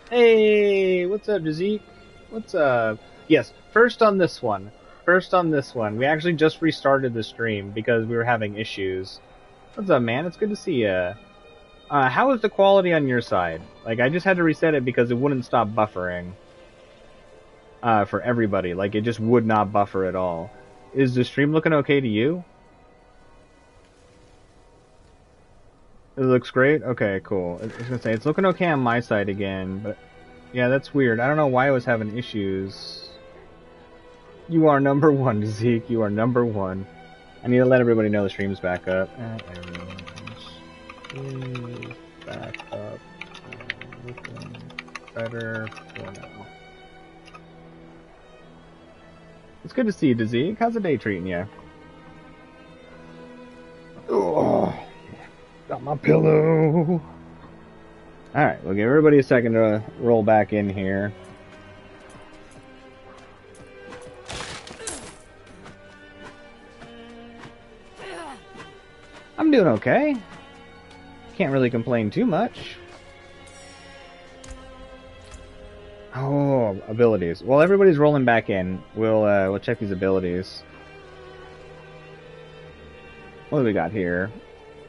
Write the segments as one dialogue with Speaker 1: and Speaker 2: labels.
Speaker 1: Hey, what's up, Zeke? What's up? Yes, first on this one. First on this one. We actually just restarted the stream because we were having issues. What's up, man? It's good to see you. How is the quality on your side? Like, I just had to reset it because it wouldn't stop buffering. For everybody. Like, it just would not buffer at all. Is the stream looking okay to you? It looks great? Okay, cool. I was gonna say, it's looking okay on my side again, but yeah, that's weird. I don't know why I was having issues. You are number one, Zeke. You are number one. I need to let everybody know the stream's back up. Stream's back up. Looking better for now. It's good to see you, Zeke. How's the day treating you? Oh, got my pillow. Alright, we'll give everybody a second to roll back in here. I'm doing okay. Can't really complain too much. Oh, abilities. Well, everybody's rolling back in. We'll check these abilities. What do we got here?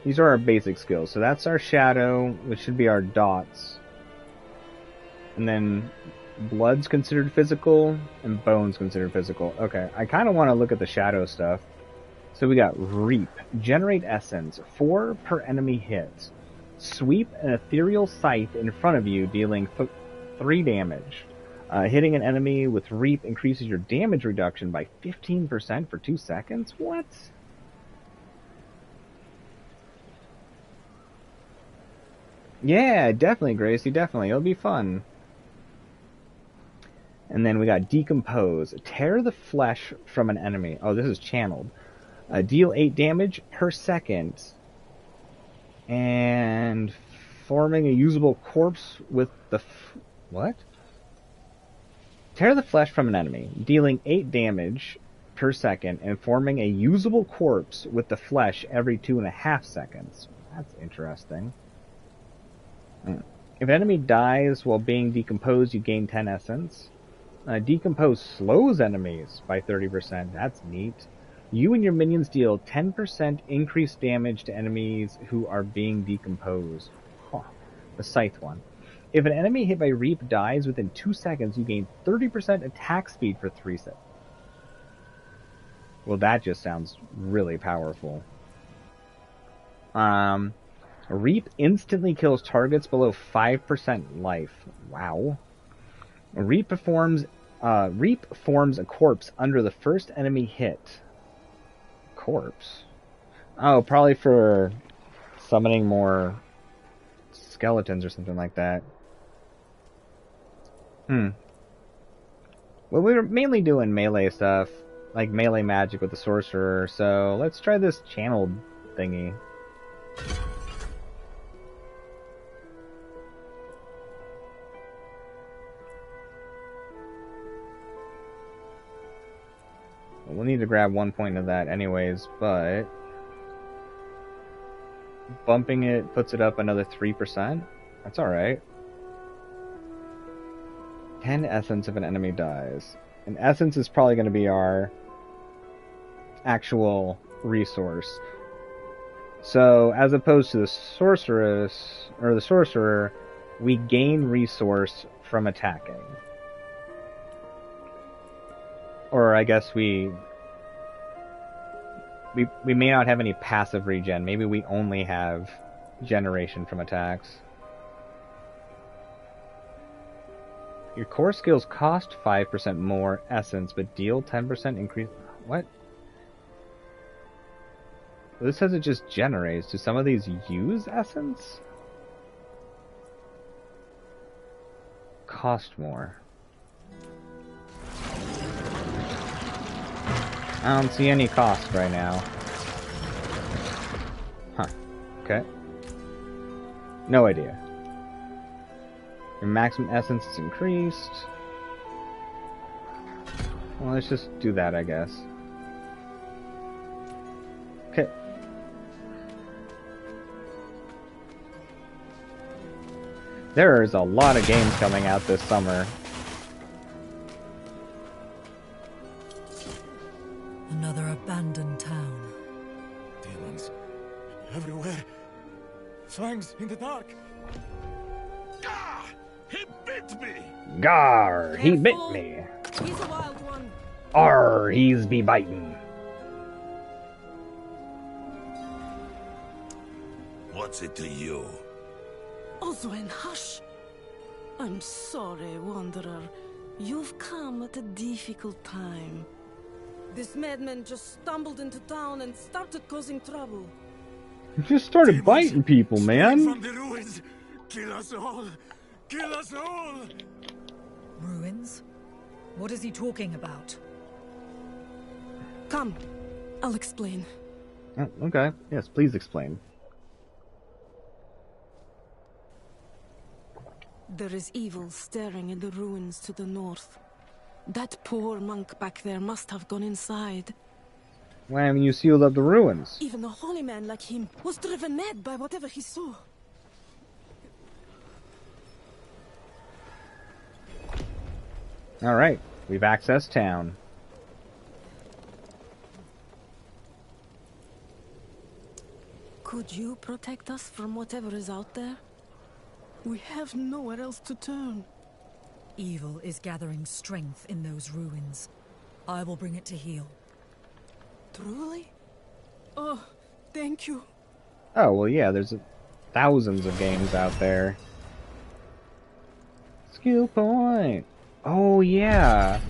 Speaker 1: These are our basic skills. So that's our shadow, which should be our dots. And then blood's considered physical, and bone's considered physical. Okay, I kind of want to look at the shadow stuff. So we got Reap. Generate Essence. 4 per enemy hit. Sweep an ethereal scythe in front of you, dealing 3 damage. Hitting an enemy with Reap increases your damage reduction by 15% for 2 seconds? What? Yeah, definitely, Gracie, definitely. It'll be fun. And then we got Decompose. Tear the flesh from an enemy. Oh, this is channeled. Deal 8 damage per second. And forming a usable corpse with the... What? Tear the flesh from an enemy, dealing 8 damage per second, and forming a usable corpse with the flesh every 2.5 seconds. That's interesting. If an enemy dies while being decomposed, you gain 10 essence. Decompose slows enemies by 30%. That's neat. You and your minions deal 10% increased damage to enemies who are being decomposed. Huh. The Scythe one. If an enemy hit by Reap dies within 2 seconds, you gain 30% attack speed for 3 seconds. Well, that just sounds really powerful. Reap instantly kills targets below 5% life. Wow. Reap forms a corpse under the first enemy hit. Corpse? Oh, probably for summoning more skeletons or something like that. Well, we were mainly doing melee stuff, like melee magic with the sorcerer, so let's try this channeled thingy. We'll need to grab 1 point of that anyways, but bumping it puts it up another 3%. That's alright. 10 essence if an enemy dies. And essence is probably going to be our actual resource. So, as opposed to the sorceress, or the sorcerer, we gain resource from attacking. Or I guess we may not have any passive regen. Maybe we only have generation from attacks. Your core skills cost 5% more essence, but deal 10% increase... What? This says it just generates. Do some of these use essence? Cost more. I don't see any cost right now. Huh. Okay. No idea. Your maximum essence is increased. Well, let's just do that, I guess. Okay. There's a lot of games coming out this summer.
Speaker 2: Another abandoned town.
Speaker 3: Demons everywhere. Fangs in the dark. Gah! He bit me!
Speaker 1: Gar, he bit
Speaker 4: Careful.
Speaker 1: me.
Speaker 4: He's a wild one.
Speaker 1: Arr, he's be biting.
Speaker 3: What's it to you?
Speaker 4: Oswin, hush. I'm sorry, Wanderer. You've come at a difficult time. This madman just stumbled into town and started causing trouble.
Speaker 1: He just started
Speaker 3: Demons
Speaker 1: biting people, man.
Speaker 3: From the ruins. Kill us all! Kill us all!
Speaker 2: Ruins? What is he talking about?
Speaker 4: Come, I'll explain.
Speaker 1: Oh, okay. Yes, please explain.
Speaker 4: There is evil staring in the ruins to the north. That poor monk back there must have gone inside.
Speaker 1: Why haven't you sealed up the ruins?
Speaker 4: Even a holy man like him was driven mad by whatever he saw.
Speaker 1: Alright, we've accessed town.
Speaker 4: Could you protect us from whatever is out there? We have nowhere else to turn.
Speaker 2: Evil is gathering strength in those ruins. I will bring it to heal.
Speaker 4: Truly? Oh, thank you.
Speaker 1: Oh, well, yeah, there's thousands of games out there. Skill point! Oh, yeah!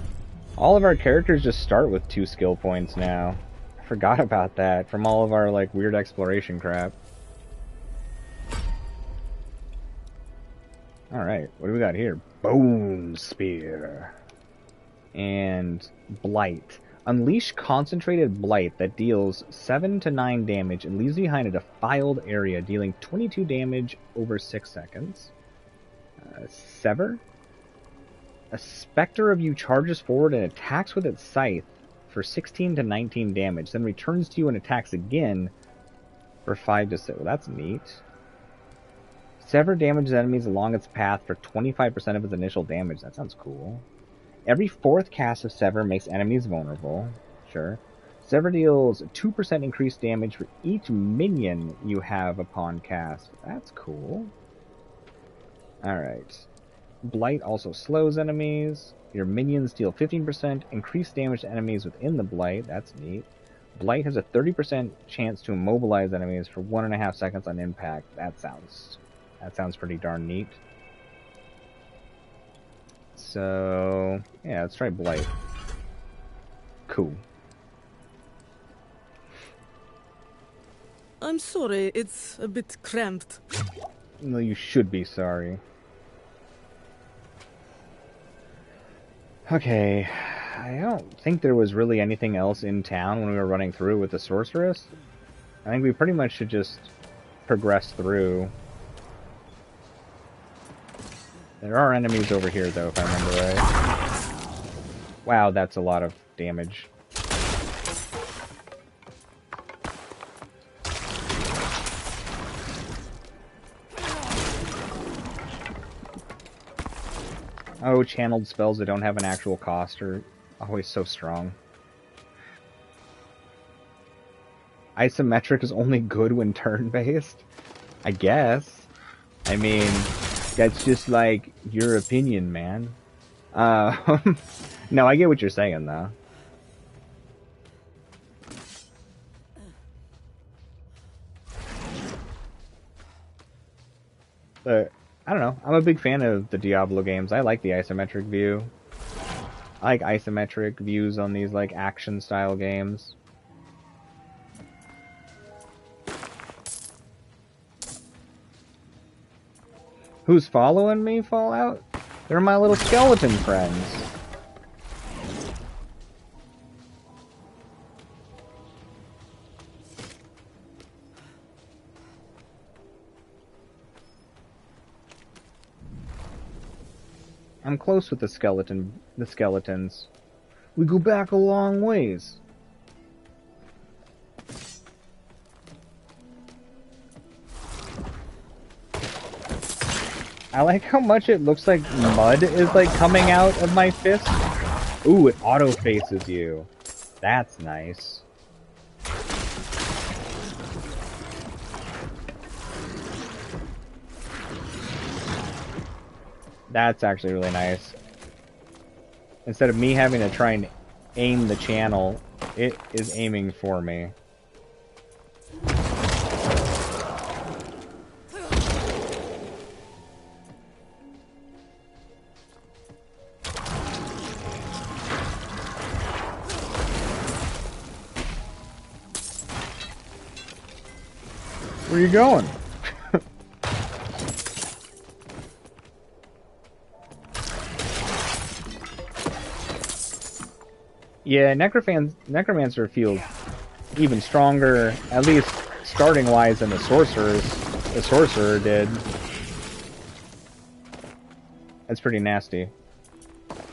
Speaker 1: All of our characters just start with 2 skill points now. I forgot about that from all of our, like, weird exploration crap. Alright, what do we got here? Bone Spear. And Blight. Unleash concentrated blight that deals 7 to 9 damage and leaves behind a defiled area, dealing 22 damage over 6 seconds. Sever. A specter of you charges forward and attacks with its scythe for 16 to 19 damage, then returns to you and attacks again for 5 to 6. Well, that's neat. Sever damages enemies along its path for 25% of its initial damage. That sounds cool. Every 4th cast of Sever makes enemies vulnerable. Sure. Sever deals 2% increased damage for each minion you have upon cast. That's cool. Alright. Blight also slows enemies. Your minions deal 15% increased damage to enemies within the Blight. That's neat. Blight has a 30% chance to immobilize enemies for 1.5 seconds on impact. That sounds pretty darn neat. So, yeah, let's try Blight. Cool.
Speaker 4: I'm sorry, it's a bit cramped.
Speaker 1: No, you should be sorry. Okay, I don't think there was really anything else in town when we were running through with the sorceress. I think we pretty much should just progress through. There are enemies over here, though, if I remember right. Wow, that's a lot of damage. Oh, channeled spells that don't have an actual cost are always so strong. Isometric is only good when turn-based? I guess. I mean, that's just like your opinion, man. No, I get what you're saying, though. But I don't know. I'm a big fan of the Diablo games. I like the isometric view. I like isometric views on these like action style games. Who's following me, Fallout? They're my little skeleton friends. I'm close with the skeletons. We go back a long ways. I like how much it looks like mud is like coming out of my fist. Ooh, it auto faces you. That's nice. That's actually really nice. Instead of me having to try and aim the channel, it is aiming for me. Where are you going? Yeah, Necromancer feels even stronger, at least starting-wise, than the Sorcerer did. That's pretty nasty.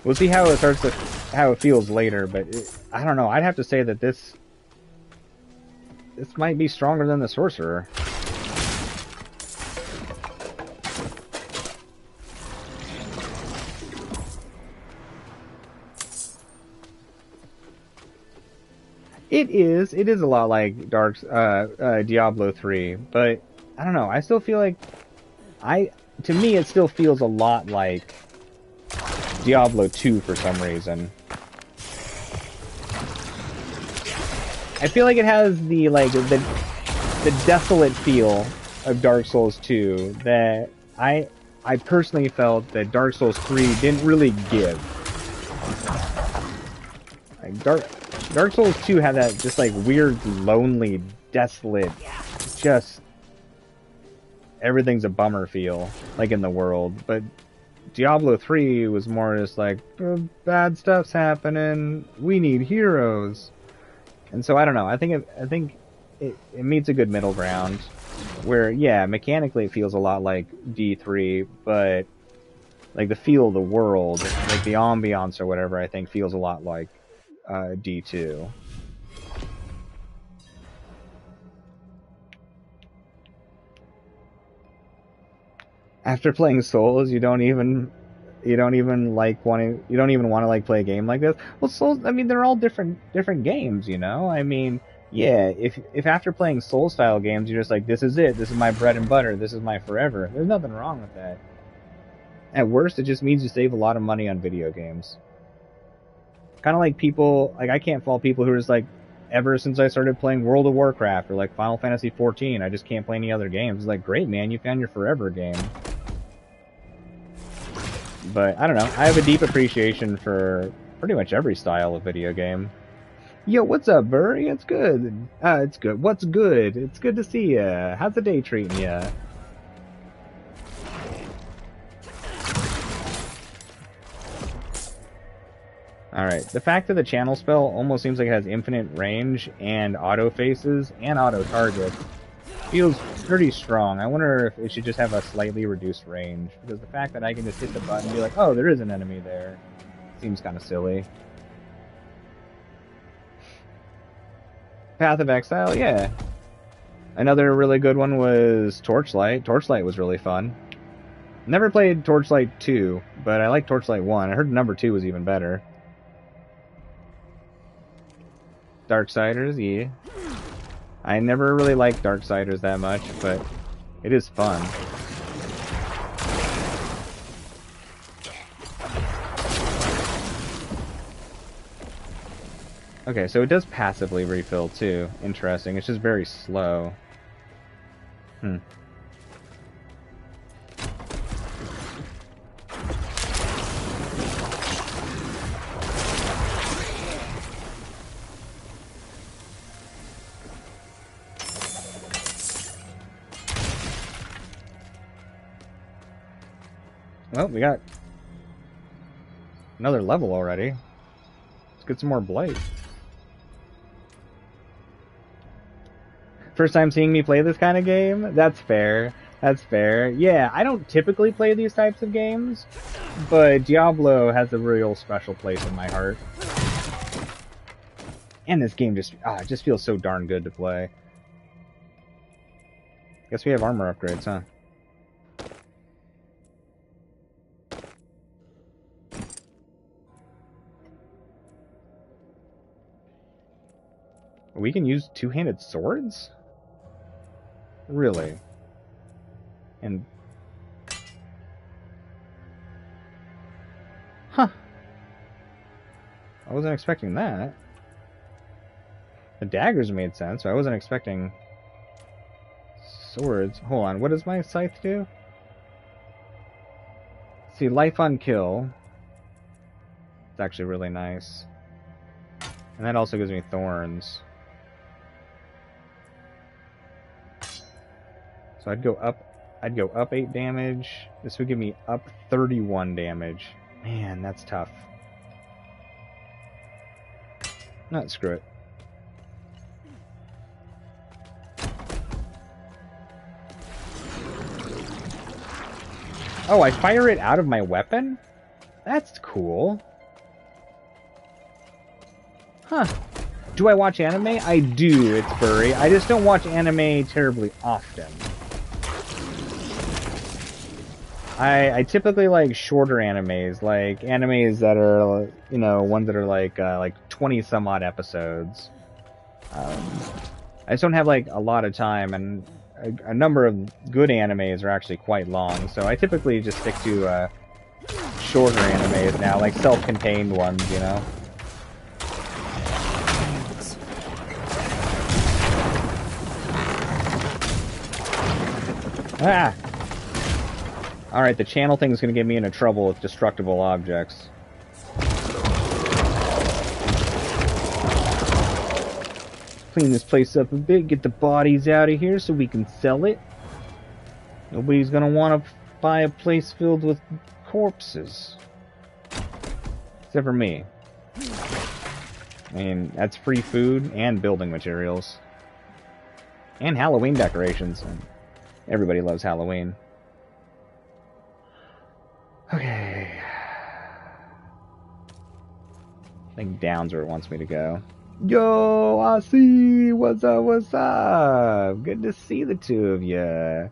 Speaker 1: We'll see how it feels later, but I don't know. I'd have to say that this might be stronger than the Sorcerer. It is a lot like Diablo 3, but I don't know. I still feel like to me it still feels a lot like Diablo 2 for some reason. I feel like it has the desolate feel of Dark Souls 2 that I personally felt that Dark Souls 3 didn't really give. Like Dark Souls 2 had that just like weird, lonely, desolate, just everything's a bummer feel, like in the world. But Diablo 3 was more just like, bad stuff's happening, we need heroes. And so I don't know, I think it meets a good middle ground, where yeah, mechanically it feels a lot like D3, but like the feel of the world, like the ambiance or whatever, I think feels a lot like D2. After playing Souls, you don't even want to like play a game like this. Well, Souls, I mean, they're all different games, you know? I mean, yeah, if after playing Soul style games you're just like, this is it, this is my bread and butter, this is my forever, there's nothing wrong with that. At worst, it just means you save a lot of money on video games. Kind of like people, like I can't fault people who are just like, ever since I started playing World of Warcraft or like Final Fantasy XIV, I just can't play any other games. It's like, great, man, you found your forever game. But I don't know, I have a deep appreciation for pretty much every style of video game. Yo, what's up, Burr? Yeah, it's good. It's good. What's good? It's good to see ya. How's the day treating ya? Alright, the fact that the channel spell almost seems like it has infinite range and auto faces and auto targets feels pretty strong. I wonder if it should just have a slightly reduced range, because the fact that I can just hit the button and be like, oh, there is an enemy there, seems kind of silly. Path of Exile, yeah. Another really good one was Torchlight. Torchlight was really fun. Never played Torchlight 2, but I like Torchlight 1. I heard number 2 was even better. Darksiders, yeah. I never really liked Darksiders that much, but it is fun. Okay, so it does passively refill too. Interesting. It's just very slow. Well, we got another level already. Let's get some more Blight. First time seeing me play this kind of game? That's fair. That's fair. Yeah, I don't typically play these types of games, but Diablo has a real special place in my heart. And this game just feels so darn good to play. Guess we have armor upgrades, huh? We can use two-handed swords? Really? And... Huh. I wasn't expecting that. The daggers made sense, but I wasn't expecting swords. Hold on, what does my scythe do? See, life on kill. It's actually really nice. And that also gives me thorns. So I'd go up 8 damage. This would give me up 31 damage. Man, that's tough. No, screw it. Oh, I fire it out of my weapon? That's cool. Huh. Do I watch anime? I do, it's furry. I just don't watch anime terribly often. I typically like shorter animes, like animes that are, you know, ones that are like 20 some odd episodes. I just don't have like a lot of time, and a number of good animes are actually quite long, so I typically just stick to shorter animes now, like self-contained ones, you know? Ah! Alright, the channel thing is going to get me into trouble with destructible objects. Clean this place up a bit, get the bodies out of here so we can sell it. Nobody's going to want to buy a place filled with corpses. Except for me. I mean, that's free food and building materials. And Halloween decorations. Everybody loves Halloween. Okay. I think down's where it wants me to go. Yo, I see. What's up? What's up? Good to see the two of you.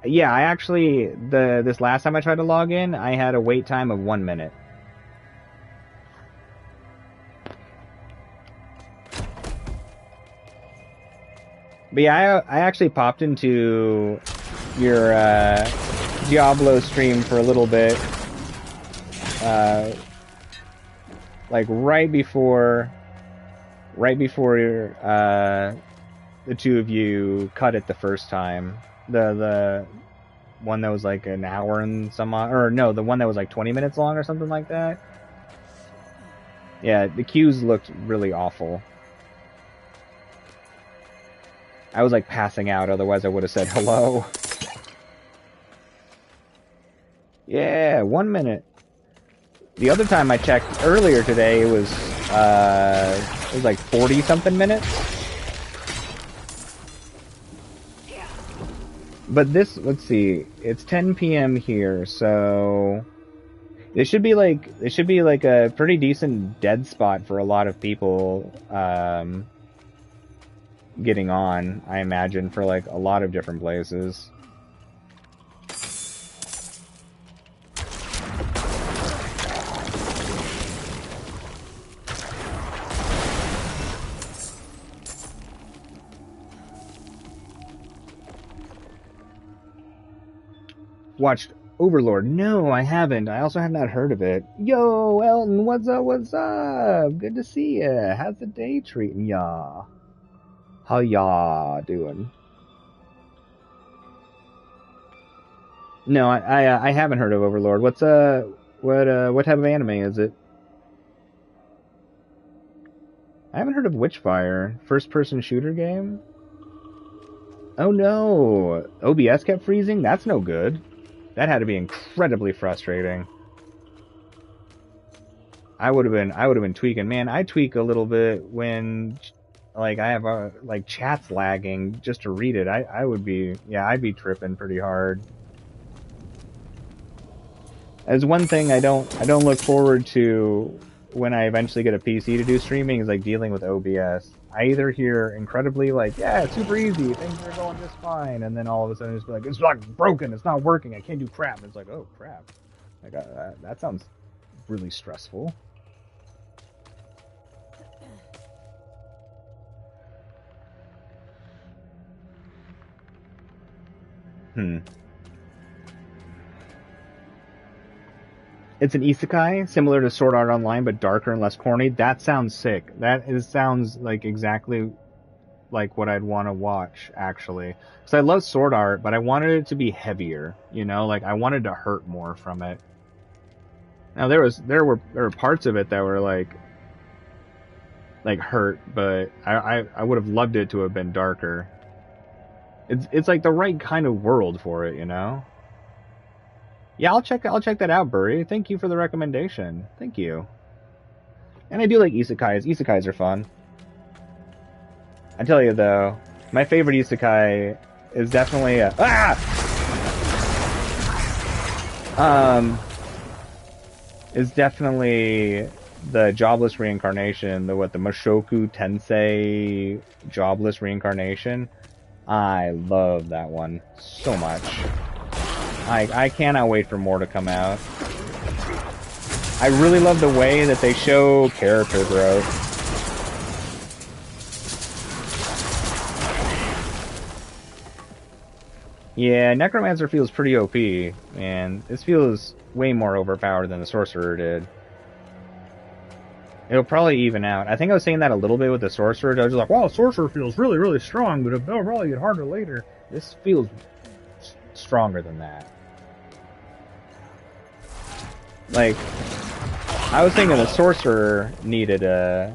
Speaker 1: Yeah, I actually this last time I tried to log in, I had a wait time of 1 minute. But yeah, I actually popped into your Diablo stream for a little bit, like right before the two of you cut it the first time. The one that was like an hour and some odd, or no, the one that was like 20 minutes long or something like that. Yeah, the queues looked really awful. I was like passing out, otherwise I would have said hello. Yeah, 1 minute. The other time I checked earlier today, it was like 40 something minutes. But this, let's see, it's 10 p.m. here, so it should be like a pretty decent dead spot for a lot of people getting on, I imagine, for like a lot of different places. Watched Overlord? No, I haven't. I also have not heard of it. Yo, Elton, what's up? What's up? Good to see ya. How's the day treating ya? How y'all doing? No, I haven't heard of Overlord. What's what type of anime is it? I haven't heard of Witchfire. First person shooter game? Oh no. OBS kept freezing? That's no good. That had to be incredibly frustrating. I would have been tweaking. Man, I tweak a little bit when like I have like chats lagging just to read it. I'd be tripping pretty hard. As one thing I don't look forward to when I eventually get a PC to do streaming is like dealing with OBS. I either hear incredibly like, yeah, it's super easy, things are going just fine, and then all of a sudden it's like, it's like broken, it's not working, I can't do crap. And it's like, oh crap, like that sounds really stressful. Hmm. It's an isekai, similar to Sword Art Online, but darker and less corny. That sounds sick. Sounds like exactly like what I'd want to watch, actually. Because I love Sword Art, but I wanted it to be heavier. You know, like I wanted to hurt more from it. Now there were parts of it that were like hurt, but I would have loved it to have been darker. It's like the right kind of world for it, you know. Yeah, I'll check that out, Burry. Thank you for the recommendation. Thank you. And I do like isekais. Isekais are fun. I tell you though, my favorite isekai is definitely is definitely the jobless reincarnation, the Mushoku Tensei jobless reincarnation. I love that one so much. I cannot wait for more to come out. I really love the way that they show character growth. Yeah, Necromancer feels pretty OP, and this feels way more overpowered than the Sorcerer did. It'll probably even out. I think I was saying that a little bit with the Sorcerer. I was like, wow, Sorcerer feels really, really strong, but it'll probably get harder later. This feels stronger than that. Like, I was thinking the Sorcerer needed a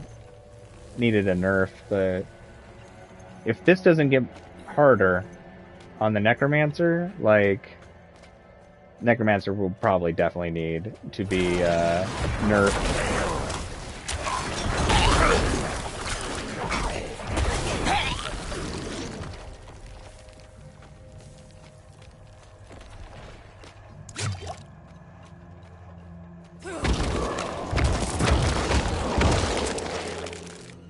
Speaker 1: nerf, but if this doesn't get harder on the Necromancer, like, Necromancer will probably definitely need to be nerfed.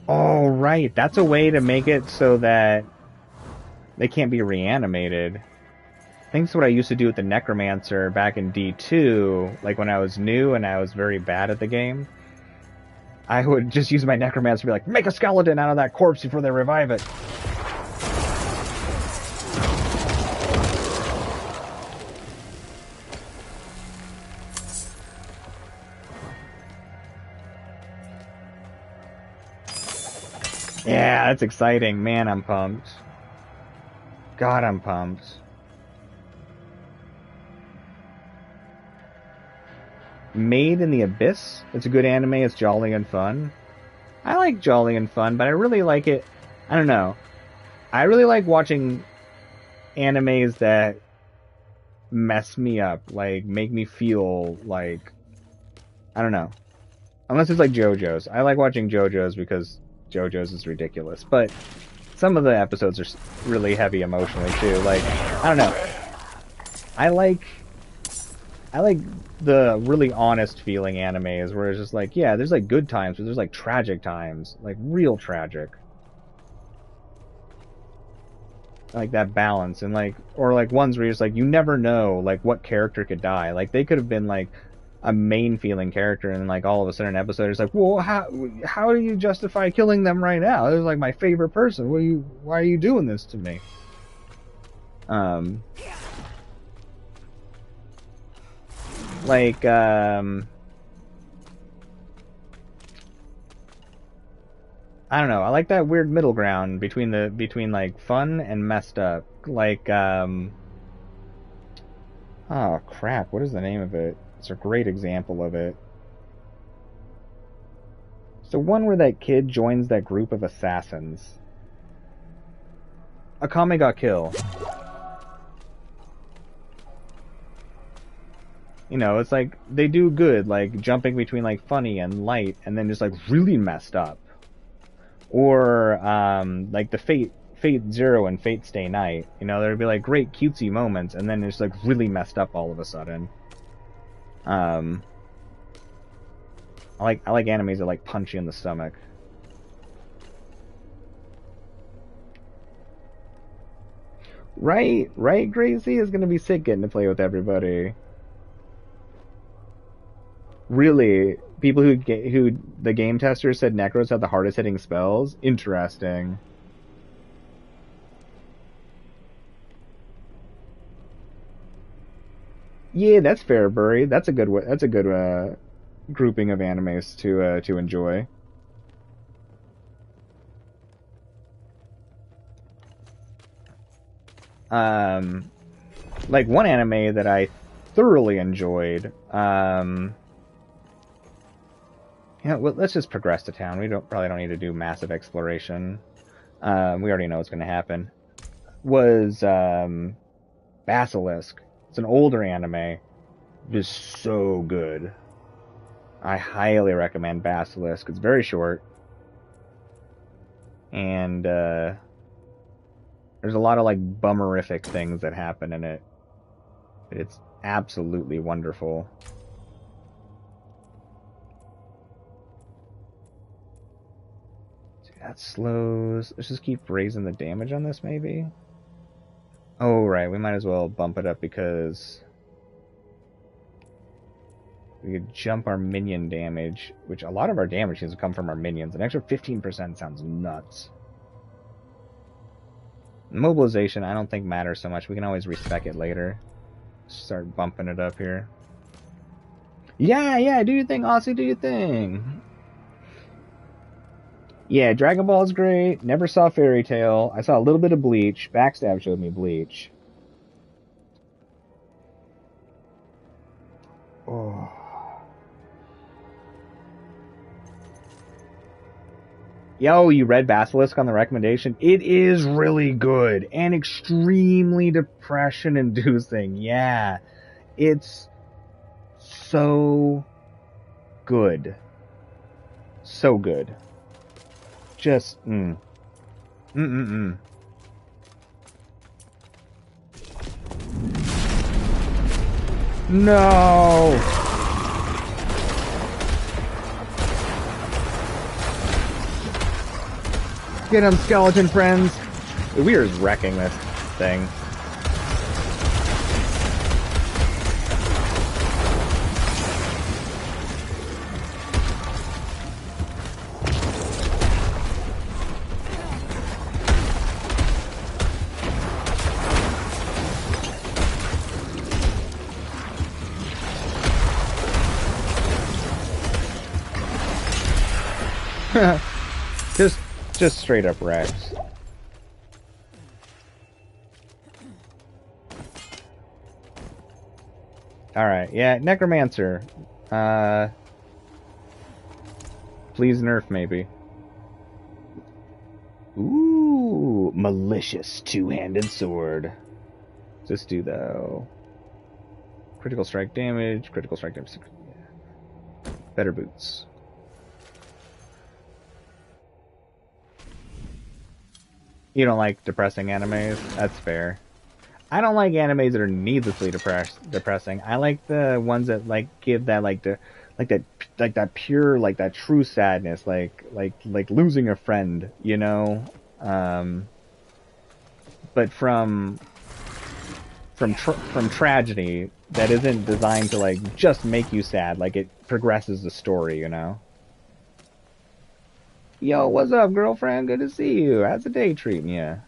Speaker 1: Oh, right. That's a way to make it so that they can't be reanimated. I think that's what I used to do with the Necromancer back in D2, like when I was new and I was very bad at the game. I would just use my Necromancer to be like, make a skeleton out of that corpse before they revive it. Yeah, that's exciting. Man, I'm pumped. God, I'm pumped. Made in the Abyss. It's a good anime. It's jolly and fun. I like jolly and fun, but I really like it. I don't know. I really like watching animes that mess me up, like make me feel like, I don't know. Unless it's like JoJo's. I like watching JoJo's because JoJo's is ridiculous, but some of the episodes are really heavy emotionally too. Like, I don't know. I like the really honest feeling animes where it's just like, yeah, there's like good times, but there's like tragic times, like real tragic. I like that balance, and like, or like ones where you're just like, you never know like what character could die. Like they could have been like a main feeling character, and like all of a sudden an episode is like, well, how do you justify killing them right now? They're like my favorite person. Why are you doing this to me? Like I don't know. I like that weird middle ground between like fun and messed up. Like oh crap, what is the name of it? It's a great example of it. It's the one where that kid joins that group of assassins. Akame ga Kill. You know, it's like they do good, like jumping between like funny and light, and then just like really messed up. Or like the Fate Zero and Fate Stay Night. You know, there'd be like great cutesy moments, and then it's like really messed up all of a sudden. I like animes that like punch you in the stomach. Right, Gracie is gonna be sick getting to play with everybody. Really, people who the game testers said Necros had the hardest hitting spells. Interesting. Yeah, that's fair, Burry. That's a good grouping of animes to enjoy. Like one anime that I thoroughly enjoyed. Well, let's just progress to town. We probably don't need to do massive exploration. We already know what's going to happen. Was Basilisk. It's an older anime. Just so good. I highly recommend Basilisk. It's very short. And there's a lot of like bummerific things that happen in it. It's absolutely wonderful. See, that slows. Let's just keep raising the damage on this, maybe. Oh, right. We might as well bump it up because we could jump our minion damage, which a lot of our damage seems to come from our minions. An extra 15% sounds nuts. Mobilization, I don't think matters so much. We can always respec it later. Start bumping it up here. Yeah, do your thing, Aussie, do your thing. Yeah, Dragon Ball is great. Never saw Fairy Tail. I saw a little bit of Bleach. Backstab showed me Bleach. Oh. Yo, you read Basilisk on the recommendation? It is really good and extremely depression-inducing. Yeah, it's so good. So good. Just, No! Get him, skeleton friends! We are wrecking this thing. Just straight up wrecks. Alright, yeah, Necromancer. Please nerf, maybe. Ooh, malicious two-handed sword. Just do though. Critical strike damage, yeah. Better boots. You don't like depressing animes? That's fair. I don't like animes that are needlessly depressing. I like the ones that like give that that pure, like that true sadness, like losing a friend, you know. But from tragedy that isn't designed to like just make you sad. Like it progresses the story, you know. Yo, what's up, girlfriend? Good to see you. How's the day treating you?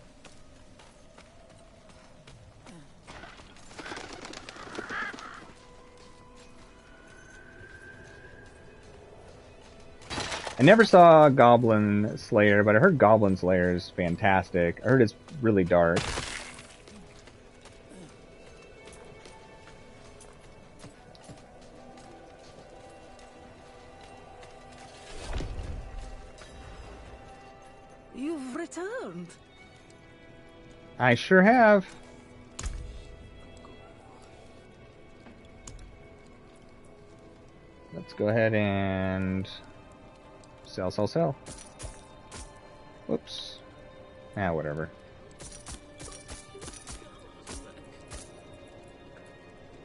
Speaker 1: I never saw Goblin Slayer, but I heard Goblin Slayer is fantastic. I heard it's really dark.
Speaker 4: You've returned.
Speaker 1: I sure have. Let's go ahead and sell. Whoops. Whatever.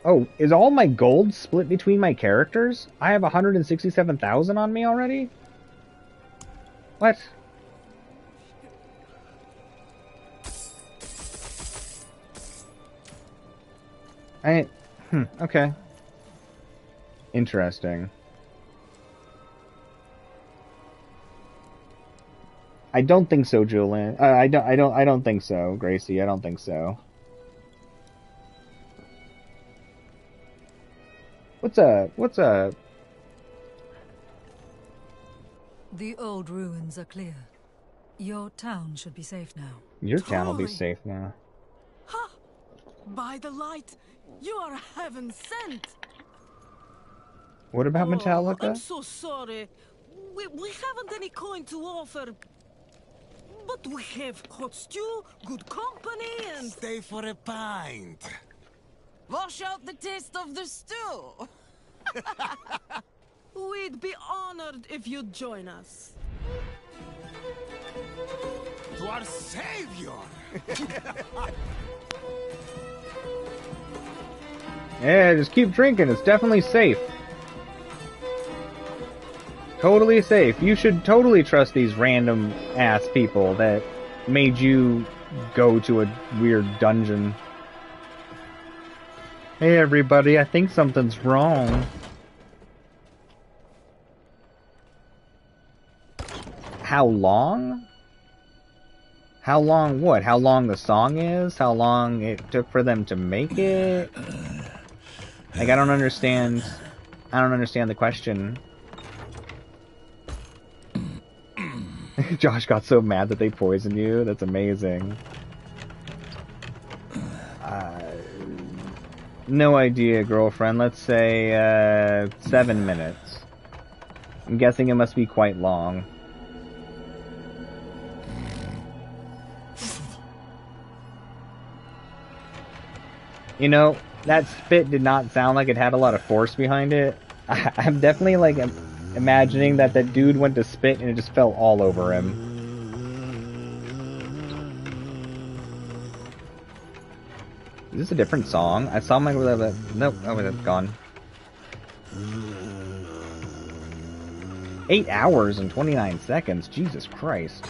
Speaker 1: Oh, is all my gold split between my characters? I have 167,000 on me already? What? Okay. Interesting. I don't think so, Julian. I don't think so, Gracie. I don't think so. What's up? What's up?
Speaker 2: The old ruins are clear. Your town should be safe now.
Speaker 1: Your town will be
Speaker 4: Truly.
Speaker 1: safe now.
Speaker 4: Ha! By the light, you are heaven sent.
Speaker 1: What about
Speaker 4: Oh, I'm
Speaker 1: Metallica?
Speaker 4: so sorry. We haven't any coin to offer. But we have hot stew, good company, and...
Speaker 3: Stay for a pint.
Speaker 4: Wash out the taste of the stew. We'd be honored if you'd join us.
Speaker 3: To our savior.
Speaker 1: Yeah, just keep drinking. It's definitely safe. Totally safe. You should totally trust these random ass people that made you go to a weird dungeon. Hey everybody, I think something's wrong. How long? How long what? How long the song is? How long it took for them to make it? Like, I don't understand the question. Josh got so mad that they poisoned you. That's amazing. No idea, girlfriend. Let's say, 7 minutes. I'm guessing it must be quite long. You know, that spit did not sound like it had a lot of force behind it. I'm definitely, like, imagining that that dude went to spit and it just fell all over him. Is this a different song? I saw my... Nope, oh, it's gone. 8 hours and 29 seconds. Jesus Christ.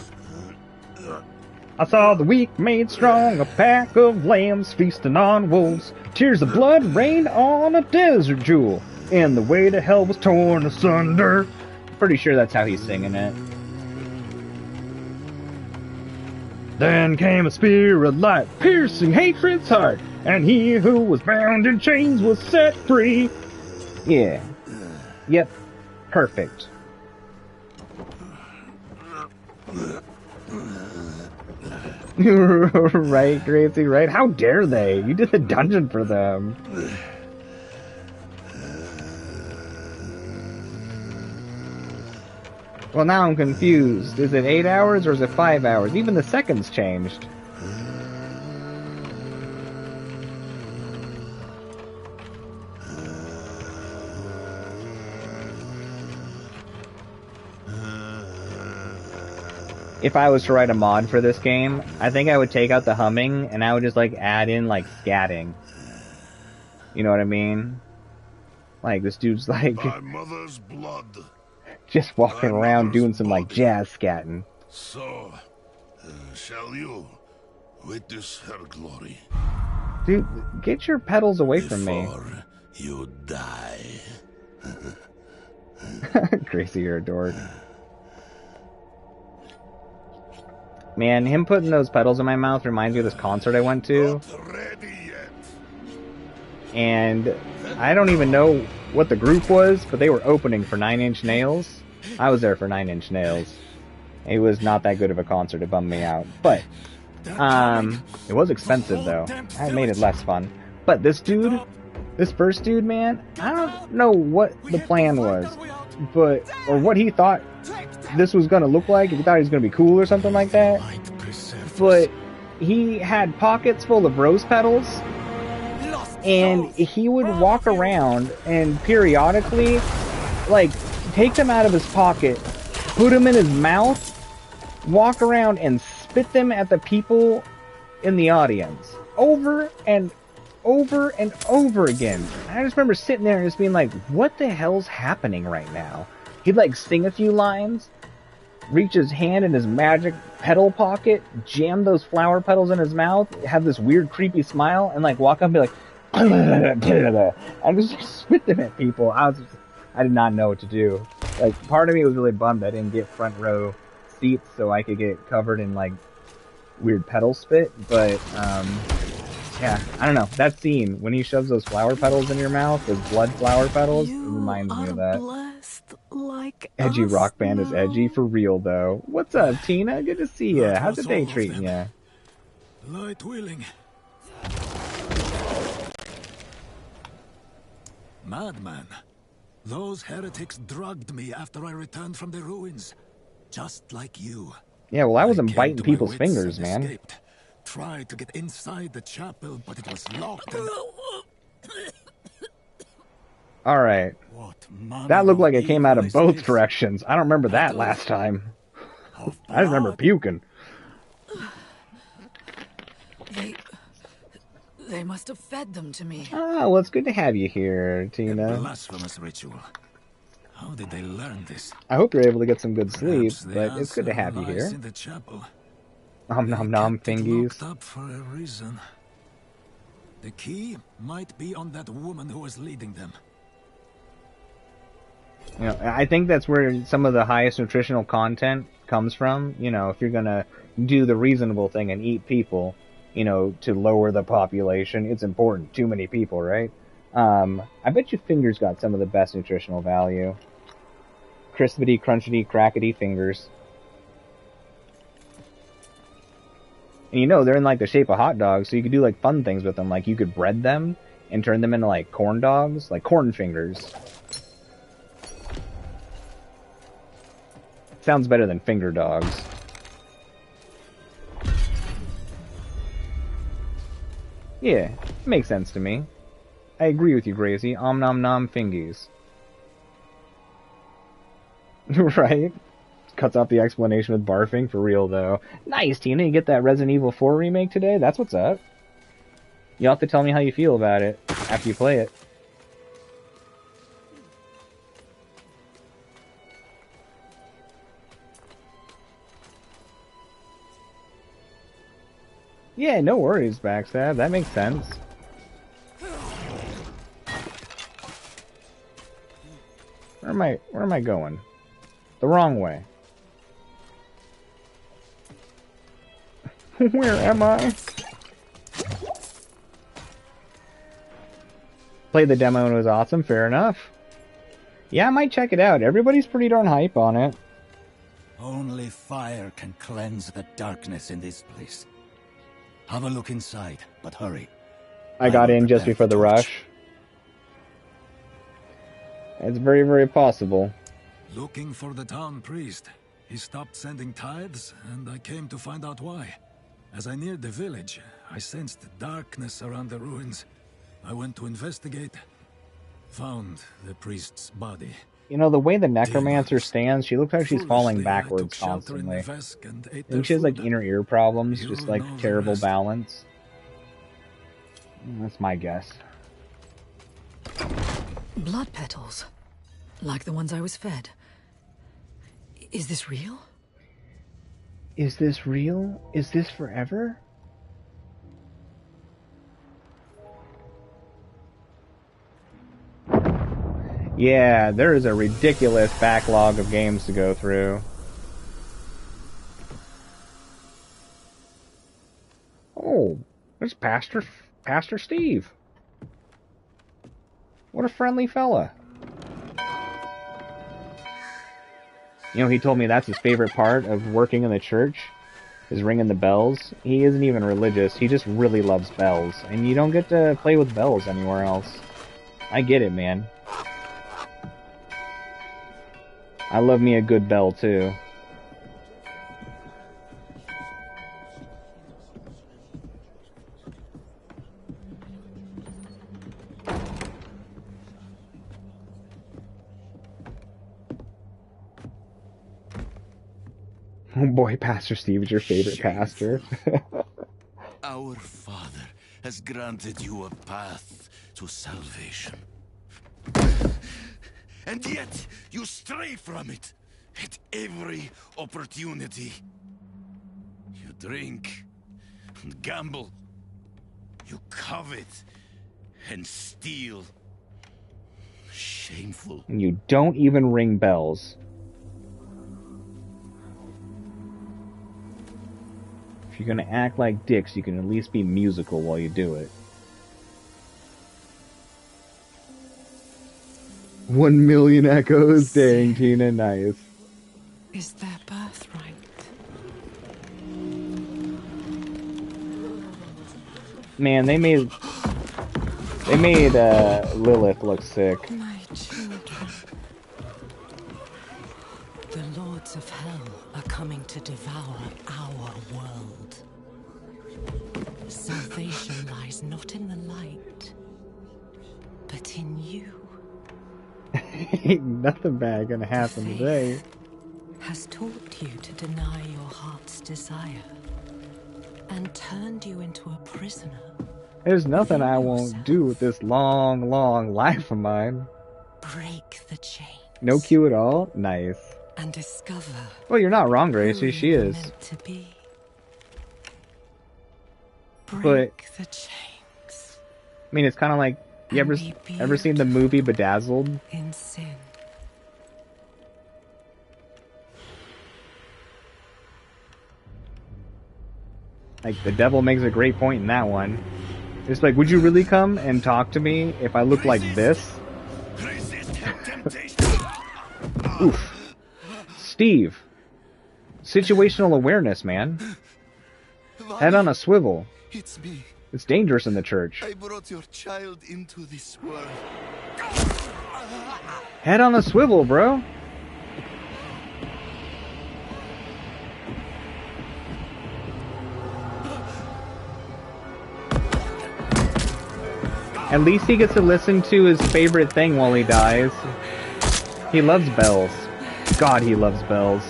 Speaker 1: I saw the weak made strong, a pack of lambs feasting on wolves. Tears of blood rained on a desert jewel, and the way to hell was torn asunder. Pretty sure that's how he's singing it. Then came a spear of light, piercing hatred's heart, and he who was bound in chains was set free. Yeah. Yep. Perfect. Right, Gracie, right? How dare they? You did the dungeon for them. Well, now I'm confused. Is it 8 hours or is it 5 hours? Even the seconds changed. If I was to write a mod for this game, I think I would take out the humming and I would just, like, add in, like, scatting. You know what I mean? Like, this dude's, like,
Speaker 3: My mother's blood.
Speaker 1: just walking around doing some, like, jazz scatting.
Speaker 3: So, shall you witness her glory?
Speaker 1: Dude, get your pedals away from me.
Speaker 3: Before you die.
Speaker 1: Gracie, you're a dork. Man, him putting those pedals in my mouth reminds me of this concert I went to.
Speaker 3: Not ready yet.
Speaker 1: And I don't even know what the group was, but they were opening for 9 Inch Nails. I was there for 9 Inch Nails. It was not that good of a concert. It bummed me out. But, it was expensive, though. I made it less fun. But this dude, this first dude, man, I don't know what the plan was. But, or what he thought this was going to look like. If he thought he was going to be cool or something like that. But he had pockets full of rose petals. And he would walk around and periodically, like, take them out of his pocket, put them in his mouth, walk around and spit them at the people in the audience. Over and over and over again. I just remember sitting there and just being like, what the hell's happening right now? He'd, like, sing a few lines, reach his hand in his magic petal pocket, jam those flower petals in his mouth, have this weird creepy smile, and, like, walk up and be like, I just spit them at people. I did not know what to do. Like, part of me was really bummed I didn't get front row seats so I could get covered in, like, weird pedal spit, but, Yeah, I don't know. That scene, when he shoves those flower petals in your mouth, those blood flower petals, it
Speaker 4: You
Speaker 1: reminds me
Speaker 4: are
Speaker 1: of that.
Speaker 4: blessed like
Speaker 1: Edgy
Speaker 4: us
Speaker 1: rock band is edgy
Speaker 4: now.
Speaker 1: for real, though. What's up, Tina? Good to see ya.
Speaker 3: That
Speaker 1: How's the
Speaker 3: was
Speaker 1: day
Speaker 3: all of
Speaker 1: treating
Speaker 3: them.
Speaker 1: ya?
Speaker 3: Light willing. Madman. Those heretics drugged me after I returned from the ruins. Just like you.
Speaker 1: Yeah, well, I wasn't
Speaker 3: came
Speaker 1: biting
Speaker 3: to my
Speaker 1: people's
Speaker 3: wits
Speaker 1: fingers,
Speaker 3: and
Speaker 1: man.
Speaker 3: escaped. Tried to get inside the chapel, but it was locked and...
Speaker 1: Alright.
Speaker 3: What manner
Speaker 1: That looked
Speaker 3: of
Speaker 1: like it came out
Speaker 3: evil
Speaker 1: of
Speaker 3: is
Speaker 1: both
Speaker 3: this?
Speaker 1: directions. I don't remember that
Speaker 3: Petals
Speaker 1: last time.
Speaker 3: of
Speaker 1: I just remember
Speaker 3: blood?
Speaker 1: puking.
Speaker 2: They must have fed them to me.
Speaker 1: Oh, well, it's good to have you here,
Speaker 3: A
Speaker 1: Tina.
Speaker 3: blasphemous ritual. How did they learn this?
Speaker 1: I hope you're able to get some good sleep,
Speaker 3: Perhaps the
Speaker 1: but it's good to
Speaker 3: answer
Speaker 1: have you
Speaker 3: lies
Speaker 1: here.
Speaker 3: in the chapel.
Speaker 1: Nom
Speaker 3: They
Speaker 1: nom nom
Speaker 3: kept it
Speaker 1: fingies.
Speaker 3: locked up for a reason. The key might be on that woman who was leading them.
Speaker 1: You know, I think that's where some of the highest nutritional content comes from. You know, if you're gonna do the reasonable thing and eat people, you know, to lower the population, it's important. Too many people, right? I bet you fingers got some of the best nutritional value. Crispity, crunchity, crackety fingers. And you know, they're in like the shape of hot dogs, so you could do like fun things with them. Like you could bread them and turn them into like corn dogs, like corn fingers. Sounds better than finger dogs. Yeah, makes sense to me. I agree with you, Gracie. Om nom nom fingies. Right? Cuts out the explanation with barfing, for real though. Nice, Tina, you get that Resident Evil 4 remake today? That's what's up. You'll have to tell me how you feel about it after you play it. Yeah, no worries, Backstab. That makes sense. Where am I going? The wrong way. Where am I? Played the demo and it was awesome, fair enough. Yeah, I might check it out. Everybody's pretty darn hype on it.
Speaker 5: Only fire can cleanse the darkness in this place. Have a look inside, but hurry.
Speaker 1: I got
Speaker 5: will
Speaker 1: in just
Speaker 5: prepare
Speaker 1: before the
Speaker 5: torch.
Speaker 1: rush. It's very, very possible.
Speaker 3: Looking for the town priest. He stopped sending tithes, and I came to find out why. As I neared the village, I sensed darkness around the ruins. I went to investigate. Found the priest's body.
Speaker 1: You know, the way the Necromancer
Speaker 3: Demons.
Speaker 1: stands, she looks like she's falling
Speaker 3: Foolishly, I
Speaker 1: backwards
Speaker 3: took shelter in the
Speaker 1: constantly.
Speaker 3: Vesk and ate
Speaker 1: I think
Speaker 3: their
Speaker 1: she has like
Speaker 3: food.
Speaker 1: inner ear problems,
Speaker 3: You
Speaker 1: just
Speaker 3: know
Speaker 1: like
Speaker 3: the
Speaker 1: terrible
Speaker 3: rest.
Speaker 1: balance. That's my guess.
Speaker 2: Blood petals. Like the ones I was fed. Is this real?
Speaker 1: Is this real? Is this forever? Yeah, there is a ridiculous backlog of games to go through. Oh, there's Pastor Steve. What a friendly fella. You know, he told me that's his favorite part of working in the church, is ringing the bells. He isn't even religious, he just really loves bells. And you don't get to play with bells anywhere else. I get it, man. I love me a good bell, too. Oh boy, Pastor Steve is your favorite pastor.
Speaker 5: Our Father has granted you a path to salvation. And yet, you stray from it at every opportunity. You drink and gamble. You covet and steal. Shameful.
Speaker 1: And you don't even ring bells. If you're gonna act like dicks, you can at least be musical while you do it. 1 million echoes, dang Tina, nice.
Speaker 4: Is their birthright.
Speaker 1: Man, they made Lilith look sick.
Speaker 4: My children. The lords of hell are coming to devour our world. Salvation lies not in the light, but in you.
Speaker 1: Ain't nothing bad gonna happen today.
Speaker 4: Has taught you to deny your heart's desire and turned you into a prisoner.
Speaker 1: There's nothing I won't do with this long, long life of mine.
Speaker 4: Break the chains.
Speaker 1: No cue at all? Nice.
Speaker 4: And discover.
Speaker 1: Well, you're not wrong, Gracie. She is.
Speaker 4: Meant to be.
Speaker 1: Break
Speaker 4: the chains.
Speaker 1: I mean, it's kind of like, you ever seen the movie Bedazzled?
Speaker 4: In sin.
Speaker 1: Like, the devil makes a great point in that one. It's like, would you really come and talk to me if I look like this? Oof. Steve. Situational awareness, man. Head on a swivel.
Speaker 6: It's me.
Speaker 1: It's dangerous in the church.
Speaker 6: I brought your child into this world.
Speaker 1: Head on a swivel, bro. At least he gets to listen to his favorite thing while he dies. He loves bells. God, he loves bells.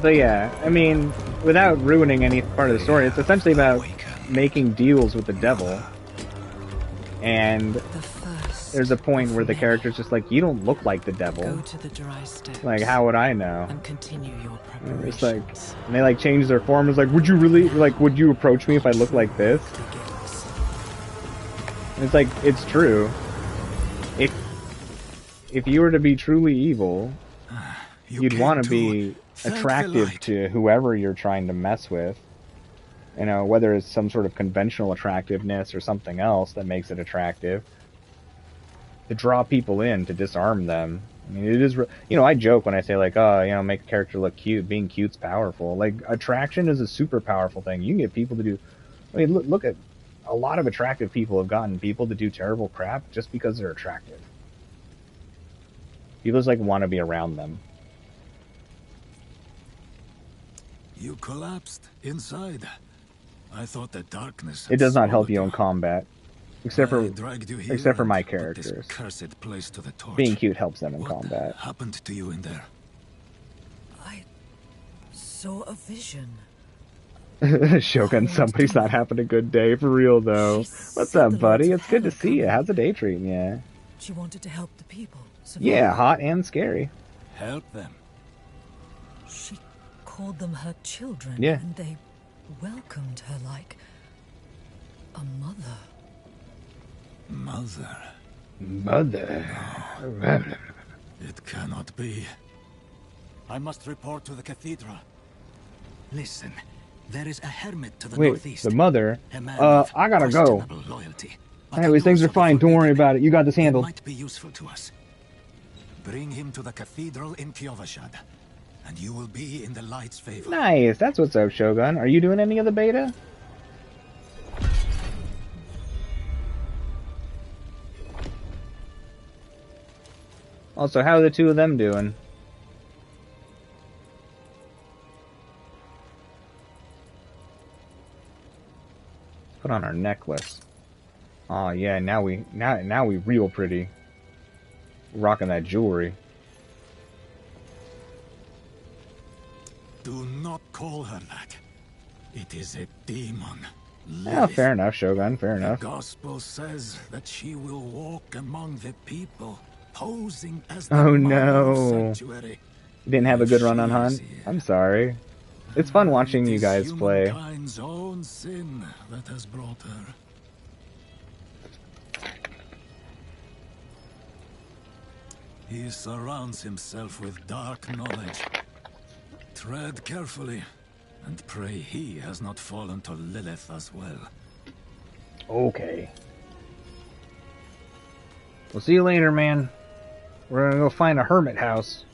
Speaker 1: So yeah, I mean, without ruining any part of the story, it's essentially about making deals with the devil. And there's a point where the character's just like, you don't look like the devil.
Speaker 4: Go to the dry steps.
Speaker 1: Like, how would I know?
Speaker 4: And continue your preparations.
Speaker 1: It's like, and they like change their form. It's like, would you really, like, would you approach me if I look like this? And it's like, it's true. If you were to be truly evil, you'd want to be attractive to whoever you're trying to mess with. You know, whether it's some sort of conventional attractiveness or something else that makes it attractive. To draw people in, to disarm them. I mean, it is, you know, I joke when I say, like, oh, you know, make a character look cute. Being cute's powerful. Like, attraction is a super powerful thing. You can get people to do, I mean, look at, a lot of attractive people have gotten people to do terrible crap just because they're attractive. People just, like, want to be around them.
Speaker 3: You collapsed inside. I thought the darkness.
Speaker 1: It does not help you in combat. Except for my characters. Being cute helps them in combat.
Speaker 3: What happened to you in there?
Speaker 2: I saw a vision.
Speaker 1: Shogun, somebody's not having a good day for real though. What's up, buddy? It's good to see you. How's the day treating you?
Speaker 2: She wanted to help the people.
Speaker 1: Yeah, hot and scary.
Speaker 5: Help them.
Speaker 2: She called them her children.
Speaker 1: Yeah.
Speaker 2: And they welcomed her like a mother.
Speaker 1: Mother.
Speaker 3: It cannot be.
Speaker 5: I must report to the cathedral. Listen, there is a hermit to the
Speaker 1: Wait,
Speaker 5: northeast.
Speaker 1: the mother? I gotta go.
Speaker 5: Loyalty,
Speaker 1: Anyways, things are fine. Don't worry about it. You got this handled.
Speaker 3: Might be useful to us. Bring him to the cathedral in Kyovashad, and you will be in the light's favor.
Speaker 1: Nice. That's what's up, Shogun. Are you doing any of the beta? Also, how are the two of them doing? Put on our necklace. Oh yeah, now we real pretty. Rocking that jewelry.
Speaker 3: Do not call her that. It is a demon.
Speaker 1: Yeah, fair enough, Shogun. Fair enough.
Speaker 3: The gospel says that she will walk among the people, posing as the
Speaker 1: Oh
Speaker 3: mother of
Speaker 1: no!
Speaker 3: sanctuary.
Speaker 1: You didn't have a good run on Hunt? I'm sorry. It's fun watching you guys play.
Speaker 3: Humankind's own sin that has brought her. He surrounds himself with dark knowledge. Tread carefully, and pray he has not fallen to Lilith as well.
Speaker 1: Okay. We'll see you later, man. We're gonna go find a hermit house.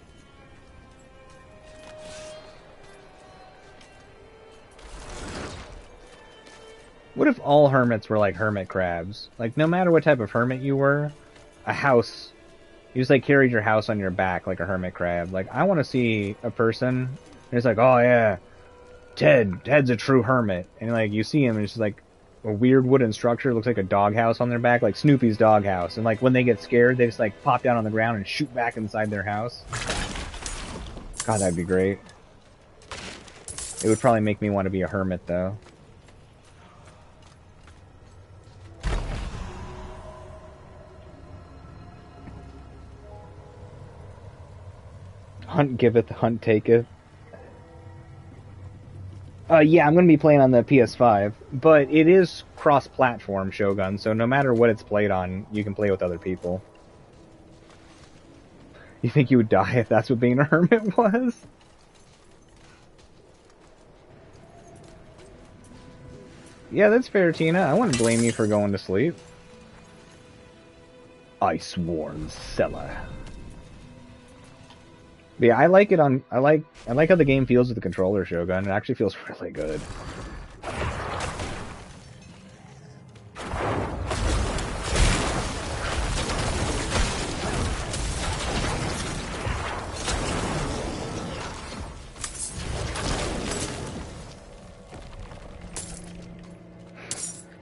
Speaker 1: What if all hermits were like hermit crabs? Like, no matter what type of hermit you were, a house, you just like carried your house on your back like a hermit crab. Like, I want to see a person, and it's like, oh yeah, Ted's a true hermit. And like, you see him, and it's just like a weird wooden structure, looks like a doghouse on their back, like Snoopy's doghouse. And like, when they get scared, they just like pop down on the ground and shoot back inside their house. God, that'd be great. It would probably make me want to be a hermit, though. Hunt giveth, hunt taketh. Yeah, I'm going to be playing on the PS5, but it is cross-platform, Shogun, so no matter what it's played on, you can play with other people. You think you would die if that's what being a hermit was? Yeah, that's fair, Tina. I wouldn't blame you for going to sleep. Iceworn Cellar. But yeah, I like it on. I like how the game feels with the controller, Shogun. It actually feels really good.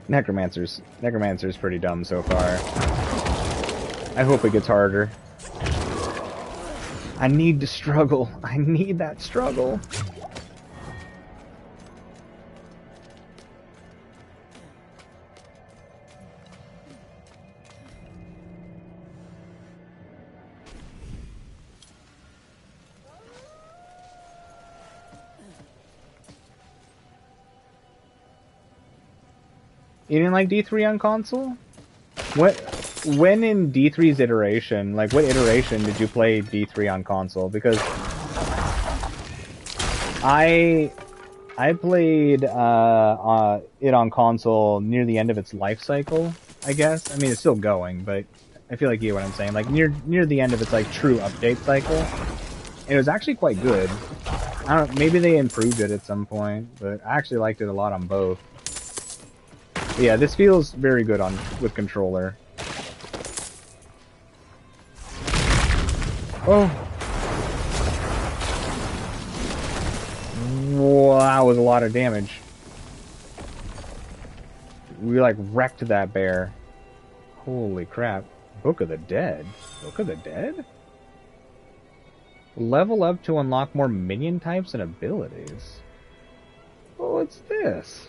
Speaker 1: Necromancer's pretty dumb so far. I hope it gets harder. I need to struggle. I need that struggle. You didn't like D3 on console? When in D3's iteration, like what iteration did you play D3 on console? Because I played it on console near the end of its life cycle, I guess. I mean, it's still going, but I feel like you know what I'm saying. Like near the end of its like true update cycle, and it was actually quite good. I don't. Maybe they improved it at some point, but I actually liked it a lot on both. But yeah, this feels very good with controller. Oh. Whoa, that was a lot of damage. We like wrecked that bear. Holy crap. Book of the Dead? Book of the Dead? Level up to unlock more minion types and abilities. Oh, what's this?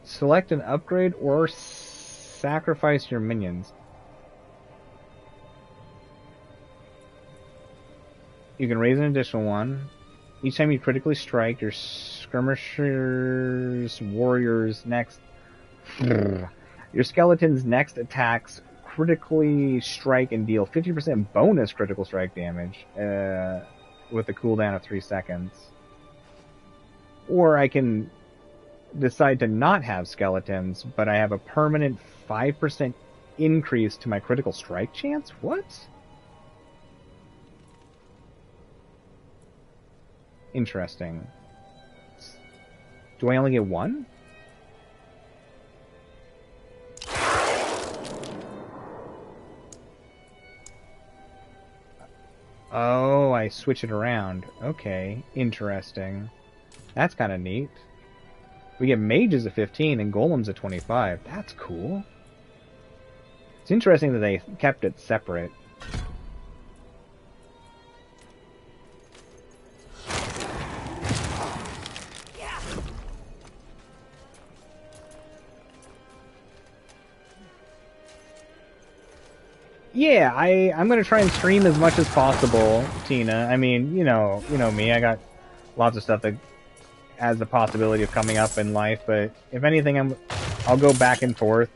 Speaker 1: Select an upgrade or sacrifice your minions. You can raise an additional one. Each time you critically strike, your skirmishers, warriors next... Your skeleton's next attacks critically strike and deal 50% bonus critical strike damage with a cooldown of 3 seconds. Or I can decide to not have skeletons, but I have a permanent 5% increase to my critical strike chance? What? Interesting. Do I only get one? Oh, I switch it around. Okay, interesting. That's kind of neat. We get mages at 15 and golems at 25. That's cool. It's interesting that they kept it separate. Yeah, I'm gonna try and stream as much as possible, Tina. I mean, you know me. I got lots of stuff that has the possibility of coming up in life, but if anything, I'll go back and forth.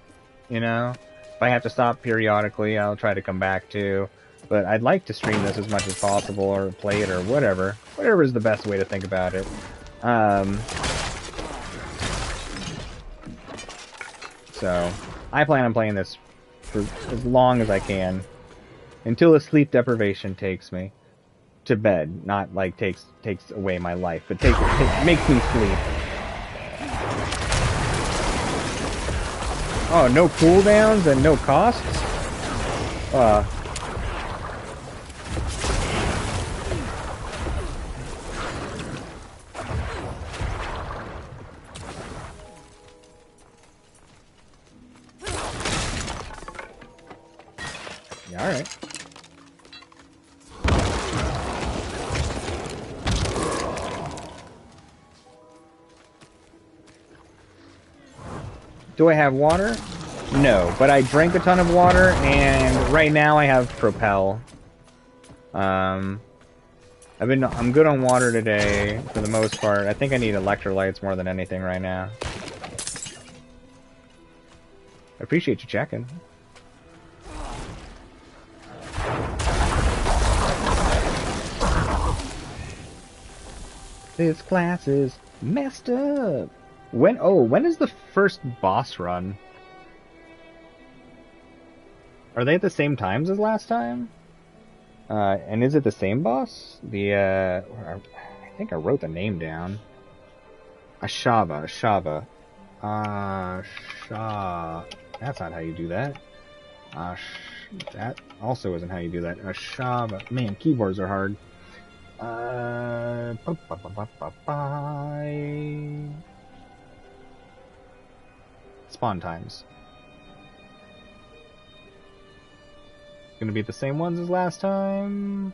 Speaker 1: You know, if I have to stop periodically, I'll try to come back to. But I'd like to stream this as much as possible, or play it, or whatever. Whatever is the best way to think about it. So, I plan on playing this for as long as I can. Until the sleep deprivation takes me to bed. Not like takes away my life, but makes me sleep. Oh, no cooldowns and no costs? Yeah, alright. Do I have water? No, but I drank a ton of water, and right now I have Propel. I'm good on water today, for the most part. I think I need electrolytes more than anything right now. I appreciate you checking. This class is messed up. When is the first boss run? Are they at the same times as last time? And is it the same boss? I think I wrote the name down. Ashava. That's not how you do that. That also isn't how you do that. Ashava. Man, keyboards are hard. Spawn times. Gonna be the same ones as last time.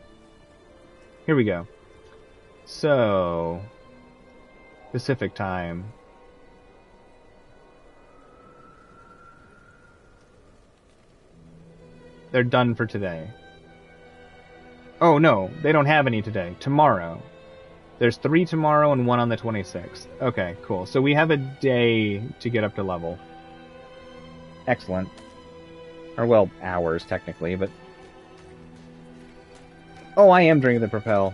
Speaker 1: Here we go. So, Pacific time. They're done for today. Oh no, they don't have any today. Tomorrow. There's 3 tomorrow and 1 on the 26th. Okay, cool. So we have a day to get up to level. Excellent. Or, well, hours, technically, but... Oh, I am drinking the Propel.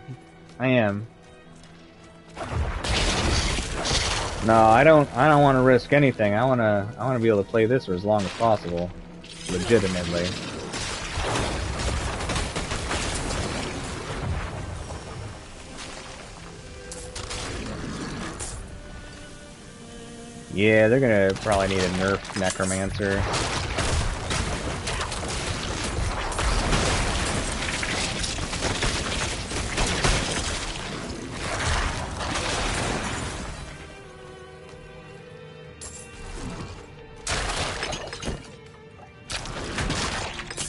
Speaker 1: I am. No, I don't want to risk anything. I want to be able to play this for as long as possible. Legitimately. Yeah, they're gonna probably need a nerf Necromancer.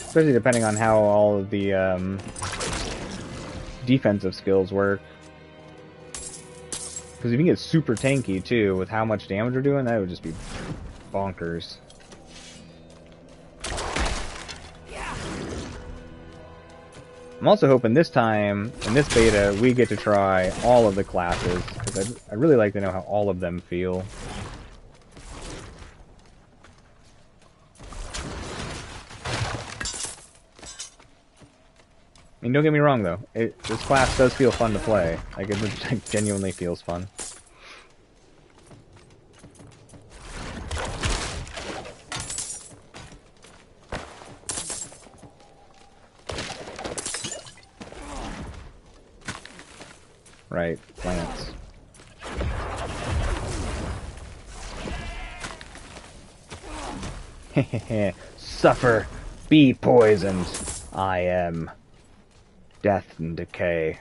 Speaker 1: Especially depending on how all of the defensive skills work. Because if you can get super tanky, too, with how much damage we're doing, that would just be bonkers. I'm also hoping this time, in this beta, we get to try all of the classes, because I'd really like to know how all of them feel. I mean, don't get me wrong, though. This class does feel fun to play. Like, it genuinely feels fun. Right, plants. Hehehe. Suffer. Be poisoned. I am death and decay.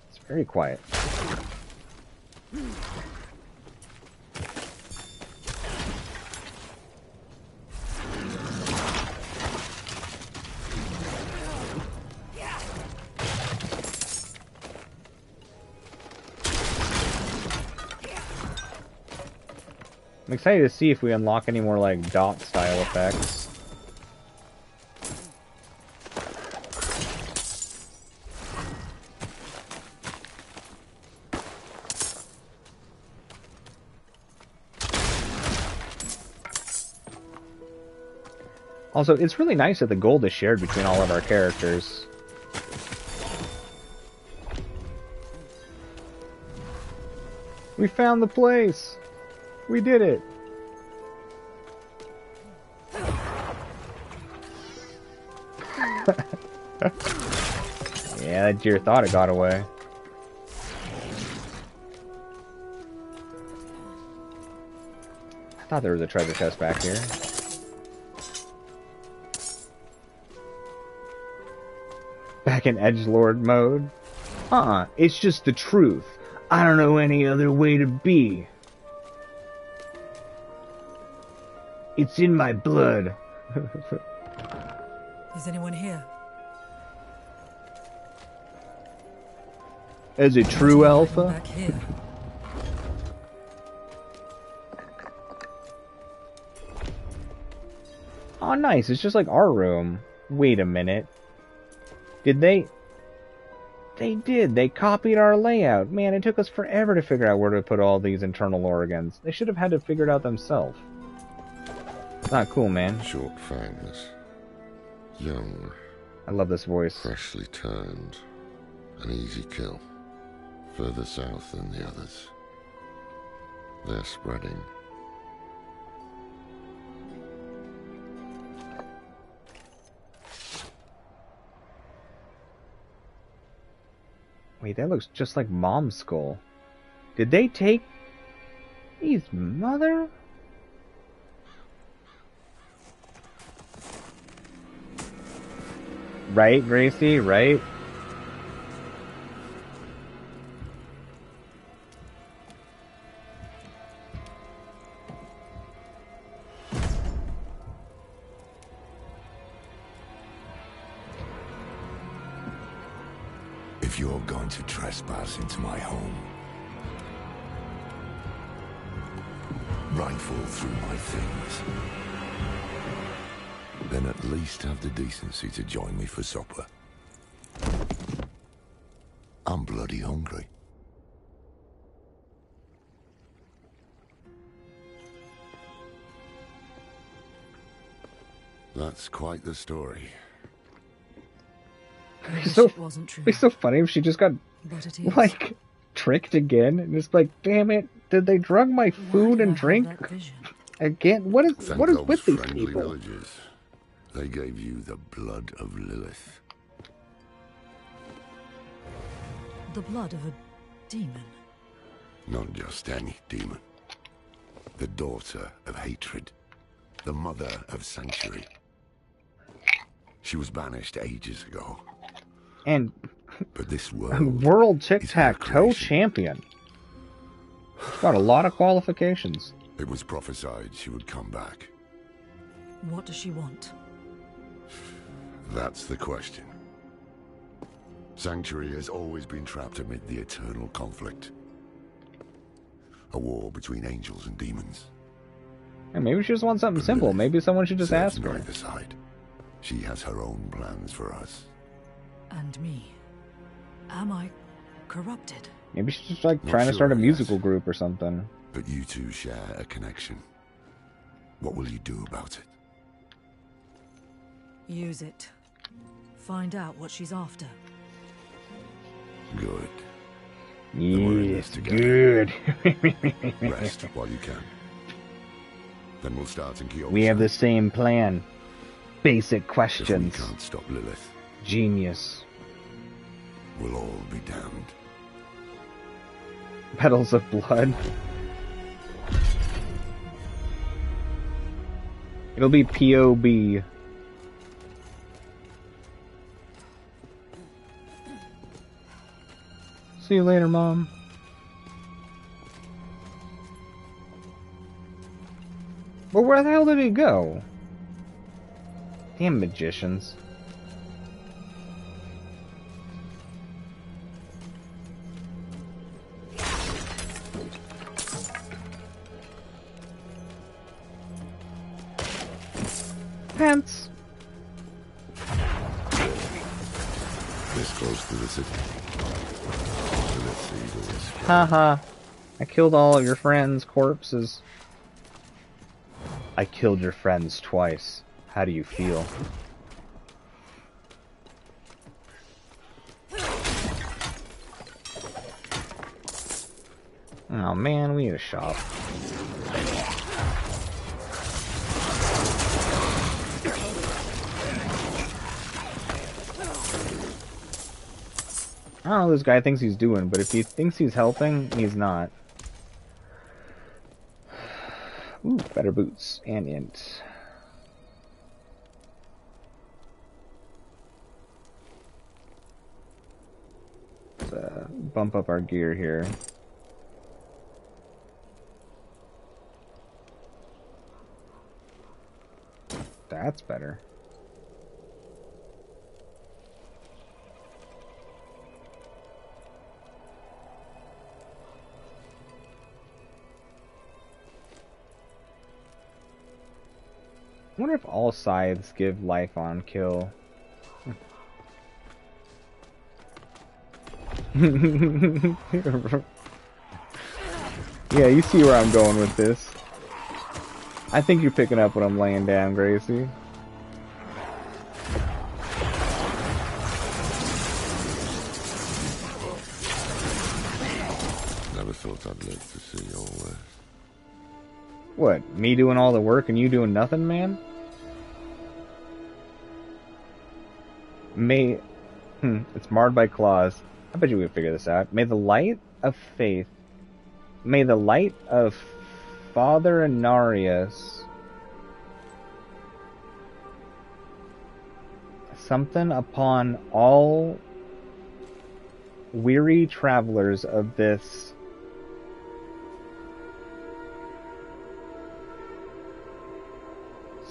Speaker 1: It's very quiet. I'm excited to see if we unlock any more, like, dot style effects. Also, it's really nice that the gold is shared between all of our characters. We found the place! We did it! Yeah, that deer thought it got away. I thought there was a treasure chest back here. Back in edgelord mode. It's just the truth. I don't know any other way to be. It's in my blood.
Speaker 2: Is anyone here?
Speaker 1: As a true alpha?
Speaker 2: Back here.
Speaker 1: Oh, nice. It's just like our room. Wait a minute. Did they... They did. They copied our layout. Man, it took us forever to figure out where to put all these internal organs. They should have had to figure it out themselves. Not cool, man.
Speaker 7: Short fangs. Young.
Speaker 1: I love this voice.
Speaker 7: Freshly turned. An easy kill. Further south than the others. They're spreading.
Speaker 1: Wait, that looks just like Mom's skull. Did they take his mother? Right, Gracie, right?
Speaker 8: If you're going to trespass into my home, rifle through my things, then at least have the decency to join me for supper. I'm bloody hungry.
Speaker 7: That's quite the story.
Speaker 2: It wasn't true.
Speaker 1: It's so funny if she just got,
Speaker 2: But it is.
Speaker 1: like, tricked again. And it's like, damn it, did they drug my food and drink again? What is
Speaker 7: Thank
Speaker 1: with
Speaker 7: those
Speaker 1: these
Speaker 7: friendly
Speaker 1: people?
Speaker 7: villagers. They gave you the blood of Lilith.
Speaker 2: The blood of a demon.
Speaker 7: Not just any demon. The daughter of hatred. The mother of sanctuary. She was banished ages ago.
Speaker 1: And
Speaker 7: But this world
Speaker 1: world
Speaker 7: is her
Speaker 1: tic-tac-toe
Speaker 7: creation.
Speaker 1: champion. She's got a lot of qualifications.
Speaker 7: It was prophesied she would come back.
Speaker 2: What does she want?
Speaker 7: That's the question. Sanctuary has always been trapped amid the eternal conflict. A war between angels and demons.
Speaker 1: And maybe she just wants something simple. Maybe someone should just
Speaker 7: Serves
Speaker 1: ask her.
Speaker 7: neither side. She has her own plans for us.
Speaker 2: And me. Am I corrupted?
Speaker 1: Maybe she's just like
Speaker 7: Not
Speaker 1: trying to start a
Speaker 7: sure,
Speaker 1: musical
Speaker 7: yes.
Speaker 1: group or something.
Speaker 7: But you two share a connection. What will you do about it?
Speaker 2: Use it. Find out what she's after.
Speaker 7: Good. we're in this
Speaker 1: Yes,
Speaker 7: together.
Speaker 1: good.
Speaker 7: Rest while you can. Then we'll start in Kyoto.
Speaker 1: We have the same plan. Basic
Speaker 7: If we
Speaker 1: questions.
Speaker 7: can't stop Lilith,
Speaker 1: Genius.
Speaker 7: we'll all be damned.
Speaker 1: Petals of blood. It'll be POB. See you later, Mom. Well, where the hell did he go? Damn magicians. Pants.
Speaker 7: This close to the city. Lilith's evil is
Speaker 1: Haha. I killed all of your friends' corpses. I killed your friends twice. How do you feel? Oh man, we need a shop. I don't know what this guy thinks he's doing, but if he thinks he's helping, he's not. Ooh, better boots and int. Let's bump up our gear here. That's better. I wonder if all scythes give life on kill. Yeah, you see where I'm going with this. I think you're picking up what I'm laying down, Gracie.
Speaker 8: Never thought I'd live to see all this.
Speaker 1: What, me doing all the work and you doing nothing, man? It's marred by claws. I bet you we can figure this out. May the light of faith, may the light of Father Anarius, something upon all weary travelers of this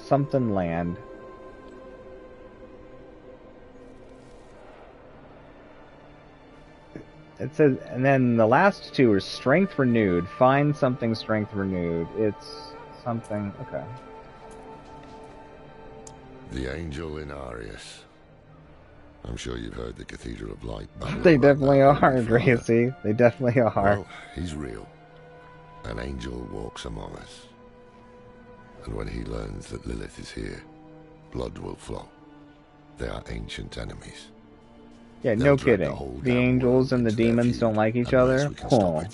Speaker 1: something land. It says, and then the last two are strength renewed. Find something strength renewed. It's something, okay.
Speaker 7: The Angel in Arius. I'm sure you've heard the Cathedral of Light.
Speaker 1: They definitely are, Gracie. They definitely are.
Speaker 7: Well, he's real. An angel walks among us. And when he learns that Lilith is here, blood will flow. They are ancient enemies.
Speaker 1: Yeah, no kidding. The angels and the demons don't like each other? Cool.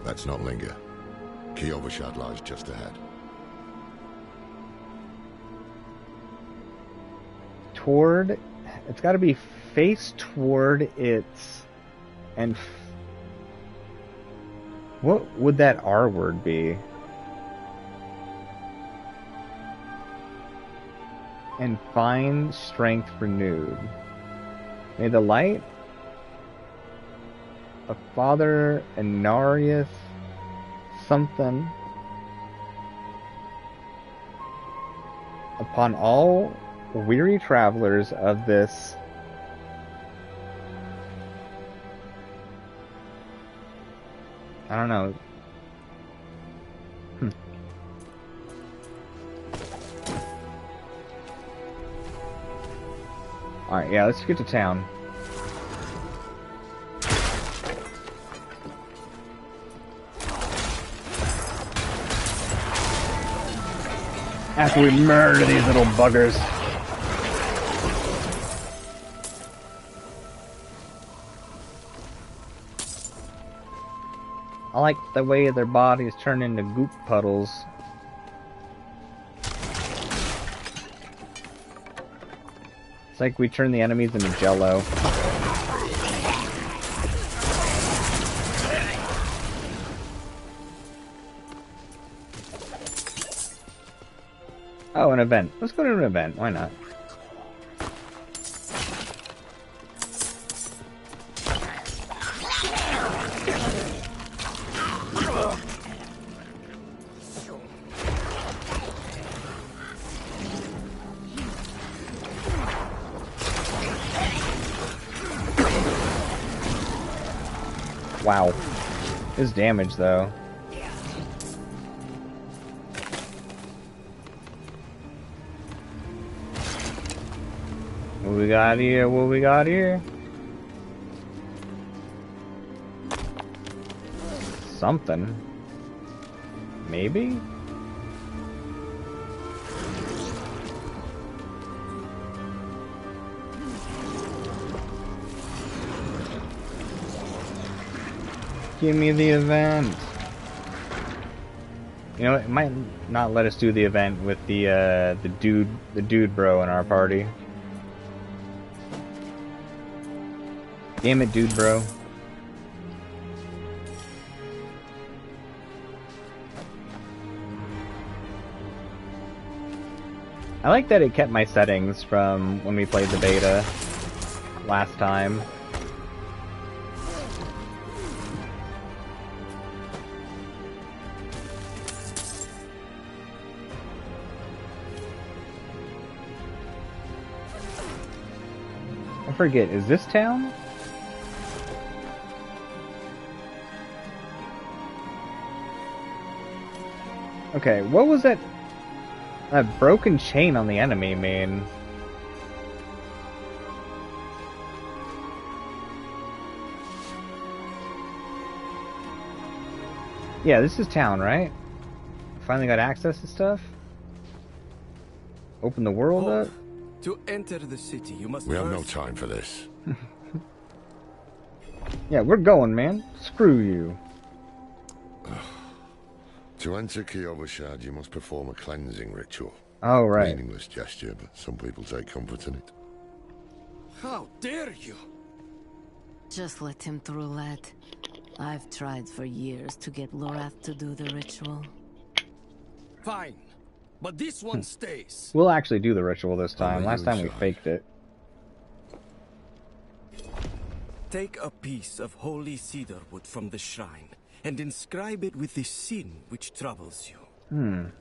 Speaker 7: Let's not linger. Kiovashad lies just ahead.
Speaker 1: Toward... It's gotta be face toward its... And... What would that R word be? And find strength renewed. May the light of Father Anarius something upon all weary travelers of this I don't know. Alright, yeah, let's get to town. After we murder these little buggers. I like the way their bodies turn into goop puddles. It's like we turn the enemies into jello. Oh, an event. Let's go to an event. Why not? Wow. His damage, though. What we got here? What we got here? Something. Maybe? Give me the event. You know, it might not let us do the event with the dude bro in our party. Damn it, dude bro. I like that it kept my settings from when we played the beta last time. I forget, is this town? Okay, what was that broken chain on the enemy mean? Yeah, this is town, right? Finally got access to stuff? Open the world up?
Speaker 9: To enter the city, you must
Speaker 7: We have no time for this.
Speaker 1: Yeah, we're going, man. Screw you.
Speaker 7: To enter Kiovashad, you must perform a cleansing ritual.
Speaker 1: Oh, right.
Speaker 7: Meaningless gesture, but some people take comfort in it.
Speaker 9: How dare you?
Speaker 10: Just let him through, lad. I've tried for years to get Lorath to do the ritual.
Speaker 9: Fine, but this one stays.
Speaker 1: We'll actually do the ritual this time. Last time we
Speaker 7: inside.
Speaker 1: faked it.
Speaker 9: Take a piece of holy cedar wood from the shrine and inscribe it with the sin which troubles you.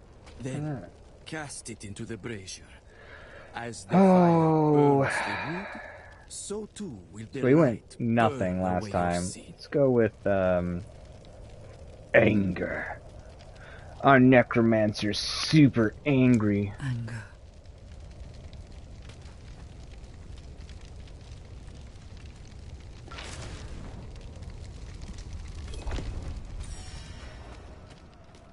Speaker 9: Then cast it into the brazier. As the fire burns the wood, so too will the
Speaker 1: We went
Speaker 9: light
Speaker 1: nothing
Speaker 9: burn
Speaker 1: last
Speaker 9: away your
Speaker 1: time.
Speaker 9: sin.
Speaker 1: Let's go with anger. Our necromancer's super angry.
Speaker 2: Anger.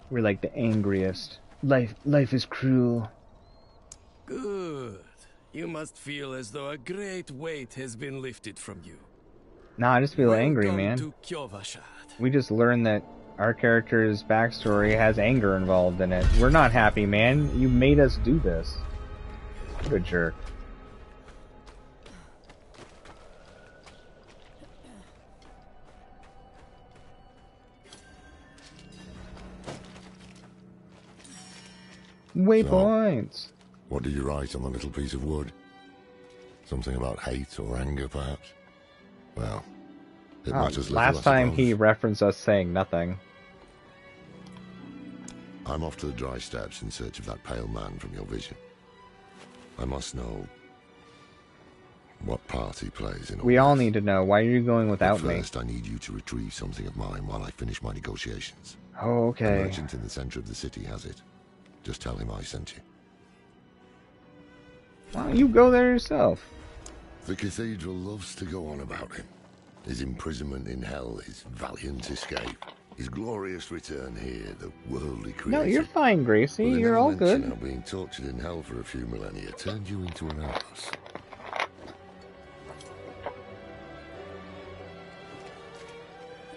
Speaker 1: We're like the angriest. Life is cruel.
Speaker 9: Good. You must feel as though a great weight has been lifted from you.
Speaker 1: Nah, I just feel angry,
Speaker 9: Welcome
Speaker 1: man.
Speaker 9: to Kiovashad.
Speaker 1: We just learned that our character's backstory has anger involved in it. We're not happy, man. You made us do this. What a jerk. Waypoints.
Speaker 7: What did you write on the little piece of wood? Something about hate or anger, perhaps? Well, it matters little,
Speaker 1: Last
Speaker 7: I
Speaker 1: time he
Speaker 7: suppose.
Speaker 1: referenced us saying nothing.
Speaker 7: I'm off to the dry steps in search of that pale man from your vision. I must know what part he plays in all
Speaker 1: We all
Speaker 7: this.
Speaker 1: need to know. Why are you going without
Speaker 7: But
Speaker 1: me?
Speaker 7: first, I need you to retrieve something of mine while I finish my negotiations.
Speaker 1: Oh,
Speaker 7: The
Speaker 1: okay.
Speaker 7: merchant in the center of the city has it. Just tell him I sent you.
Speaker 1: Why don't you go there yourself?
Speaker 7: The cathedral loves to go on about him. His imprisonment in hell, his valiant escape, his glorious return here, the worldly creation.
Speaker 1: No, you're fine, Gracie.
Speaker 7: Well, they
Speaker 1: You're
Speaker 7: never
Speaker 1: all
Speaker 7: mention
Speaker 1: good.
Speaker 7: how being tortured in hell for a few millennia turned you into an ass.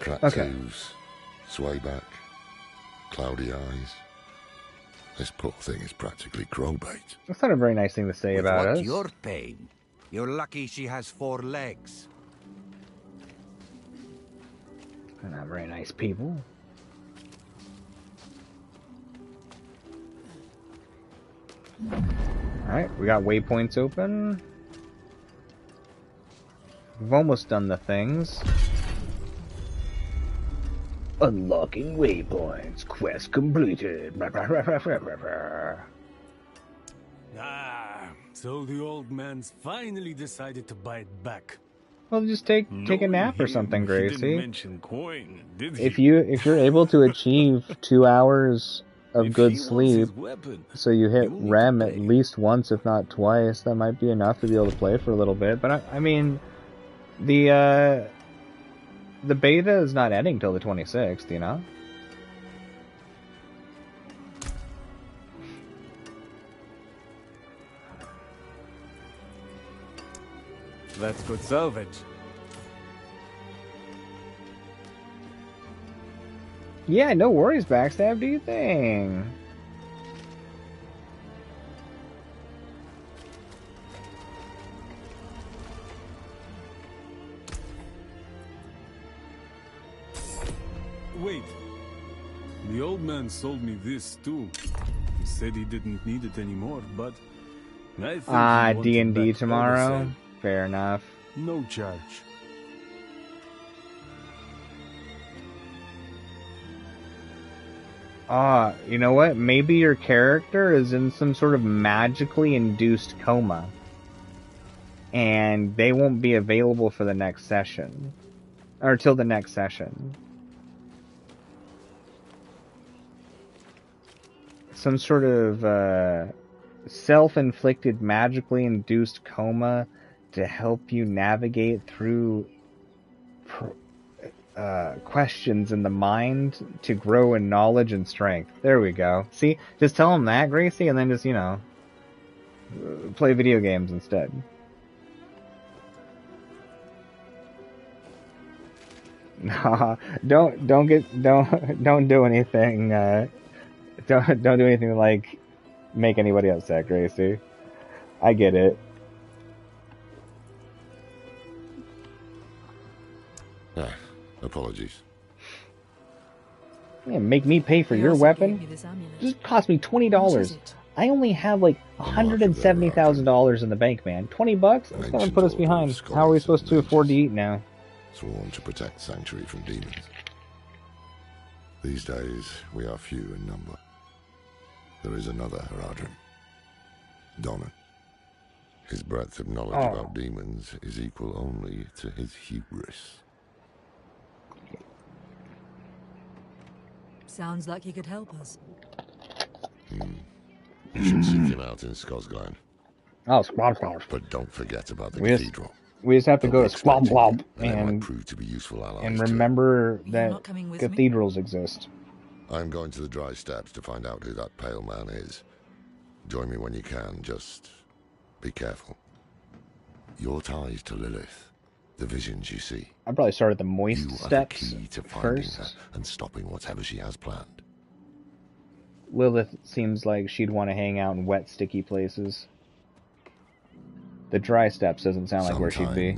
Speaker 7: Cracked
Speaker 1: Okay.
Speaker 7: toes, sway back, cloudy eyes. This poor thing is practically crow bait.
Speaker 1: That's not a very nice thing to say about us.
Speaker 11: Your pain? You're lucky she has 4 legs.
Speaker 1: They're not very nice people. Alright, we got waypoints open. We've almost done the things. Unlocking waypoints. Quest completed.
Speaker 3: Ah, so the old man's finally decided to buy it back.
Speaker 1: Well, just take a
Speaker 3: Knowing
Speaker 1: nap or
Speaker 3: him,
Speaker 1: something,
Speaker 3: he
Speaker 1: Gracie.
Speaker 3: didn't mention coin, did he?
Speaker 1: If you're able to achieve 2 hours of
Speaker 3: If
Speaker 1: good
Speaker 3: he wants
Speaker 1: sleep,
Speaker 3: his weapon,
Speaker 1: so you hit
Speaker 3: you'll need to
Speaker 1: REM at
Speaker 3: pay.
Speaker 1: least once, if not twice, that might be enough to be able to play for a little bit. But I mean, the beta is not ending till the 26th, you know?
Speaker 9: That's good salvage.
Speaker 1: Yeah, no worries, Backstab. Do you think?
Speaker 12: Wait. The old man sold me this too. He said he didn't need it anymore, but I think he wanted
Speaker 1: D&D
Speaker 12: back
Speaker 1: tomorrow.
Speaker 12: all the same.
Speaker 1: Fair enough.
Speaker 12: No charge.
Speaker 1: You know what? Maybe your character is in some sort of magically induced coma. And they won't be available for the next session. Or till the next session. Some sort of self-inflicted, magically induced coma to help you navigate through questions in the mind to grow in knowledge and strength. There we go. See? Just tell them that, Gracie, and then just, you know, play video games instead. Nah, don't do anything, don't do anything like make anybody upset, Gracie. I get it.
Speaker 7: Apologies.
Speaker 1: Yeah, make me pay for your weapon? Just cost me $20. I only have like $170,000 in the bank, man. $20? That's gonna put us behind. How are we supposed to afford to eat now?
Speaker 7: Sworn to protect Sanctuary from demons. These days, we are few in number. There is another Haradrim. Donan. His breadth of knowledge about demons is equal only to his hubris.
Speaker 2: Sounds like he could help us.
Speaker 7: You should seek him out in Skosglen.
Speaker 1: Oh, Squab.
Speaker 7: But don't forget about the cathedral.
Speaker 1: We just have to go to Squab
Speaker 7: and prove to be useful allies
Speaker 1: and remember that cathedrals exist.
Speaker 7: I'm going to the dry steppes to find out who that pale man is. Join me when you can, just be careful. Your ties to Lilith, the visions you see.
Speaker 1: I'd probably start at the moist steps
Speaker 7: the key to finding
Speaker 1: first.
Speaker 7: her and stopping whatever she has planned.
Speaker 1: Lilith seems like she'd want to hang out in wet, sticky places. The dry steppes doesn't sound like where she'd be.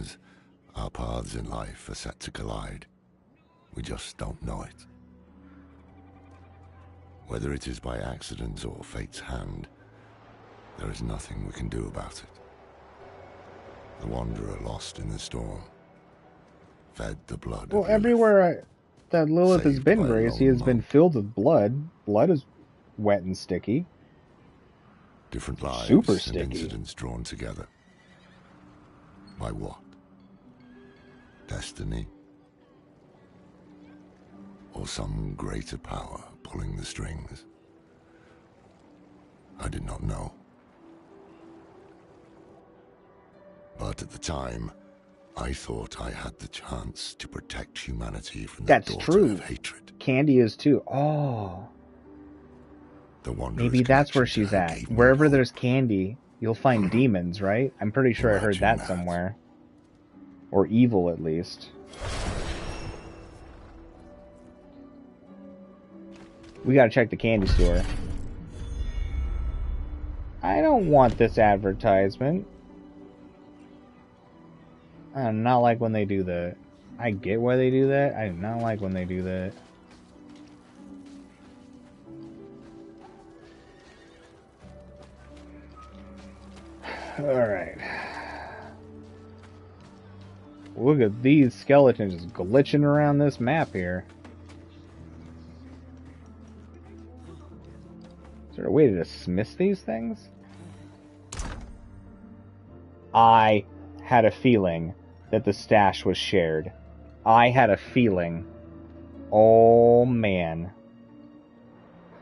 Speaker 7: Our paths in life are set to collide. We just don't know it. Whether it is by accident or fate's hand, there is nothing we can do about it. The wanderer lost in the storm, fed the blood.
Speaker 1: Well, everywhere that Lilith has been, Gracie, has been filled with blood. Blood is wet and sticky.
Speaker 7: Different lives
Speaker 1: Super
Speaker 7: and
Speaker 1: sticky.
Speaker 7: incidents drawn together. By what? Destiny? Or some greater power pulling the strings? I did not know. But at the time, I thought I had the chance to protect humanity from the daughter of hatred.
Speaker 1: Candy is too. Oh.
Speaker 7: The
Speaker 1: Maybe that's where she's at. Wherever there's candy, you'll find demons, right? I'm pretty sure I heard that somewhere. Or evil, at least. We gotta check the candy store. I don't want this advertisement. I do not like when they do that. I get why they do that. I do not like when they do that. Alright. Look at these skeletons just glitching around this map here. Is there a way to dismiss these things? I had a feeling that the stash was shared. I had a feeling. Oh, man.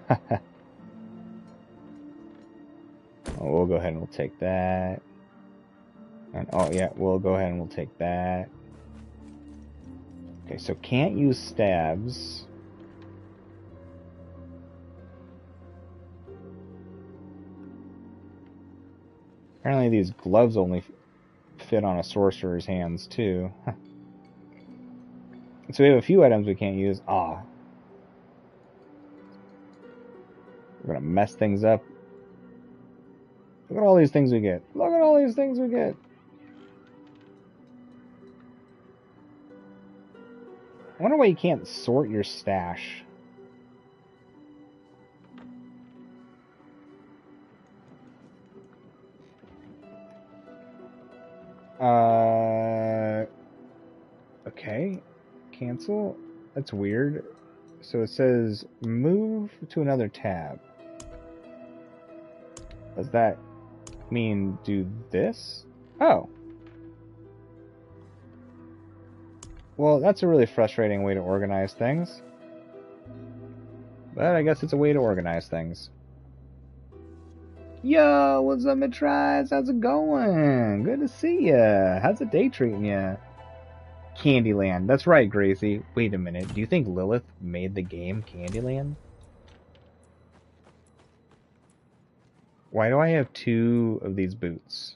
Speaker 1: Oh, we'll go ahead and we'll take that. And oh yeah, we'll go ahead and we'll take that. Okay, so can't use stabs. Apparently these gloves only fit on a sorcerer's hands too. So we have a few items we can't use. Ah. We're gonna mess things up. Look at all these things we get. Look at all these things we get. I wonder why you can't sort your stash. Okay. Cancel? That's weird. So it says move to another tab. Does that mean do this? Oh. Well, that's a really frustrating way to organize things. But I guess it's a way to organize things. Yo, what's up, Mitrise? How's it going? Good to see ya. How's the day treating ya? Candyland. That's right, Gracie. Wait a minute. Do you think Lilith made the game Candyland? Why do I have 2 of these boots?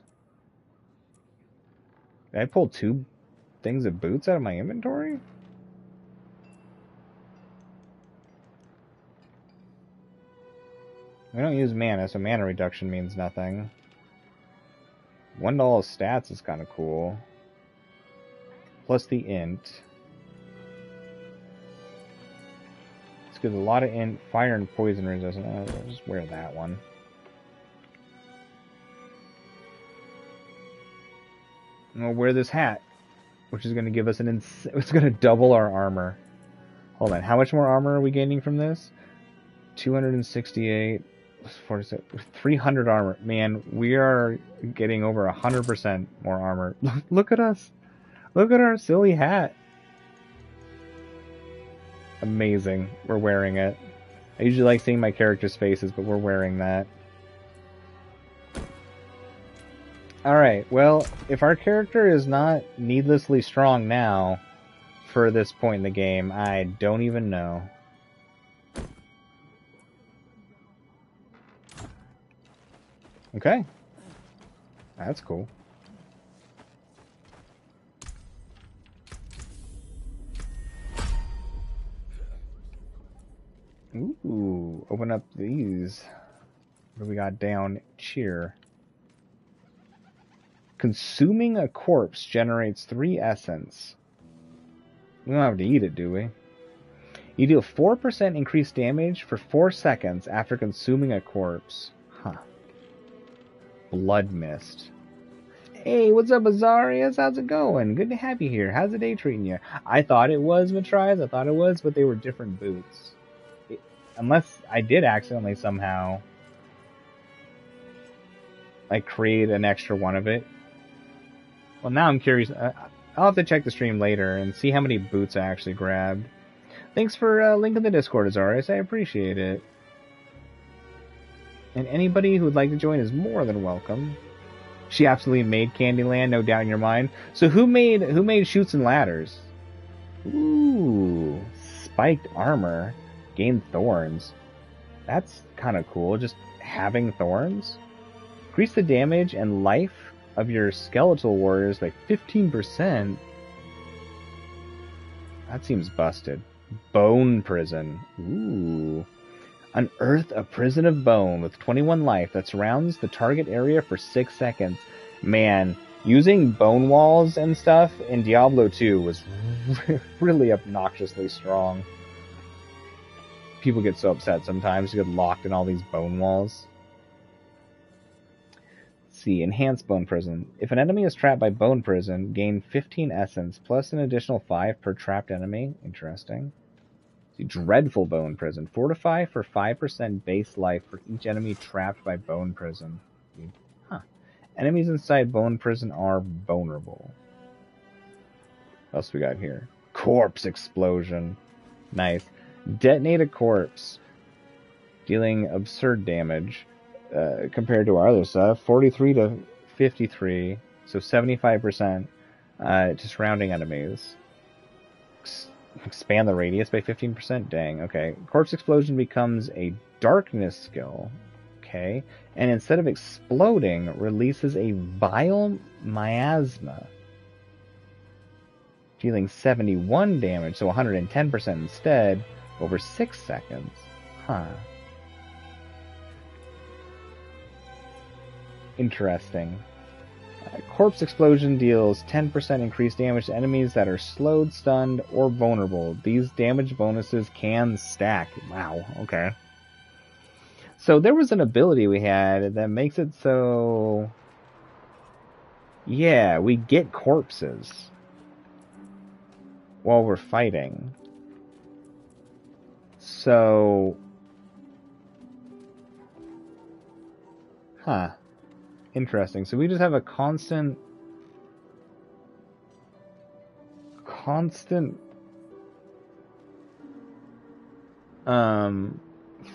Speaker 1: Did I pull 2 things of boots out of my inventory? We don't use mana, so mana reduction means nothing. 1 to all stats is kind of cool. Plus the int. It's good. A lot of int, fire and poison resistance. I'll just wear that one. And we'll wear this hat, which is going to give us it's going to double our armor. Hold on, how much more armor are we gaining from this? 268, 46, 300 armor. Man, we are getting over 100% more armor. Look at us. Look at our silly hat. Amazing. We're wearing it. I usually like seeing my characters' faces, but we're wearing that. Alright, well, if our character is not needlessly strong now for this point in the game, I don't even know. Okay. That's cool. Ooh, open up these. What do we got down? Cheer. Consuming a corpse generates 3 essence. We don't have to eat it, do we? You deal 4% increased damage for 4 seconds after consuming a corpse. Huh. Blood Mist. Hey, what's up, Azarias? How's it going? Good to have you here. How's the day treating you? I thought it was Matrise. I thought it was, but they were different boots. Unless I did accidentally somehow like create an extra one of it. Well, now I'm curious. I'll have to check the stream later and see how many boots I actually grabbed. Thanks for linking the Discord, Azarias. I appreciate it. And anybody who would like to join is more than welcome. She absolutely made Candyland, no doubt in your mind. So who made Chutes and Ladders? Ooh, spiked armor, gain thorns. That's kind of cool. Just having thorns. Increase the damage and life of your skeletal warriors by 15%. That seems busted. Bone prison. Ooh. Unearth a prison of bone with 21 life that surrounds the target area for 6 seconds. Man, using bone walls and stuff in Diablo 2 was really obnoxiously strong. People get so upset sometimes to get locked in all these bone walls. Let's see, enhanced bone prison. If an enemy is trapped by bone prison, gain 15 essence plus an additional 5 per trapped enemy. Interesting. Dreadful Bone Prison. Fortify for 5% base life for each enemy trapped by Bone Prison. Huh. Enemies inside Bone Prison are vulnerable. What else we got here? Corpse Explosion. Nice. Detonate a corpse. Dealing absurd damage compared to our other stuff. 43 to 53. So 75% to surrounding enemies. Expand the radius by 15%? Dang, okay. Corpse Explosion becomes a darkness skill. Okay. And instead of exploding, releases a vile miasma. Dealing 71 damage, so 110% instead, over 6 seconds. Huh. Interesting. Corpse explosion deals 10% increased damage to enemies that are slowed, stunned, or vulnerable. These damage bonuses can stack. Wow, okay. So there was an ability we had that makes it so... Yeah, we get corpses while we're fighting. So... Huh. Interesting. So we just have a constant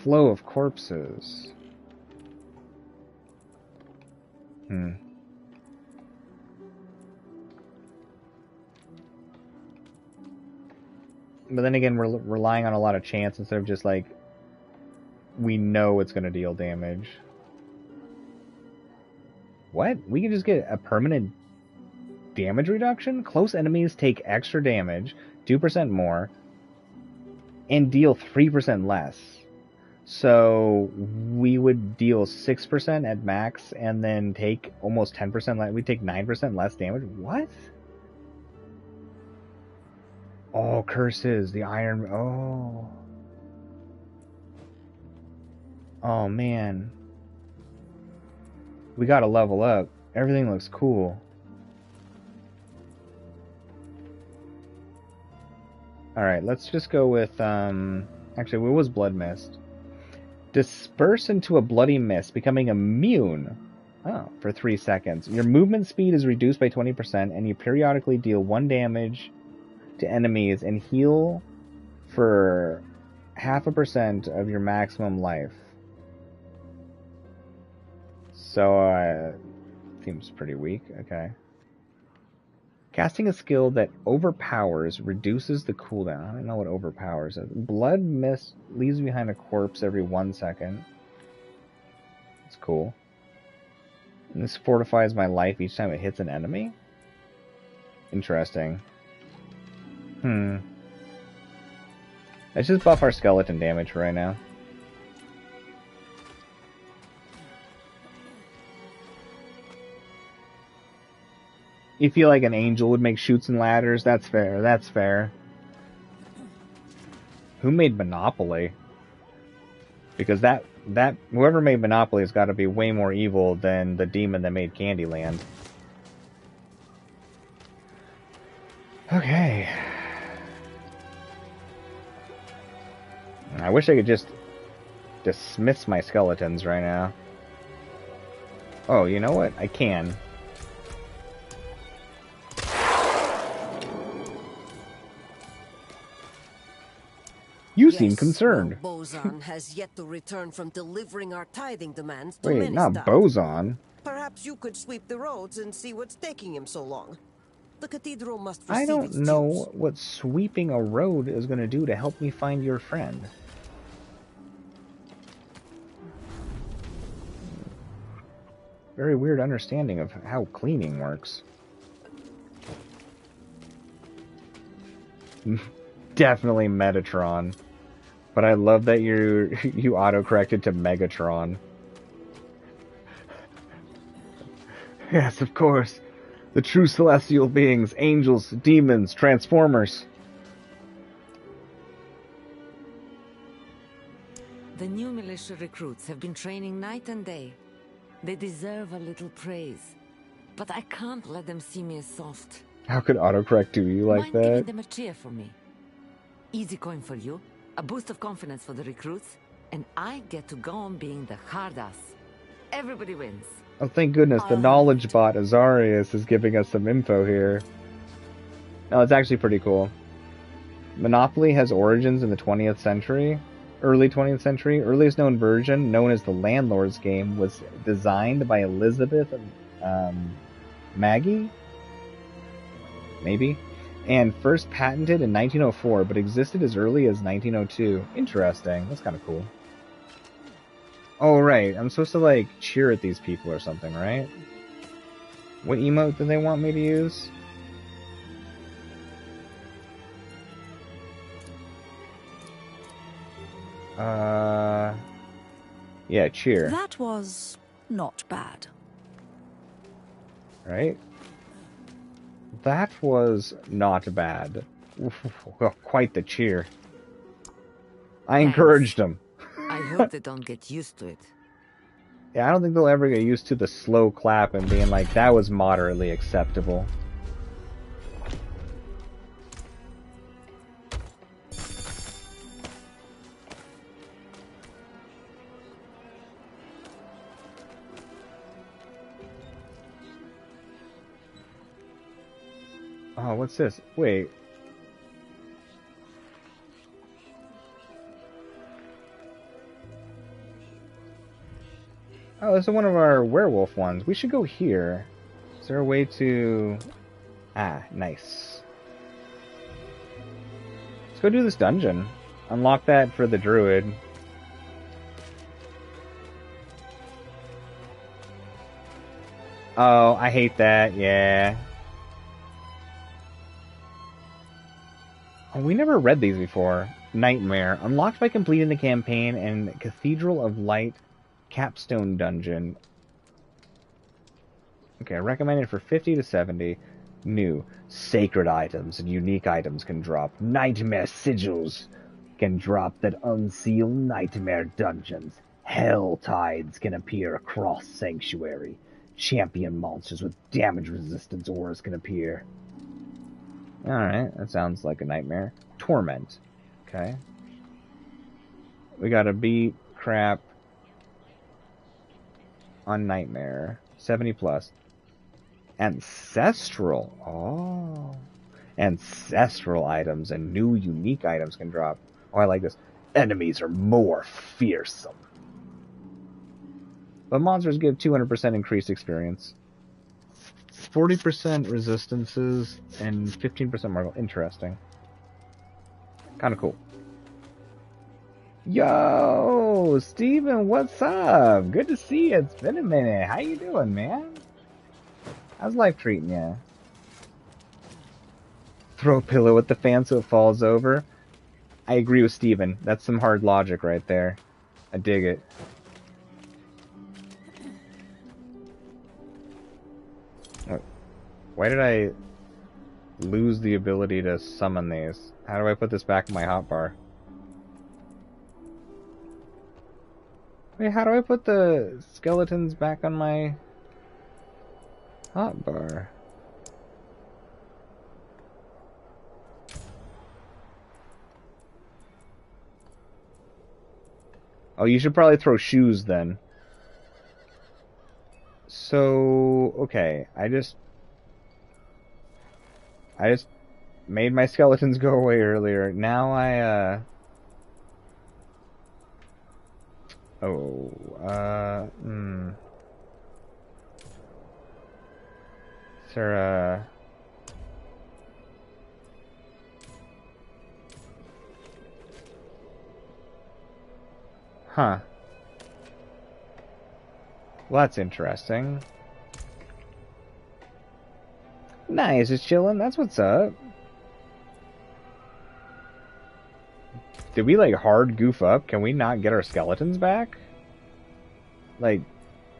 Speaker 1: flow of corpses. But then again, we're relying on a lot of chance instead of just like we know it's going to deal damage. What? We can just get a permanent damage reduction? Close enemies take extra damage, 2% more, and deal 3% less. So we would deal 6% at max and then take almost 10% less. We take 9% less damage. What? Oh, curses. The iron. Oh. Oh, man. We gotta level up. Everything looks cool. Alright, let's just go with, actually, what was Blood Mist? Disperse into a bloody mist, becoming immune. Oh, for 3 seconds. Your movement speed is reduced by 20%, and you periodically deal 1 damage to enemies and heal for 0.5% of your maximum life. So, seems pretty weak. Okay. Casting a skill that overpowers reduces the cooldown. I don't know what overpowers is. Blood Mist leaves behind a corpse every 1 second. That's cool. And this fortifies my life each time it hits an enemy? Interesting. Let's just buff our skeleton damage for right now. You feel like an angel would make chutes and ladders? That's fair, that's fair. Who made Monopoly? Because that whoever made Monopoly has got to be way more evil than the demon that made Candyland. Okay. I wish I could just dismiss my skeletons right now. Oh, you know what? I can. You seem concerned.
Speaker 13: Well, Boson has yet to return from delivering our tithing demands to
Speaker 1: Wait, not
Speaker 13: Ministad.
Speaker 1: Boson.
Speaker 13: Perhaps you could sweep the roads and see what's taking him so long. The cathedral must receive
Speaker 1: I don't
Speaker 13: its
Speaker 1: know
Speaker 13: dues.
Speaker 1: what sweeping a road is going to do to help me find your friend. Very weird understanding of how cleaning works. Definitely Metatron. But I love that you auto-corrected to Megatron. Yes, of course. The true celestial beings, angels, demons, transformers.
Speaker 10: The new militia recruits have been training night and day. They deserve a little praise. But I can't let them see me as soft.
Speaker 1: How could autocorrect do you like
Speaker 10: Mind giving
Speaker 1: that?
Speaker 10: them a cheer for me? Easy coin for you, a boost of confidence for the recruits, and I get to go on being the hard ass. Everybody wins.
Speaker 1: Oh, thank goodness, the knowledge bot Azarius is giving us some info here. No, it's actually pretty cool. Monopoly has origins in the 20th century, early 20th century. Earliest known version, known as the Landlord's Game, was designed by Elizabeth Maggie? Maybe? And first patented in 1904, but existed as early as 1902. Interesting. That's kind of cool. Oh, right. I'm supposed to, like, cheer at these people or something, right? What emote do they want me to use? Yeah, cheer.
Speaker 2: That was not bad.
Speaker 1: Right? That was not bad. Well, quite the cheer. I encouraged them.
Speaker 10: I hope they don't get used to it.
Speaker 1: Yeah, I don't think they'll ever get used to the slow clap and being like, that was moderately acceptable. Oh, what's this? Wait. Oh, this is one of our werewolf ones. We should go here. Is there a way to... Ah, nice. Let's go do this dungeon. Unlock that for the druid. Oh, I hate that, yeah. Oh, we never read these before. Nightmare. Unlocked by completing the campaign and Cathedral of Light Capstone Dungeon. Okay, recommended for 50 to 70. New. Sacred items and unique items can drop. Nightmare sigils can drop that unseal nightmare dungeons. Hell tides can appear across Sanctuary. Champion monsters with damage resistance auras can appear. Alright, that sounds like a nightmare. Torment. Okay. We gotta beat crap on Nightmare. 70 plus. Ancestral. Oh. Ancestral items and new unique items can drop. Oh, I like this. Enemies are more fearsome. But monsters give 200% increased experience. 40% resistances and 15% marble. Interesting. Kind of cool. Yo, Steven, what's up? Good to see you. It's been a minute. How you doing, man? How's life treating you? Throw a pillow at the fan so it falls over. I agree with Steven. That's some hard logic right there. I dig it. Why did I lose the ability to summon these? How do I put this back in my hotbar? Wait, how do I put the skeletons back on my hotbar? Oh, you should probably throw shoes then. So, okay, I just made my skeletons go away earlier. Now Is there Huh. Well, that's interesting. Nice, just chilling. That's what's up. Did we, like, hard goof up? Can we not get our skeletons back? Like,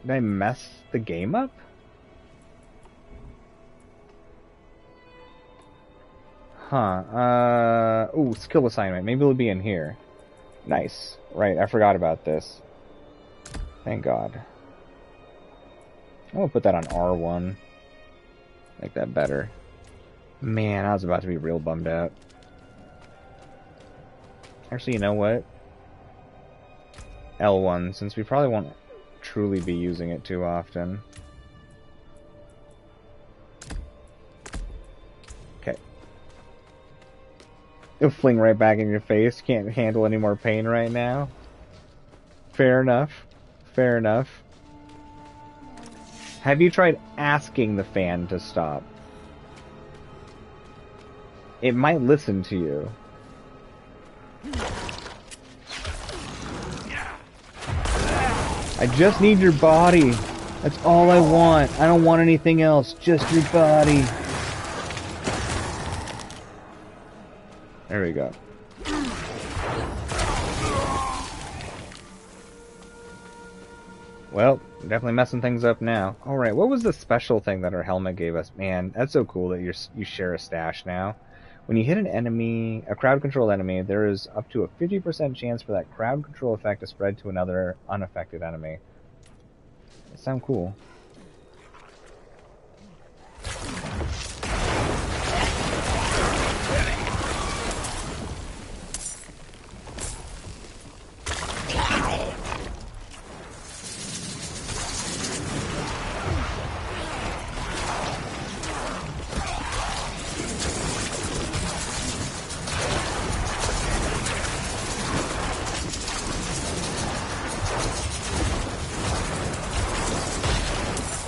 Speaker 1: did I mess the game up? Huh. Ooh, skill assignment. Maybe it'll be in here. Nice. Right, I forgot about this. Thank God. I'm gonna put that on R1. Make that better. Man, I was about to be real bummed out. Actually, you know what? L1, since we probably won't truly be using it too often. Okay. It'll fling right back in your face. Can't handle any more pain right now. Fair enough. Fair enough. Have you tried asking the fan to stop? It might listen to you. I just need your body. That's all I want. I don't want anything else. Just your body. There we go. Well, definitely messing things up now. Alright, what was the special thing that our helmet gave us? Man, that's so cool that you share a stash now. When you hit an enemy, a crowd-controlled enemy, there is up to a 50% chance for that crowd control effect to spread to another unaffected enemy. That sounds cool.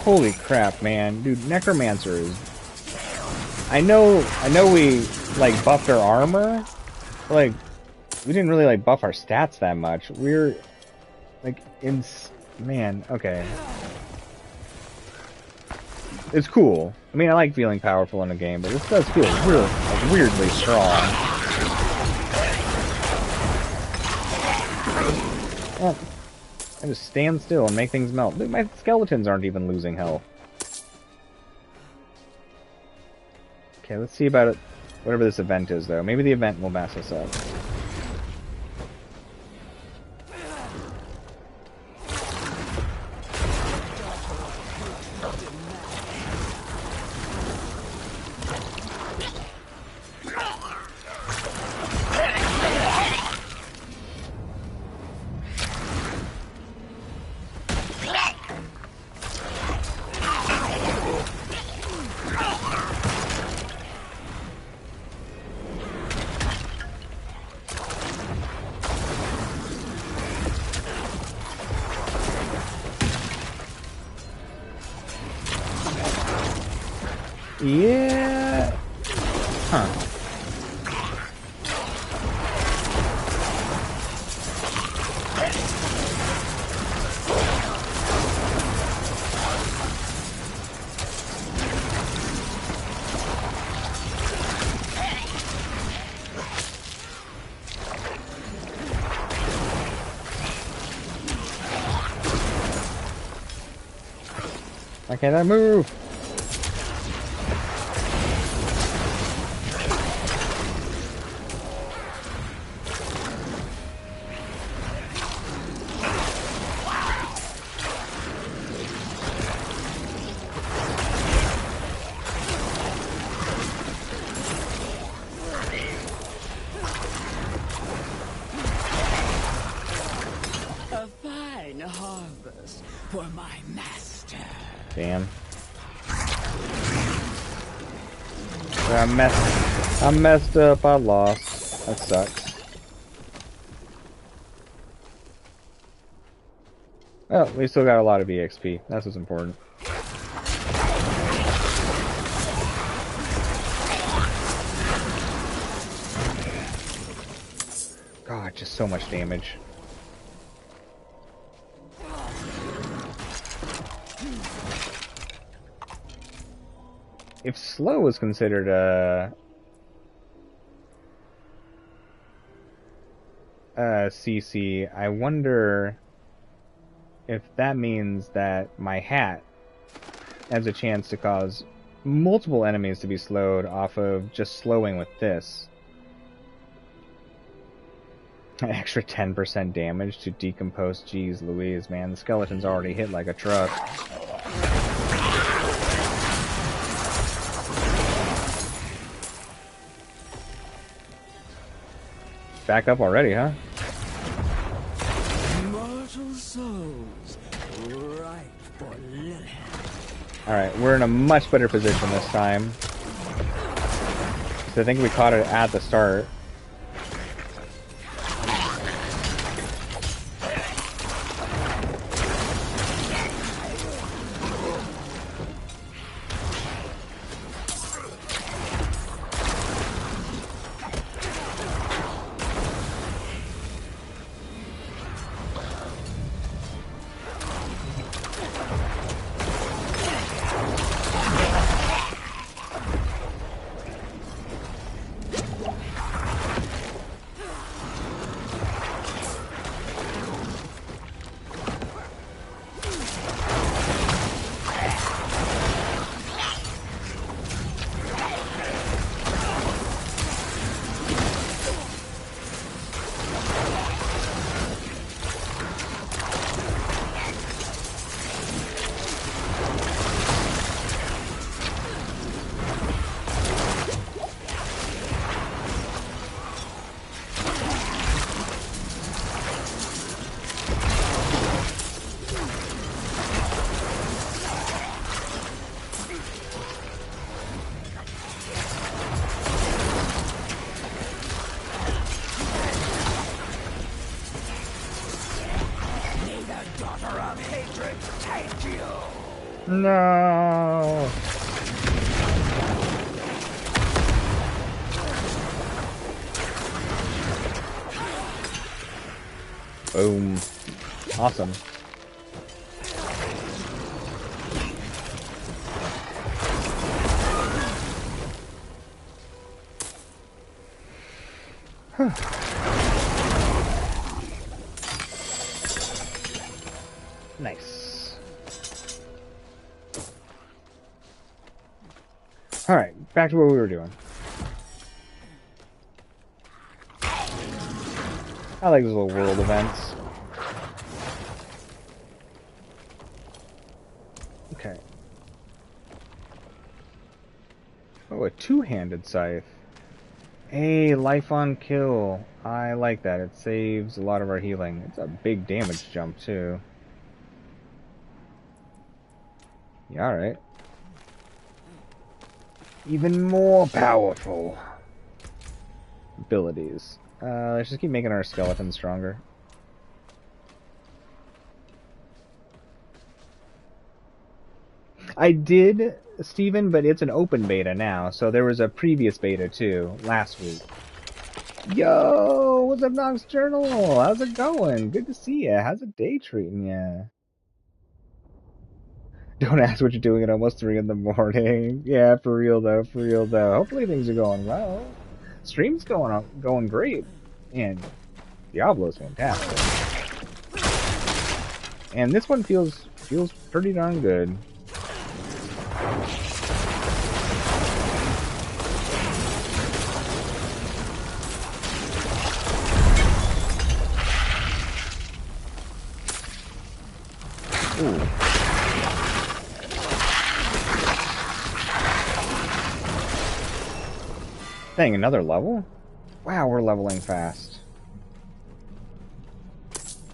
Speaker 1: Holy crap, man. Dude, Necromancer is... I know we, like, buffed our armor, but, like, we didn't really, like, buff our stats that much. We're, like, man, okay. It's cool. I mean, I like feeling powerful in a game, but this does feel really, like, weirdly strong. Oh. I just stand still and make things melt. Look, my skeletons aren't even losing health. Okay, let's see about it. Whatever this event is, though. Maybe the event will mess us up. Yeah. Huh. Why can't I move?
Speaker 14: For my master.
Speaker 1: Damn. I messed up. I lost. That sucks. Well, we still got a lot of EXP. That's what's important. God, just so much damage. If slow is considered a CC, I wonder if that means that my hat has a chance to cause multiple enemies to be slowed off of just slowing with this. An extra 10% damage to decompose. Jeez Louise, man, the skeleton's already hit like a truck. Back up already, huh?
Speaker 14: Mortal souls, right for Lilith.
Speaker 1: Alright, we're in a much better position this time. So I think we caught it at the start. No. Boom. Awesome. Nice. Alright, back to what we were doing. I like these little world events. Okay. Oh, a two-handed scythe. Hey, life on kill. I like that. It saves a lot of our healing. It's a big damage jump, too. Yeah, alright. Even more powerful abilities. Let's just keep making our skeletons stronger. I did, Steven, but it's an open beta now, so there was a previous beta too, last week. Yo, what's up, Nocturnal? How's it going? Good to see ya. How's the day treating ya? Don't ask what you're doing at almost 3 in the morning. Yeah, for real though, for real though. Hopefully things are going well. Stream's going great, and Diablo's fantastic. And this one feels pretty darn good. Ooh. Dang, another level? Wow, we're leveling fast.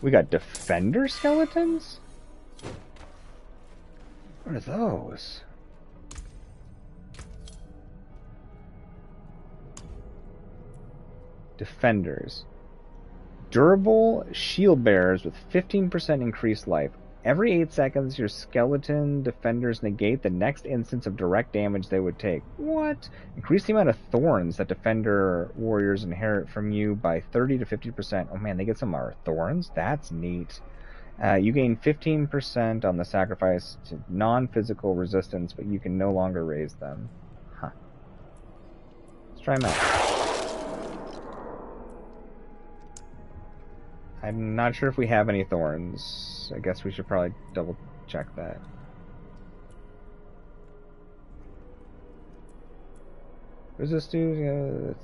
Speaker 1: We got defender skeletons? What are those? Defenders. Durable shield bearers with 15% increased life. Every 8 seconds, your skeleton defenders negate the next instance of direct damage they would take. What? Increase the amount of thorns that defender warriors inherit from you by 30 to 50%. Oh man, they get some of our thorns? That's neat. You gain 15% on the sacrifice to non-physical resistance, but you can no longer raise them. Huh. Let's try them out. I'm not sure if we have any thorns. I guess we should probably double check that. What does this do?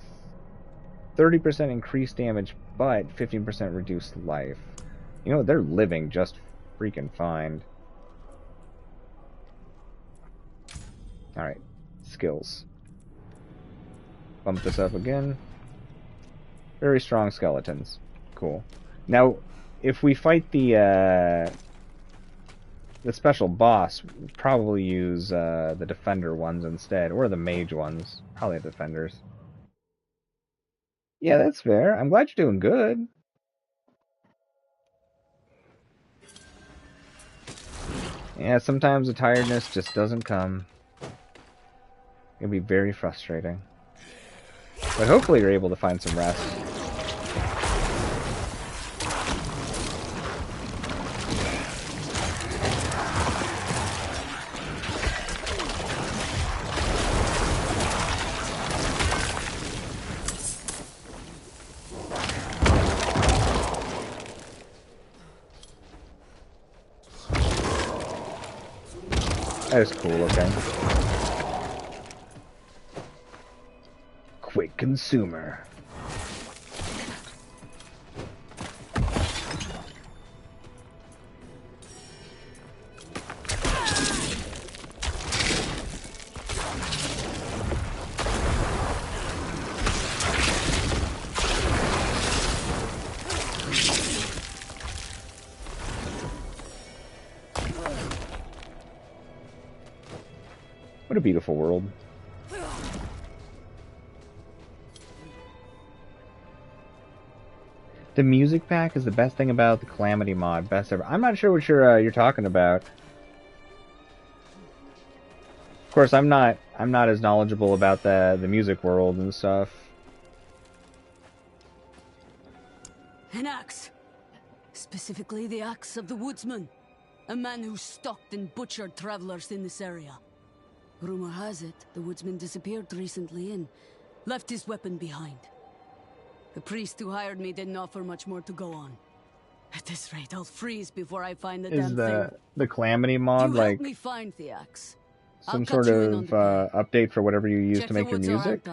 Speaker 1: 30% increased damage, but 15% reduced life. You know, they're living just freaking fine. Alright, skills. Bump this up again. Very strong skeletons. Cool. Now, if we fight the special boss, we'll probably use the defender ones instead, or the mage ones. Probably the defenders. Yeah, that's fair. I'm glad you're doing good. Yeah, sometimes the tiredness just doesn't come. It can be very frustrating. But hopefully you're able to find some rest. That is cool looking. Quick consumer. What a beautiful world. The music pack is the best thing about the Calamity mod. Best ever. I'm not sure what you're talking about. course, I'm not as knowledgeable about the music world and stuff.
Speaker 15: An axe. Specifically the axe of the woodsman. A man who stalked and butchered travelers in this area. Rumor has it, the woodsman disappeared recently and left his weapon behind. The priest who hired me didn't offer much more to go on. At this rate, I'll freeze before I find the damn thing.
Speaker 1: Is the Calamity mod
Speaker 15: you
Speaker 1: like
Speaker 15: help me find the axe?
Speaker 1: some sort of update for whatever you use
Speaker 15: Check
Speaker 1: to make your music?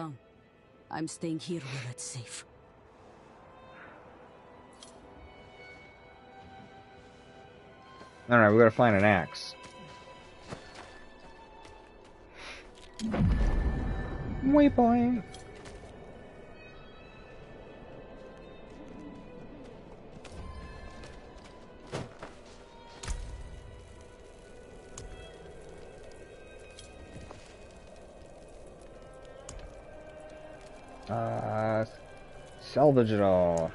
Speaker 15: I'm staying here where it's safe.
Speaker 1: Alright, we gotta find an axe. Waypoint. Salvage it all.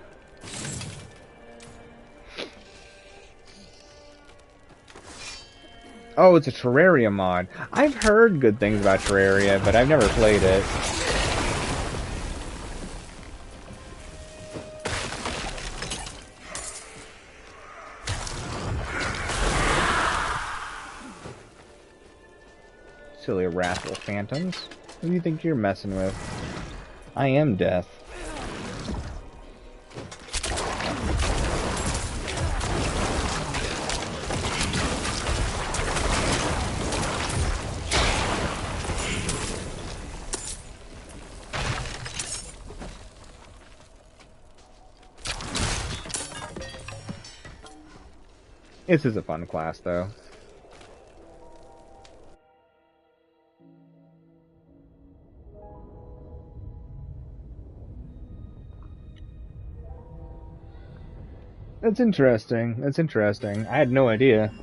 Speaker 1: Oh, it's a Terraria mod. I've heard good things about Terraria, but I've never played it. Silly wrathful phantoms. Who do you think you're messing with? I am death. This is a fun class, though. That's interesting. That's interesting. I had no idea.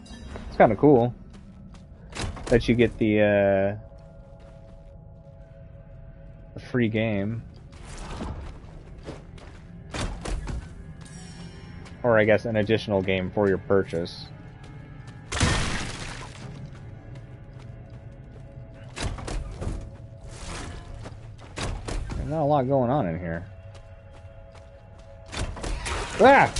Speaker 1: It's kind of cool that you get the free game. Or I guess an additional game for your purchase. There's not a lot going on in here. Ah!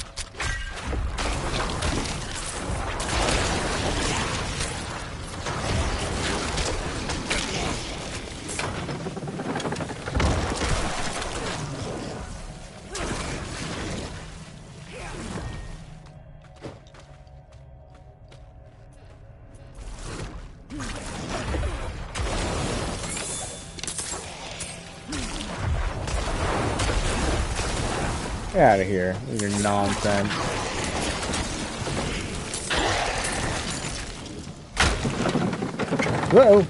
Speaker 1: Get out of here with your nonsense. Whoa!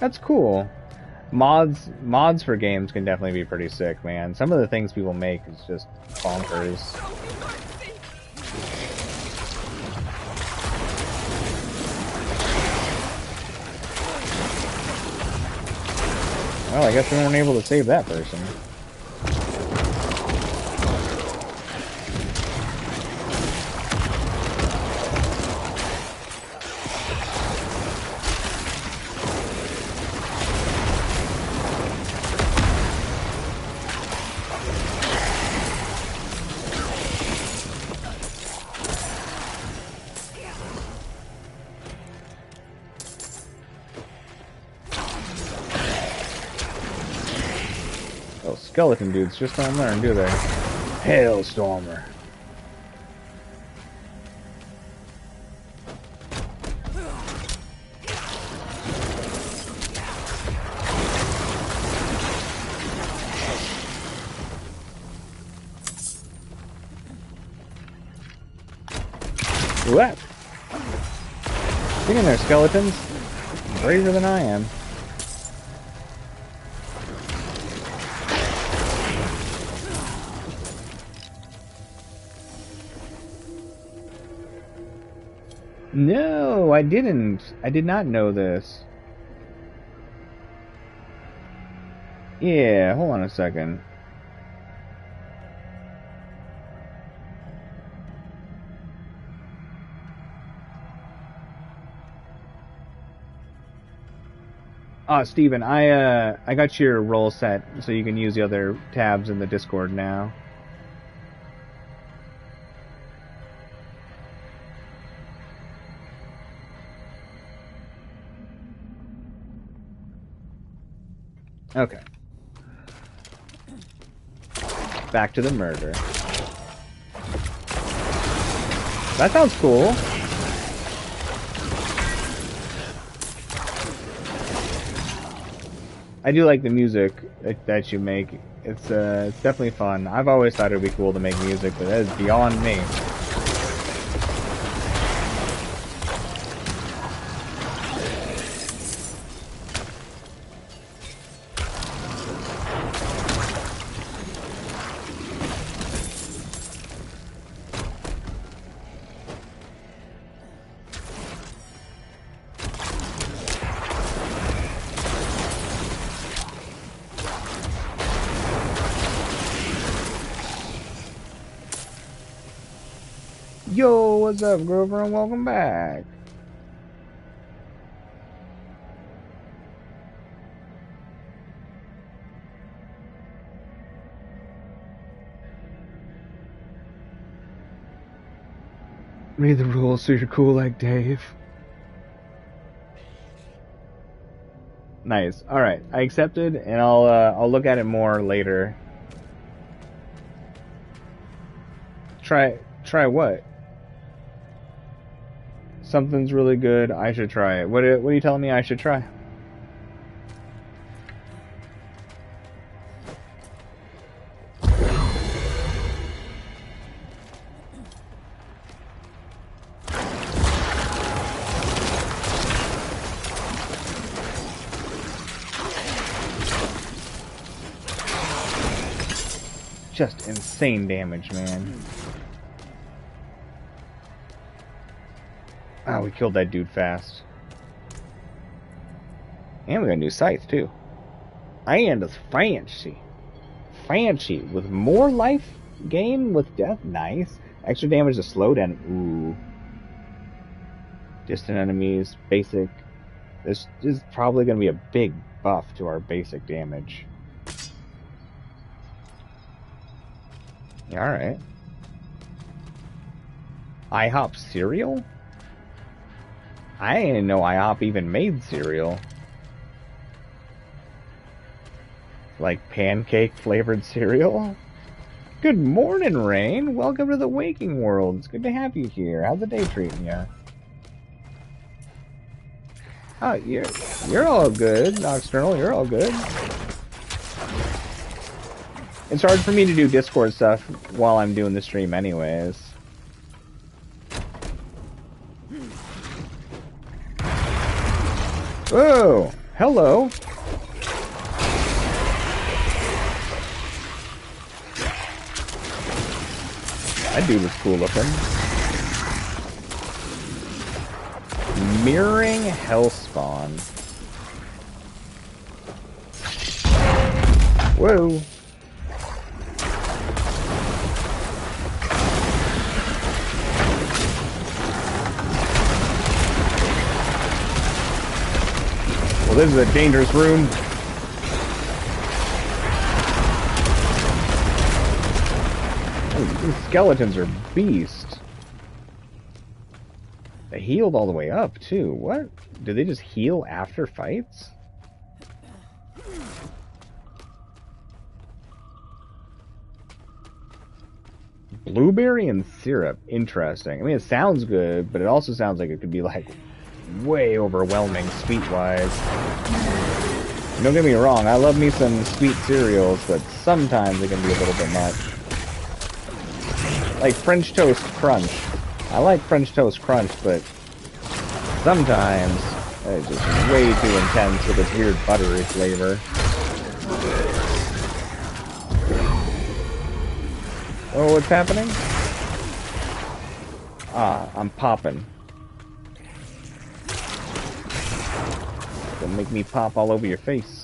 Speaker 1: That's cool. Mods for games can definitely be pretty sick, man. Some of the things people make is just bonkers. Well, I guess we weren't able to save that person. Skeleton dudes just don't learn, do they? Hailstormer. What? Get in there, skeletons. Braver than I am. No, I didn't. I did not know this. Yeah, hold on a second. Steven, I got your roll set so you can use the other tabs in the Discord now. Okay. Back to the murder. That sounds cool. I do like the music that you make. It's definitely fun. I've always thought it would be cool to make music, but that is beyond me. Yo, what's up, Grover, and welcome back. Read the rules so you're cool like Dave. Nice. All right, I accepted, and I'll look at it more later. Try what? Something's really good. I should try it. What are you telling me I should try? Just insane damage, man. Oh, we killed that dude fast. And we got a new scythe, too. And it's fancy. Fancy. With more life gain with death. Nice. Extra damage to slow down. Ooh. Distant enemies. Basic. This is probably going to be a big buff to our basic damage. Alright. IHOP cereal? I didn't know IHOP even made cereal. Like pancake flavored cereal? Good morning, Rain. Welcome to the waking world. It's good to have you here. How's the day treating you? Oh, you're all good, Nocturnal. You're all good. It's hard for me to do Discord stuff while I'm doing the stream anyways. Oh, hello. That dude was cool looking. Mirroring Hellspawn. Whoa. Well, this is a dangerous room. Oh, these skeletons are beasts. They healed all the way up, too. What? Do they just heal after fights? Blueberry and syrup. Interesting. I mean, it sounds good, but it also sounds like it could be, like, way overwhelming sweet-wise. Don't get me wrong, I love me some sweet cereals, but sometimes it can be a little bit much. Like French Toast Crunch. I like French Toast Crunch, but sometimes it's just way too intense with its weird buttery flavor. Oh, what's happening? Ah, I'm popping. Don't make me pop all over your face.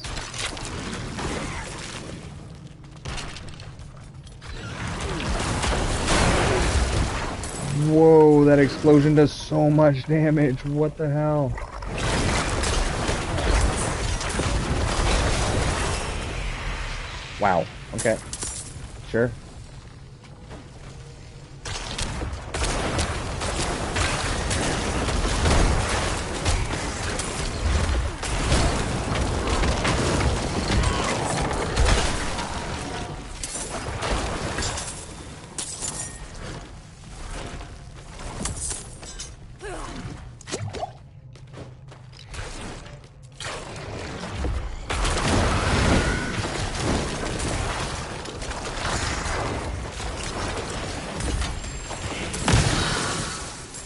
Speaker 1: Whoa, that explosion does so much damage. What the hell? Wow. Okay. Sure.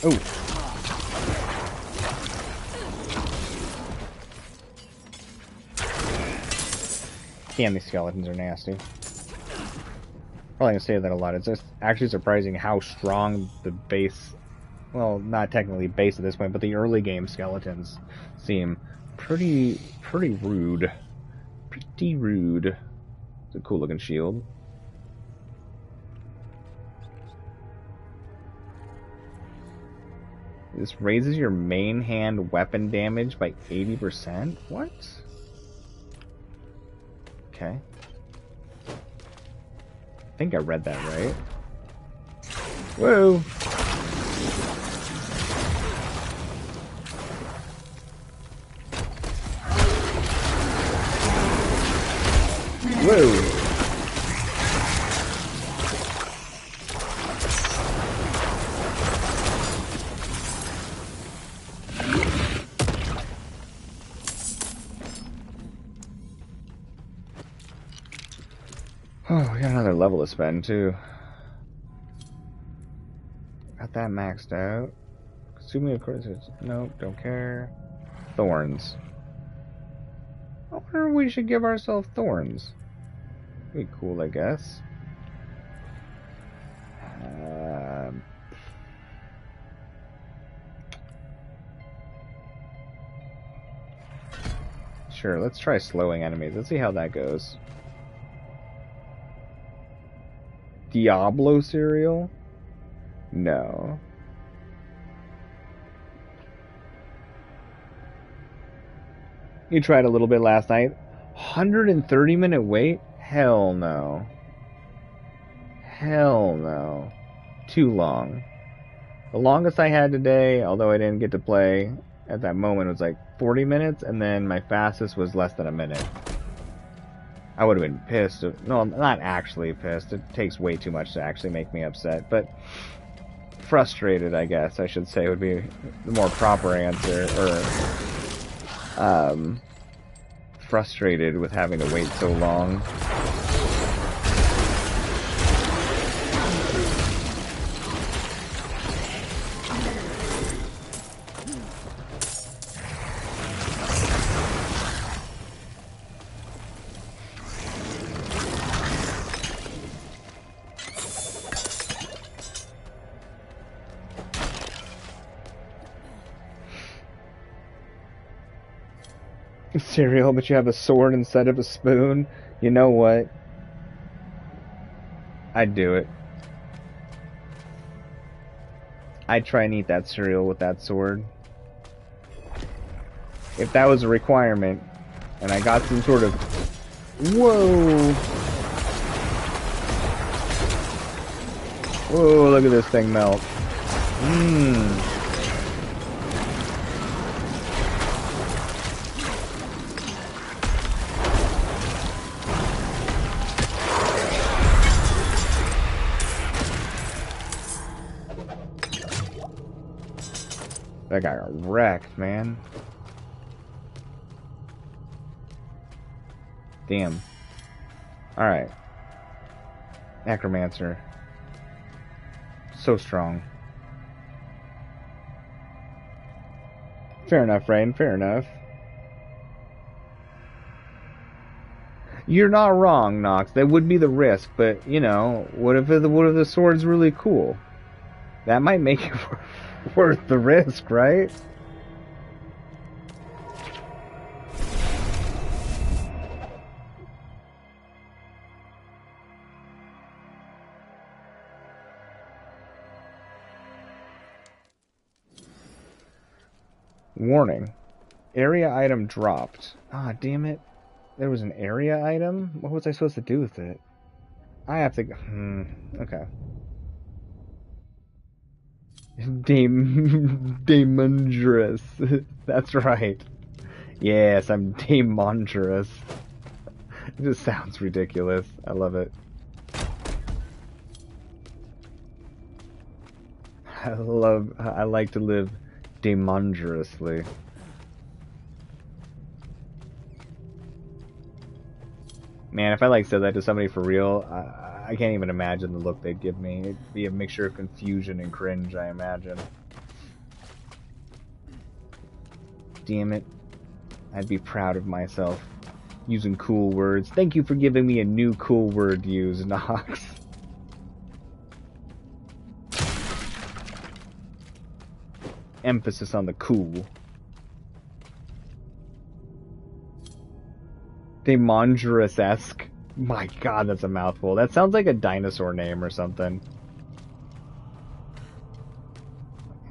Speaker 1: Oh. Damn, these skeletons are nasty. Probably gonna say that a lot. It's just actually surprising how strong the base, well, not technically base at this point, but the early game skeletons seem pretty rude. Pretty rude. It's a cool looking shield. This raises your main hand weapon damage by 80%? What? Okay. I think I read that right. Whoa! Whoa! Oh, we got another level to spend, too. Got that maxed out. Consuming courses. Nope, don't care. Thorns. I wonder if we should give ourselves thorns. Be cool, I guess. Sure, let's try slowing enemies. Let's see how that goes. Diablo cereal? No. You tried a little bit last night. 130-minute wait? Hell no. Hell no. Too long. The longest I had today, although I didn't get to play at that moment, was like 40 minutes, and then my fastest was less than a minute. I would have been pissed. No, not actually pissed. It takes way too much to actually make me upset, but frustrated, I guess I should say, would be the more proper answer, or frustrated with having to wait so long. Cereal, but you have a sword instead of a spoon. You know what? I'd do it. I'd try and eat that cereal with that sword. If that was a requirement, and I got some sort of... Whoa! Whoa, look at this thing melt. Mmm. That guy got wrecked, man. Damn. Alright. Necromancer. So strong. Fair enough, Rain. Fair enough. You're not wrong, Nox. That would be the risk, but, you know, what if the sword's really cool? That might make it worth the risk, right? Warning. Area item dropped. Ah, damn it. There was an area item? What was I supposed to do with it? I have to... okay. Daemondraous. That's right. Yes, I'm Daemondraous. It just sounds ridiculous. I love it. I like to live Daemondrously. Man, if I said that to somebody for real, I can't even imagine the look they'd give me. It'd be a mixture of confusion and cringe, I imagine. Damn it. I'd be proud of myself. Using cool words. Thank you for giving me a new cool word to use, Nox. Emphasis on the cool. Daemondraous-esque. My god, that's a mouthful. That sounds like a dinosaur name or something.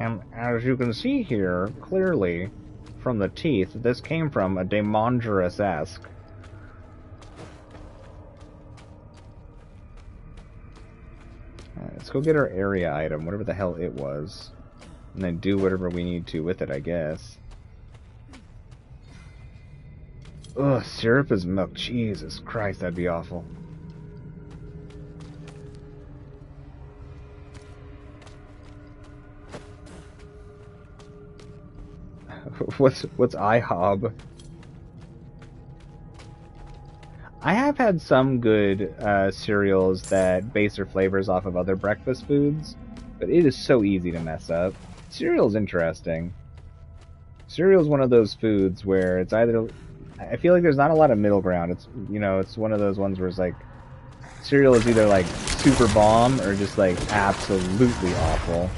Speaker 1: And as you can see here, clearly, from the teeth, this came from a Daemondraous-esque. Let's go get our area item, whatever the hell it was. And then do whatever we need to with it, I guess. Ugh, syrup is milk. Jesus Christ, that'd be awful. What's IHOB? I have had some good cereals that base their flavors off of other breakfast foods, but it is so easy to mess up. Cereal's interesting. Cereal's one of those foods where it's either... I feel like there's not a lot of middle ground. It's, you know, it's one of those ones where it's like... Cereal is either like super bomb or just like absolutely awful.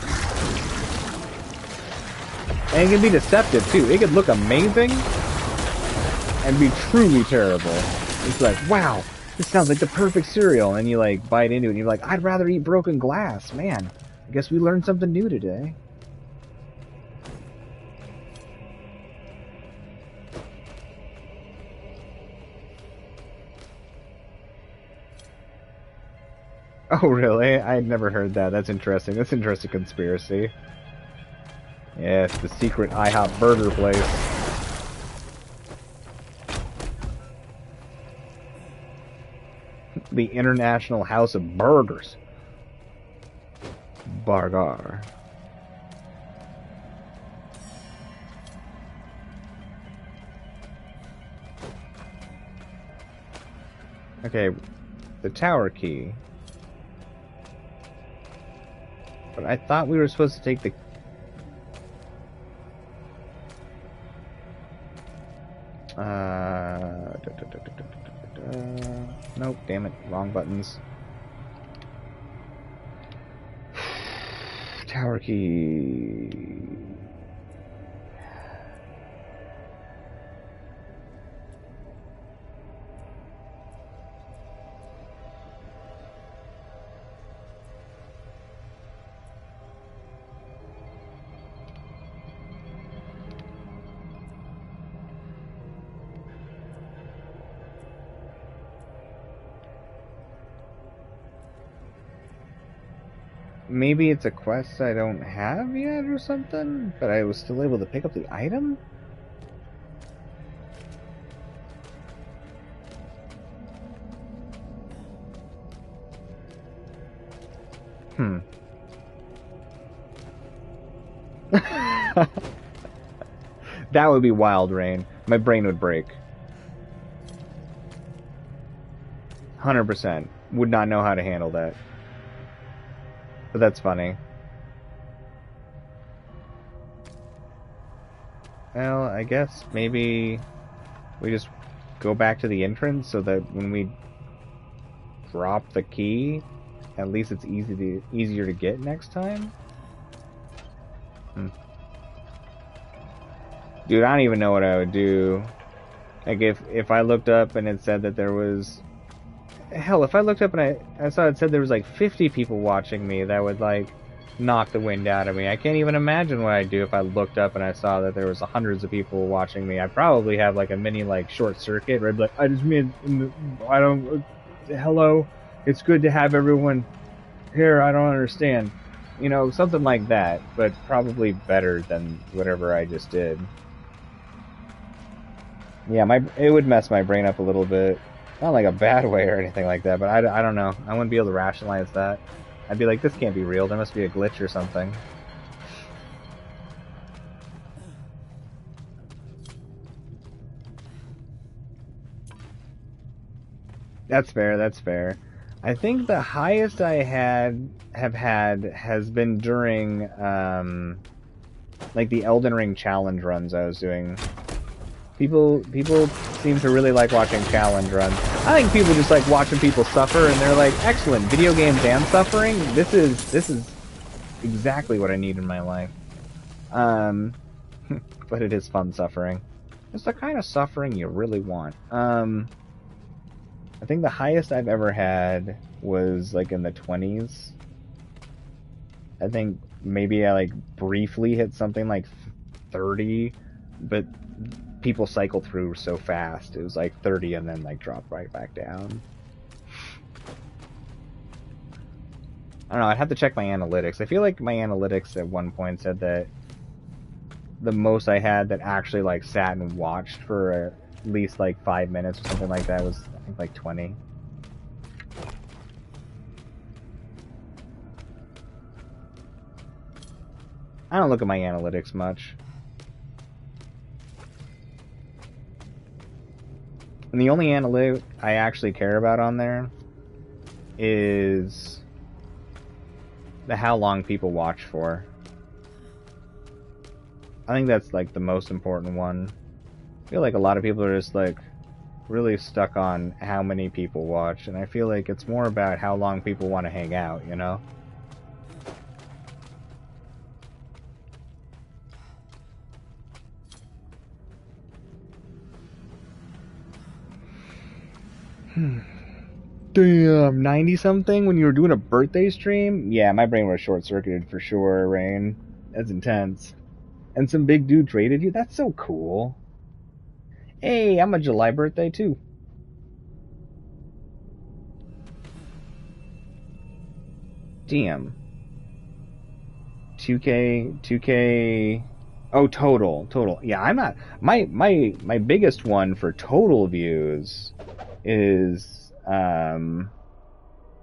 Speaker 1: And it can be deceptive too. It could look amazing and be truly terrible. It's like, wow, this sounds like the perfect cereal. And you like bite into it and you're like, I'd rather eat broken glass. Man, I guess we learned something new today. Oh, really? I had never heard that. That's interesting. That's an interesting conspiracy. Yes, the secret IHOP burger place. The International House of Burgers. Burger. Okay, the tower key. But I thought we were supposed to take the... Nope, damn it, wrong buttons. Tower key. Maybe it's a quest I don't have yet or something, but I was still able to pick up the item? That would be wild, Rain. My brain would break. 100%. Would not know how to handle that. But that's funny. Well, I guess maybe we just go back to the entrance so that when we drop the key, at least it's easier to get next time? Dude, I don't even know what I would do. Like, if I looked up and it said that there was... Hell, if I looked up and I saw it said there was like 50 people watching me, that would like... knock the wind out of me. I can't even imagine what I'd do if I looked up and I saw that there was hundreds of people watching me. I'd probably have like a mini like short circuit where I'd be like, I just mean, I don't, hello, it's good to have everyone here. I don't understand. You know, something like that, but probably better than whatever I just did. Yeah, it would mess my brain up a little bit. Not like a bad way or anything like that, but I don't know. I wouldn't be able to rationalize that. I'd be like, this can't be real. There must be a glitch or something. That's fair, that's fair. I think the highest I have had has been during like the Elden Ring challenge runs I was doing. People seem to really like watching challenge runs. I think people just like watching people suffer, and they're like, excellent, video games and suffering. This is exactly what I need in my life. But it is fun suffering. It's the kind of suffering you really want. I think the highest I've ever had was like in the 20s. I think maybe I like briefly hit something like 30, but people cycle through so fast. It was like 30 and then like dropped right back down. I don't know, I'd have to check my analytics. I feel like my analytics at one point said that the most I had that actually like sat and watched for at least like 5 minutes or something like that was, I think, like 20. I don't look at my analytics much. And the only analytic I actually care about on there is the how long people watch for. I think that's like the most important one. I feel like a lot of people are just like really stuck on how many people watch, and I feel like it's more about how long people want to hang out, you know? Damn, 90-something when you were doing a birthday stream? Yeah, my brain was short-circuited for sure, Rain. That's intense. And some big dude traded you? That's so cool. Hey, I'm a July birthday too. Damn. 2K. Oh, total. Yeah, I'm not. My biggest one for total views is I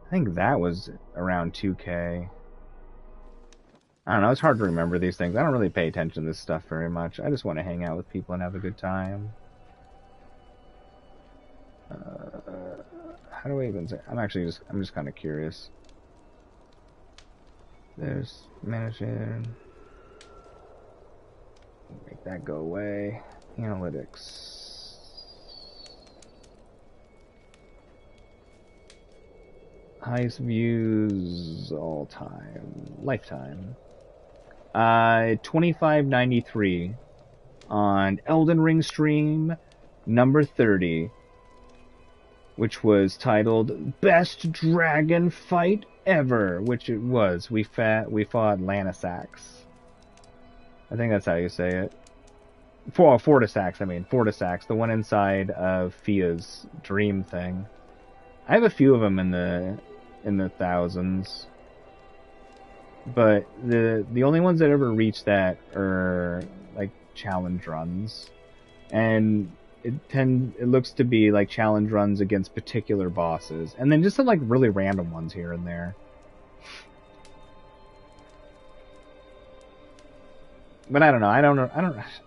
Speaker 1: think that was around 2K. I don't know, it's hard to remember these things. I don't really pay attention to this stuff very much. I just want to hang out with people and have a good time. How do I even say? I'm just kind of curious. There's managing. Make that go away. Analytics. Highest views all time. Lifetime. 2593 on Elden Ring stream number 30, which was titled Best Dragon Fight Ever, which it was. We fought Lanisax. I think that's how you say it. Fortisax, I mean. Fortisax, the one inside of Fia's dream thing. I have a few of them in the thousands. But the only ones that ever reach that are like challenge runs. And it looks to be like challenge runs against particular bosses. And then just some like really random ones here and there. But I don't know. I don't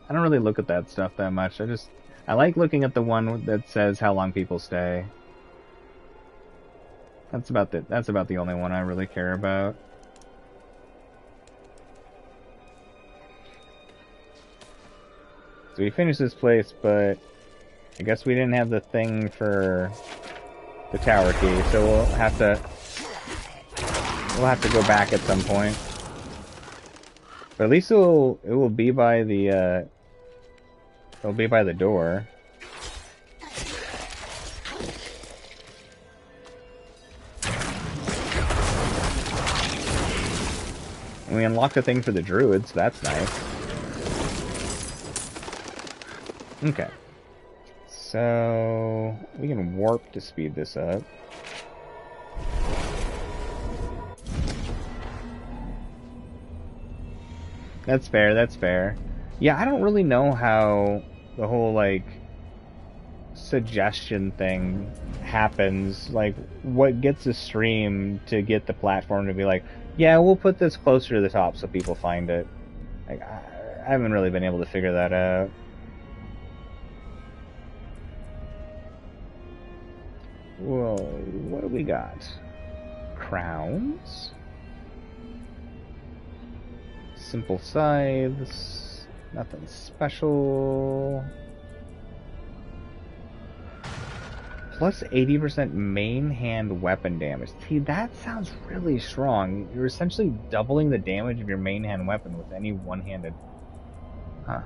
Speaker 1: really look at that stuff that much. I like looking at the one that says how long people stay. That's about the only one I really care about. So we finished this place, but I guess we didn't have the thing for the tower key, so we'll have to go back at some point. But at least it will be by the door. And we unlocked a thing for the druids, so that's nice. Okay. So we can warp to speed this up. That's fair, that's fair. Yeah, I don't really know how the whole, like, suggestion thing happens. Like, what gets a stream to get the platform to be like, yeah, we'll put this closer to the top so people find it. Like, I haven't really been able to figure that out. Whoa, what do we got? Crowns? Simple scythes. Nothing special. Plus 80% main hand weapon damage. See, that sounds really strong. You're essentially doubling the damage of your main hand weapon with any one-handed. Huh.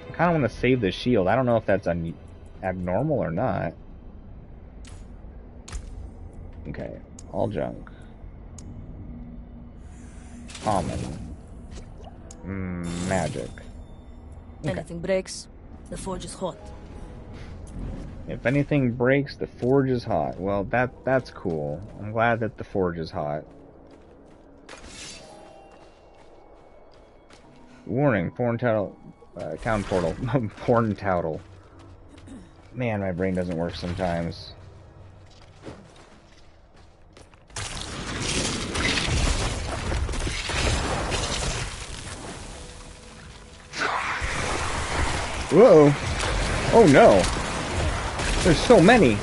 Speaker 1: I kind of want to save the shield. I don't know if that's abnormal or not. Okay, all junk. Common. Magic. Okay.
Speaker 16: Anything breaks, the forge is hot.
Speaker 1: If anything breaks, the forge is hot. Well, that's cool. I'm glad that the forge is hot. Warning, town portal. Porn toutle. Man, my brain doesn't work sometimes. Whoa! Oh no! There's so many!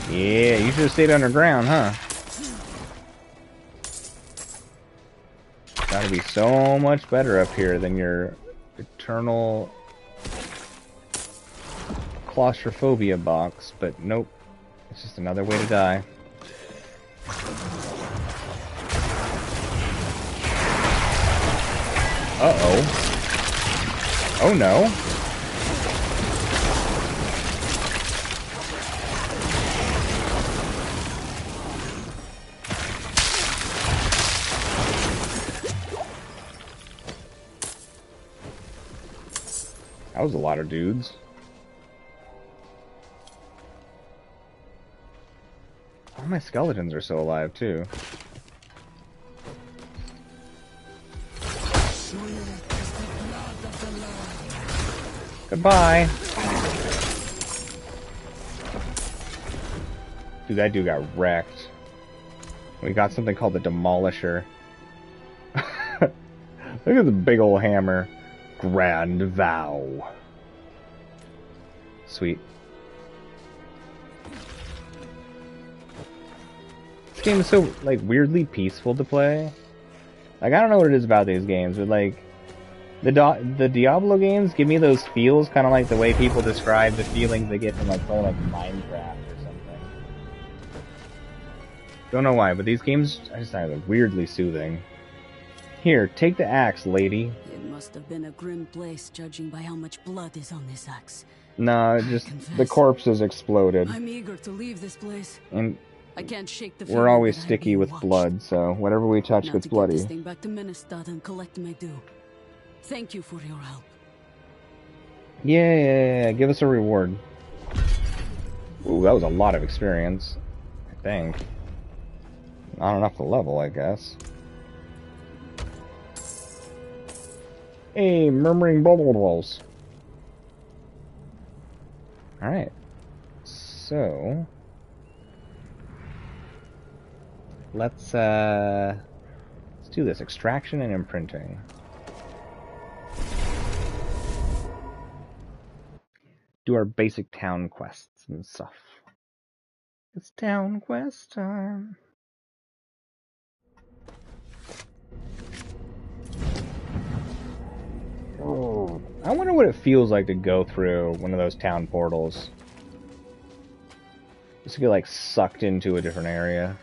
Speaker 1: Yeah, you should have stayed underground, huh? Gotta be so much better up here than your eternal claustrophobia box, but nope. It's just another way to die. Uh-oh. Oh no. That was a lot of dudes. All my skeletons are still alive, too. Goodbye! Dude, that dude got wrecked. We got something called the Demolisher. Look at the big old hammer. Grand Vow. Sweet. This game is so, like, weirdly peaceful to play. Like, I don't know what it is about these games, but, like, the Diablo games give me those feels, kind of like the way people describe the feelings they get from, like, playing, like, Minecraft or something. Don't know why, but these games, I just find them weirdly soothing. Here, take the axe, lady.
Speaker 15: It must have been a grim place, judging by how much blood is on this axe.
Speaker 1: Nah, just the corpses exploded.
Speaker 15: I'm eager to leave this place.
Speaker 1: And
Speaker 15: I can't shake the
Speaker 1: we're always sticky with blood, so whatever we touch
Speaker 15: now
Speaker 1: gets
Speaker 15: to
Speaker 1: bloody.
Speaker 15: Get this thing back to Ministad and collect my due. Thank you for your help.
Speaker 1: Yeah, give us a reward. Ooh, that was a lot of experience, I think. Not enough to level, I guess. Hey, murmuring bubbles. Alright. So let's do this. Extraction and imprinting. Do our basic town quests and stuff. It's town quest time. Oh, I wonder what it feels like to go through one of those town portals. Just to get, like, sucked into a different area.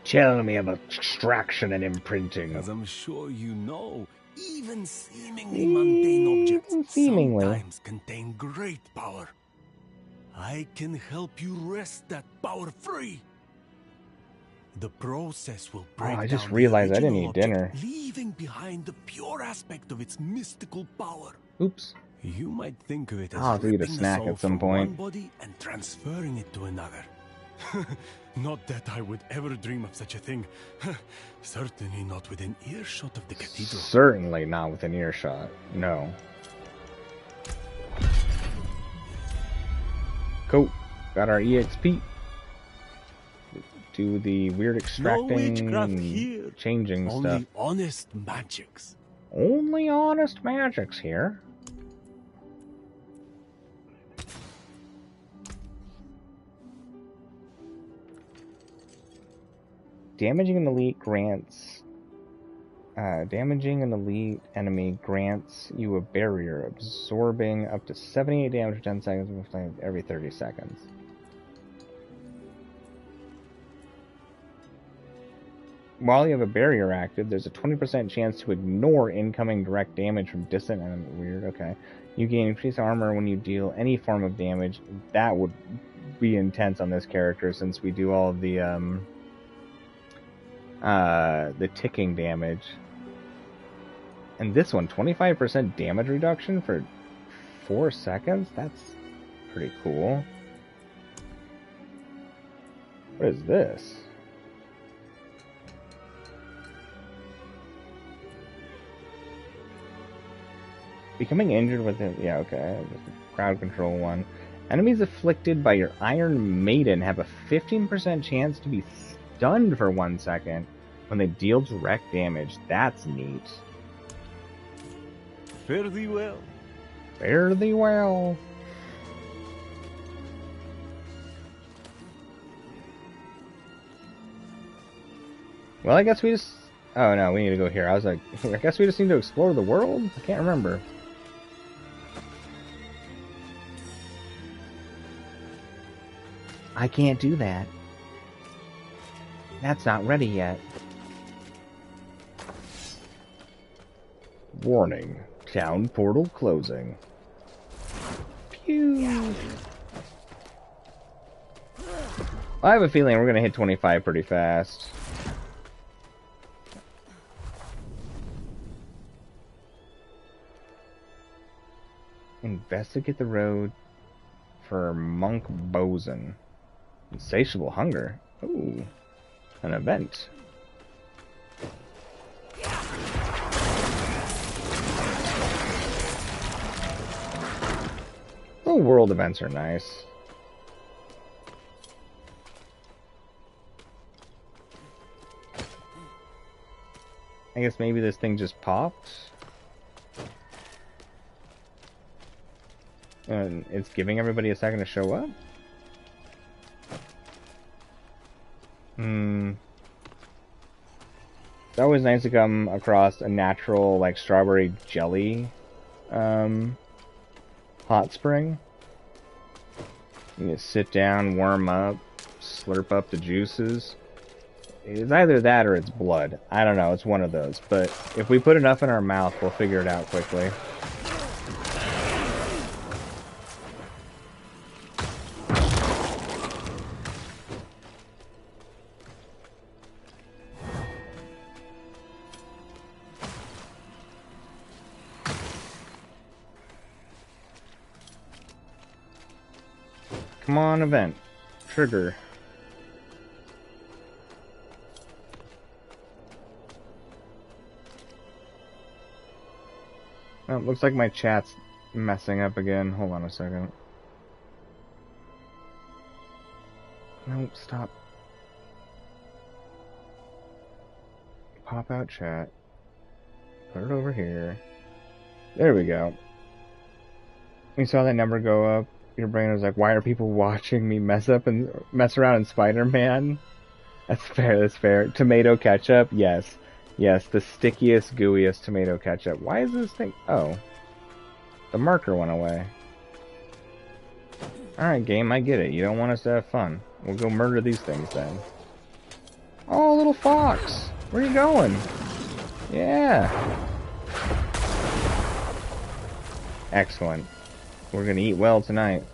Speaker 1: Tell me of extraction and imprinting.
Speaker 12: As I'm sure you know, even seemingly mundane objects sometimes contain great power. I can help you wrest that power free. The process will break
Speaker 1: I just
Speaker 12: down
Speaker 1: realized
Speaker 12: the
Speaker 1: I didn't
Speaker 12: original
Speaker 1: eat dinner.
Speaker 12: object, leaving behind the pure aspect of its mystical power.
Speaker 1: Oops.
Speaker 12: You might think of it as
Speaker 1: I'll have to eat a
Speaker 12: ripping the
Speaker 1: snack
Speaker 12: soul
Speaker 1: at some
Speaker 12: from one
Speaker 1: point.
Speaker 12: body and transferring it to another. Not that I would ever dream of such a thing. Certainly not within earshot of the cathedral.
Speaker 1: Certainly not within earshot. No. Cool. Got our EXP. Do the weird extracting and changing
Speaker 12: Only
Speaker 1: stuff.
Speaker 12: honest magics.
Speaker 1: Only honest magics here. Damaging an elite enemy grants you a barrier, absorbing up to 78 damage for 10 seconds every 30 seconds. While you have a barrier active, there's a 20% chance to ignore incoming direct damage from distant enemies. Weird, okay. You gain increased armor when you deal any form of damage. That would be intense on this character since we do all of the ticking damage. And this one, 25% damage reduction for 4 seconds? That's pretty cool. What is this? Becoming injured with it. Yeah, okay. Crowd control one. Enemies afflicted by your Iron Maiden have a 15% chance to be stunned for 1 second when they deal direct damage. That's neat.
Speaker 12: Fare thee well.
Speaker 1: Fare thee well. Well, I guess we just... Oh, no, we need to go here. I was like, I guess we just need to explore the world? I can't remember. I can't do that. That's not ready yet. Warning. Town portal closing. Pew! I have a feeling we're gonna hit 25 pretty fast. Investigate the road for Monk Bosun. Insatiable hunger. Ooh. An event. Oh, world events are nice. I guess maybe this thing just popped. And it's giving everybody a second to show up? It's always nice to come across a natural, like, strawberry jelly hot spring. You just sit down, warm up, slurp up the juices. It's either that or it's blood. I don't know, it's one of those. But if we put enough in our mouth, we'll figure it out quickly. Come on, event. Trigger. Oh, looks like my chat's messing up again. Hold on a second. Nope, stop. Pop out chat. Put it over here. There we go. You saw that number go up. Your brain was like, why are people watching me mess around in Spider-Man? That's fair, that's fair. Tomato ketchup? Yes. Yes, the stickiest, gooeyest tomato ketchup. Why is this thing... Oh. The marker went away. Alright, game, I get it. You don't want us to have fun. We'll go murder these things then. Oh, little fox! Where are you going? Yeah! Excellent. We're gonna eat well tonight.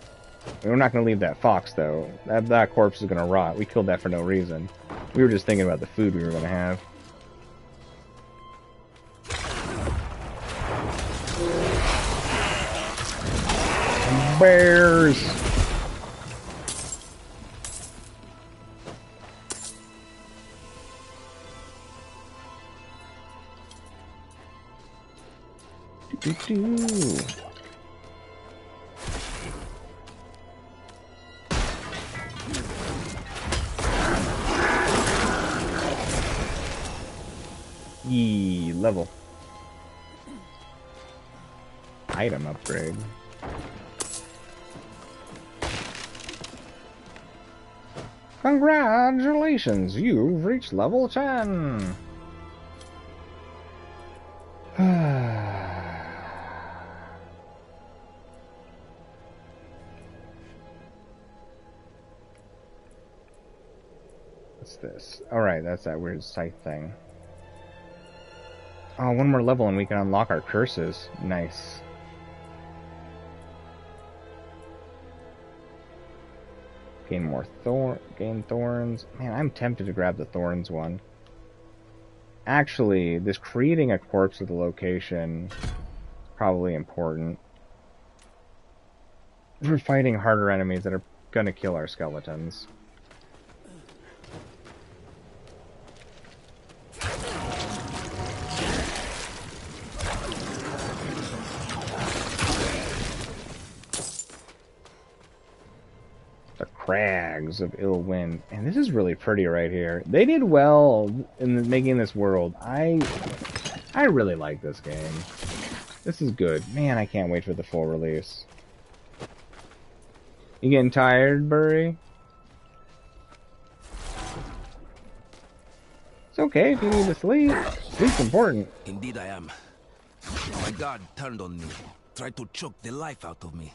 Speaker 1: We're not gonna leave that fox, though. That corpse is gonna rot. We killed that for no reason. We were just thinking about the food we were gonna have. Bears! Do-do-do. Yee, level. Item upgrade. Congratulations, you've reached level 10. What's this? Alright, that's that weird scythe thing. Oh, one more level and we can unlock our curses. Nice. Gain more gain thorns. Man, I'm tempted to grab the thorns one. Actually, this creating a corpse at the location is probably important. We're fighting harder enemies that are gonna kill our skeletons. Crags of ill wind. And this is really pretty right here. They did well in making this world. I really like this game. This is good. Man, I can't wait for the full release. You getting tired, Burry? It's okay if you need to sleep. Sleep's important.
Speaker 17: Indeed I am. My guard turned on me, tried to choke the life out of me.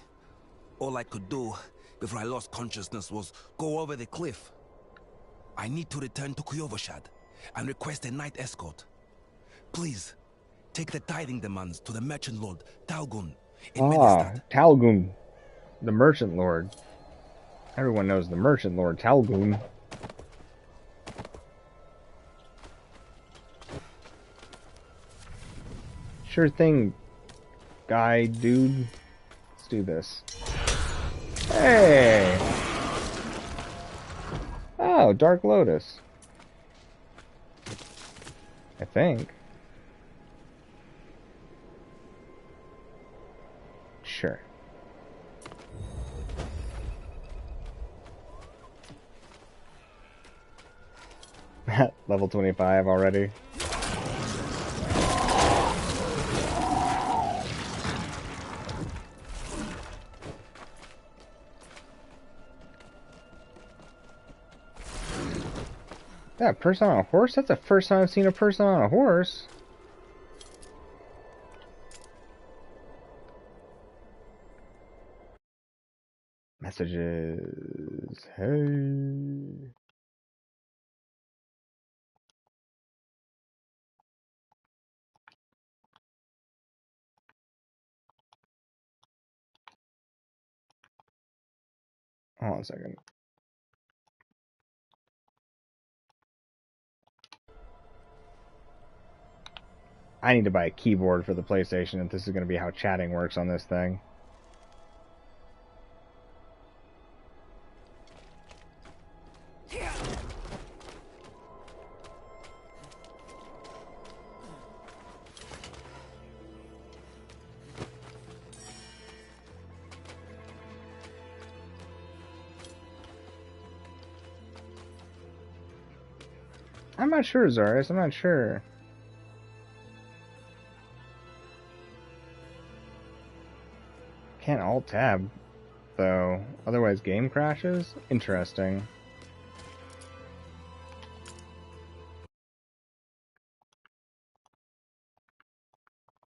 Speaker 17: All I could do before I lost consciousness was go over the cliff. I need to return to Kuyovashad and request a night escort. Please, take the tithing demands to the merchant lord, Talgun, in Medestad.
Speaker 1: Talgun. The merchant lord. Everyone knows the merchant lord, Talgun. Sure thing, guy, dude. Let's do this. Hey! Oh, Dark Lotus. I think. Sure. Level 25 already. That person on a horse? That's the first time I've seen a person on a horse. Messages. Hey. Hold on a second. I need to buy a keyboard for the PlayStation if this is going to be how chatting works on this thing. I'm not sure, Zaris. I'm not sure. Can't alt-tab, though. Otherwise game crashes? Interesting.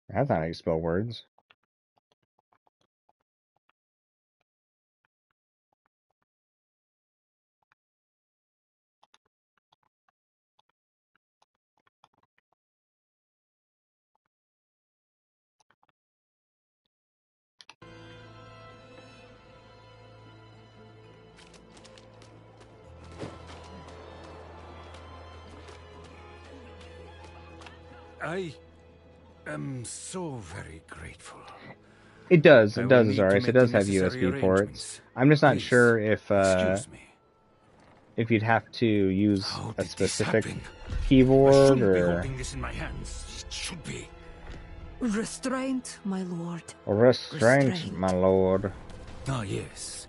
Speaker 1: That's not how you spell words.
Speaker 12: I am so very grateful.
Speaker 1: It does,
Speaker 12: I
Speaker 1: it
Speaker 12: will
Speaker 1: does,
Speaker 12: need to
Speaker 1: Azarias. It
Speaker 12: make
Speaker 1: does
Speaker 12: the
Speaker 1: have
Speaker 12: necessary
Speaker 1: USB ports.
Speaker 12: arrangements.
Speaker 1: I'm just not
Speaker 12: Please,
Speaker 1: sure
Speaker 12: excuse me.
Speaker 1: if you'd have to use
Speaker 12: How
Speaker 1: a
Speaker 12: did this
Speaker 1: specific
Speaker 12: happen? I
Speaker 1: keyboard
Speaker 12: shouldn't be
Speaker 1: or
Speaker 12: holding this in my hands. It should be.
Speaker 15: Restraint, my lord.
Speaker 1: restraint, my lord.
Speaker 12: Ah, yes.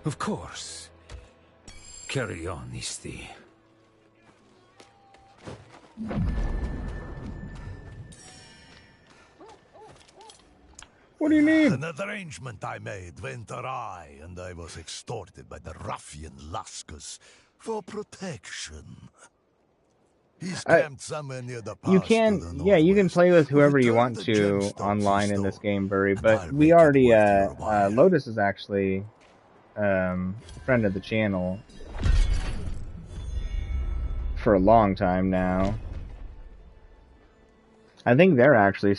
Speaker 12: Of course. Carry on, Isti.
Speaker 1: What do you need?
Speaker 18: An arrangement I made went awry, and I was extorted by the ruffian Laskus for protection. He's camped somewhere near the pass
Speaker 1: You
Speaker 18: to
Speaker 1: can,
Speaker 18: the
Speaker 1: yeah, you can play with whoever you
Speaker 18: Return
Speaker 1: want
Speaker 18: the
Speaker 1: to
Speaker 18: gemstones
Speaker 1: online
Speaker 18: he
Speaker 1: in this
Speaker 18: stole,
Speaker 1: game, Burry,
Speaker 18: and
Speaker 1: but
Speaker 18: I'll
Speaker 1: we
Speaker 18: make it
Speaker 1: already,
Speaker 18: worth your while.
Speaker 1: Lotus is actually, a friend of the channel for a long time now. I think they're actually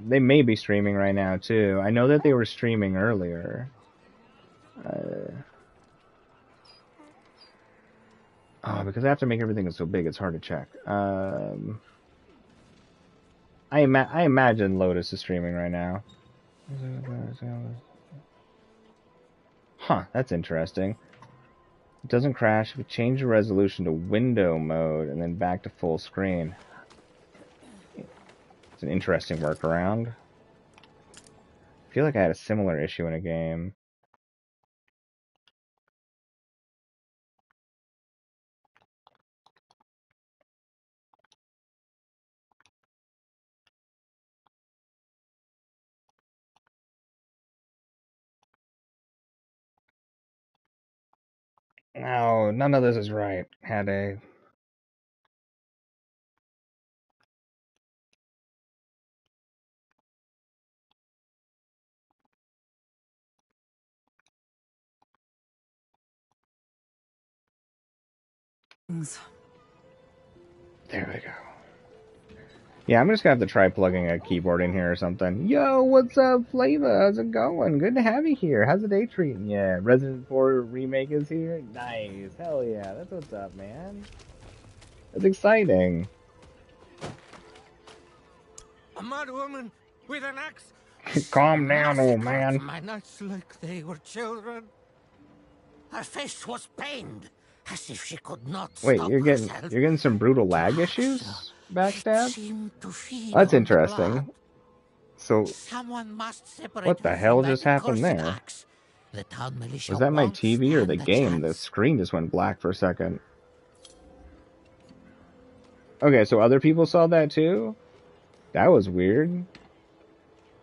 Speaker 1: they may be streaming right now, too. I know that they were streaming earlier. Oh, because I have to make everything so big, it's hard to check. I imagine Lotus is streaming right now. Huh, that's interesting. It doesn't crash if we change the resolution to window mode and then back to full screen. It's an interesting workaround. I feel like I had a similar issue in a game. No, none of this is right. Had a... There we go. Yeah, I'm just gonna have to try plugging a keyboard in here or something. Yo, what's up, Flava? How's it going? Good to have you here. How's the day treating you? Resident 4 Remake is here? Nice. Hell yeah, that's what's up, man. That's exciting.
Speaker 11: A mad woman with an axe.
Speaker 1: Calm down, old man.
Speaker 11: My knights like they were children. Her face was pained, as if she could not
Speaker 1: Wait,
Speaker 11: stop
Speaker 1: you're
Speaker 11: herself.
Speaker 1: getting some brutal lag issues? Backstab?
Speaker 11: Seemed to feed
Speaker 1: That's
Speaker 11: on the
Speaker 1: interesting.
Speaker 11: blood.
Speaker 1: So,
Speaker 11: Someone must separate
Speaker 1: what the
Speaker 11: her
Speaker 1: hell
Speaker 11: from that
Speaker 1: just happened
Speaker 11: accursed
Speaker 1: there?
Speaker 11: axe. The town militia
Speaker 1: Was that my
Speaker 11: won't
Speaker 1: TV or the
Speaker 11: stand a
Speaker 1: game? The
Speaker 11: chance.
Speaker 1: screen just went black for a second. Okay, so other people saw that too? That was weird.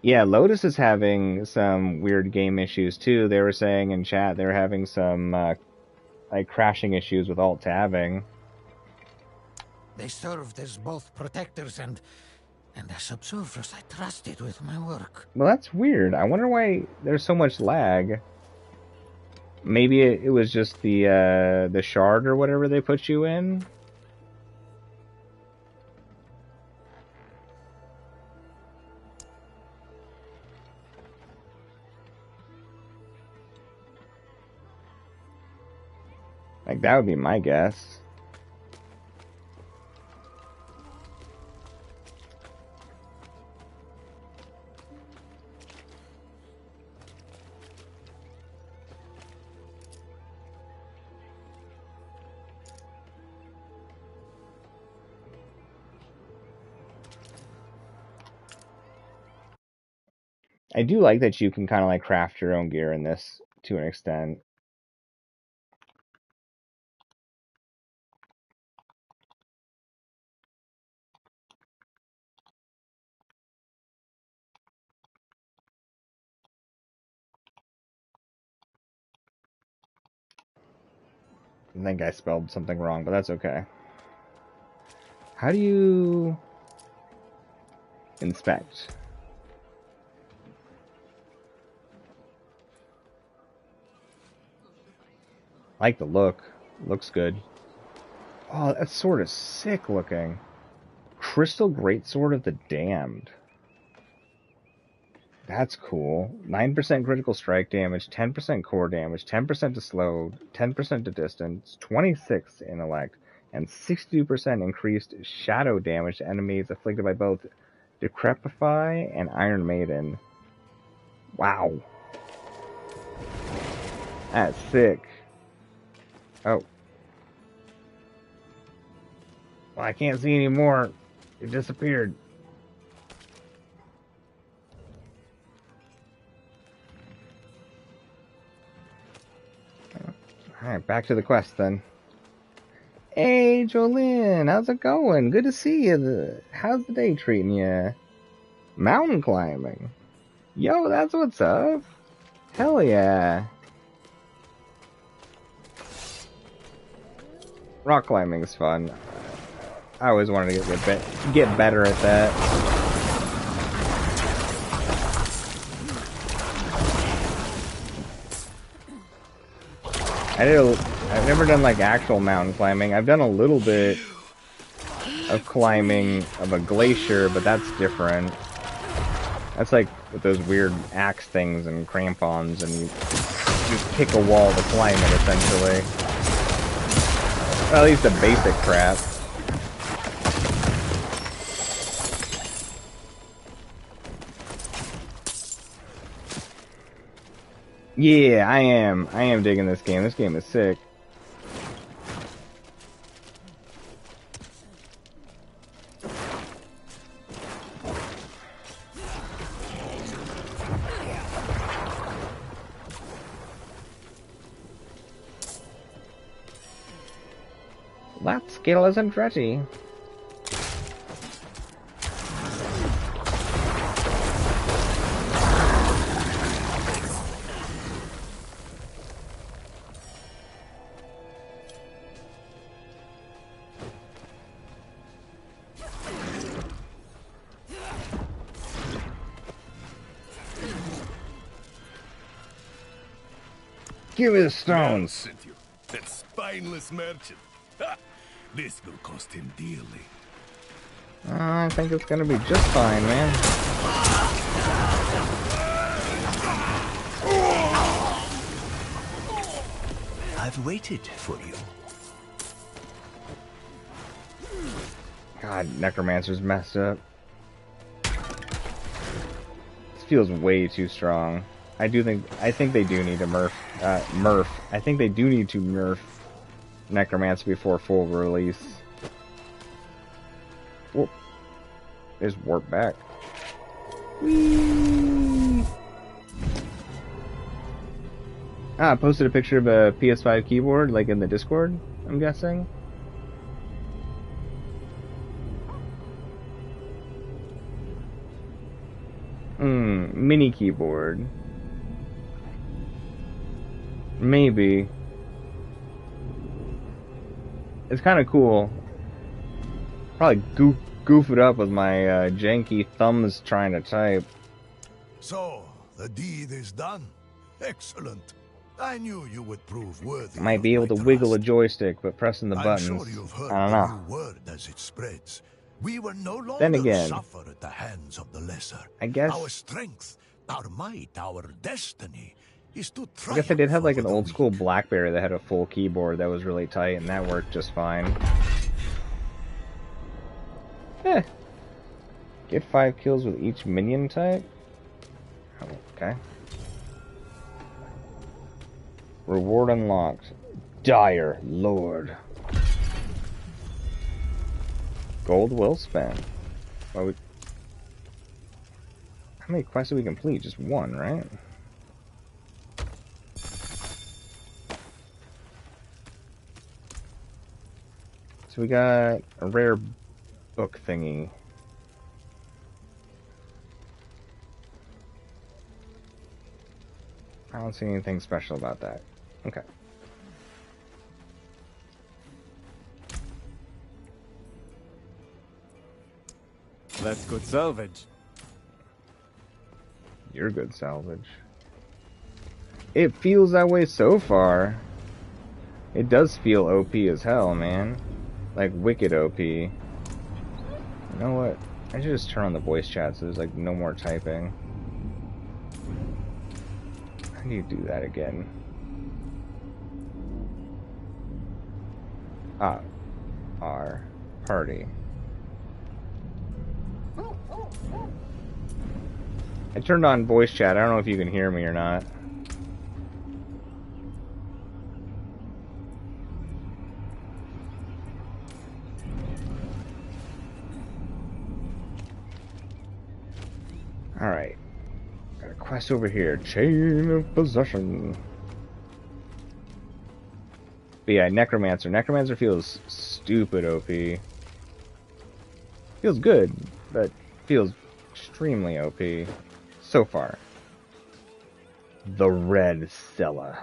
Speaker 1: Yeah, Lotus is having some weird game issues too. They were saying in chat they were having some like crashing issues with alt tabbing.
Speaker 11: They served as both protectors and as observers I trusted with my work.
Speaker 1: Well, that's weird. I wonder why there's so much lag. Maybe it was just the shard or whatever they put you in. Like, that would be my guess. I do like that you can kind of like craft your own gear in this to an extent. I think I spelled something wrong, but that's okay. How do you inspect? I like the look. Looks good. Oh, that sword is sick looking. Crystal Greatsword of the Damned. That's cool. 9% critical strike damage, 10% core damage, 10% to slow, 10% to distance, 26 intellect, and 62% increased shadow damage to enemies afflicted by both Decrepify and Iron Maiden. Wow. That's sick. Oh. Well, I can't see anymore. It disappeared. Alright, back to the quest then. Hey, Jolene, how's it going? Good to see you. How's the day treating you? Mountain climbing. Yo, that's what's up. Hell yeah. Rock climbing is fun. I always wanted to get better at that. I've never done like actual mountain climbing. I've done a little bit of climbing of a glacier, but that's different. That's like with those weird axe things and crampons, and you just kick a wall to climb it, essentially. Well, at least the basic crap. Yeah, I am digging this game. This game is sick. That skill isn't ready. Give me the stones.
Speaker 12: That spineless merchant. Ha! This will cost him dearly.
Speaker 1: I think it's gonna be just fine, man.
Speaker 12: I've waited for you.
Speaker 1: God, Necromancer's messed up. This feels way too strong. I think they do need to nerf. I think they do need to nerf Necromancer before full release. Whoop. Just warp back. Whee! I posted a picture of a PS5 keyboard, like in the Discord, I'm guessing. Mini keyboard. Maybe. It's kind of cool. Probably goof it up with my janky thumbs trying to type.
Speaker 18: So, the deed is done. Excellent. I knew you would prove worthy.
Speaker 1: I might be able to wiggle a joystick, but pressing the buttons,
Speaker 18: I'm sure you've heard
Speaker 1: I don't
Speaker 18: the
Speaker 1: know.
Speaker 18: new word as it spreads. We will no longer
Speaker 1: Then again,
Speaker 18: suffer at the hands of the lesser.
Speaker 1: I guess
Speaker 18: Our strength, our might, our destiny is to
Speaker 1: I guess I did have like an old school BlackBerry that had a full keyboard that was really tight, and that worked just fine. Get 5 kills with each minion type? Oh, okay. Reward unlocked. Dire Lord. Gold will spend. Well, how many quests do we complete? Just one, right? So we got a rare book thingy. I don't see anything special about that. Okay.
Speaker 19: That's good salvage.
Speaker 1: You're good salvage. It feels that way so far. It does feel OP as hell, man. Like, wicked OP. You know what? I should just turn on the voice chat so there's, like, no more typing. I need to do that again. our party. I turned on voice chat. I don't know if you can hear me or not. Alright. Got a quest over here. Chain of Possession. But yeah, Necromancer. Necromancer feels stupid OP. Feels good, but feels extremely OP. So far. The Red Cella.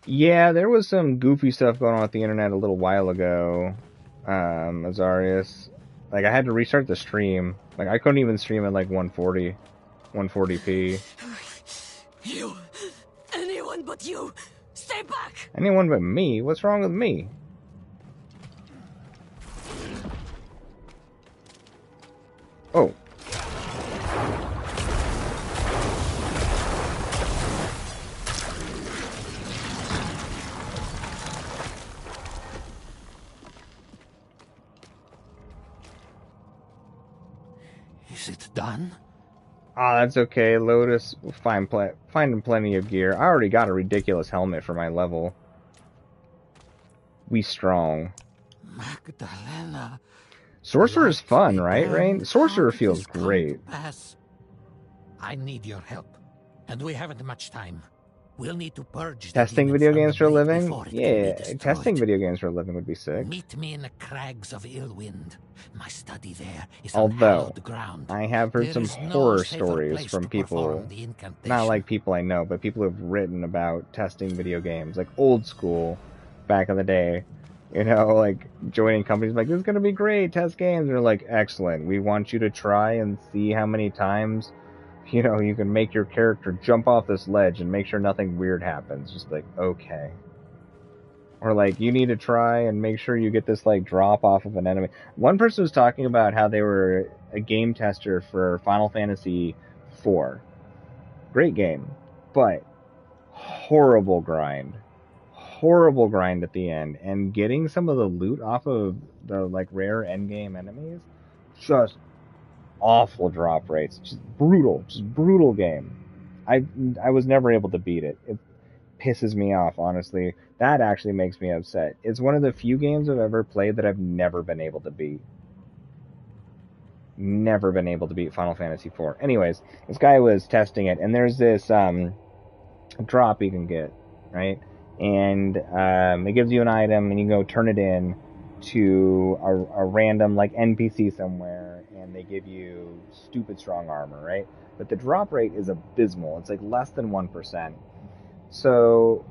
Speaker 1: Yeah, there was some goofy stuff going on with the internet a little while ago, Azarius. Like, I had to restart the stream. Like, I couldn't even stream at, like, 140p.
Speaker 15: You! Anyone but you! Stay back!
Speaker 1: Anyone but me? What's wrong with me? Oh.
Speaker 11: Is it done?
Speaker 1: Ah, that's okay. Lotus will find plenty of gear. I already got a ridiculous helmet for my level. We strong.
Speaker 11: Magdalena.
Speaker 1: Sorcerer is fun, right, Rain? Sorcerer feels great.
Speaker 11: I need your help, and we haven't much time. We'll need to purge
Speaker 1: Testing video games for a living? Yeah, testing video games for a living would be sick.
Speaker 11: Meet me in the crags of Illwind. My study there is
Speaker 1: Although,
Speaker 11: on ground.
Speaker 1: I have heard some horror stories from people, not like people I know, but people who have written about testing video games, like old school, back in the day. You know, like, joining companies like, this is going to be great, test games. And they're like, excellent. We want you to try and see how many times, you know, you can make your character jump off this ledge and make sure nothing weird happens. Just like, okay. Or like, you need to try and make sure you get this, like, drop off of an enemy. One person was talking about how they were a game tester for Final Fantasy IV. Great game. But horrible grind. Horrible grind at the end, and getting some of the loot off of the, like, rare endgame enemies, just awful drop rates. Just brutal game. I was never able to beat it. It pisses me off, honestly. That actually makes me upset. It's one of the few games I've ever played that I've never been able to beat. Never been able to beat Final Fantasy IV. Anyways, this guy was testing it, and there's this drop you can get, right? And it gives you an item, and you can go turn it in to a random, like, NPC somewhere, and they give you stupid strong armor, right? But the drop rate is abysmal. It's like less than 1%. So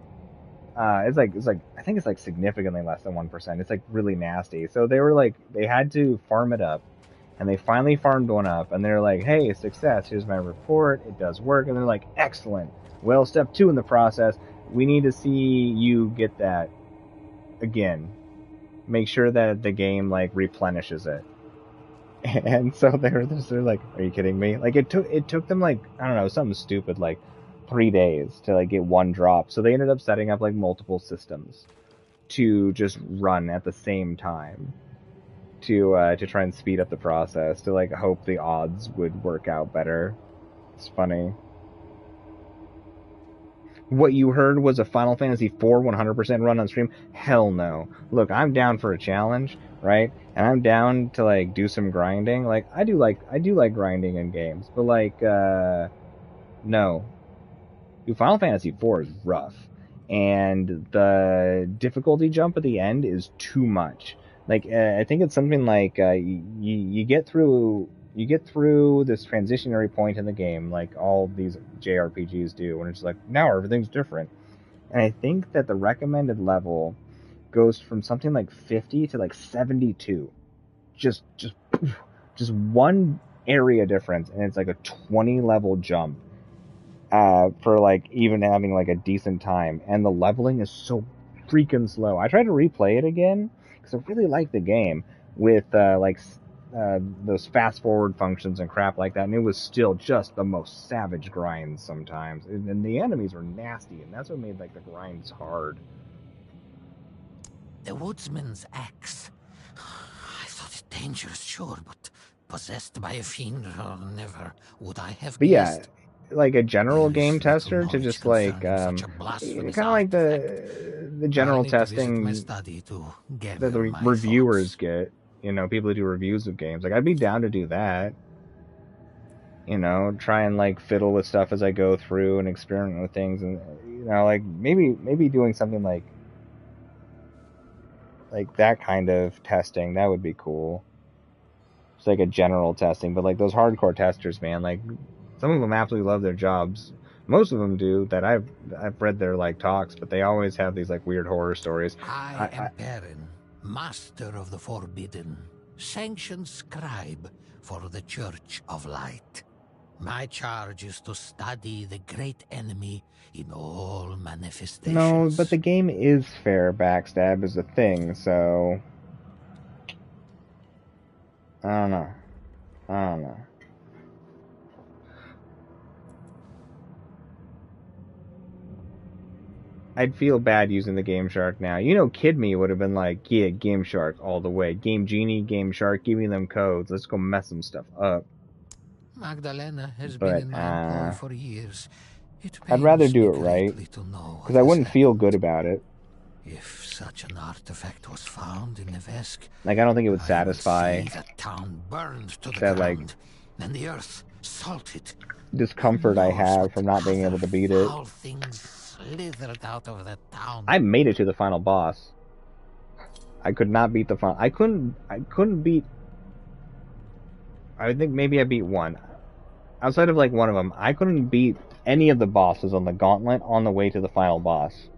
Speaker 1: it's like I think it's like significantly less than 1%. It's like really nasty. So they were like, they had to farm it up, and they finally farmed one up, and they're like, hey, success, here's my report, it does work. And they're like, excellent. Well, step 2 in the process, we need to see you get that again. Make sure that the game, like, replenishes it. And so they're like, are you kidding me? Like, it took them, like, I don't know, something stupid, like 3 days to, like, get one drop. So they ended up setting up, like, multiple systems to just run at the same time to try and speed up the process, to, like, hope the odds would work out better. It's funny. What you heard was a Final Fantasy IV 100% run on stream? Hell no. Look, I'm down for a challenge, right? And I'm down to, like, do some grinding. Like, I do like grinding in games, but, like, no. Dude, Final Fantasy IV is rough, and the difficulty jump at the end is too much. Like, I think it's something like you get through this transitionary point in the game, like all these JRPGs do, and it's like, now everything's different. And I think that the recommended level goes from something like 50 to like 72. Just one area difference, and it's like a 20 level jump for, like, even having, like, a decent time. And the leveling is so freaking slow. I tried to replay it again because I really like the game with like those fast forward functions and crap like that, and it was still just the most savage grinds sometimes. And the enemies were nasty, and that's what made like the grinds hard.
Speaker 11: The woodsman's axe. I thought it dangerous, sure, but possessed by a fiend, never would I have guessed.
Speaker 1: Yeah, like a general game tester to just like kind of like the general testing that the reviewers get. You know, people who do reviews of games. Like, I'd be down to do that. You know, try and like fiddle with stuff as I go through and experiment with things, and you know, like maybe doing something like that kind of testing. That would be cool. It's like a general testing, but like those hardcore testers, man, like some of them absolutely love their jobs. Most of them do. That I've read their like talks, but they always have these like weird horror stories.
Speaker 11: I am Perrin, master of the forbidden, sanctioned scribe for the Church of Light. My charge is to study the great enemy in all manifestations.
Speaker 1: No, but the game is fair. Backstab is a thing, so I don't know. I'd feel bad using the Game Shark now. You know, Kid Me would have been like, yeah, Game Shark all the way. Game Genie, Game Shark, give me them codes. Let's go mess some stuff up.
Speaker 11: Magdalena has been in my employ for years.
Speaker 1: I'd rather do it right, because I wouldn't feel good about it.
Speaker 11: If such an artifact was found in the Vesk,
Speaker 1: like I don't think it would satisfy
Speaker 11: the town burned to the
Speaker 1: that
Speaker 11: ground,
Speaker 1: like
Speaker 11: and the earth salted.
Speaker 1: Discomfort I have from not being able to beat it.
Speaker 11: All things slithered out of the town.
Speaker 1: I made it to the final boss. I could not beat the final. I couldn't beat. I think maybe I beat one. Outside of like one of them, I couldn't beat any of the bosses on the gauntlet on the way to the final boss.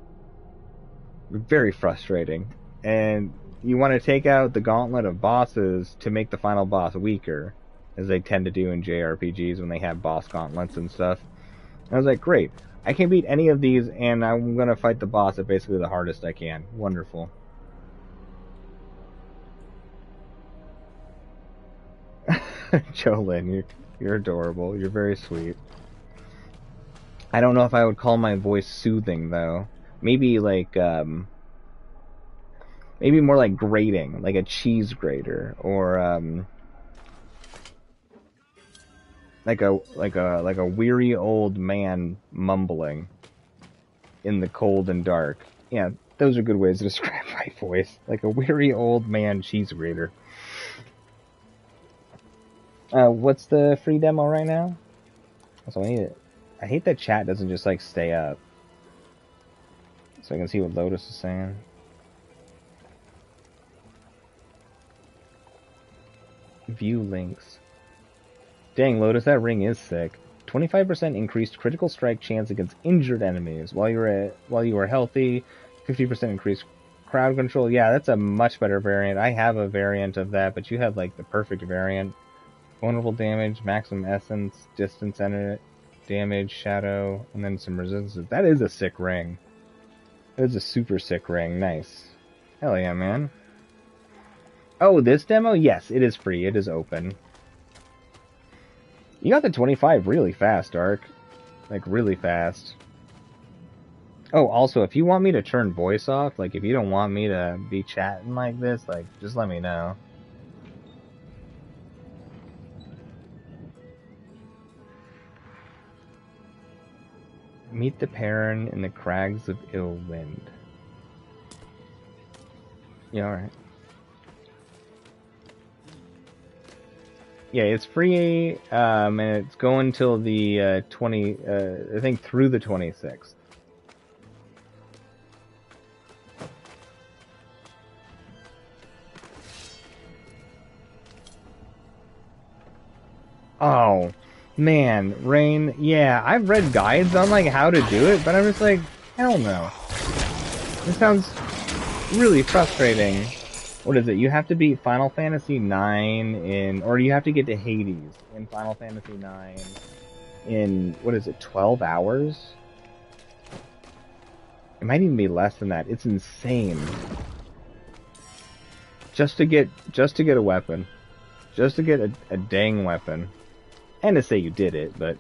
Speaker 1: Very frustrating. And you want to take out the gauntlet of bosses to make the final boss weaker, as they tend to do in JRPGs when they have boss gauntlets and stuff. And I was like, great. I can't beat any of these, and I'm going to fight the boss at basically the hardest I can. Wonderful. Jolyn, you're adorable. You're very sweet. I don't know if I would call my voice soothing, though. Maybe like, maybe more like grating, like a cheese grater, or like a weary old man mumbling in the cold and dark. Yeah, those are good ways to describe my voice. Like a weary old man cheese grater. What's the free demo right now? So I hate that chat doesn't just like stay up, so I can see what Lotus is saying. View links. Dang, Lotus, that ring is sick. 25% increased critical strike chance against injured enemies while you are healthy. 50% increased crowd control. Yeah, that's a much better variant. I have a variant of that, but you have like the perfect variant. Vulnerable damage, maximum essence, distance damage, shadow, and then some resistance. That is a sick ring. That is a super sick ring. Nice. Hell yeah, man. Oh, this demo? Yes, it is free. It is open. You got the 25 really fast, Dark. Like, really fast. Oh, also, if you want me to turn voice off, like, if you don't want me to be chatting like this, like, just let me know. Meet the Perrin in the Crags of Illwind. Yeah, alright. Yeah, it's free, and it's going till the, I think through the 26th. Oh, man, Rain, yeah, I've read guides on, like, how to do it, but I'm just like, hell no. This sounds really frustrating. What is it? You have to beat Final Fantasy IX or you have to get to Hades in Final Fantasy IX in, what is it, 12 hours? It might even be less than that. It's insane. Just to get a weapon. just to get a dang weapon. And to say you did it, but...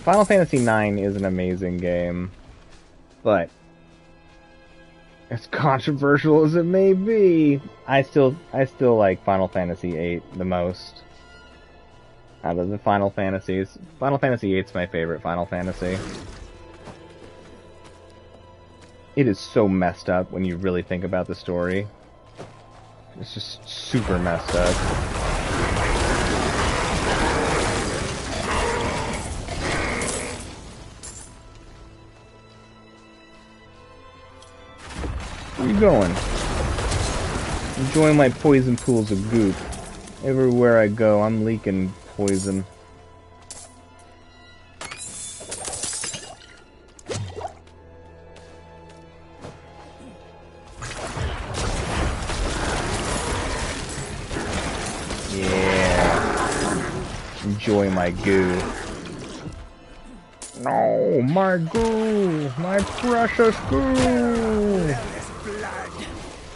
Speaker 1: Final Fantasy IX is an amazing game, but as controversial as it may be, I still like Final Fantasy VIII the most out of the Final Fantasies. Final Fantasy VIII is my favorite Final Fantasy. It is so messed up when you really think about the story. It's just super messed up. Where you going? Enjoying my poison pools of goop. Everywhere I go, I'm leaking poison. Enjoy my goo. No, my goo! My precious goo!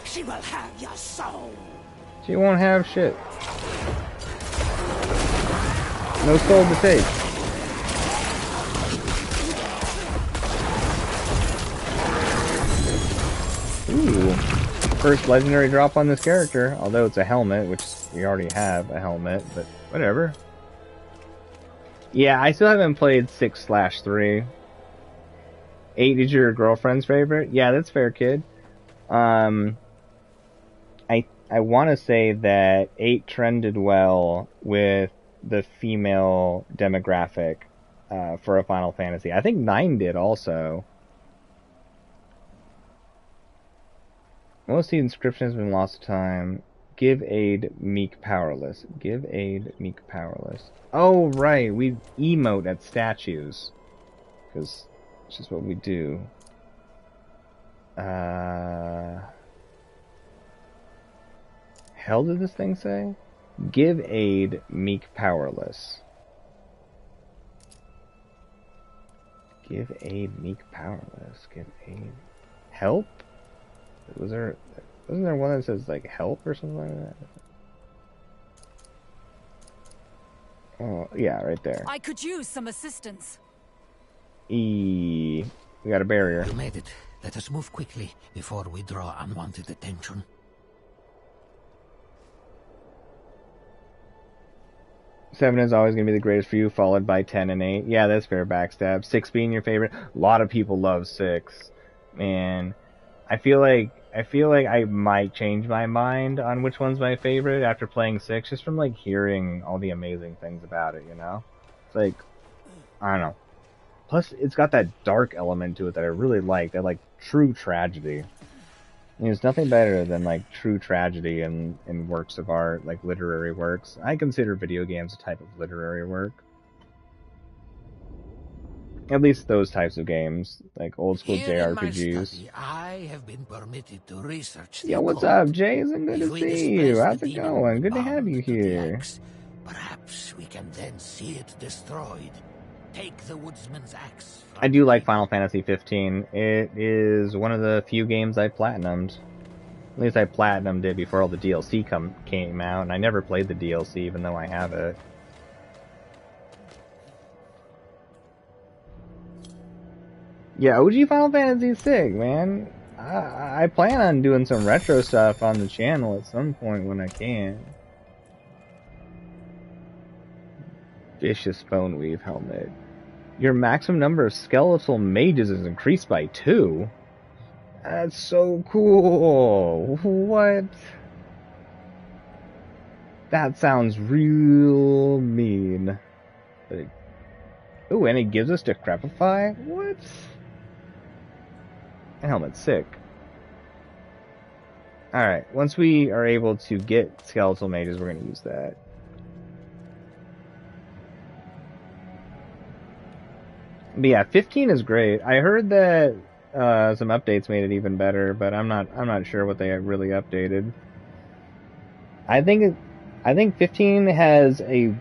Speaker 14: She will have your soul.
Speaker 1: She won't have shit. No soul to take. Ooh. First legendary drop on this character, although it's a helmet, which we already have a helmet, but whatever. Yeah, I still haven't played 6/3. 8 is your girlfriend's favorite? Yeah, that's fair, kid. I want to say that 8 trended well with the female demographic for a Final Fantasy. I think 9 did also. Most of the inscription has been lost to time. Give aid, meek, powerless. Give aid, meek, powerless. Oh, right, we emote at statues. Because it's just what we do. Hell did this thing say? Give aid, meek, powerless. Give aid, meek, powerless. Give aid. Help? Wasn't there one that says, like, help or something like that? Oh, yeah, right there.
Speaker 2: I could use some assistance.
Speaker 1: We got a barrier.
Speaker 11: You made it. Let us move quickly before we draw unwanted attention.
Speaker 1: 7 is always going to be the greatest for you, followed by 10 and 8. Yeah, that's fair, backstab. 6 being your favorite. A lot of people love 6. Man, I feel like I might change my mind on which one's my favorite after playing 6, just from, like, hearing all the amazing things about it, you know? It's like, I don't know. Plus, it's got that dark element to it that I really like, that, like, true tragedy. I mean, there's nothing better than, like, true tragedy in works of art, like literary works. I consider video games a type of literary work. At least those types of games, like old school JRPGs.
Speaker 11: I have been permitted to research.
Speaker 1: Yo, what's up, Jason? Good to see you. How's it going? Good to have you here.
Speaker 11: Perhaps we can then see it destroyed. Take the woodsman's axe.
Speaker 1: I do like Final Fantasy 15. It is one of the few games I platinumed. At least I platinumed it before all the DLC came out, and I never played the DLC even though I have it. Yeah, OG Final Fantasy is sick, man. I plan on doing some retro stuff on the channel at some point when I can. Vicious Bone Weave helmet. Your maximum number of skeletal mages is increased by 2? That's so cool. What? That sounds real mean. Ooh, and it gives us Decrepify? What? That helmet's sick. Alright, once we are able to get skeletal mages, we're going to use that. But yeah, 15 is great. I heard that some updates made it even better, but I'm not sure what they really updated. I think 15 has a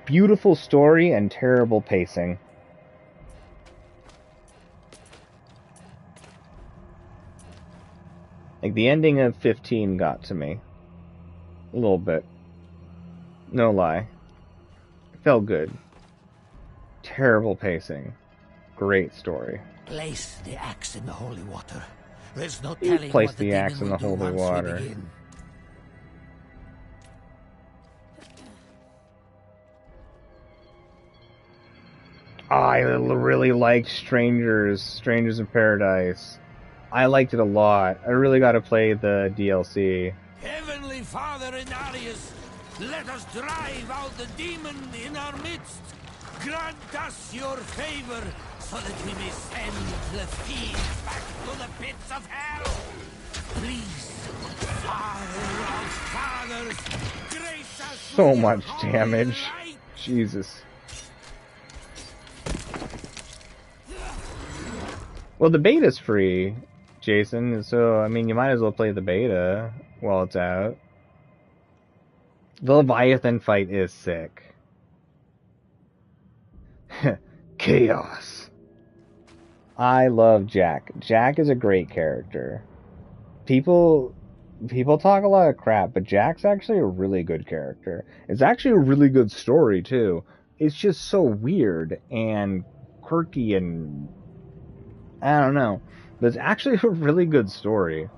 Speaker 1: beautiful story and terrible pacing. Like, the ending of 15 got to me. A little bit. No lie. It felt good. Terrible pacing. Great story.
Speaker 11: Place the axe in the holy water. There's no
Speaker 1: You
Speaker 11: telling
Speaker 1: place
Speaker 11: what the
Speaker 1: the
Speaker 11: demon
Speaker 1: axe in
Speaker 11: will
Speaker 1: the
Speaker 11: do
Speaker 1: holy
Speaker 11: once we
Speaker 1: water.
Speaker 11: begin.
Speaker 1: I really like Strangers in Paradise. I liked it a lot. I really got to play the DLC.
Speaker 14: Heavenly Father Inarius, let us drive out the demon in our midst. Grant us your favor, so that we may send the thieves back to the pits of hell. Please, Father of Fathers, grace us
Speaker 1: So
Speaker 14: with
Speaker 1: much
Speaker 14: your holy
Speaker 1: damage.
Speaker 14: light.
Speaker 1: Jesus. Well, the beta's free, Jason, so, I mean, you might as well play the beta while it's out. The Leviathan fight is sick. Chaos. I love Jack. Jack is a great character. People talk a lot of crap, but Jack's actually a really good character. It's actually a really good story, too. It's just so weird and quirky and I don't know. But it's actually a really good story.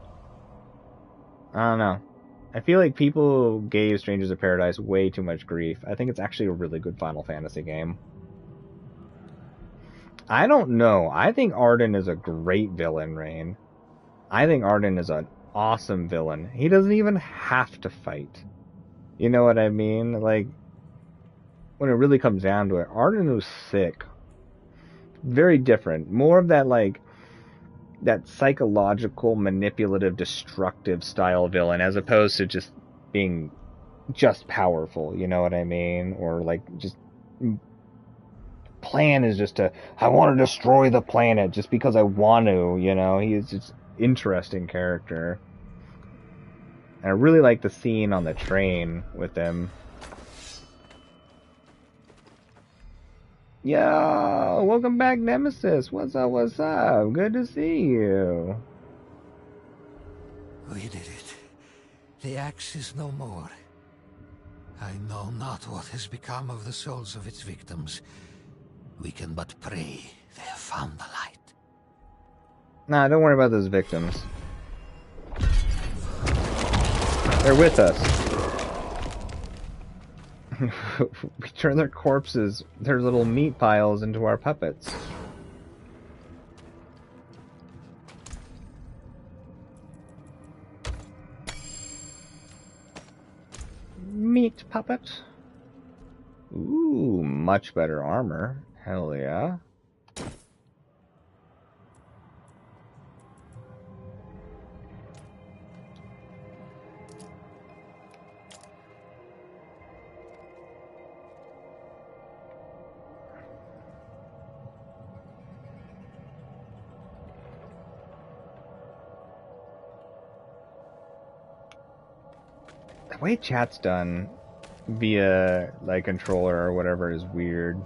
Speaker 1: I don't know. I feel like people gave Strangers of Paradise way too much grief. I think it's actually a really good Final Fantasy game. I don't know. I think Arden is a great villain, Rain. I think Arden is an awesome villain. He doesn't even have to fight. You know what I mean? Like, when it really comes down to it, Arden was sick. Very different. More of that, like, that psychological, manipulative, destructive style villain, as opposed to just being just powerful, you know what I mean? Or, like, just plan is just to, I want to destroy the planet just because I want to, you know? He's just interesting character. And I really like the scene on the train with him. Yo, welcome back, Nemesis. What's up, what's up? Good to see you.
Speaker 11: We did it. The axe is no more. I know not what has become of the souls of its victims. We can but pray they have found the light.
Speaker 1: Nah, don't worry about those victims. They're with us. We turn their corpses, their little meat piles, into our puppets. Meat puppet. Ooh, much better armor. Hell yeah. The way chat's done via, like, controller or whatever is weird.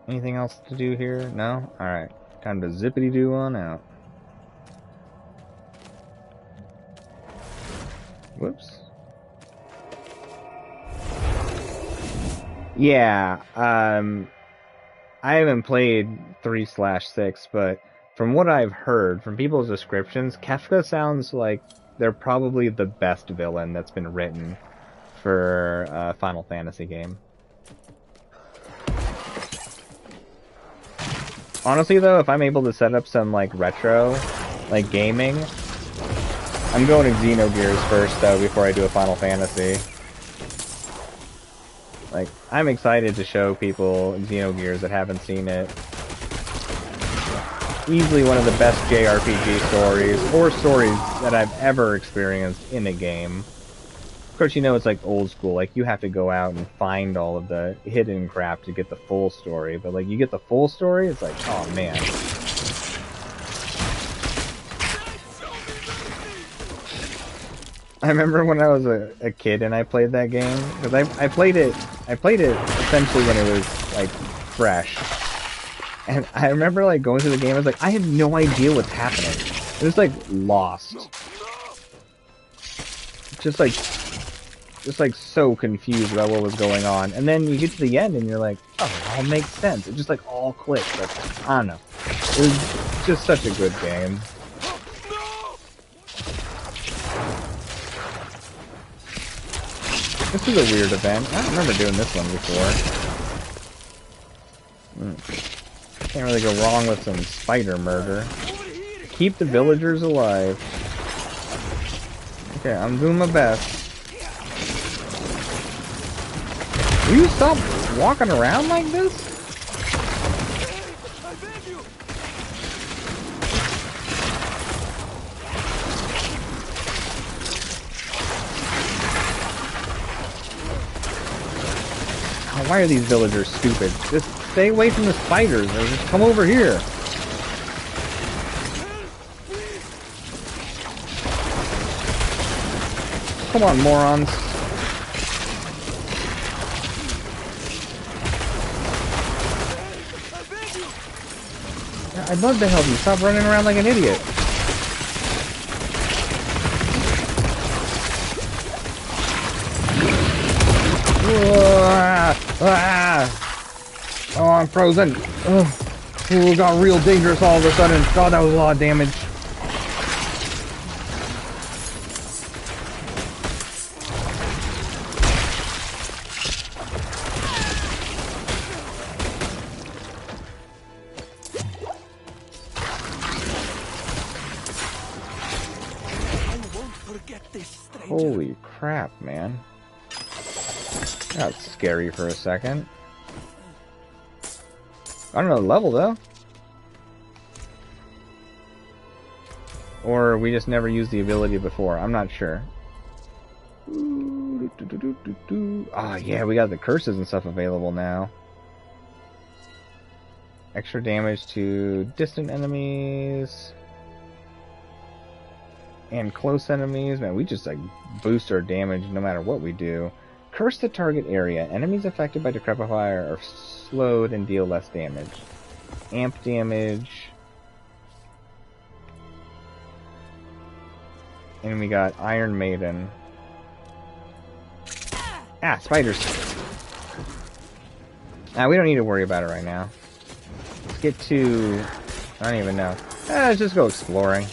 Speaker 1: Anything else to do here? No? Alright. Time to zippity-doo on out. Whoops. Yeah, I haven't played 3/6, but from what I've heard from people's descriptions, Kefka sounds like they're probably the best villain that's been written for a Final Fantasy game. Honestly, though, if I'm able to set up some, like, retro, like, gaming, I'm going to Xenogears first, though, before I do a Final Fantasy. Like, I'm excited to show people Xenogears that haven't seen it. Easily one of the best JRPG stories, or stories that I've ever experienced in a game. Of course, you know it's like old school, like you have to go out and find all of the hidden crap to get the full story, but like you get the full story, it's like, oh man. I remember when I was a kid and I played that game, because I played it essentially when it was like fresh. And I remember like going through the game, I was like, I have no idea what's happening. It was like lost. Just like so confused about what was going on. And then you get to the end and you're like, oh, it all makes sense. It just like all clicks. Like, I don't know. It was just such a good game. This is a weird event. I don't remember doing this one before. Can't really go wrong with some spider murder. Keep the villagers alive. Okay, I'm doing my best. Will you stop walking around like this? Oh, why are these villagers stupid? Just stay away from the spiders or just come over here. Come on, morons. I'd love to help you. Stop running around like an idiot. Oh, I'm frozen. Oh, it got real dangerous all of a sudden. God, that was a lot of damage. Holy crap, man. That's scary for a second. I don't know the level, though. Or we just never used the ability before. I'm not sure. Ah, yeah, we got the curses and stuff available now. Extra damage to distant enemies. And close enemies. Man, we just like boost our damage no matter what we do. Curse the target area. Enemies affected by Decrepify are slowed and deal less damage. Amp damage. And we got Iron Maiden. Ah, spiders. Ah, we don't need to worry about it right now. Let's get to... I don't even know. Let's just go exploring.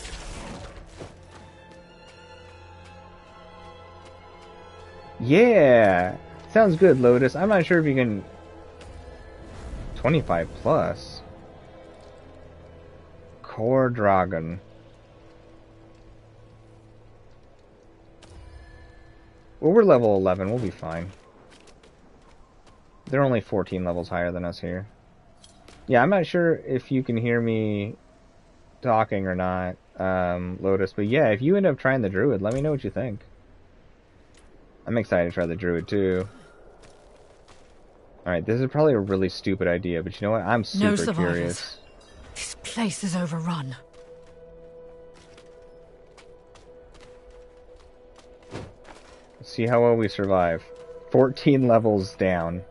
Speaker 1: Yeah! Sounds good, Lotus. I'm not sure if you can... 25 plus. Core Dragon. Well, we're level 11. We'll be fine. They're only 14 levels higher than us here. Yeah, I'm not sure if you can hear me talking or not, Lotus. But yeah, if you end up trying the Druid, let me know what you think. I'm excited to try the Druid too. Alright, this is probably a really stupid idea, but you know what? I'm super curious.
Speaker 2: This place is overrun.
Speaker 1: Let's see how well we survive. 14 levels down.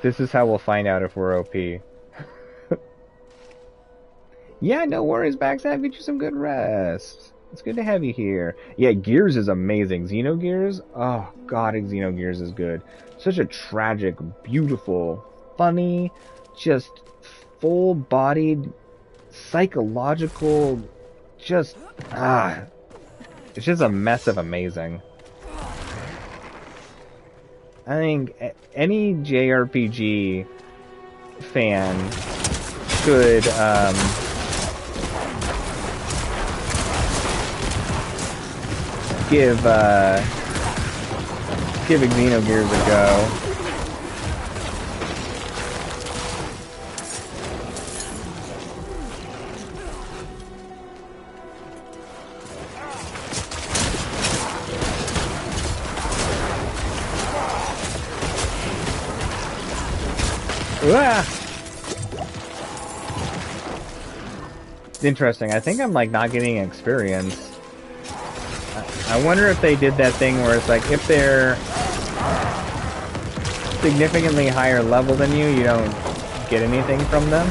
Speaker 1: This is how we'll find out if we're OP. Yeah, no worries, Backstab. Get you some good rest. It's good to have you here. Yeah, Gears is amazing. Xenogears? Oh, God, Xenogears is good. Such a tragic, beautiful, funny, just full-bodied, psychological, just, it's just a mess of amazing. I think any JRPG fan should, give Xenogears a go. It's interesting. I think I'm like not getting experience. I wonder if they did that thing where it's like, if they're significantly higher level than you, you don't get anything from them.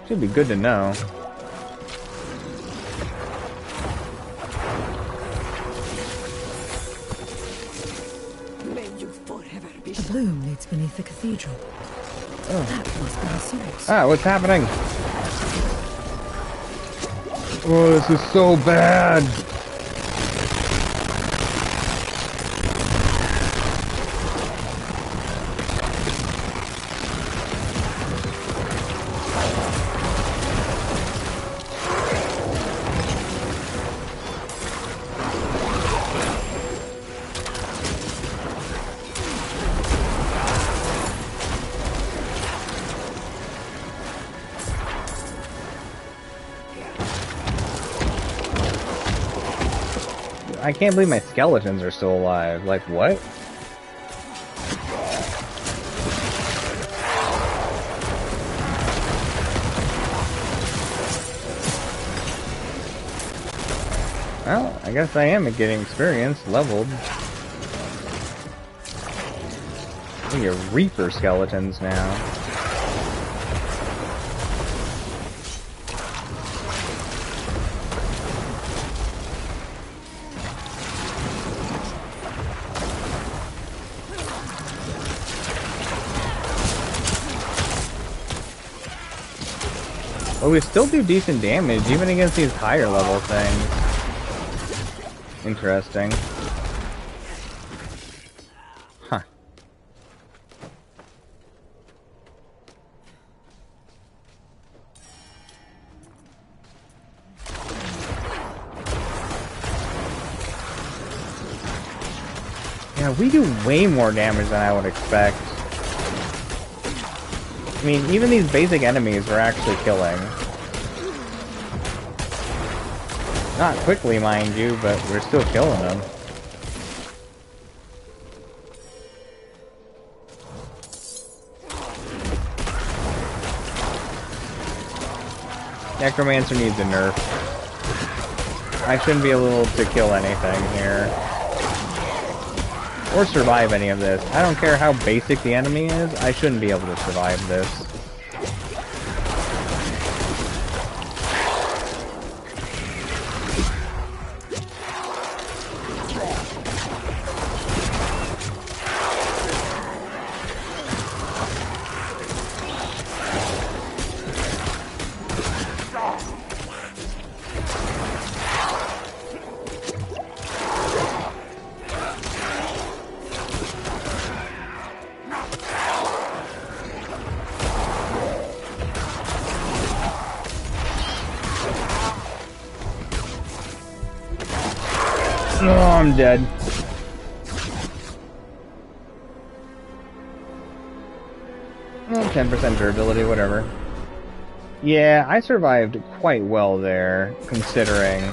Speaker 1: Should be good to know.
Speaker 2: The bloom leads beneath the cathedral.
Speaker 1: Oh.
Speaker 2: That must be the source.
Speaker 1: Ah, what's happening? Oh, this is so bad. I can't believe my skeletons are still alive. Like, what? Well, I guess I am getting experience leveled. We have Reaper skeletons now. But we still do decent damage, even against these higher level things. Interesting. Huh. Yeah, we do way more damage than I would expect. I mean, even these basic enemies are actually killing. Not quickly, mind you, but we're still killing them. Necromancer needs a nerf. I shouldn't be able to kill anything here. Or survive any of this. I don't care how basic the enemy is, I shouldn't be able to survive this. Oh, I'm dead. Well, 10% durability, whatever. Yeah, I survived quite well there, considering.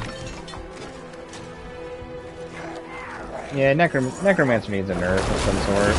Speaker 1: Yeah, Necromancer needs a nerf of some sort.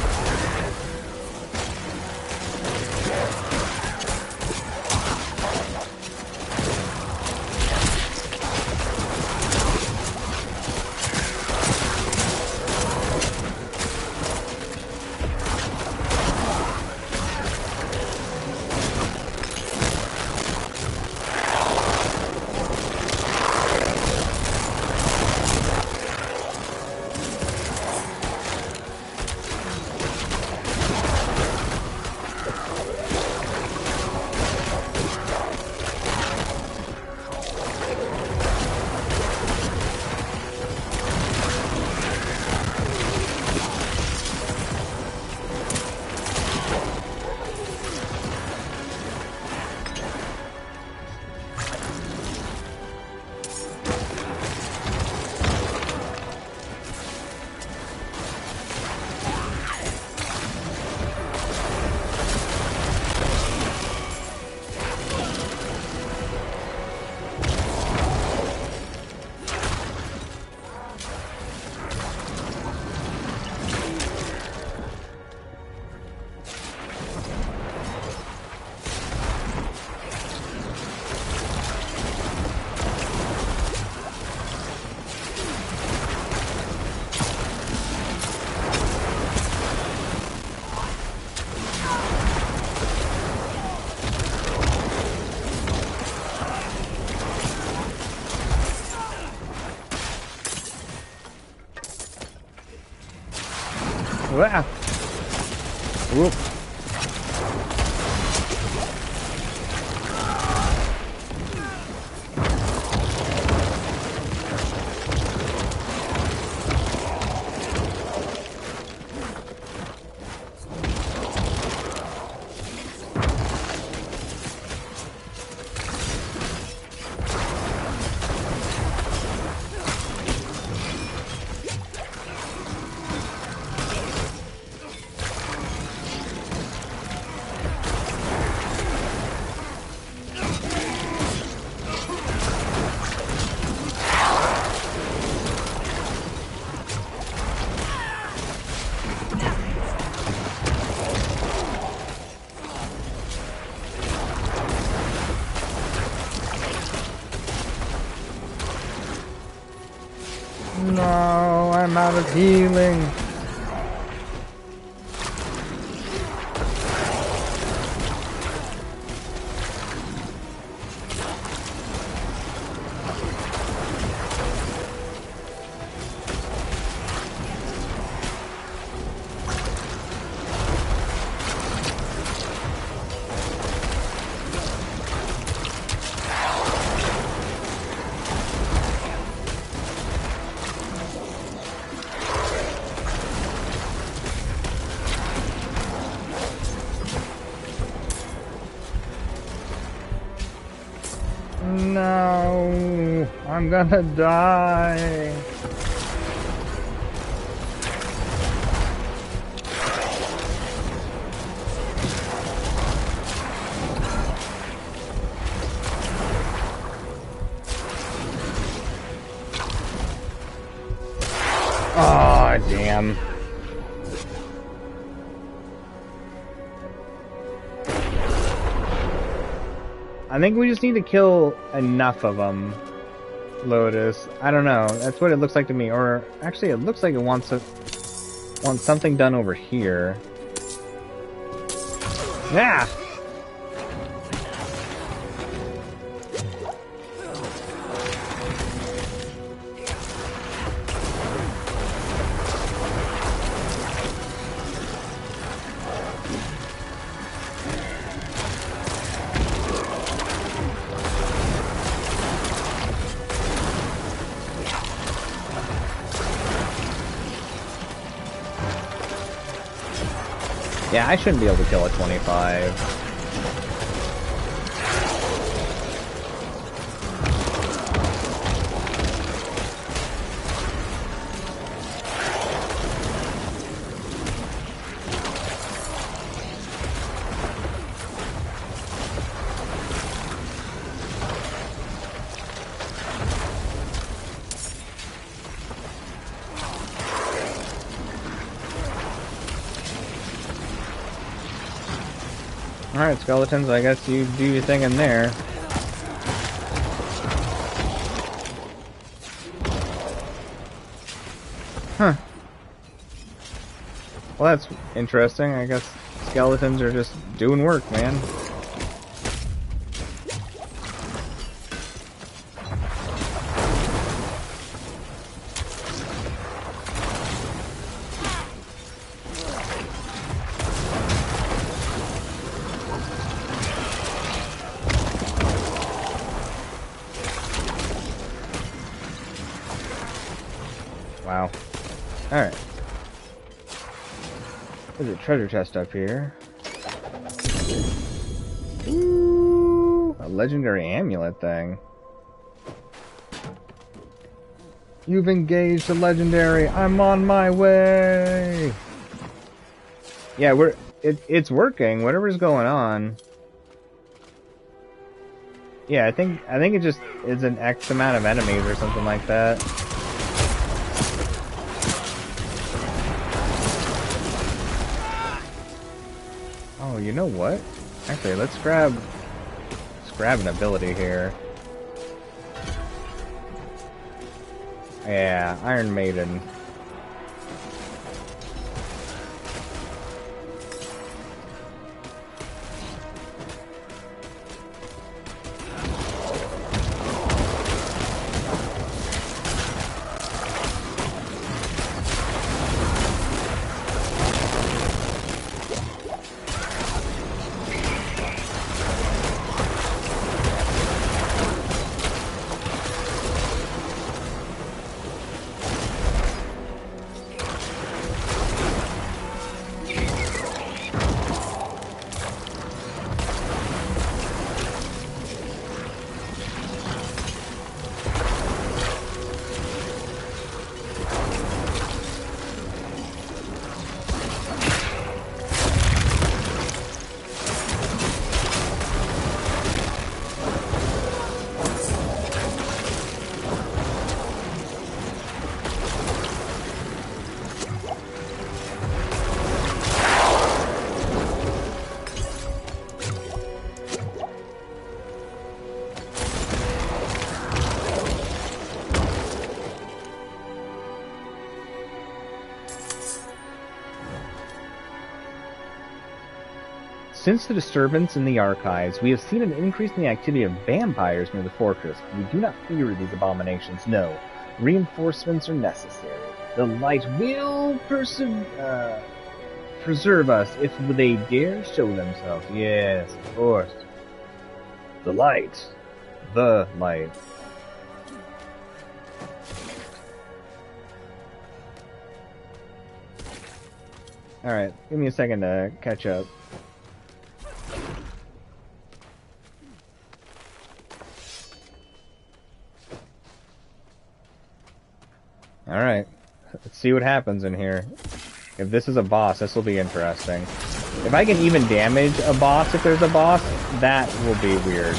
Speaker 1: Ah. Whoop. No, I'm out of healing. No, I'm gonna die. Oh, damn. I think we just need to kill enough of them, Lotus. I don't know. That's what it looks like to me. Or actually, it looks like it wants something done over here. Yeah. Yeah, I shouldn't be able to kill a 25. Alright, skeletons, I guess you do your thing in there. Huh. Well, that's interesting. I guess skeletons are just doing work, man. Wow. Alright. There's a treasure chest up here. Ooh, a legendary amulet thing. You've engaged a legendary. I'm on my way. Yeah, it's working. Whatever's going on. Yeah, I think it just is an X amount of enemies or something like that. Oh, you know what? Actually, let's grab an ability here. Yeah, Iron Maiden. Since the disturbance in the archives, we have seen an increase in the activity of vampires near the fortress. We do not fear these abominations, no. Reinforcements are necessary. The light will preserve us if they dare show themselves. Yes, of course. The light. The light. Alright, give me a second to catch up. Alright, let's see what happens in here. If this is a boss, this will be interesting. If I can even damage a boss if there's a boss, that will be weird.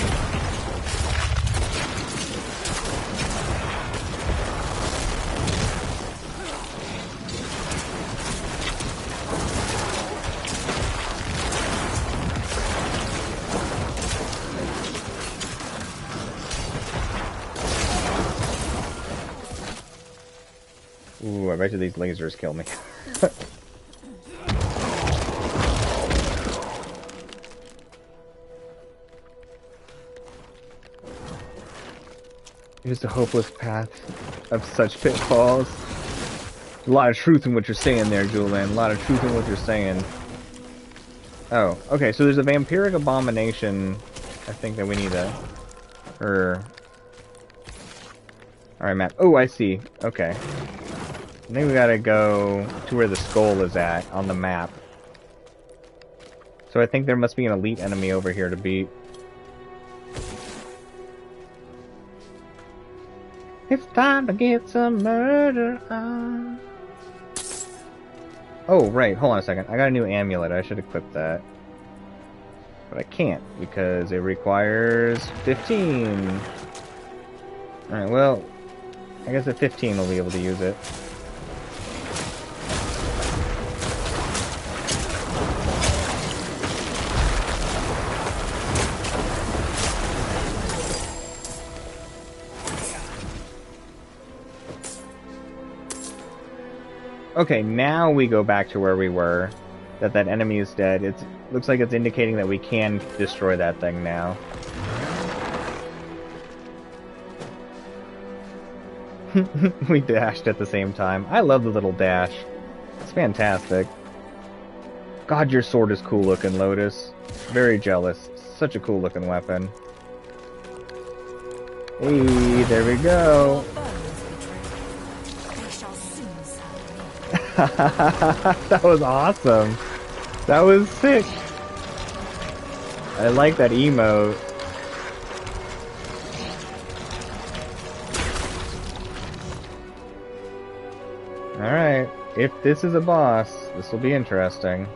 Speaker 1: Ooh, I bet you these lasers kill me. It is a hopeless path of such pitfalls. A lot of truth in what you're saying there, Julian. A lot of truth in what you're saying. Oh, okay, so there's a vampiric abomination, I think, that we need to... Alright, map. Oh, I see. Okay. I think we gotta go to where the skull is at on the map. So I think there must be an elite enemy over here to beat. It's time to get some murder on. Oh, right. Hold on a second. I got a new amulet. I should equip that. But I can't because it requires 15. Alright, well, I guess at 15 we'll be able to use it. Okay, now we go back to where we were. That enemy is dead. It looks like it's indicating that we can destroy that thing now. We dashed at the same time. I love the little dash. It's fantastic. God, your sword is cool looking, Lotus. Very jealous. Such a cool looking weapon. Hey, there we go. That was awesome. That was sick. I like that emote. Alright, if this is a boss, this will be interesting.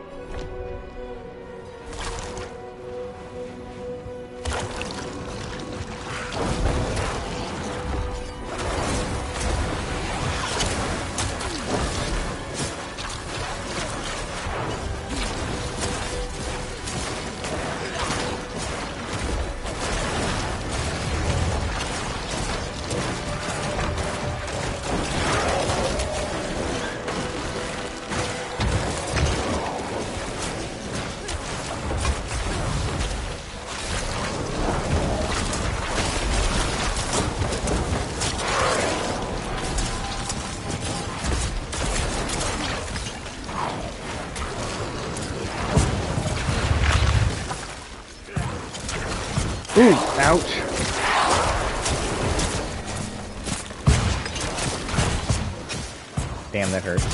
Speaker 1: Ooh, ouch. Damn, that hurts.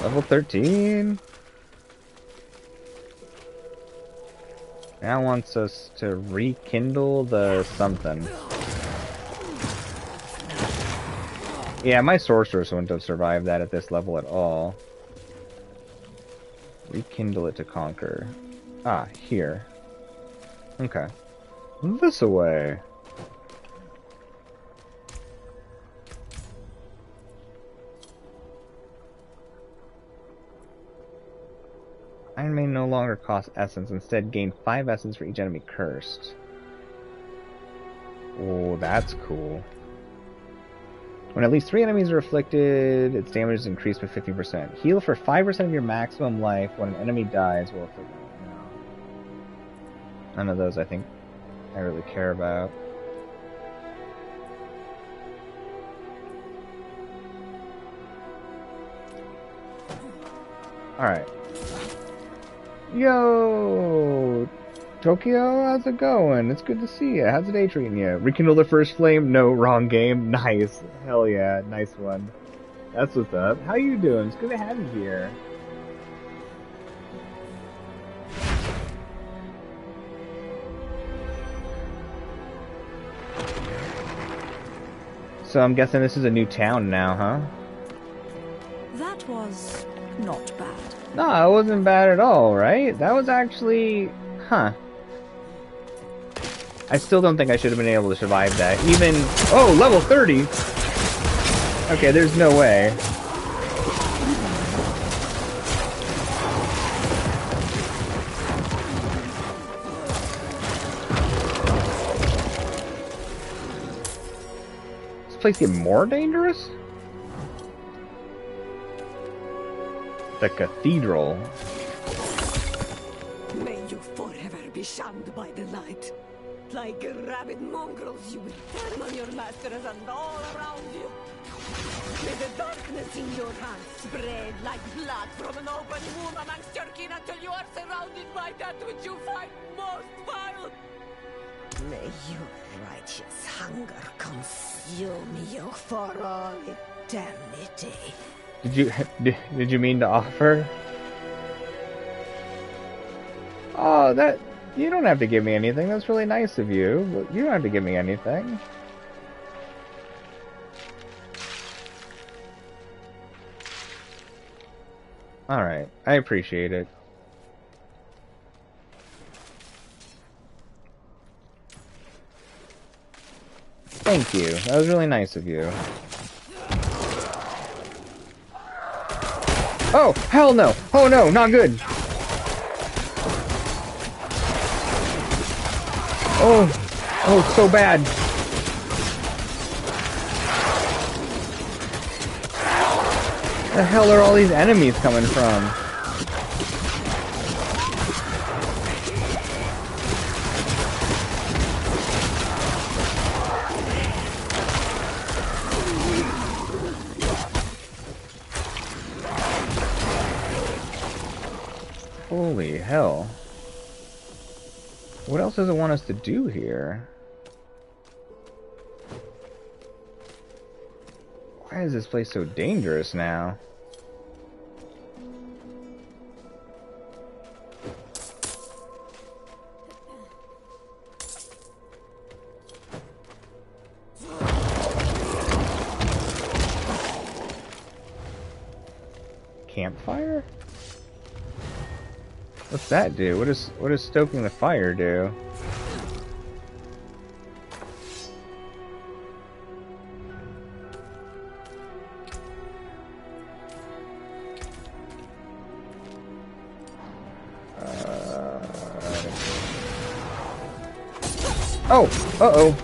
Speaker 1: Level 13. Now wants us to rekindle the something. Yeah, my sorceress wouldn't have survived that at this level at all. Rekindle it to conquer. Ah, here. Okay. This away. Iron Maiden no longer costs essence. Instead, gain 5 essence for each enemy cursed. Oh, that's cool. When at least 3 enemies are afflicted, its damage is increased by 15%. Heal for 5% of your maximum life when an enemy dies will afflict. No. None of those I think I really care about. Alright. Yo! Tokyo, how's it going? It's good to see you. How's the day treating you? Rekindle the first flame? No, wrong game. Nice. Hell yeah, nice one. That's what's up. How you doing? It's good to have you here. So I'm guessing this is a new town now, huh?
Speaker 2: That was not bad.
Speaker 1: No, it wasn't bad at all, right? That was actually... Huh. I still don't think I should have been able to survive that. Even... Oh, level 30! Okay, there's no way. Does this place get more dangerous? The cathedral.
Speaker 15: May you forever be shunned by the light. Like rabid mongrels, you will turn on your masters and all around you. May the darkness in your hands spread like blood from an open wound amongst your kin until you are surrounded by that which you find most vile. May your righteous hunger consume you for all eternity.
Speaker 1: Did you mean to offer? Oh, that... You don't have to give me anything. That's really nice of you, but you don't have to give me anything. Alright, I appreciate it. Thank you. That was really nice of you. Oh, hell no! Oh no, not good! Oh, so bad. Where the hell are all these enemies coming from? Holy hell. What else does it want us to do here? Why is this place so dangerous now? Campfire? What's that do? What does stoking the fire do? Oh! Uh-oh!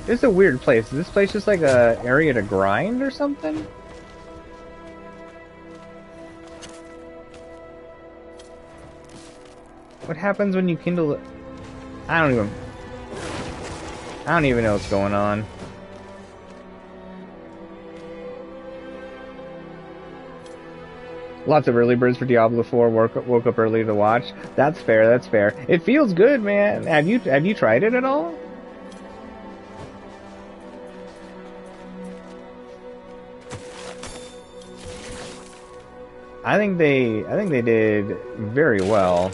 Speaker 1: It's a weird place. Is this place just like a area to grind or something? What happens when you kindle it? I don't even know what's going on. Lots of early birds for Diablo 4. Woke up early to watch. That's fair. That's fair. It feels good, man. Have you tried it at all? I think they did very well.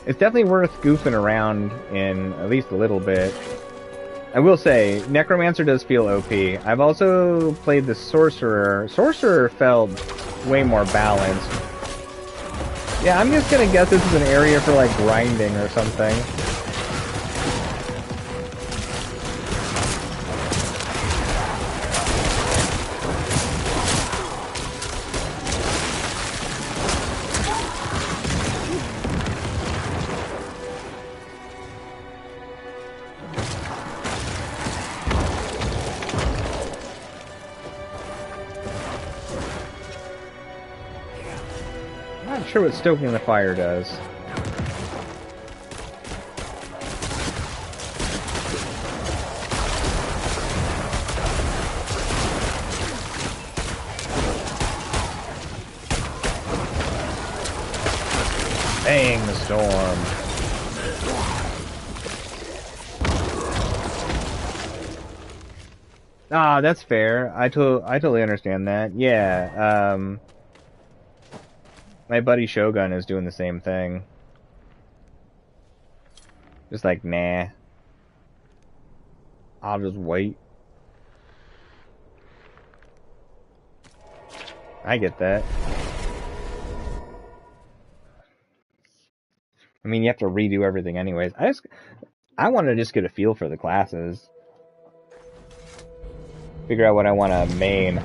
Speaker 1: It's definitely worth goofing around in at least a little bit. I will say, Necromancer does feel OP. I've also played the Sorcerer. Sorcerer felt way more balanced. Yeah, I'm just gonna guess this is an area for like grinding or something. sure what stoking the fire does. Bang the storm. Ah, that's fair. I totally understand that. Yeah, my buddy Shogun is doing the same thing. Just like, nah. I'll just wait. I get that. I mean, you have to redo everything anyways. I want to just get a feel for the classes. Figure out what I want to main.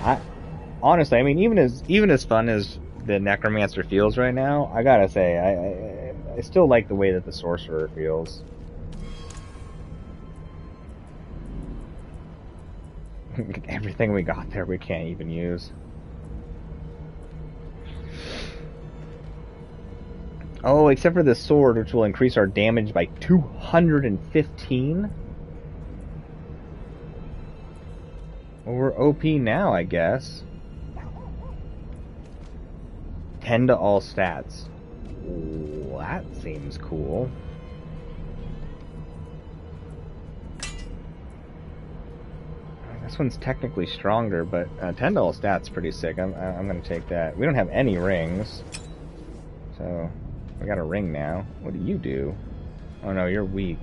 Speaker 1: Honestly, I mean, even as fun as the Necromancer feels right now, I gotta say, I still like the way that the Sorcerer feels. Everything we got there we can't even use. Oh, except for the sword, which will increase our damage by 215? Well, we're OP now, I guess. 10 to all stats. Ooh, that seems cool. This one's technically stronger, but 10 to all stats pretty sick. I'm gonna take that. We don't have any rings, so we got a ring now. What do you do? Oh no, you're weak.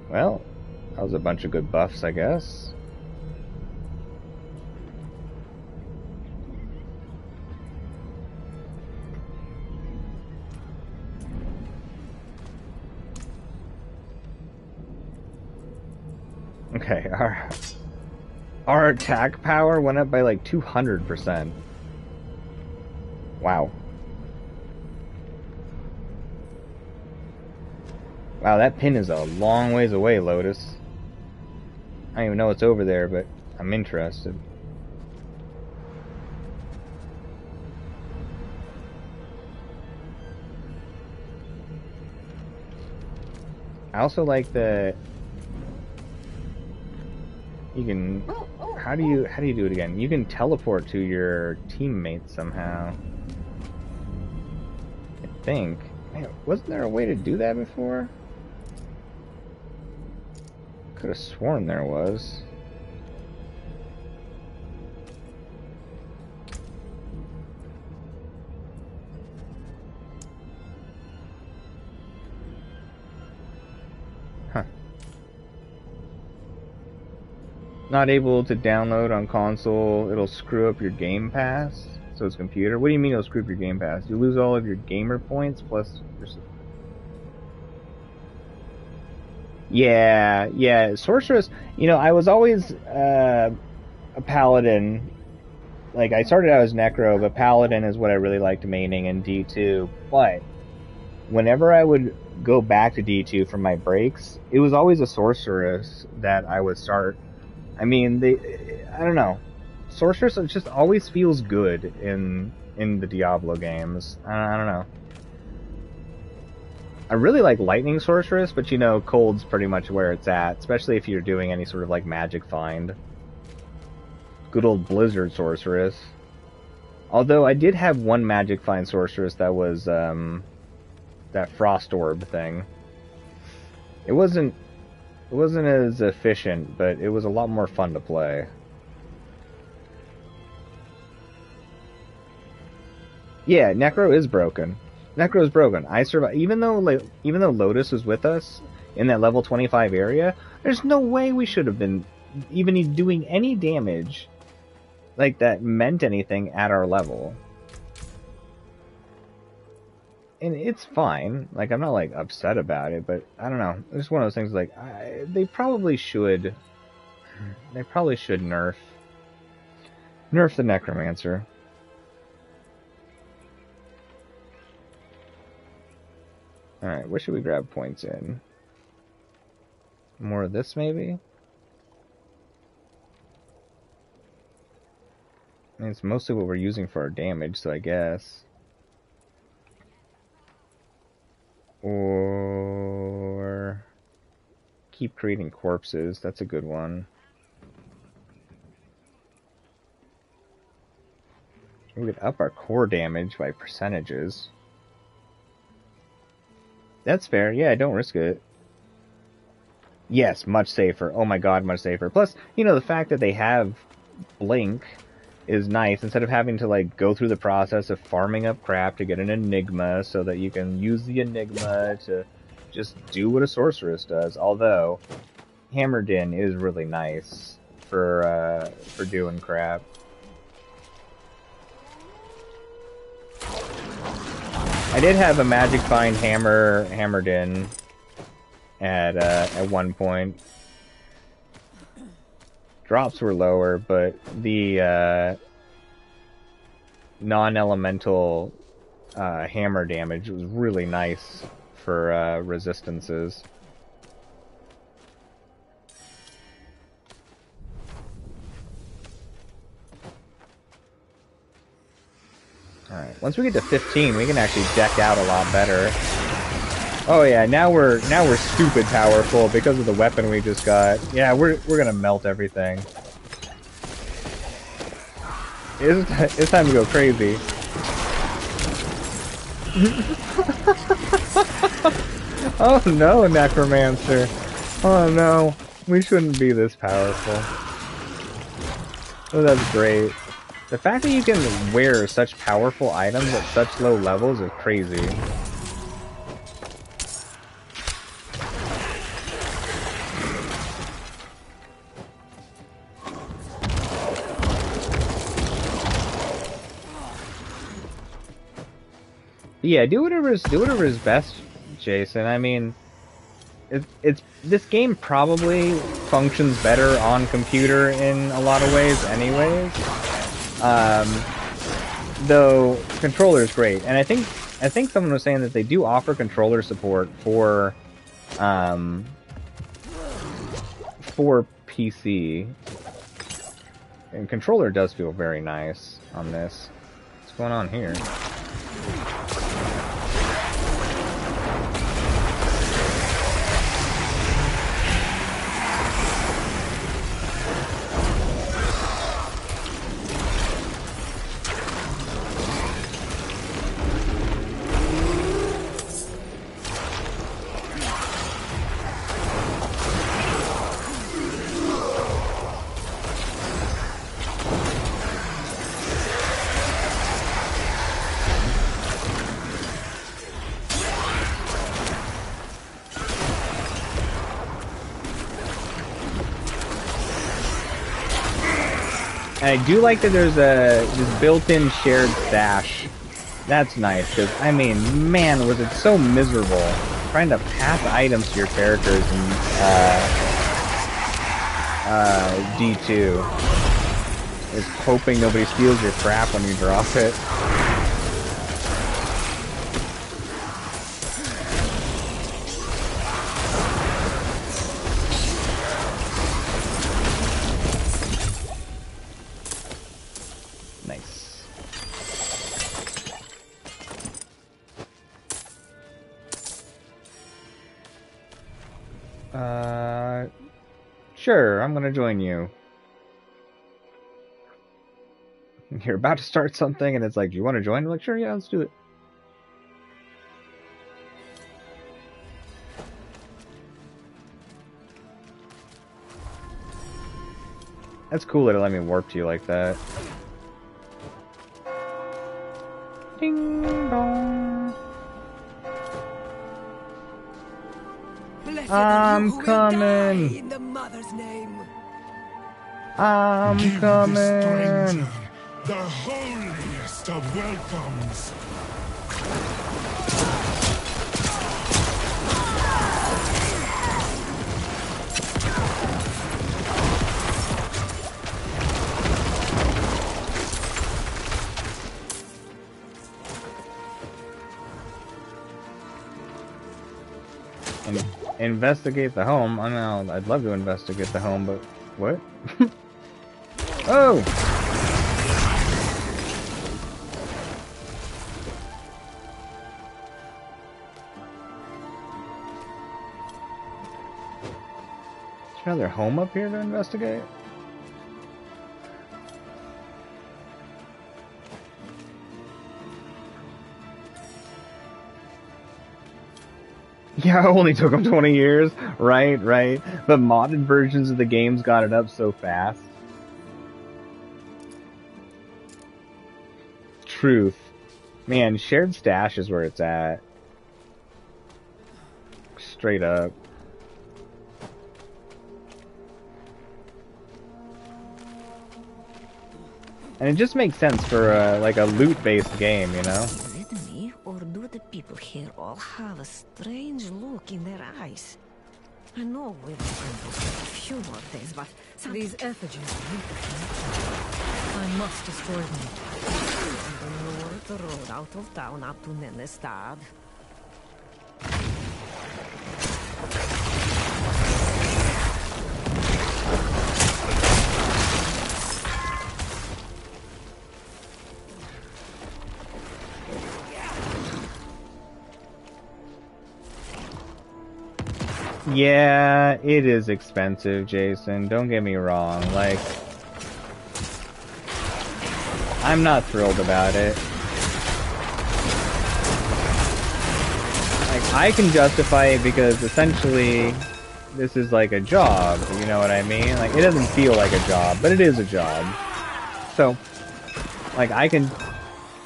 Speaker 1: Well, that was a bunch of good buffs, I guess. Okay, our attack power went up by like 200%. Wow. Wow, that pin is a long ways away, Lotus. I don't even know what's over there, but I'm interested. I also like that you can... How do you do it again? You can teleport to your teammates somehow. I think. Man, wasn't there a way to do that before? Could have sworn there was. Huh. Not able to download on console, it'll screw up your Game Pass. So it's computer. What do you mean it'll screw up your Game Pass? You lose all of your gamer points plus your... Yeah. Sorceress, you know, I was always a paladin. Like, I started out as Necro, but paladin is what I really liked maining in D2. But whenever I would go back to D2 from my breaks, it was always a sorceress that I would start. I mean, I don't know. Sorceress just always feels good in the Diablo games. I don't know. I really like Lightning Sorceress, but you know, Cold's pretty much where it's at, especially if you're doing any sort of like magic find. Good old Blizzard Sorceress. Although I did have one magic find Sorceress that was that Frost Orb thing. It wasn't as efficient, but it was a lot more fun to play. Yeah, Necro is broken. Necro's broken. I survived, even though Lotus was with us in that level 25 area. There's no way we should have been even doing any damage like that meant anything at our level. And it's fine. Like, I'm not like upset about it, but I don't know. It's one of those things like they probably should nerf the Necromancer. Alright, where should we grab points in? More of this, maybe? And it's mostly what we're using for our damage, so I guess. Or keep creating corpses. That's a good one. We could up our core damage by percentages. That's fair. Yeah, don't risk it. Yes, much safer. Oh my god, much safer. Plus, you know, the fact that they have Blink is nice. Instead of having to, like, go through the process of farming up crap to get an Enigma so that you can use the Enigma to just do what a sorceress does. Although, Hammered In is really nice for doing crap. I did have a Magic Find hammer hammered in at one point. Drops were lower, but the non-elemental hammer damage was really nice for resistances. Alright, once we get to 15, we can actually deck out a lot better. Oh yeah, now we're stupid powerful because of the weapon we just got. Yeah, we're gonna melt everything. It's time to go crazy. Oh no, Necromancer. Oh no, we shouldn't be this powerful. Oh, that's great. The fact that you can wear such powerful items at such low levels is crazy. Yeah, do whatever is best, Jason. I mean, it's this game probably functions better on computer in a lot of ways, anyways. Though controller is great, and I think someone was saying that they do offer controller support for PC, and controller does feel very nice on this. What's going on here? I do like that there's this built-in shared stash. That's nice, because, I mean, man, was it so miserable trying to pass items to your characters in D2. Just hoping nobody steals your crap when you drop it. Sure, I'm gonna join you. You're about to start something and it's like, do you want to join? I'm like, sure, yeah, let's do it. That's cool that it let me warp to you like that. Ding dong. I'm coming.
Speaker 14: In the mother's name.
Speaker 1: I'm
Speaker 20: Give
Speaker 1: coming.
Speaker 20: the stranger the holiest of welcomes.
Speaker 1: Investigate the home. I know, I'd love to investigate the home, but what? Oh! Another home up here to investigate? Yeah, it only took them 20 years. Right. But modded versions of the games got it up so fast. Truth. Man, shared stash is where it's at. Straight up. And it just makes sense for like a loot-based game, you know?
Speaker 21: Is it me, or do the people here all have a strange look in their eyes? I know we've been through a few more days, but
Speaker 2: these effigies link a connection. I must destroy them.
Speaker 21: And the north road out of town up to Nenestad.
Speaker 1: Yeah, it is expensive, Jason. Don't get me wrong. Like, I'm not thrilled about it. Like, I can justify it because essentially this is like a job, you know what I mean? Like, it doesn't feel like a job, but it is a job. So, like, I can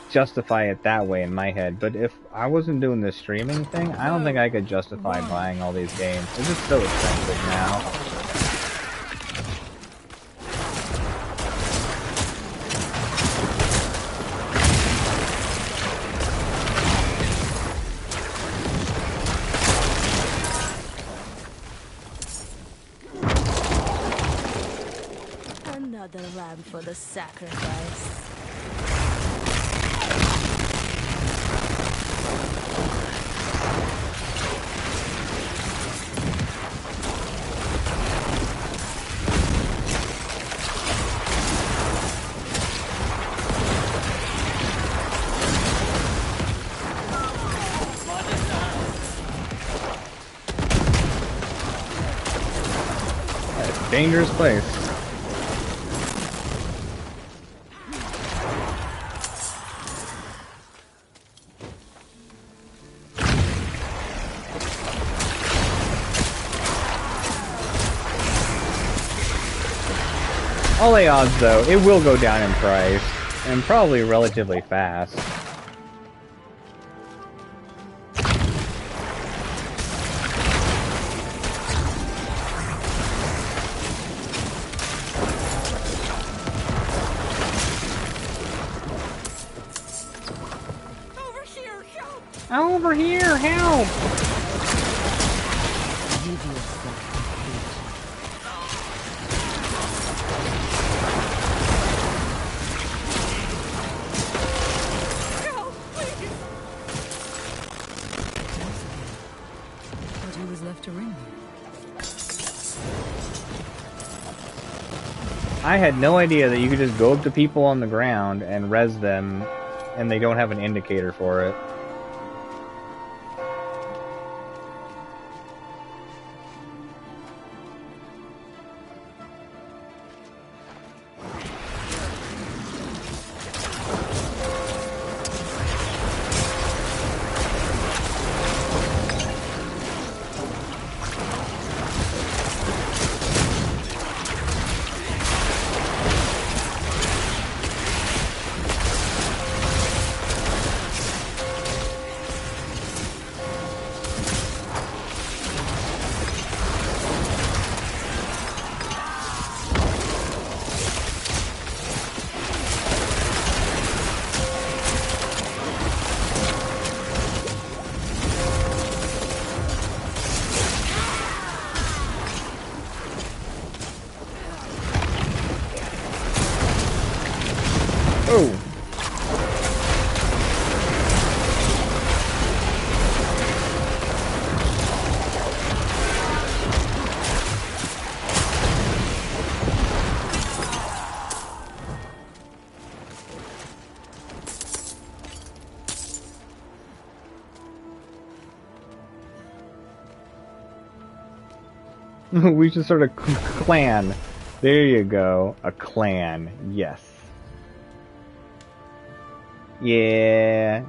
Speaker 1: justify it that way in my head, but if I wasn't doing this streaming thing, I don't think I could justify buying all these games. They're just so expensive now.
Speaker 15: Another lamb for the sacrifice.
Speaker 1: Dangerous place. All the odds, though, it will go down in price, and probably relatively fast. Over here, help!
Speaker 2: But he was left to ring.
Speaker 1: I had no idea that you could just go up to people on the ground and res them, and they don't have an indicator for it. We should start a clan. There you go. A clan. Yes. Yeah.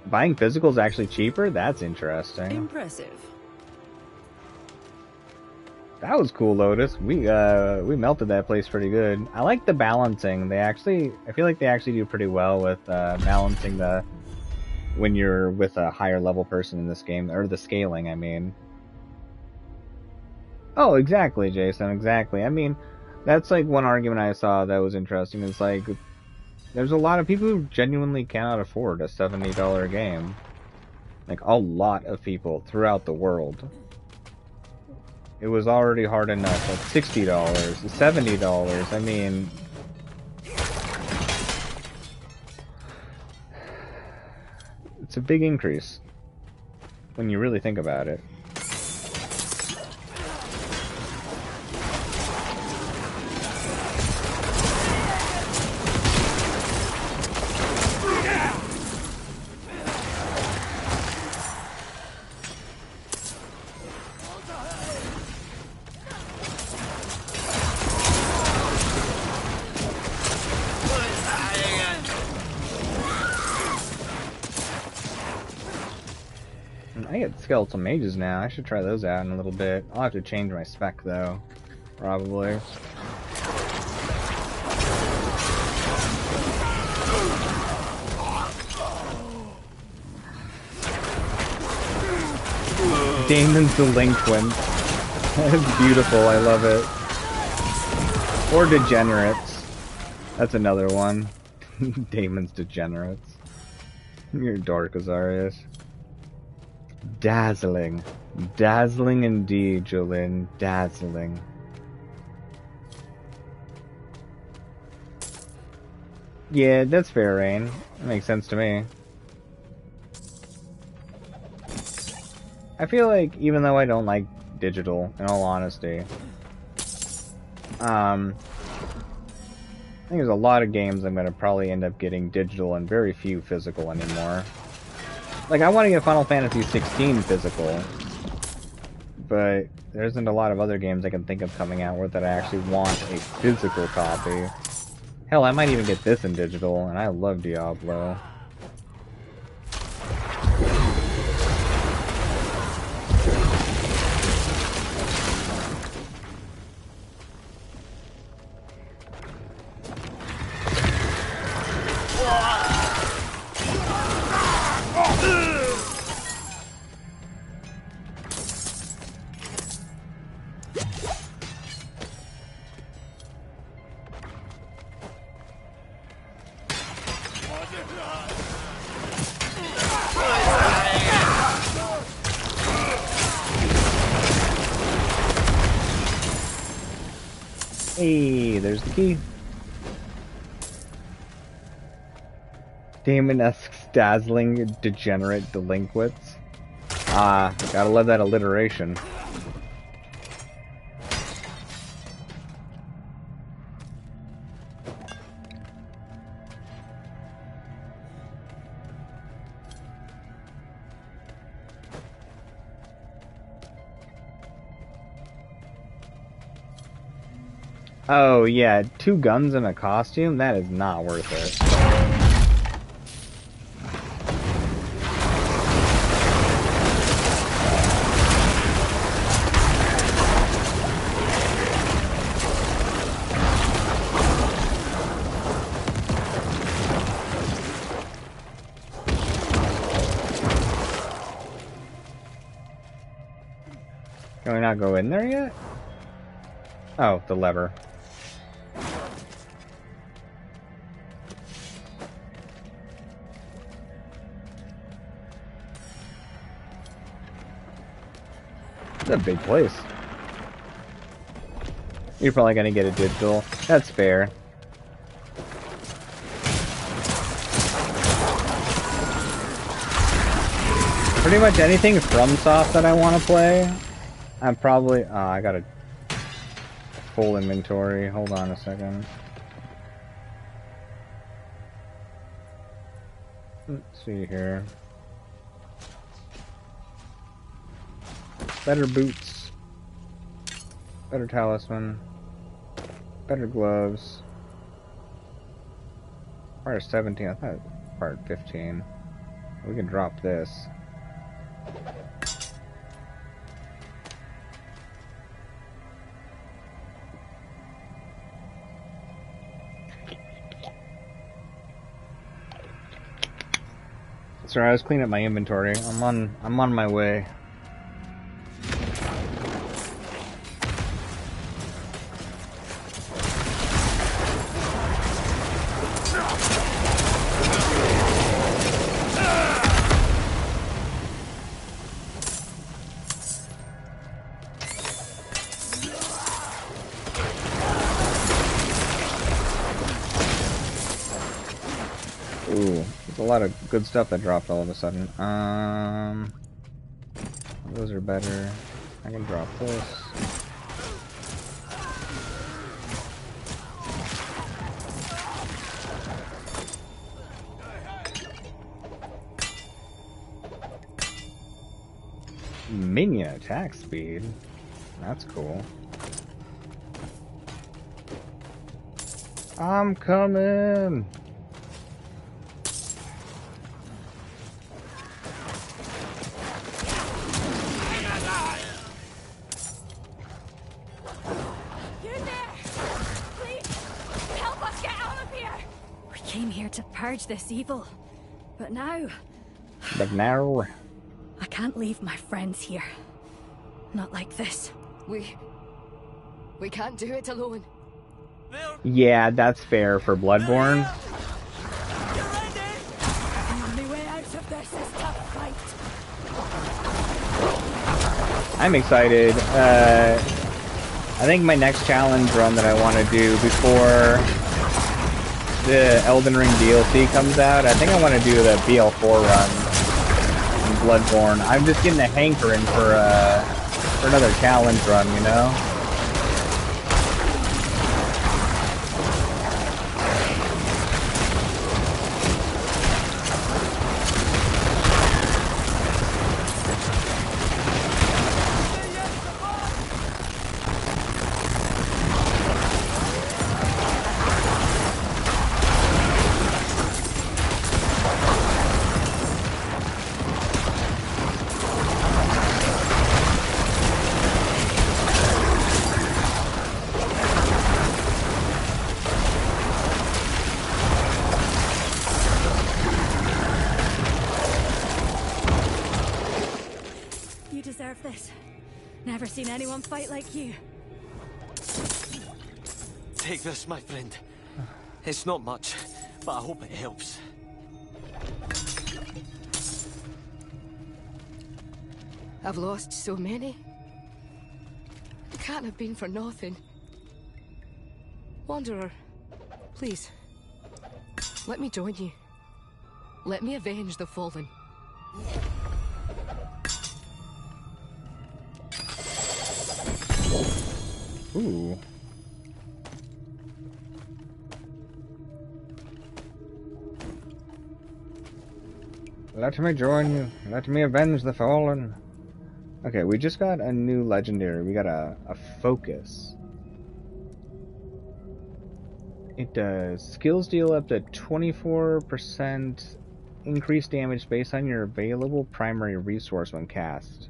Speaker 1: Buying physical is actually cheaper? That's interesting.
Speaker 2: Impressive.
Speaker 1: That was cool, Lotus. We melted that place pretty good. I like the balancing. I feel like they actually do pretty well with balancing when you're with a higher level person in this game, or the scaling, I mean. Oh, exactly, Jason, exactly. I mean, that's like one argument I saw that was interesting. Is like, there's a lot of people who genuinely cannot afford a $70 game. Like, a lot of people throughout the world. It was already hard enough at $60, $70. I mean, it's a big increase when you really think about it. I get skeletal mages now. I should try those out in a little bit. I'll have to change my spec though, probably. Damon's Delinquent. That's beautiful, I love it. Or Degenerates. That's another one. Damon's Degenerates. You're dark, Azarius. Dazzling. Dazzling indeed, Jolene. Dazzling. Yeah, that's fair, Rain. That makes sense to me. I feel like, even though I don't like digital, in all honesty, I think there's a lot of games I'm gonna probably end up getting digital and very few physical anymore. Like, I want to get Final Fantasy 16 physical, but there isn't a lot of other games I can think of coming out where that I actually want a physical copy. Hell, I might even get this in digital, and I love Diablo. Hey, there's the key. Damon-esque dazzling degenerate delinquents. Ah, gotta love that alliteration. Oh yeah, 2 guns and a costume? That is not worth it. Can we not go in there yet? Oh, the lever. It's a big place. You're probably gonna get a digital. That's fair. Pretty much anything FromSoft that I want to play, I'm probably... Oh, I got a full inventory. Hold on a second. Let's see here. Better boots. Better talisman. Better gloves. Part 17, I thought part 15. We can drop this. Sorry, I was cleaning up my inventory. I'm on my way. Ooh, there's a lot of good stuff that dropped all of a sudden. Those are better. I can drop this. Minion attack speed. That's cool. I'm coming!
Speaker 6: To purge this evil. But now I can't leave my friends here. Not like this.
Speaker 22: We can't do it alone.
Speaker 1: Yeah, that's fair for Bloodborne.
Speaker 6: The only way out of this is to fight.
Speaker 1: I'm excited. I think my next challenge run that I want to do before the Elden Ring DLC comes out, I think I want to do the BL4 run in Bloodborne. I'm just getting a hankering for another challenge run, you know?
Speaker 6: This. Never seen anyone fight like you.
Speaker 23: Take this, my friend. It's not much, but I hope it helps.
Speaker 22: I've lost so many. It can't have been for nothing. Wanderer, please, let me join you. Let me avenge the fallen.
Speaker 1: Ooh. Let me join you. Let me avenge the fallen. Okay, we just got a new legendary. We got a focus. It does skills deal up to 24% increased damage based on your available primary resource when cast.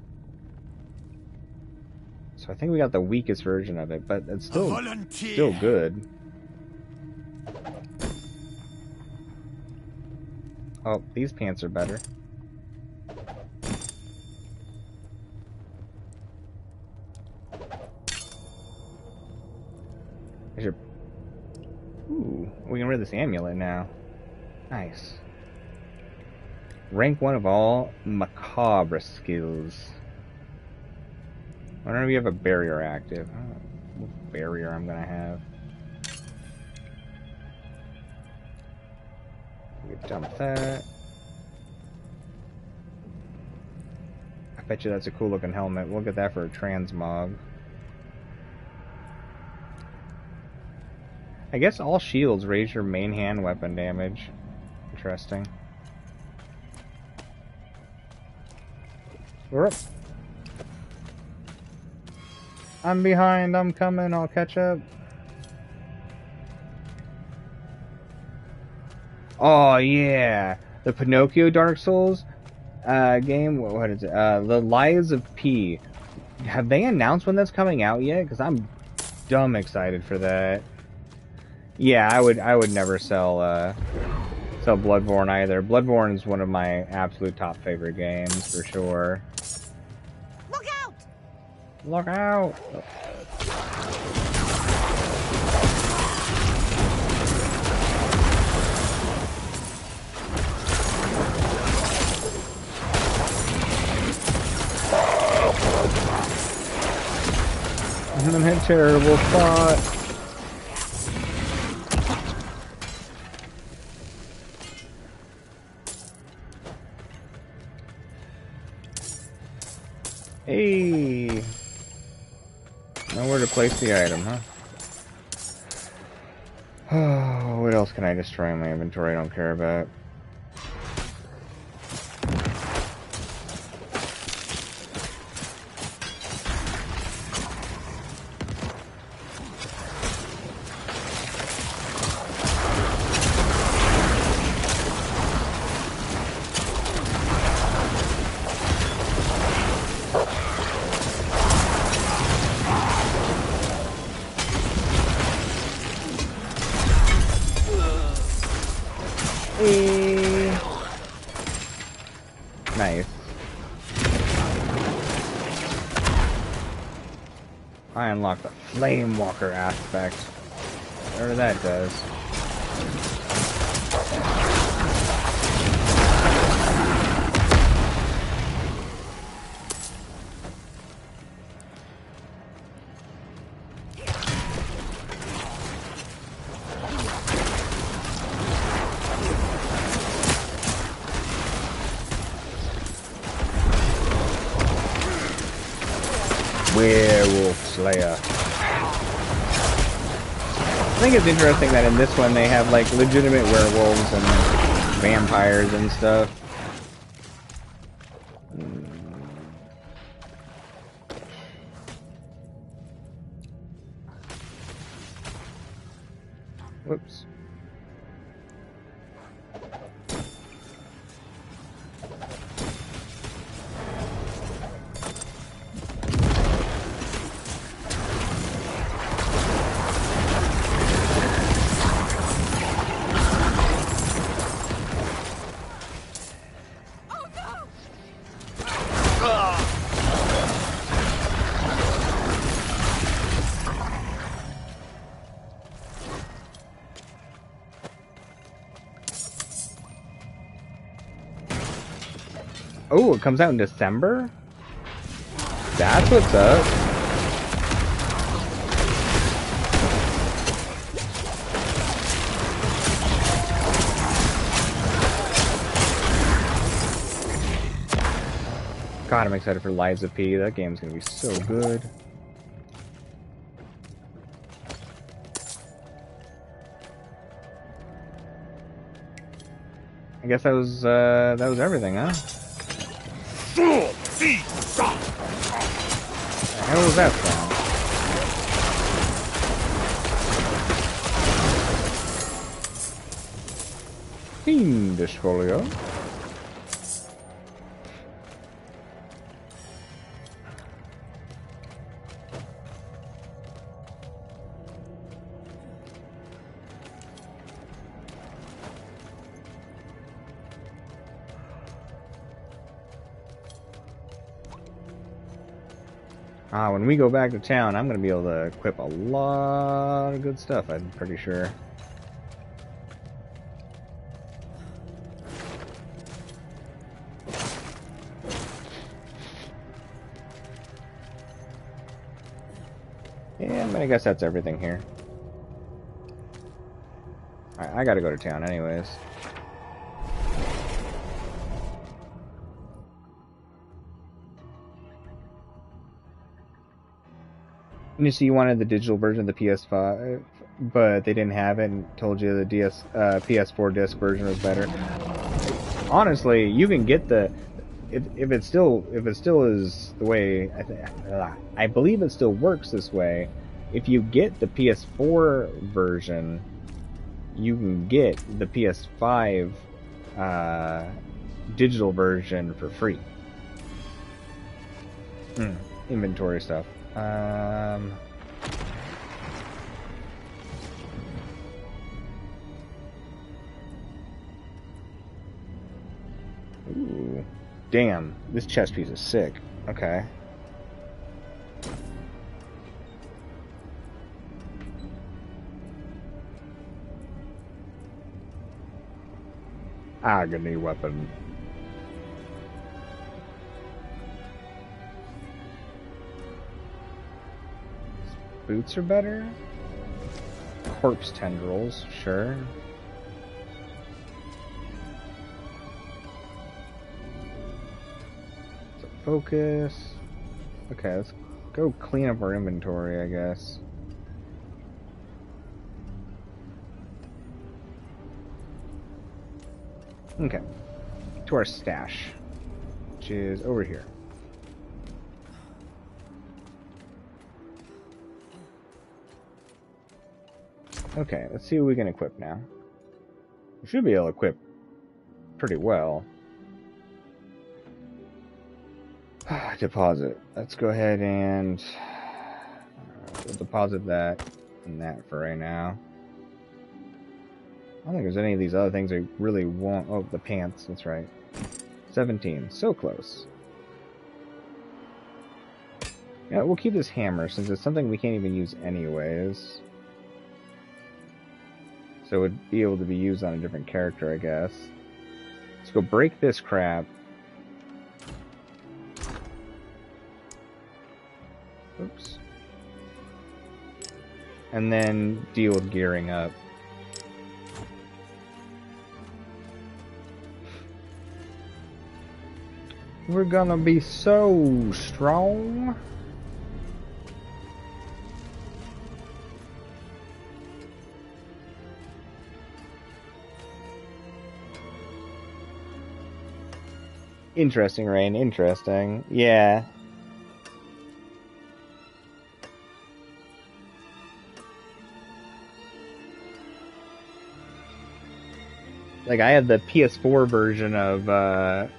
Speaker 1: So I think we got the weakest version of it, but it's still good. Oh, these pants are better. Ooh, we can wear this amulet now. Nice. Rank 1 of all macabre skills. I don't know if you have a barrier active. I don't know what barrier I'm gonna have. We can dump that. I bet you that's a cool looking helmet. We'll get that for a transmog. I guess all shields raise your main hand weapon damage. Interesting. We're up. I'm behind. I'm coming. I'll catch up. Oh, yeah. The Pinocchio Dark Souls game. What is it? The Lies of P. Have they announced when that's coming out yet? Because I'm dumb excited for that. Yeah, I would never sell Bloodborne either. Bloodborne is one of my absolute top favorite games for sure.
Speaker 21: Look out!
Speaker 1: Look out! I'm in a terrible spot. Hey! Nowhere to place the item, huh? Oh, what else can I destroy in my inventory I don't care about? Nice. I unlocked the Flame Walker aspect. Whatever that does. Werewolf Slayer. I think it's interesting that in this one they have like legitimate werewolves and vampires and stuff. Whoops. Oh, it comes out in December? That's what's up. God, I'm excited for Lies of P. That game's gonna be so good. I guess that was everything, huh? The hell was that sound? Fiendish folio. When we go back to town, I'm going to be able to equip a lot of good stuff, I'm pretty sure. Yeah, I guess that's everything here. I got to go to town anyways. You see, you wanted the digital version of the PS5, but they didn't have it and told you the PS4 disc version was better. Honestly, you can get the if it still is the way I believe it still works this way. If you get the PS4 version, you can get the PS5 digital version for free. Inventory stuff. Ooh. Damn, this chest piece is sick. Okay. Agony weapon. Boots are better? Corpse tendrils, sure. So focus. Okay, let's go clean up our inventory, I guess. Okay, to our stash, which is over here. Okay, let's see what we can equip now. We should be able to equip pretty well. Deposit. Let's go ahead and we'll deposit that and that for right now. I don't think there's any of these other things I really want. Oh, the pants, that's right. 17, so close. Yeah, we'll keep this hammer since it's something we can't even use anyways. So it would be able to be used on a different character, I guess. Let's go break this crap. Oops. And then deal with gearing up. We're gonna be so strong. Interesting, Rain. Interesting. Yeah. Like, I have the PS4 version of the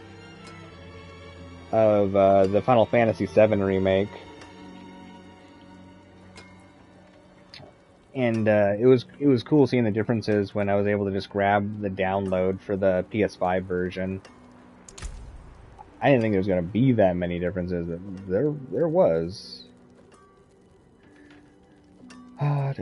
Speaker 1: Final Fantasy VII remake, and it was cool seeing the differences when I was able to just grab the download for the PS5 version. I didn't think there was going to be that many differences, but there was. I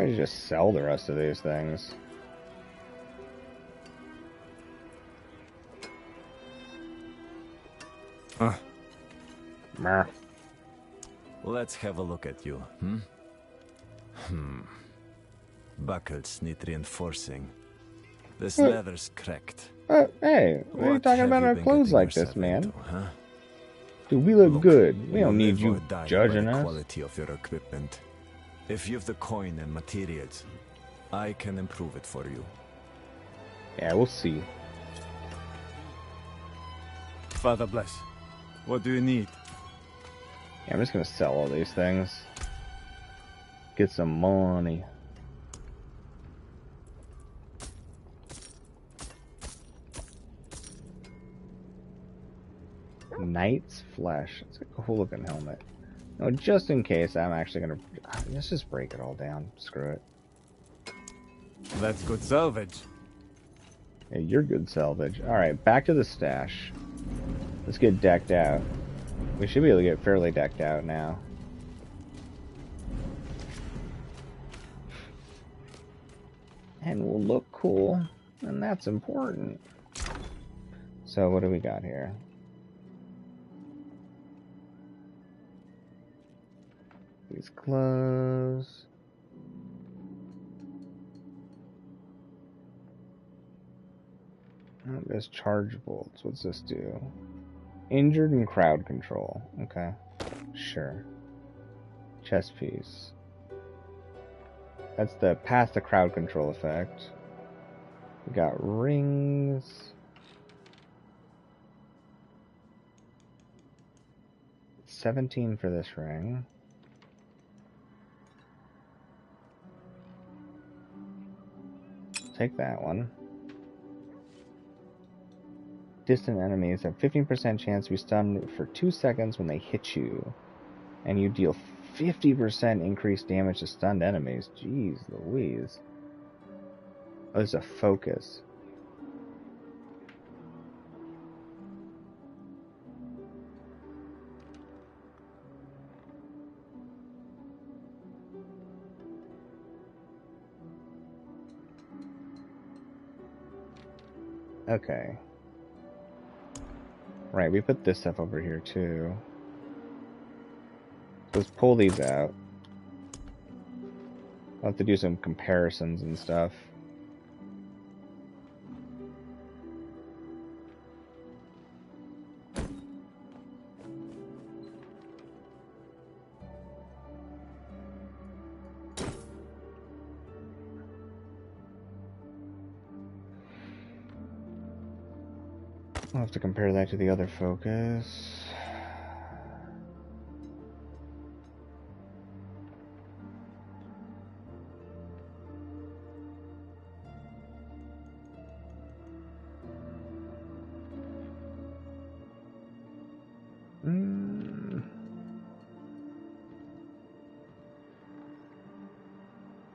Speaker 1: should just sell the rest of these things.
Speaker 12: Huh.
Speaker 1: Meh.
Speaker 12: Let's have a look at you, Buckles need reinforcing. This leather's cracked.
Speaker 1: Hey, what are you talking about our clothes like this, man? Huh? Dude, we look good. We don't need you judging us.
Speaker 12: Quality of your equipment. If you've the coin and materials, I can improve it for you.
Speaker 1: Yeah, we'll see.
Speaker 19: Father bless. What do you need?
Speaker 1: Yeah, I'm just gonna sell all these things. Get some money. Knight's Flesh. It's a cool looking helmet. No, just in case, I'm actually gonna... Let's just break it all down. Screw it.
Speaker 19: That's good salvage.
Speaker 1: Hey, you're good salvage. Alright, back to the stash. Let's get decked out. We should be able to get fairly decked out now. And we'll look cool. And that's important. So, what do we got here? These clothes. There's charge bolts. What's this do? Injured and crowd control. Okay. Sure. Chest piece. That's the past the crowd control effect. We got rings. 17 for this ring. Take that one. Distant enemies have 15% chance to be stunned for 2 seconds when they hit you. And you deal 50% increased damage to stunned enemies. Jeez Louise. Oh, there's a focus. Okay. Right, we put this stuff over here too. Let's pull these out. I'll have to do some comparisons and stuff. I'll have to compare that to the other focus.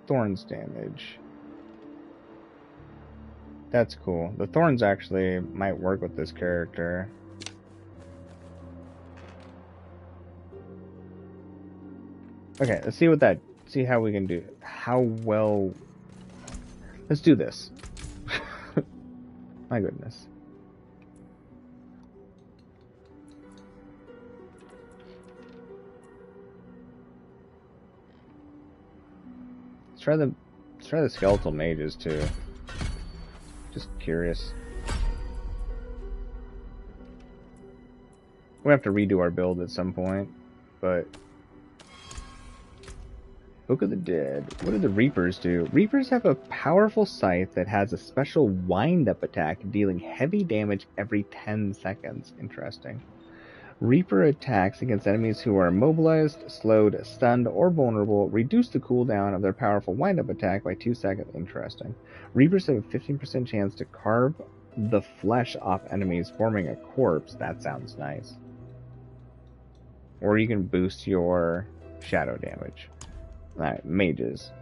Speaker 1: Thorns damage. That's cool. The thorns actually might work with this character. Okay, let's see what that. See how we can do. How well. Let's do this. My goodness. Let's try the skeletal mages too. Just curious. We'll have to redo our build at some point, but Book of the Dead. What do the Reapers do? Reapers have a powerful scythe that has a special wind-up attack, dealing heavy damage every 10 seconds. Interesting. Reaper attacks against enemies who are immobilized, slowed, stunned, or vulnerable reduce the cooldown of their powerful wind-up attack by 2 seconds. Interesting. Reapers have a 15% chance to carve the flesh off enemies, forming a corpse. That sounds nice. Or you can boost your shadow damage. Alright, mages.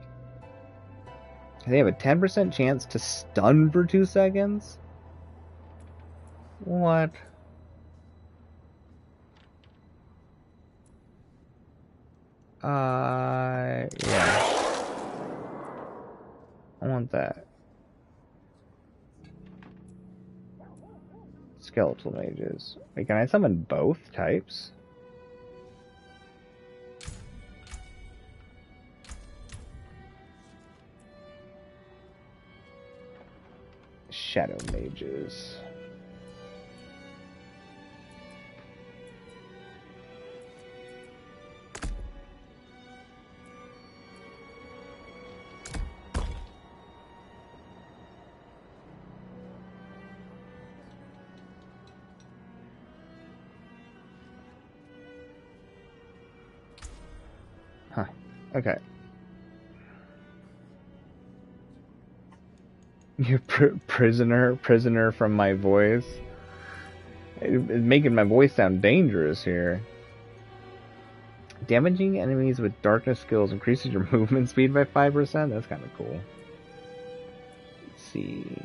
Speaker 1: They have a 10% chance to stun for 2 seconds? What? Yeah. I want that. Skeletal mages. Wait, can I summon both types? Shadow mages. Huh. Okay. You're prisoner from my voice. It's making my voice sound dangerous here. Damaging enemies with darkness skills increases your movement speed by 5%. That's kind of cool. Let's see.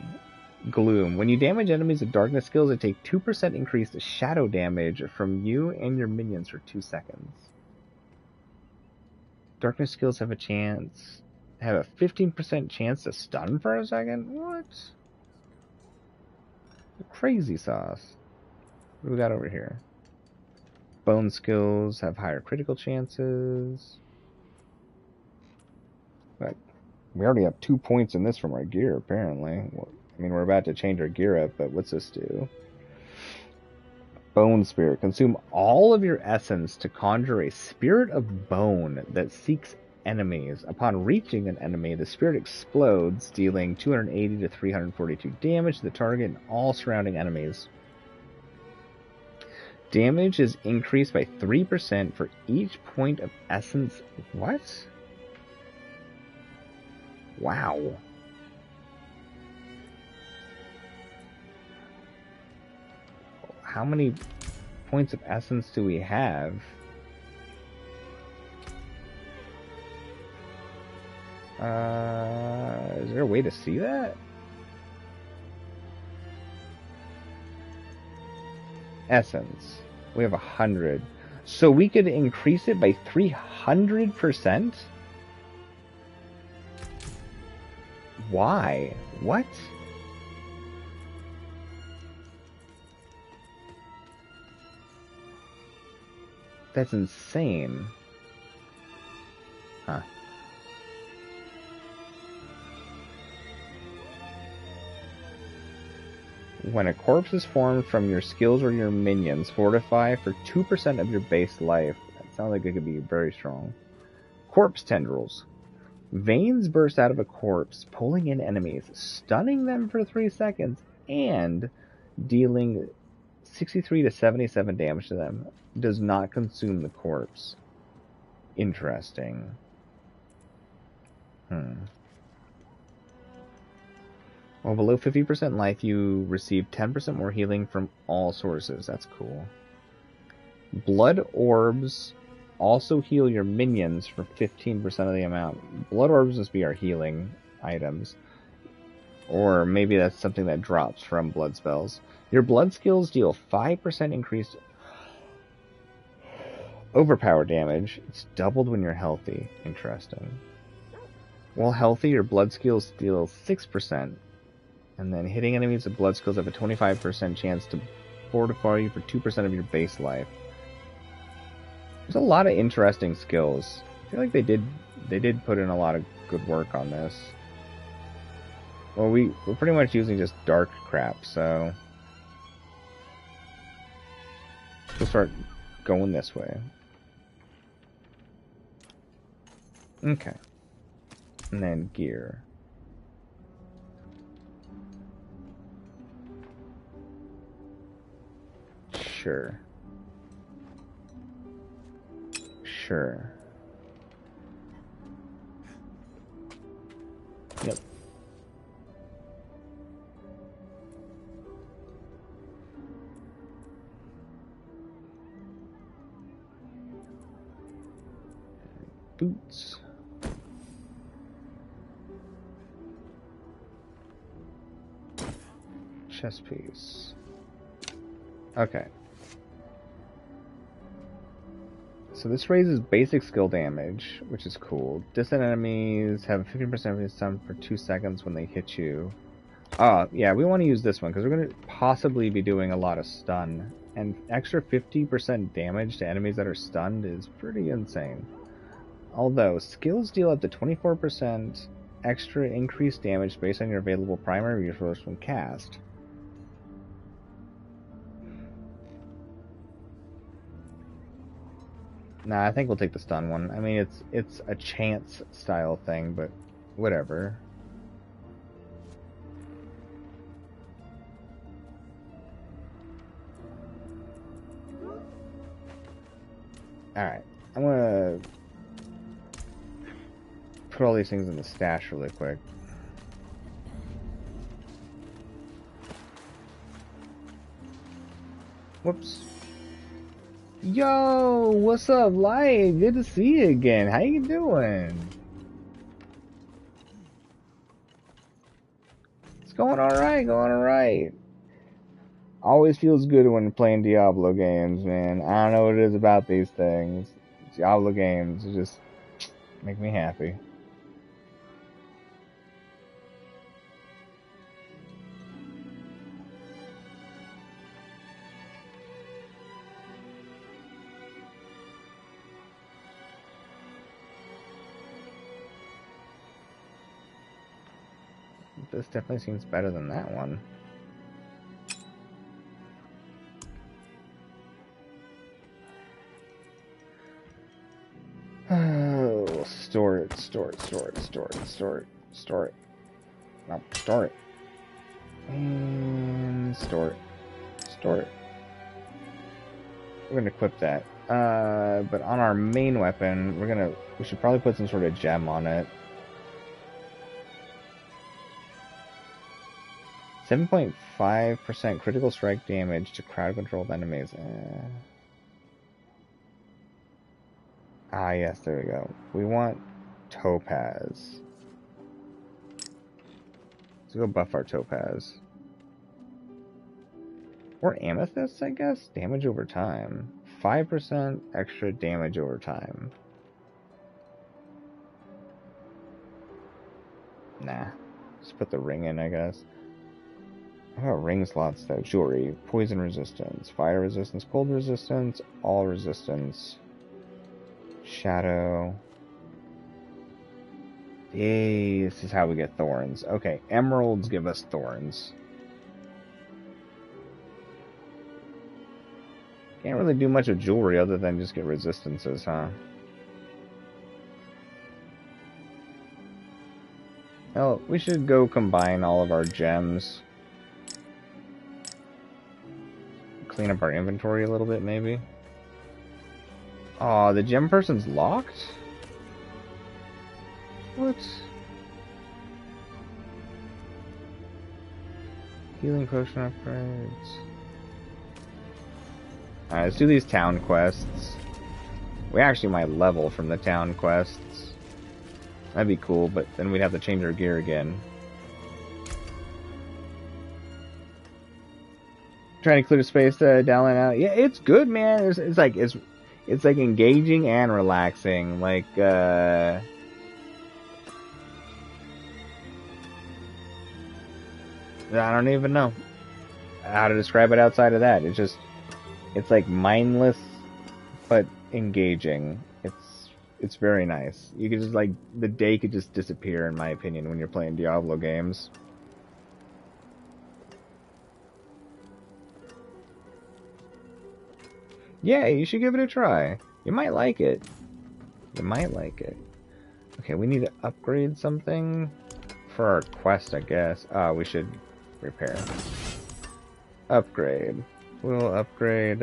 Speaker 1: Gloom. When you damage enemies with darkness skills, they take 2% increased shadow damage from you and your minions for 2 seconds. Darkness skills have a 15% chance to stun for a second? What? Crazy sauce. What do we got over here? Bone skills have higher critical chances. But we already have 2 points in this from our gear, apparently. Well, I mean, we're about to change our gear up, but what's this do? Bone Spirit. Consume all of your essence to conjure a spirit of bone that seeks enemies. Upon reaching an enemy, the spirit explodes, dealing 280 to 342 damage to the target and all surrounding enemies. Damage is increased by 3% for each point of essence. What? Wow. How many points of essence do we have? Is there a way to see that? Essence. We have 100. So we could increase it by 300%? Why? What? That's insane. Huh. When a corpse is formed from your skills or your minions, fortify for 2% of your base life. That sounds like it could be very strong. Corpse tendrils. Veins burst out of a corpse, pulling in enemies, stunning them for 3 seconds, and dealing 63 to 77 damage to them. Does not consume the corpse. Interesting. While below 50% life, you receive 10% more healing from all sources. That's cool. Blood orbs also heal your minions for 15% of the amount. Blood orbs must be our healing items. Or maybe that's something that drops from blood spells. Your blood skills deal 5% increased overpower damage. It's doubled when you're healthy. Interesting. While healthy, your blood skills deal 6%. And then hitting enemies with blood skills have a 25% chance to fortify you for 2% of your base life. There's a lot of interesting skills. I feel like they did put in a lot of good work on this. Well, we're pretty much using just dark crap, so we'll start going this way. Okay. And then gear. Sure. Sure. Yep. Boots. Chest piece. Okay. So this raises basic skill damage, which is cool. Distant enemies have 15% of your stun for 2 seconds when they hit you. Yeah, we want to use this one because we're going to possibly be doing a lot of stun. And extra 50% damage to enemies that are stunned is pretty insane. Although, skills deal up to 24% extra increased damage based on your available primary resource when cast. Nah, I think we'll take the stun one. I mean, it's a chance style thing, but whatever. Alright, I'm gonna put all these things in the stash really quick. Whoops. Yo, what's up, Light? Good to see you again. How you doing? It's going alright, going alright. Always feels good when playing Diablo games, man. I don't know what it is about these things. Diablo games just make me happy. This definitely seems better than that one. store it, store it, store it, store it, store it, store it. No, store it. And store it. Store it. We're gonna equip that. But on our main weapon, we should probably put some sort of gem on it. 7.5% critical strike damage to crowd-controlled enemies. Ah, yes, there we go. We want topaz. Let's go buff our topaz. Or amethyst, I guess? Damage over time. 5% extra damage over time. Nah. Just put the ring in, I guess. How about ring slots, though? Jewelry. Poison resistance. Fire resistance. Cold resistance. All resistance. Shadow. Yay, this is how we get thorns. Okay, emeralds give us thorns. Can't really do much of jewelry other than just get resistances, huh? Oh, we should go combine all of our gems. Clean up our inventory a little bit, maybe. Aw, the gem person's locked? What? Healing potion upgrades. Alright, let's do these town quests. We actually might level from the town quests. That'd be cool, but then we'd have to change our gear again. Trying to clear space to down and out. Yeah, it's good, man. It's like engaging and relaxing. Like I don't even know how to describe it outside of that. It's like mindless but engaging. It's very nice. You could just the day could just disappear, in my opinion, when you're playing Diablo games. Yeah, you should give it a try. You might like it. You might like it. Okay, we need to upgrade something for our quest, I guess. We should repair. Upgrade. We'll upgrade,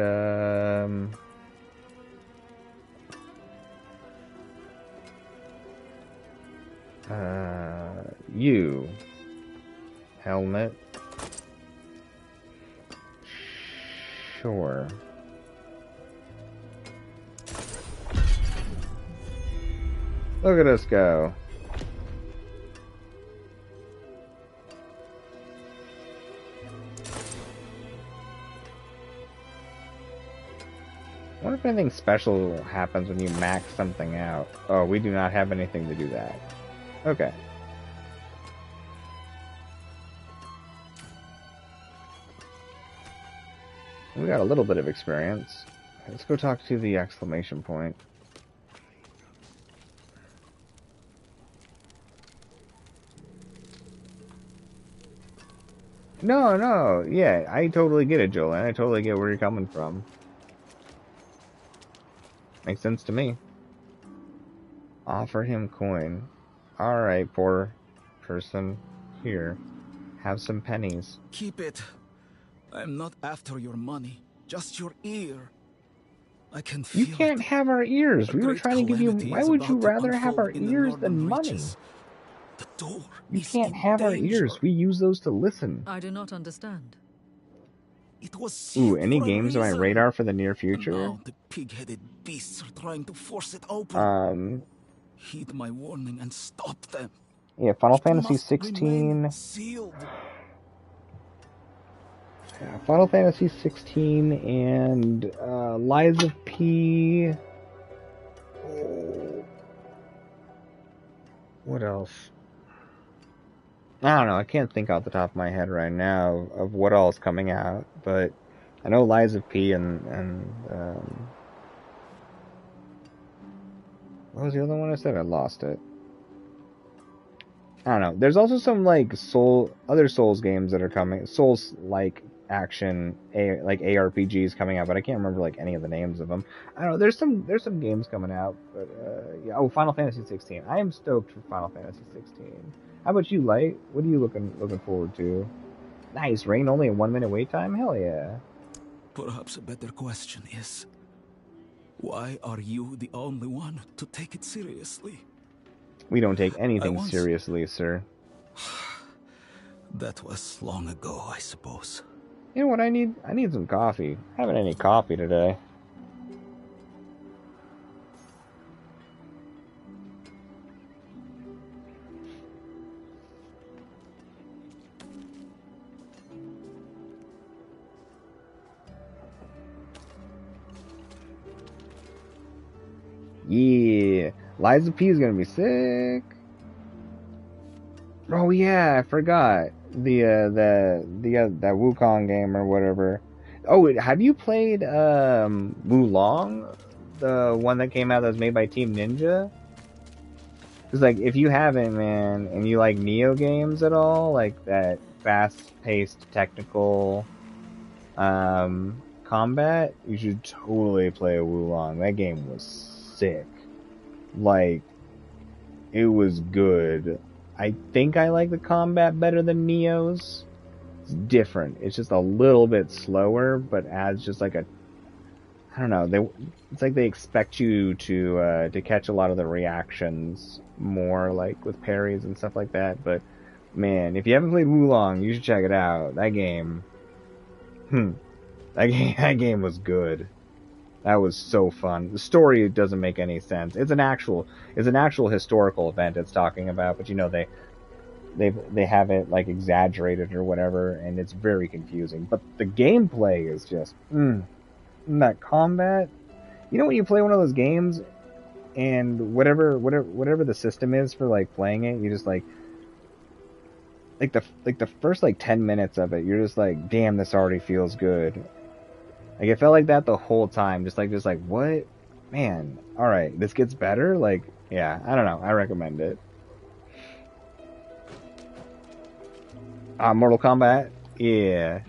Speaker 1: you. Helmet. Sure. Look at us go. I wonder if anything special happens when you max something out. Oh, we do not have anything to do that. Okay. We got a little bit of experience. Let's go talk to the exclamation point. No, yeah, I totally get it, Joel, and I totally get where you're coming from. Makes sense to me. Offer him coin. Alright, poor person. Here. Have some pennies.
Speaker 17: Keep it. I'm not after your money, just your ear. I can feel
Speaker 1: You can't have our ears. We were trying to give you... Why would you rather have our ears than money?
Speaker 17: The door.
Speaker 1: You can't have our ears. We use those to listen.
Speaker 2: I do not understand.
Speaker 17: It was
Speaker 1: Ooh, any games on my radar for the near future?
Speaker 17: Now the pig-headed beasts are trying to force it open. Heed my warning and stop them.
Speaker 1: Yeah, Final Fantasy 16. Yeah, Final Fantasy 16 and Lies of P. Oh. What else? I don't know. I can't think off the top of my head right now of what all is coming out, but I know Lies of P and what was the other one I said? I lost it. I don't know. There's also some like other Souls games that are coming. Souls-like action like ARPGs coming out, but I can't remember like any of the names of them. I don't know. There's some games coming out, but yeah. Oh, Final Fantasy 16. I am stoked for Final Fantasy 16. How about you, Light? What are you looking forward to? Nice, Rain. Only a 1 minute wait time. Hell yeah.
Speaker 17: Perhaps a better question is, why are you the only one to take it seriously?
Speaker 1: We don't take anything seriously, sir.
Speaker 17: That was long ago, I suppose.
Speaker 1: You know what I need? I need some coffee. I haven't had any coffee today. Yeah, Liza P is gonna be sick. Oh yeah, I forgot the that Wukong game or whatever. Oh, have you played Wulong, the one that came out that was made by Team Ninja? Because like if you haven't, man, and you like Neo games at all, like that fast-paced technical combat, you should totally play Wulong. That game was sick. Like, it was good. I think I like the combat better than Neo's. It's different. It's just a little bit slower, but adds just like a, I don't know. It's like they expect you to catch a lot of the reactions more, like with parries and stuff like that. But man, if you haven't played Wulong, you should check it out. That game, that game was good. That was so fun. The story doesn't make any sense. It's an actual historical event it's talking about, but you know they have it like exaggerated or whatever, and it's very confusing. But the gameplay is just that combat. You know when you play one of those games and whatever the system is for like playing it, you just like the first like 10 minutes of it, you're just like, damn, this already feels good. Like, it felt like that the whole time. Just like, what? Man, alright, this gets better? Like, yeah, I don't know. I recommend it. Mortal Kombat? Yeah.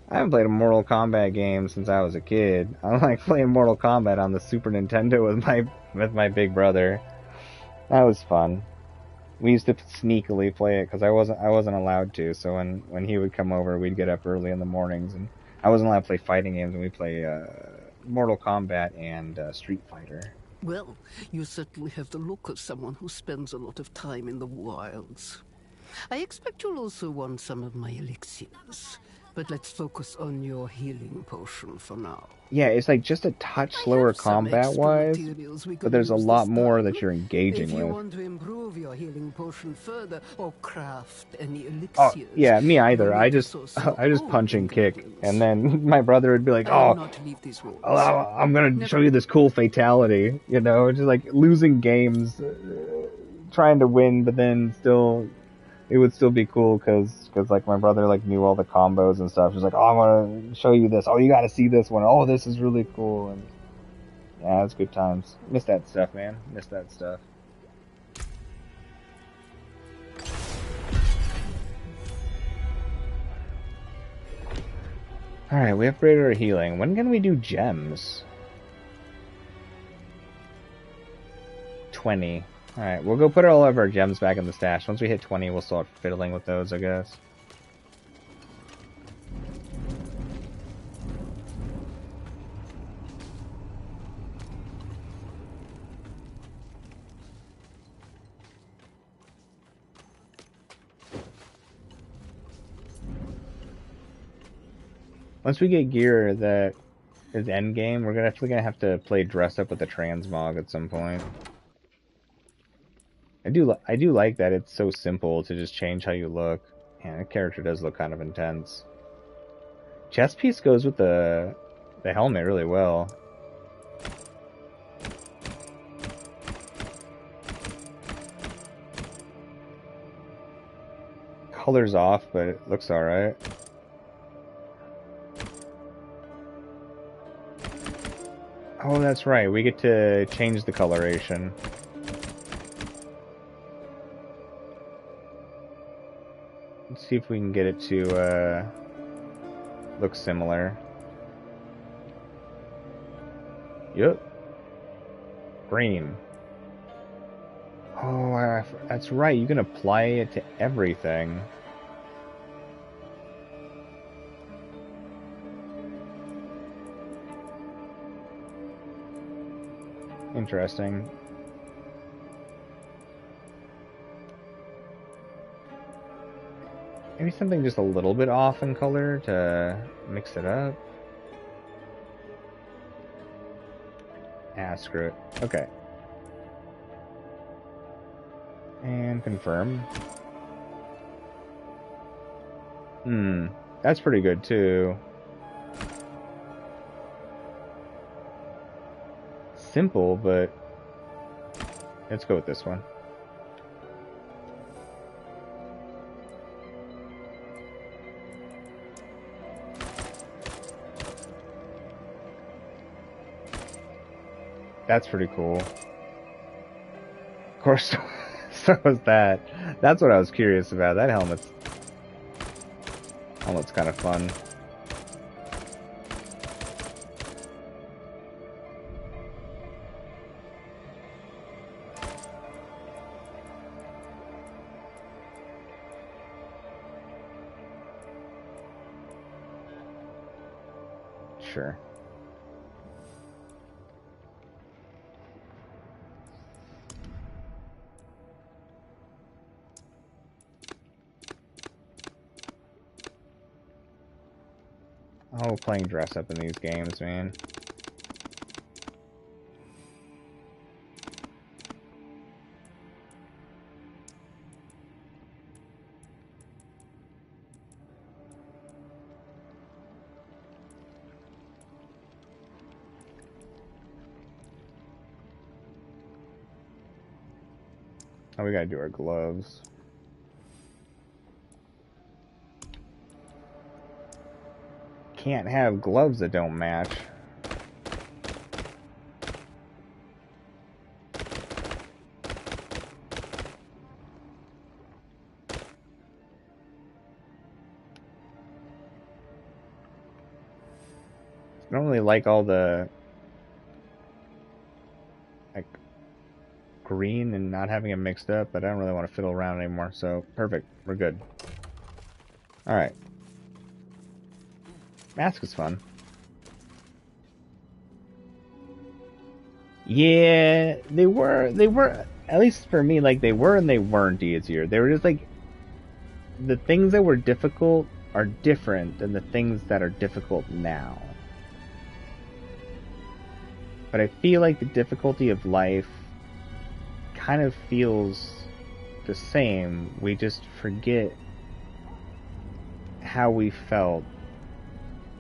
Speaker 1: I haven't played a Mortal Kombat game since I was a kid. I like playing Mortal Kombat on the Super Nintendo with my big brother. That was fun. We used to sneakily play it because I wasn't allowed to. So when he would come over, we'd get up early in the mornings, and I wasn't allowed to play fighting games, and we play Mortal Kombat and Street Fighter.
Speaker 4: Well, you certainly have the look of someone who spends a lot of time in the wilds. I expect you'll also want some of my elixirs, but let's focus on your healing potion for now.
Speaker 1: Yeah, it's like just a touch slower combat-wise, but there's a lot more that you're engaging with.
Speaker 4: If you want to improve your healing potion further or craft any elixirs...
Speaker 1: Oh, yeah, me either. I just punch and kick, and then my brother would be like, oh, I'm gonna show you this cool fatality, you know, just like losing games, trying to win, but then still... It would still be cool because like my brother like knew all the combos and stuff. He's like, oh, I'm gonna show you this. Oh, you gotta see this one. Oh, this is really cool. And yeah, it's good times. Miss that stuff, man. Miss that stuff. All right, we upgraded our healing. When can we do gems? 20. Alright, we'll go put all of our gems back in the stash. Once we hit 20, we'll start fiddling with those, I guess. Once we get gear that is endgame, we're definitely gonna have to play dress up with the transmog at some point. I do like that it's so simple to just change how you look. Man, the character does look kind of intense. Chest piece goes with the helmet really well. Color's off, but it looks alright. Oh, that's right. We get to change the coloration. Let's see if we can get it to looks similar. Yep. Green. Oh, that's right. You can apply it to everything. Interesting. Maybe something just a little bit off in color to mix it up. Ah, screw it. Okay. And confirm. That's pretty good too. Simple, but let's go with this one. That's pretty cool. Of course, so is that. That's what I was curious about. That helmet's kind of fun. Sure. Oh, playing dress up in these games, man. Oh, we gotta do our gloves. Can't have gloves that don't match. I don't really like all the like green and not having it mixed up, but I don't really want to fiddle around anymore. So perfect, we're good. All right. Mask is fun. Yeah, they were, at least for me, like, they were and they weren't easier. They were just, like, the things that were difficult are different than the things that are difficult now. But I feel like the difficulty of life kind of feels the same. We just forget how we felt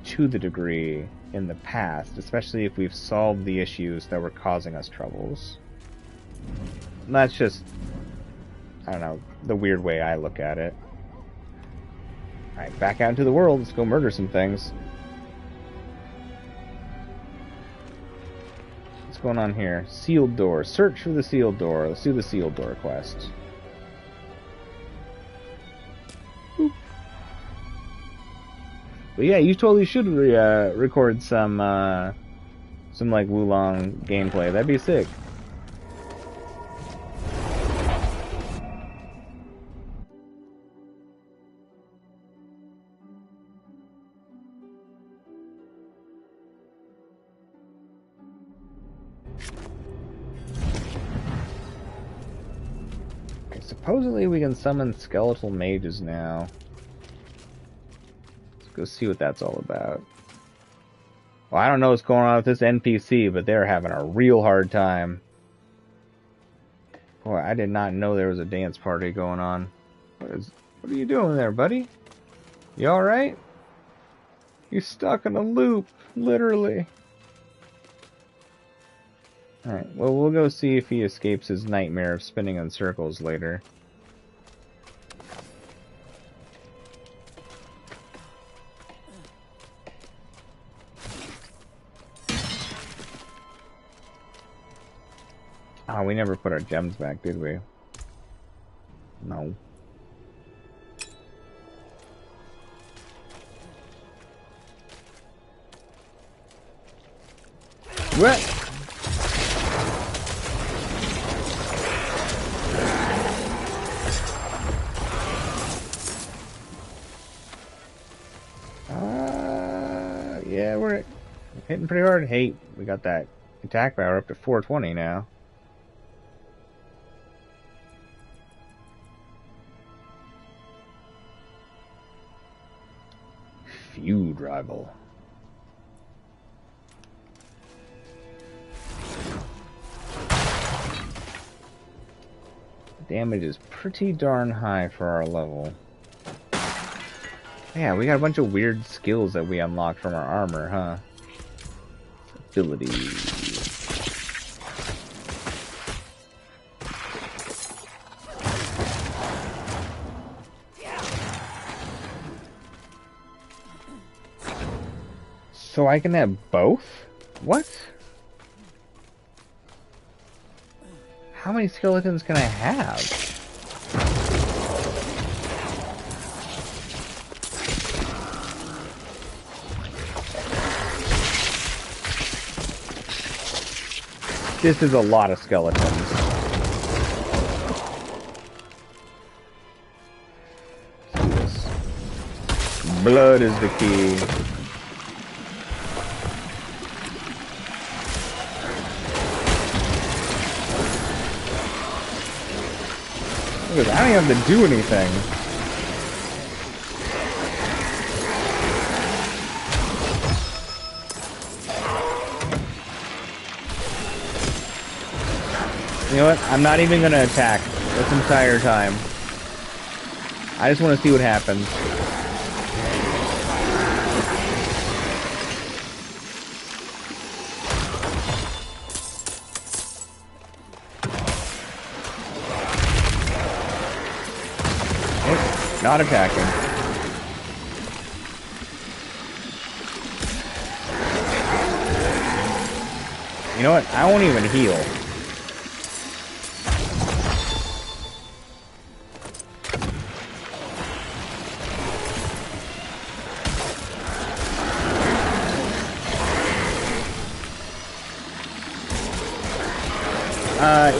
Speaker 1: to the degree in the past, especially if we've solved the issues that were causing us troubles. And that's just, I don't know, the weird way I look at it. Alright, back out into the world, let's go murder some things. What's going on here? Sealed door. Search for the sealed door. Let's do the sealed door quest. But yeah, you totally should record some like Wulong gameplay. That'd be sick. Okay, supposedly we can summon skeletal mages now. Go see what that's all about. Well, I don't know what's going on with this NPC, but they're having a real hard time. Boy, I did not know there was a dance party going on. What are you doing there, buddy? You alright? You're stuck in a loop, literally. Alright, well, we'll go see if he escapes his nightmare of spinning in circles later. Oh, we never put our gems back, did we? No. What? Yeah, we're hitting pretty hard. Hey, we got that attack power up to 420 now. Feud rival. Damage is pretty darn high for our level. Yeah, we got a bunch of weird skills that we unlocked from our armor, huh? Abilities. So I can have both? What? How many skeletons can I have? This is a lot of skeletons. Let's do this. Blood is the key. Look at that, I don't even have to do anything. You know what? I'm not even going to attack this entire time. I just want to see what happens. Nope, not attacking. You know what? I won't even heal.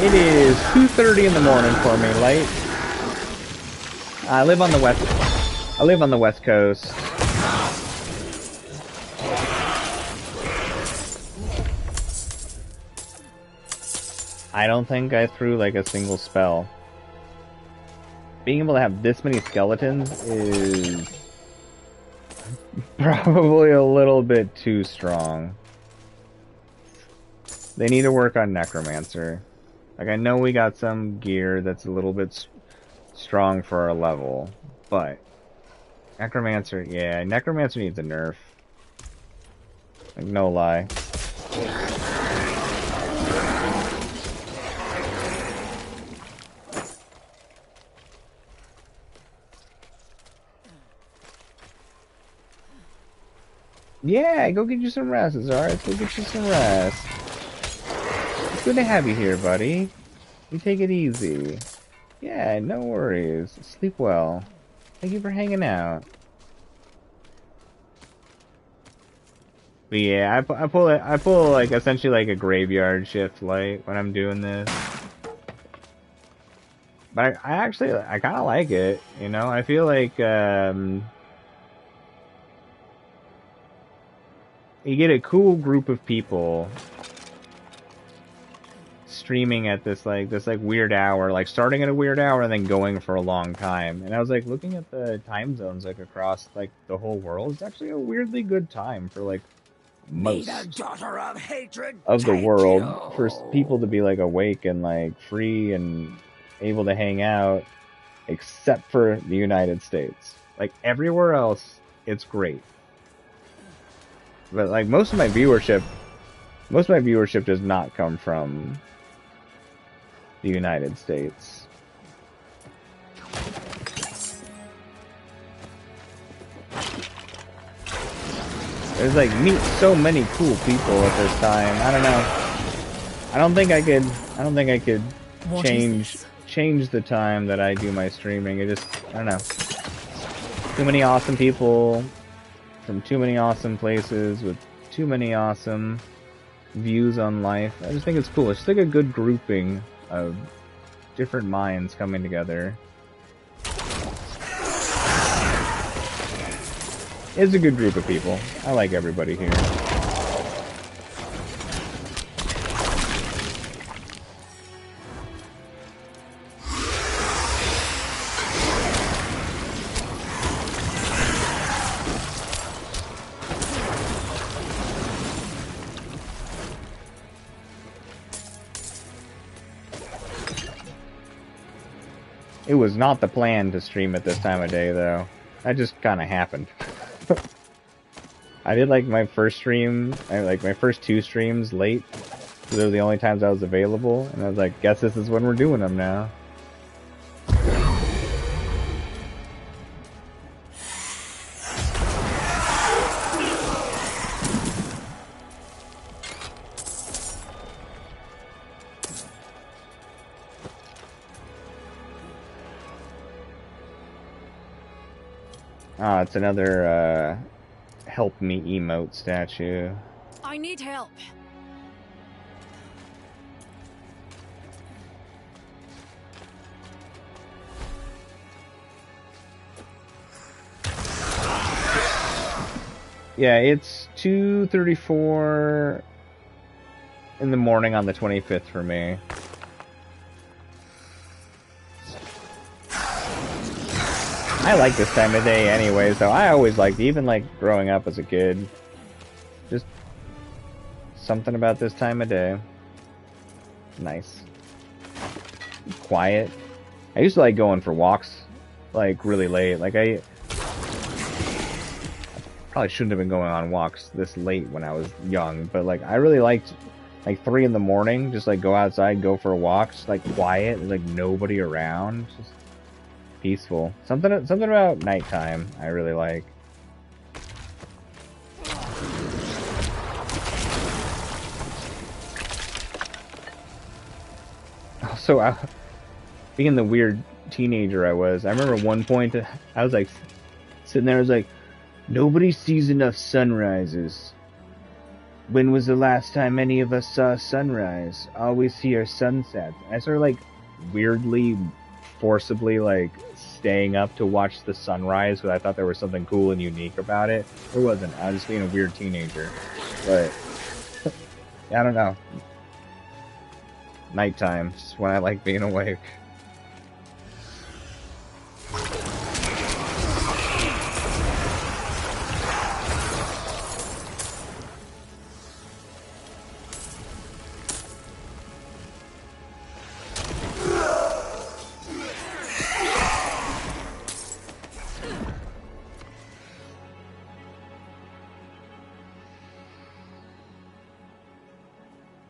Speaker 1: It is 2:30 in the morning for me, late. I live on the west coast. I don't think I threw like a single spell. Being able to have this many skeletons is probably a little bit too strong. They need to work on Necromancer. Like, I know we got some gear that's a little bit strong for our level, but Necromancer, yeah, Necromancer needs a nerf. Like, no lie. Yeah, go get you some rest. It's alright, go get you some rest. It's good to have you here, buddy. You take it easy. Yeah, no worries. Sleep well. Thank you for hanging out. But yeah, I pull like essentially like a graveyard shift light when I'm doing this. But I kind of like it, you know? I feel like, you get a cool group of people streaming at this weird hour, like starting at a weird hour and then going for a long time. And I was like looking at the time zones like across like the whole world. It's actually a weirdly good time for like most of the world for people to be like awake and like free and able to hang out, except for the United States. Like everywhere else, it's great. But like most of my viewership does not come from the United States. There's like so many cool people at this time. I don't know. I don't think I could change the time that I do my streaming. I don't know. Too many awesome people from too many awesome places with too many awesome views on life. I just think it's cool. It's like a good grouping of different minds coming together. It's a good group of people. I like everybody here. It was not the plan to stream at this time of day, though. That just kind of happened. I did like my first stream, like my first 2 streams late. So they were the only times I was available, and I was like, guess this is when we're doing them now. Ah, it's another, help me emote statue.
Speaker 2: I need help.
Speaker 1: Yeah, it's 2:34 in the morning on the 25th for me. I like this time of day anyways, though. I always liked, even like growing up as a kid. Just something about this time of day. Nice. Quiet. I used to like going for walks, like really late. Like I probably shouldn't have been going on walks this late when I was young, but like I really liked like 3 in the morning, just like go outside, go for a walk, just like quiet, there's like nobody around. Just peaceful. Something about nighttime I really like. Also, being the weird teenager I was, I remember at one point I was like sitting there, I was like, nobody sees enough sunrises. When was the last time any of us saw a sunrise? All we see are sunsets. I started like weirdly, forcibly like staying up to watch the sunrise because I thought there was something cool and unique about it. There wasn't. I was just being a weird teenager. But I don't know. Nighttime is when I like being awake.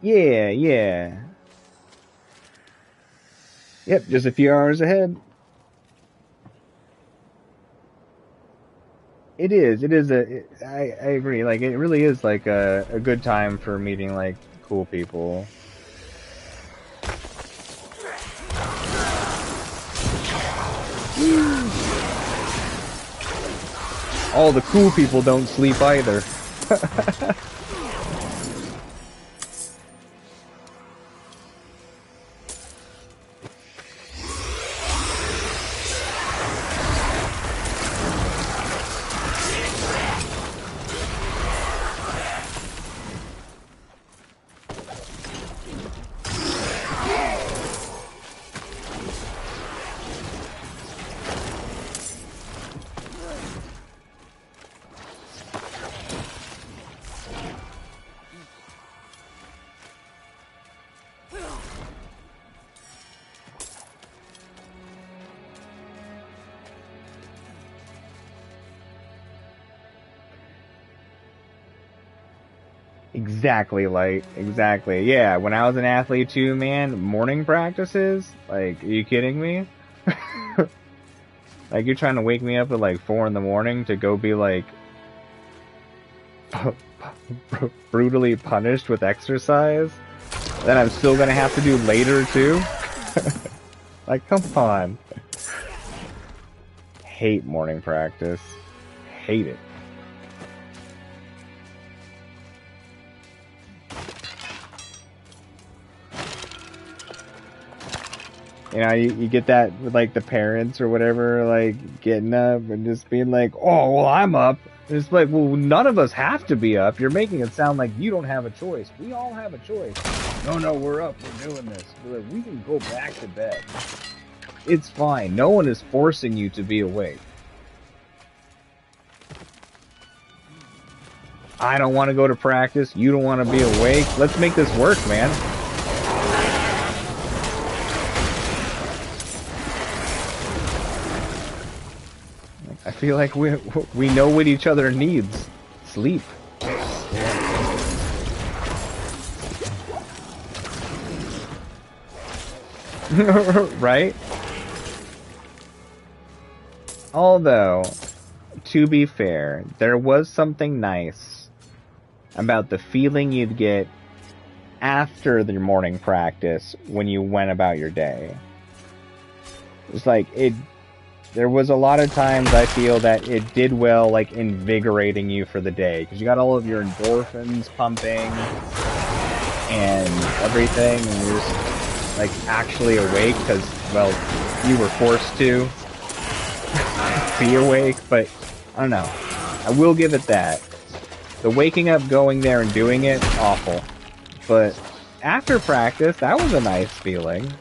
Speaker 1: Yeah. Yep, just a few hours ahead. It is I agree, like, it really is, like, a good time for meeting, like, cool people. All the cool people don't sleep either. Exactly, like, exactly. Yeah, when I was an athlete too, man, morning practices? Like, are you kidding me? Like, you're trying to wake me up at like 4 in the morning to go be like brutally punished with exercise that I'm still gonna have to do later too? Like, come on. Hate morning practice. Hate it. You know, you get that with like the parents or whatever, like getting up and just being like, "Oh, well, I'm up." And it's like, well, none of us have to be up. You're making it sound like you don't have a choice. We all have a choice. No, we're up. We're doing this. We're like, we can go back to bed. It's fine. No one is forcing you to be awake. I don't want to go to practice. You don't want to be awake. Let's make this work, man. I feel like we know what each other needs. Sleep. Right? Although, to be fair, there was something nice about the feeling you'd get after the morning practice when you went about your day. It's like, there was a lot of times I feel that it did well, like, invigorating you for the day. Because you got all of your endorphins pumping and everything, and you're just, like, actually awake because, well, you were forced to be awake. But, I don't know. I will give it that. The waking up, going there, and doing it, awful. But after practice, that was a nice feeling.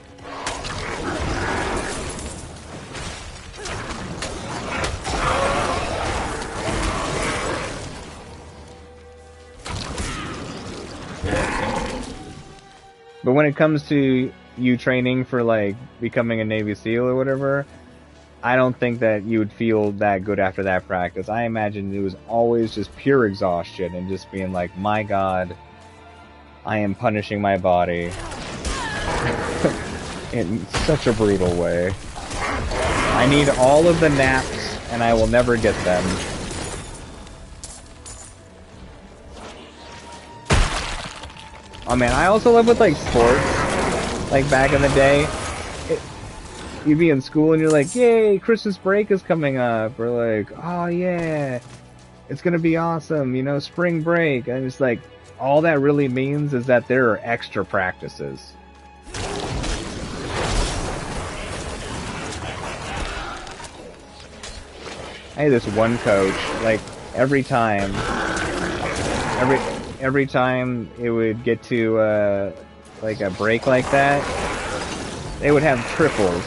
Speaker 1: But when it comes to you training for, like, becoming a Navy SEAL or whatever, I don't think that you would feel that good after that practice. I imagine it was always just pure exhaustion and just being like, my God, I am punishing my body in such a brutal way. I need all of the naps, and I will never get them. Oh man, I also love with, like, sports. Like, back in the day, you'd be in school and you're like, yay, Christmas break is coming up. Or like, oh yeah, it's gonna be awesome, you know, spring break. And it's like, all that really means is that there are extra practices. I had this one coach, like, every time it would get to, like, a break like that, they would have triples.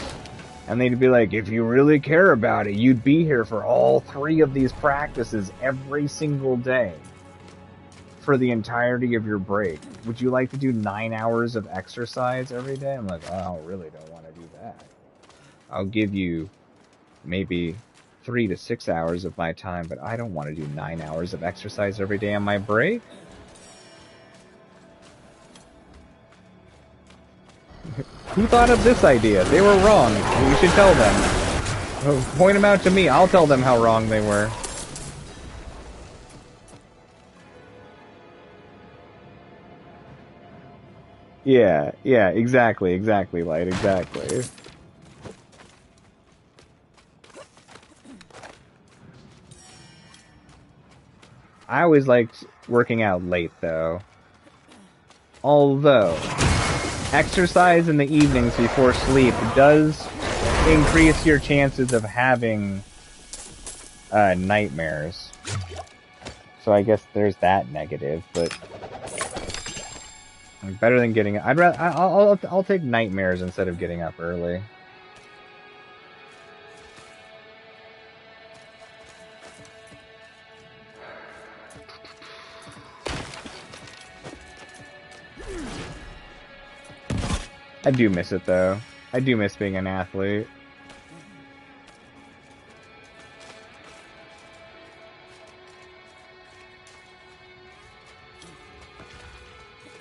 Speaker 1: And they'd be like, if you really care about it, you'd be here for all 3 of these practices every single day for the entirety of your break. Would you like to do 9 hours of exercise every day? I'm like, oh, I really don't want to do that. I'll give you maybe 3 to 6 hours of my time, but I don't want to do 9 hours of exercise every day on my break. Who thought of this idea? They were wrong. You should tell them. Point them out to me. I'll tell them how wrong they were. Yeah, exactly, Light, exactly. I always liked working out late, though. Although, exercise in the evenings before sleep does increase your chances of having nightmares. So I guess there's that negative, but better than getting. I'll take nightmares instead of getting up early. I do miss it, though. I do miss being an athlete.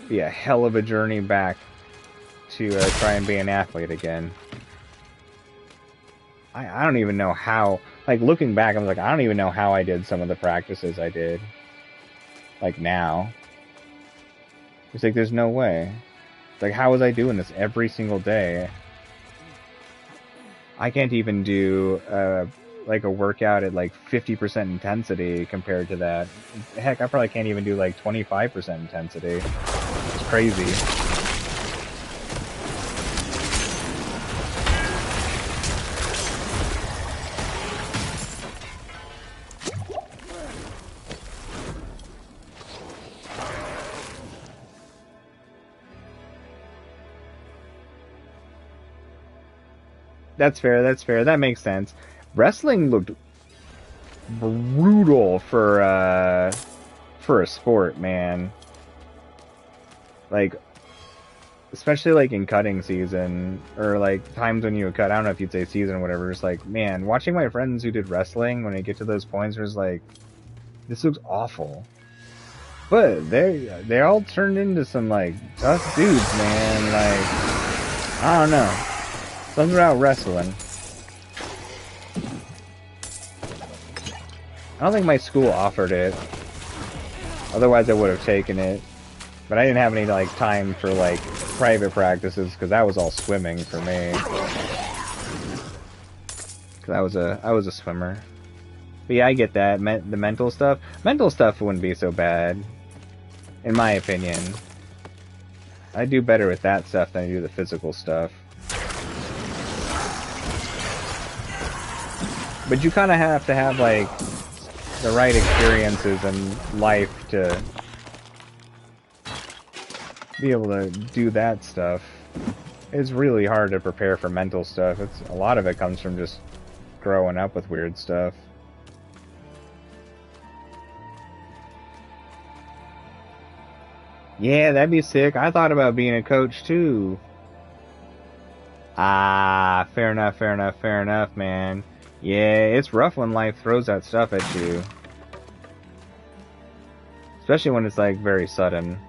Speaker 1: Be a hell of a journey back to try and be an athlete again. I don't even know how. Like, looking back, I'm like, I don't even know how I did some of the practices I did. Like, now. It's like, there's no way. Like, how was I doing this every single day? I can't even do, like, a workout at, like, 50% intensity compared to that. Heck, I probably can't even do, like, 25% intensity. It's crazy. That's fair. That's fair. That makes sense. Wrestling looked brutal for a sport, man. Like, especially like in cutting season, or like times when you would cut. I don't know if you'd say season or whatever. Just like, man, watching my friends who did wrestling when they get to those points, was like, this looks awful. But they all turned into some like tough dudes, man. Like, I don't know. Something about wrestling. I don't think my school offered it. Otherwise I would have taken it. But I didn't have any like time for like private practices because that was all swimming for me. Cause I was a swimmer. But yeah, I get that. The mental stuff. Mental stuff wouldn't be so bad, in my opinion. I do better with that stuff than I do the physical stuff. But you kind of have to have like the right experiences in life to be able to do that stuff. It's really hard to prepare for mental stuff. A lot of it comes from just growing up with weird stuff. Yeah, that'd be sick. I thought about being a coach too. Ah, fair enough, man. Yeah, it's rough when life throws that stuff at you. Especially when it's like very sudden.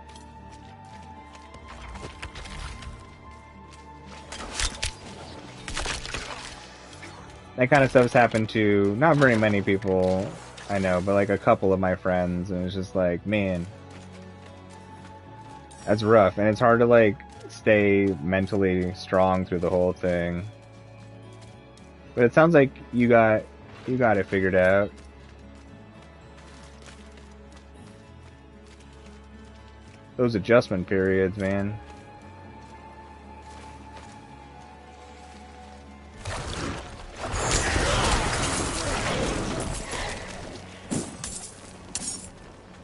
Speaker 1: That kind of stuff's happened to not very many people I know, but like a couple of my friends, and it's just like, man, that's rough, and it's hard to like stay mentally strong through the whole thing. But it sounds like you got it figured out. Those adjustment periods, man.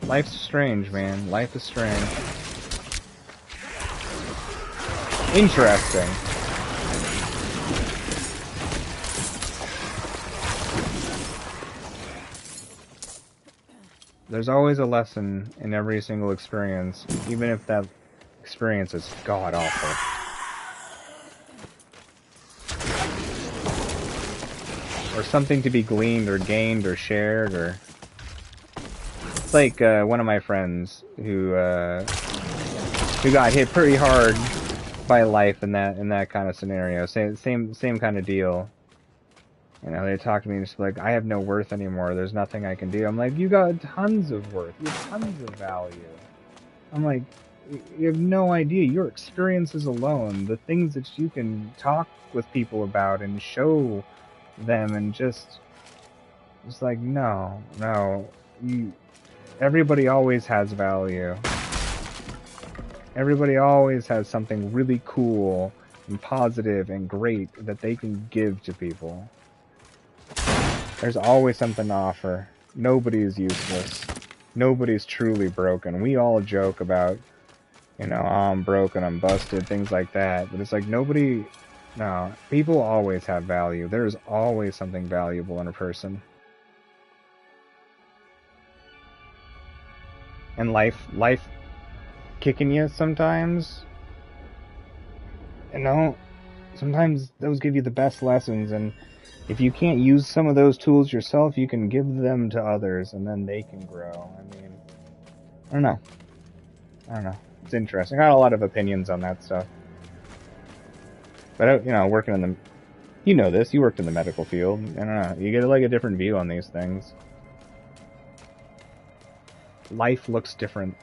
Speaker 1: Life's strange, man. Life is strange. Interesting. There's always a lesson in every single experience, even if that experience is god-awful. Or something to be gleaned or gained or shared, or... It's like one of my friends who got hit pretty hard by life in that kind of scenario. Same kind of deal. You know, they talk to me and just like, I have no worth anymore. There's nothing I can do. I'm like, you got tons of worth. You have tons of value. I'm like, you have no idea. Your experiences alone, the things that you can talk with people about and show them, and just like, no. Everybody always has value. Everybody always has something really cool and positive and great that they can give to people. There's always something to offer. Nobody is useless. Nobody's truly broken. We all joke about, you know, oh, I'm broken, I'm busted, things like that. But it's like no, people always have value. There's always something valuable in a person. And life kicking you sometimes. You know, sometimes those give you the best lessons, and if you can't use some of those tools yourself, you can give them to others, and then they can grow. I mean, I don't know. It's interesting. I got a lot of opinions on that stuff. But, you know, working in the... You know this. You worked in the medical field. I don't know. You get, like, a different view on these things. Life looks different.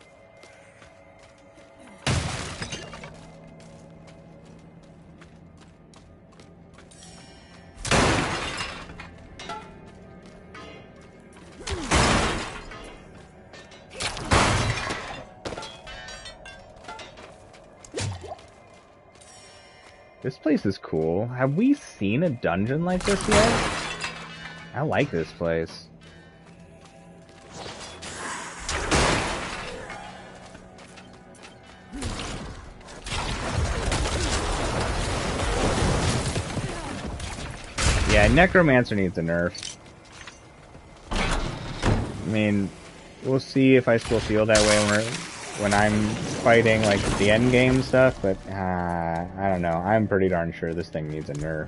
Speaker 1: This place is cool. Have we seen a dungeon like this yet? I like this place. Yeah, Necromancer needs a nerf. I mean, we'll see if I still feel that way when I'm fighting like the end game stuff, but I don't know. I'm pretty darn sure this thing needs a nerf.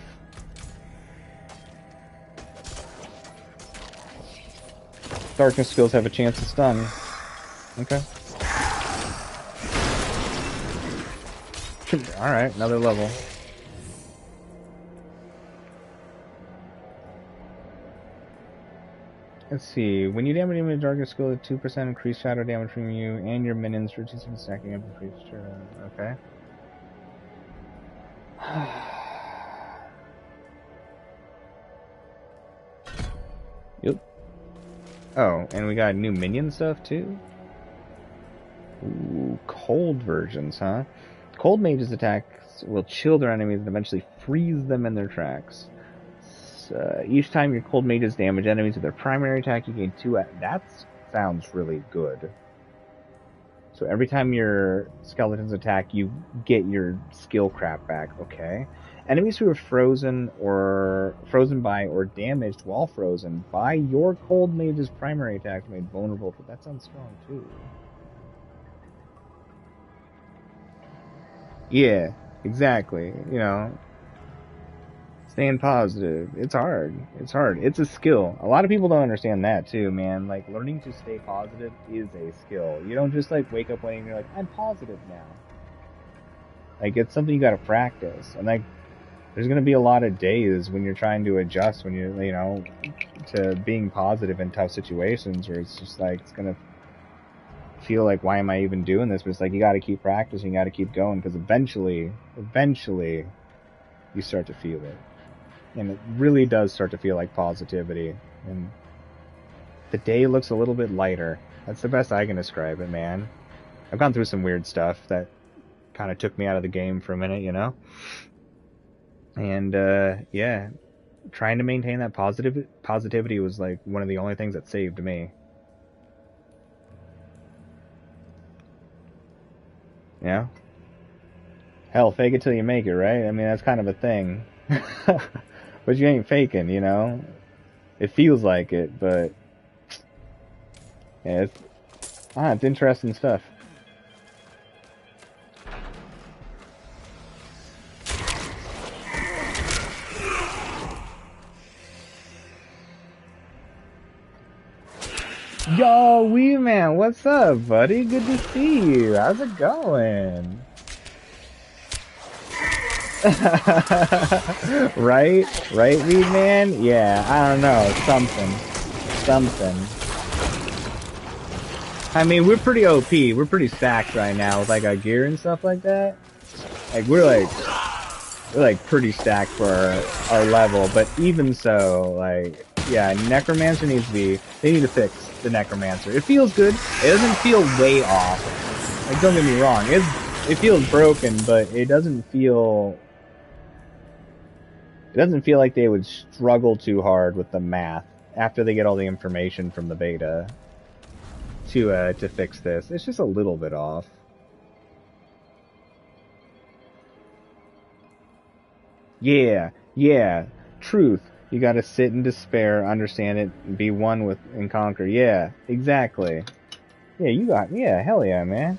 Speaker 1: Darkness skills have a chance to stun. Okay. Alright, another level. Let's see. When you damage with darkness skill, 2% increased shadow damage from you and your minions for 2 seconds stacking up increased shadow. Okay. Yep. Oh, and we got new minion stuff too? Ooh, cold versions, huh? Cold mages' attacks will chill their enemies and eventually freeze them in their tracks. Each time your cold mages damage enemies with their primary attack, you gain 2. That sounds really good. So every time your skeletons attack, you get your skill crap back. Okay. Enemies who are frozen by or damaged while frozen by your cold mage's primary attack are made vulnerable. But that sounds strong too. Yeah, exactly. You know, staying positive. It's hard. It's hard. It's a skill. A lot of people don't understand that too, man. Like, learning to stay positive is a skill. You don't just like wake up one day and you're like, I'm positive now. Like, it's something you gotta practice. And like, there's gonna be a lot of days when you're trying to adjust when you're, you know, to being positive in tough situations where it's just like, it's gonna feel like, why am I even doing this? But it's like, you gotta keep practicing, you gotta keep going, because eventually, you start to feel it. And it really does start to feel like positivity. And the day looks a little bit lighter. That's the best I can describe it, man. I've gone through some weird stuff that kind of took me out of the game for a minute, you know? And, yeah, trying to maintain that positivity was like one of the only things that saved me. Yeah? Hell, fake it till you make it, right? I mean, that's kind of a thing. But you ain't faking, you know? It feels like it, but yeah, it's interesting stuff. Yo, Wee Man, what's up, buddy? Good to see you. How's it going? Right, Wee Man? Yeah, I don't know, something. I mean, we're pretty OP. We're pretty stacked right now with like our gear and stuff like that. Like we're like pretty stacked for our level. But even so, like, yeah, Necromancer needs to be. They need to fix the Necromancer. It feels good. It doesn't feel way off. Like, don't get me wrong. It feels broken, but it doesn't feel. It doesn't feel like they would struggle too hard with the math after they get all the information from the beta to fix this. It's just a little bit off. Yeah, truth. You gotta sit in despair, understand it, and be one with and conquer. Yeah, exactly. Yeah, hell yeah, man.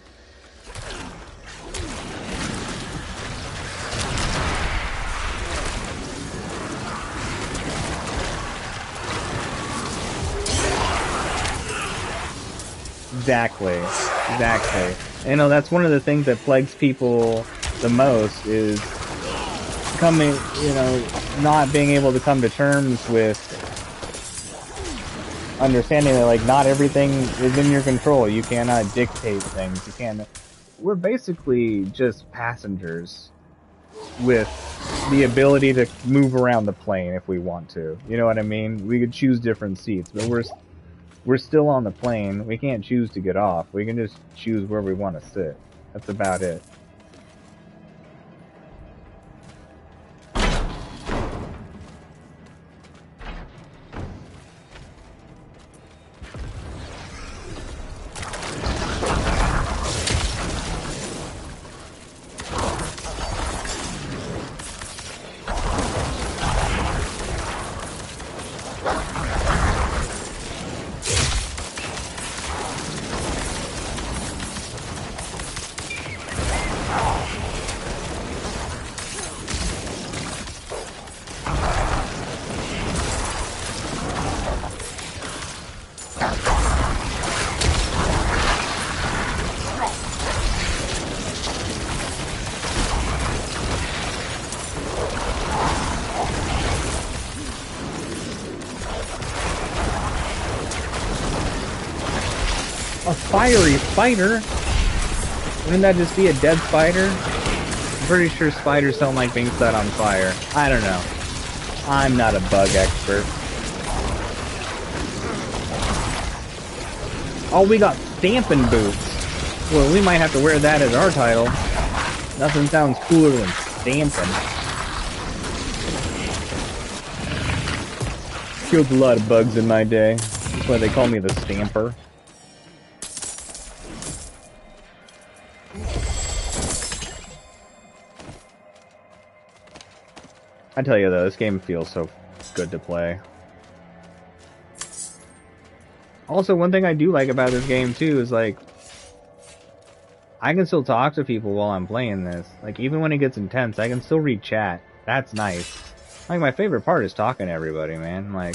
Speaker 1: Exactly. You know, that's one of the things that plagues people the most is coming, you know, not being able to come to terms with understanding that, like, not everything is in your control. You cannot dictate things. We're basically just passengers with the ability to move around the plane if we want to. You know what I mean? We could choose different seats, but we're still on the plane. We can't choose to get off. We can just choose where we want to sit. That's about it. A fiery spider? Wouldn't that just be a dead spider? I'm pretty sure spiders don't like being set on fire. I don't know. I'm not a bug expert. Oh, we got stamping boots. Well, we might have to wear that as our title. Nothing sounds cooler than stamping. Killed a lot of bugs in my day. That's why they call me the Stamper. I tell you though, this game feels so good to play. Also, one thing I do like about this game too is like, I can still talk to people while I'm playing this. Like, even when it gets intense, I can still read chat. That's nice. Like, my favorite part is talking to everybody, man. Like,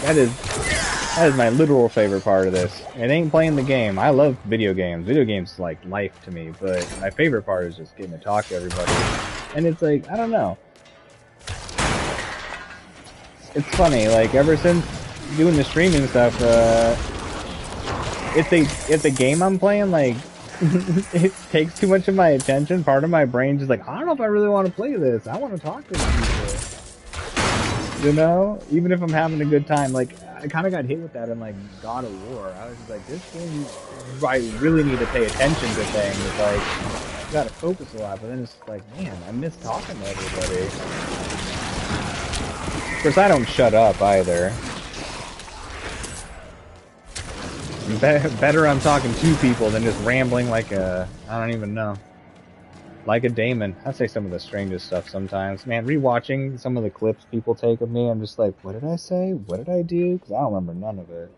Speaker 1: that is my literal favorite part of this. It ain't playing the game. I love video games. Video games is like life to me, but my favorite part is just getting to talk to everybody. And it's like, I don't know. It's funny, like, ever since doing the streaming stuff, if the game I'm playing, like, it takes too much of my attention, part of my brain just like, I don't know if I really want to play this. I want to talk to people. You know? Even if I'm having a good time. Like, I kind of got hit with that in, like, God of War. I was just like, this game, I really need to pay attention to things. Like, you gotta focus a lot, but then it's like, man, I miss talking to everybody. Of course, I don't shut up either. Better I'm talking to people than just rambling like a, I don't even know. Like a Damon. I say some of the strangest stuff sometimes. Man, rewatching some of the clips people take of me, I'm just like, what did I say? What did I do? Because I don't remember none of it.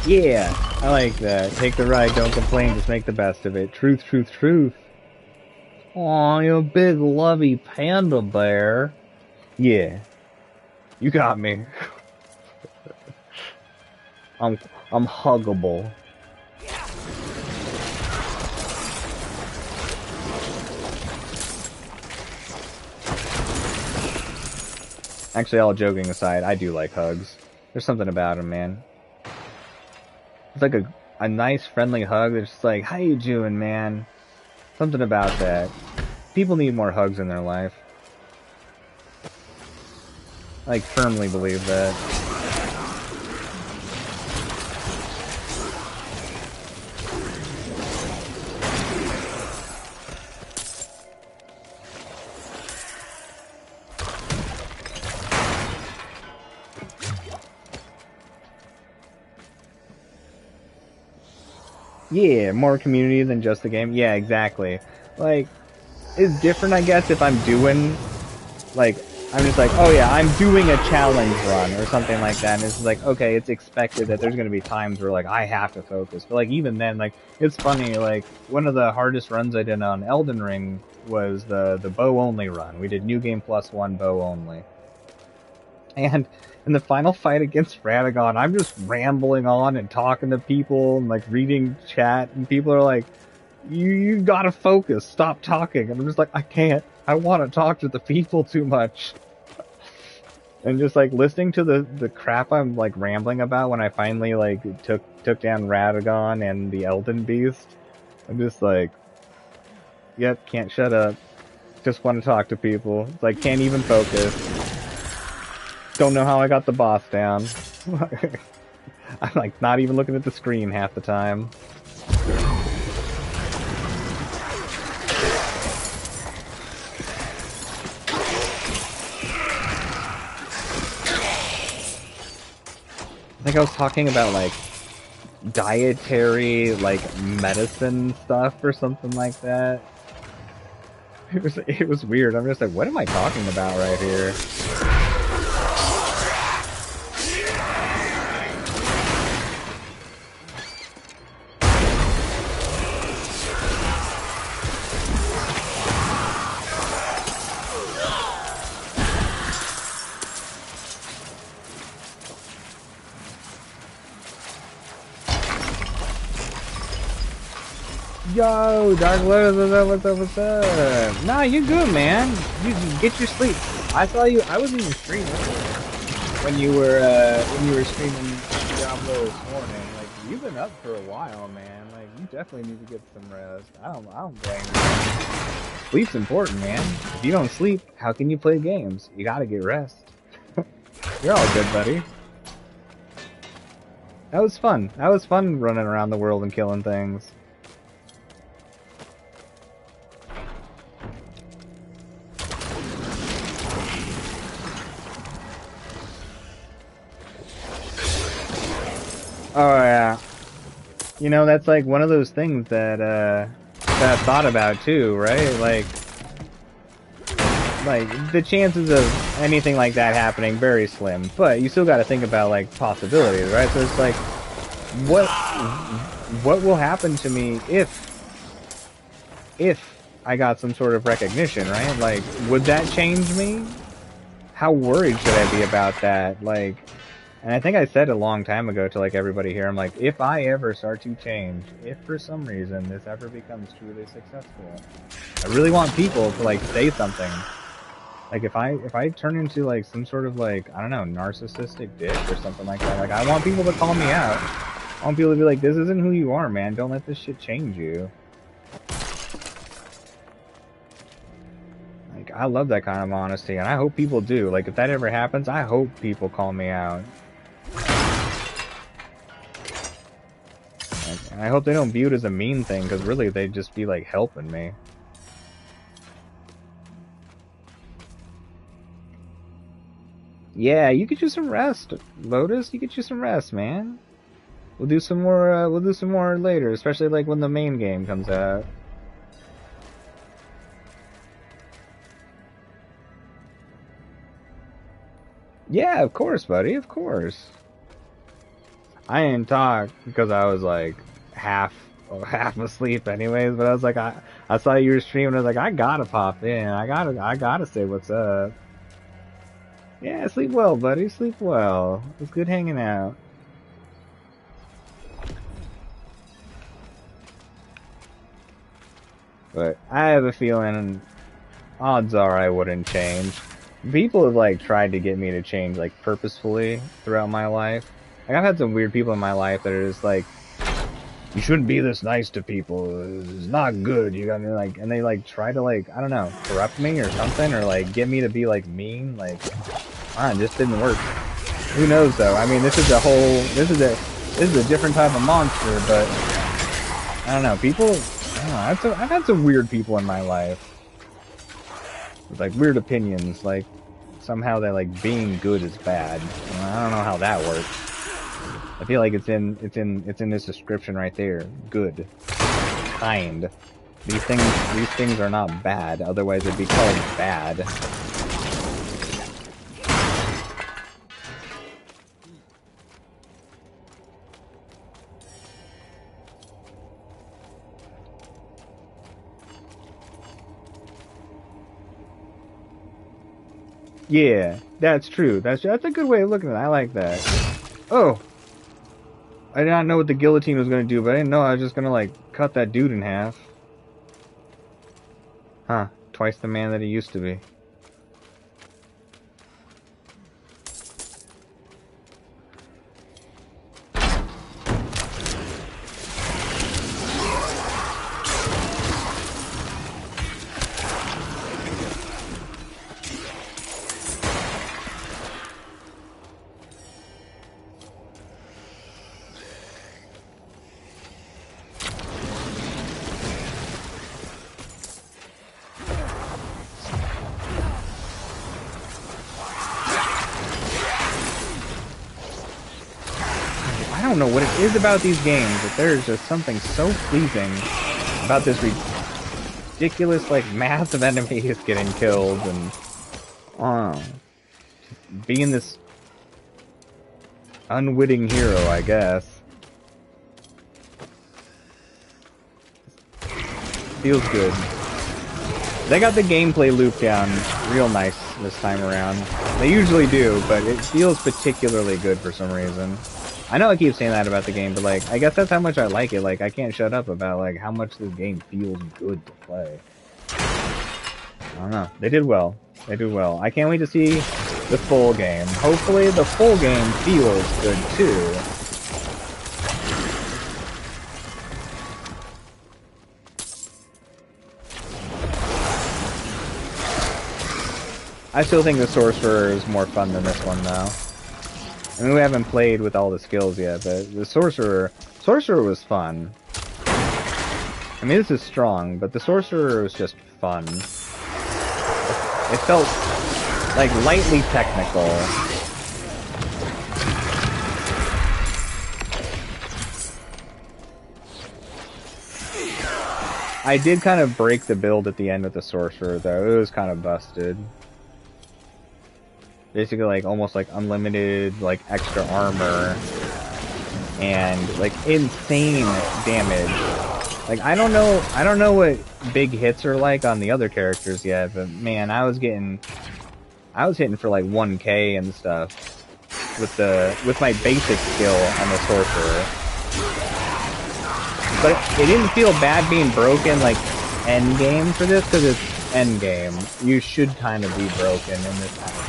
Speaker 1: Yeah, I like that. Take the ride, don't complain, just make the best of it. Truth, truth, truth. Aw, you big lovey panda bear. Yeah. You got me. I'm huggable. Actually, all joking aside, I do like hugs. There's something about them, man. It's like a nice, friendly hug. It's just like, how you doing, man? Something about that. People need more hugs in their life. I, like, firmly believe that. Yeah, more community than just the game. Yeah, exactly. Like, it's different, I guess, if I'm doing, like, I'm just like, oh yeah, I'm doing a challenge run or something like that, and it's like, okay, it's expected that there's gonna be times where, like, I have to focus. But, like, even then, like, it's funny, like, one of the hardest runs I did on Elden Ring was the bow-only run. We did New Game Plus 1 bow-only. And in the final fight against Radagon, I'm just rambling on and talking to people and, like, reading chat, and people are like, you gotta focus, stop talking. And I'm just like, I can't. I want to talk to the people too much. And just, like, listening to the crap I'm, like, rambling about when I finally, like, took down Radagon and the Elden Beast, I'm just like, yep, can't shut up. Just want to talk to people. It's like, can't even focus. Don't know how I got the boss down. I'm, like, not even looking at the screen half the time. I think I was talking about, like, dietary, like, medicine stuff or something like that. It was weird. I'm just like, what am I talking about right here? Yo, Dark Lotus, what's up, what's up, what's up? Nah, you're good, man. You get your sleep. I saw you, I was in your stream when you were streaming Diablo this morning. Like, you've been up for a while, man. Like, you definitely need to get some rest. I don't blame you. Sleep's important, man. If you don't sleep, how can you play games? You gotta get rest. You're all good, buddy. That was fun. That was fun running around the world and killing things. Oh yeah. You know, that's like one of those things that I've thought about too, right? Like the chances of anything like that happening very slim, but you still got to think about like possibilities, right? So it's like, what will happen to me if I got some sort of recognition, right? Like, would that change me? How worried should I be about that? Like, and I think I said a long time ago to like everybody here, I'm like, if I ever start to change, if for some reason this ever becomes truly successful, I really want people to like say something. Like if I turn into like some sort of like, I don't know, narcissistic dick or something like that, like I want people to call me out. I want people to be like, this isn't who you are, man. Don't let this shit change you. Like, I love that kind of honesty, and I hope people do. Like, if that ever happens, I hope people call me out. Like, and I hope they don't view it as a mean thing, because really they'd just be like helping me. Yeah, you get you some rest, Lotus. You get you some rest, man. We'll do some more. We'll do some more later, especially like when the main game comes out. Yeah, of course, buddy. Of course. I didn't talk because I was like half asleep, anyways. But I was like, I saw you were streaming. I was like, I gotta pop in. I gotta say what's up. Yeah, sleep well, buddy. Sleep well. It's good hanging out. But I have a feeling odds are I wouldn't change. People have like tried to get me to change like purposefully throughout my life. Like I've had some weird people in my life that are just like, you shouldn't be this nice to people. It's not good. You gotta like, and they like try to like, I don't know, corrupt me or something, or like get me to be like mean. Like, it just didn't work. Who knows though? I mean, this is a different type of monster. But I don't know. People, I don't know. I've had some weird people in my life with like weird opinions. Like somehow that like being good is bad. I don't know how that works. I feel like it's in this description right there. Good, kind. These things are not bad. Otherwise, it'd be called bad. Yeah, that's true. That's a good way of looking at it. I like that. Oh! I did not know what the guillotine was going to do, but I didn't know I was just going to, like, cut that dude in half. Huh. Twice the man that he used to be. I don't know what it is about these games, but there's just something so pleasing about this ridiculous, like, mass of enemies getting killed and, being this unwitting hero, I guess. Feels good. They got the gameplay loop down real nice this time around. They usually do, but it feels particularly good for some reason. I know I keep saying that about the game, but like, I guess that's how much I like it. Like, I can't shut up about like how much this game feels good to play. I don't know. They did well. They do well. I can't wait to see the full game. Hopefully the full game feels good too. I still think the Sorcerer is more fun than this one though. I mean, we haven't played with all the skills yet, but the Sorcerer was fun. I mean, this is strong, but the Sorcerer was just fun. It felt like lightly technical. I did kind of break the build at the end with the Sorcerer though. It was kind of busted. Basically, like, almost like unlimited, like, extra armor. And, like, insane damage. Like, I don't know what big hits are like on the other characters yet, but man, I was hitting for like 1K and stuff with my basic skill on the Sorcerer. But it didn't feel bad being broken like end game for this, because it's end game. You should kind of be broken in this kind of game.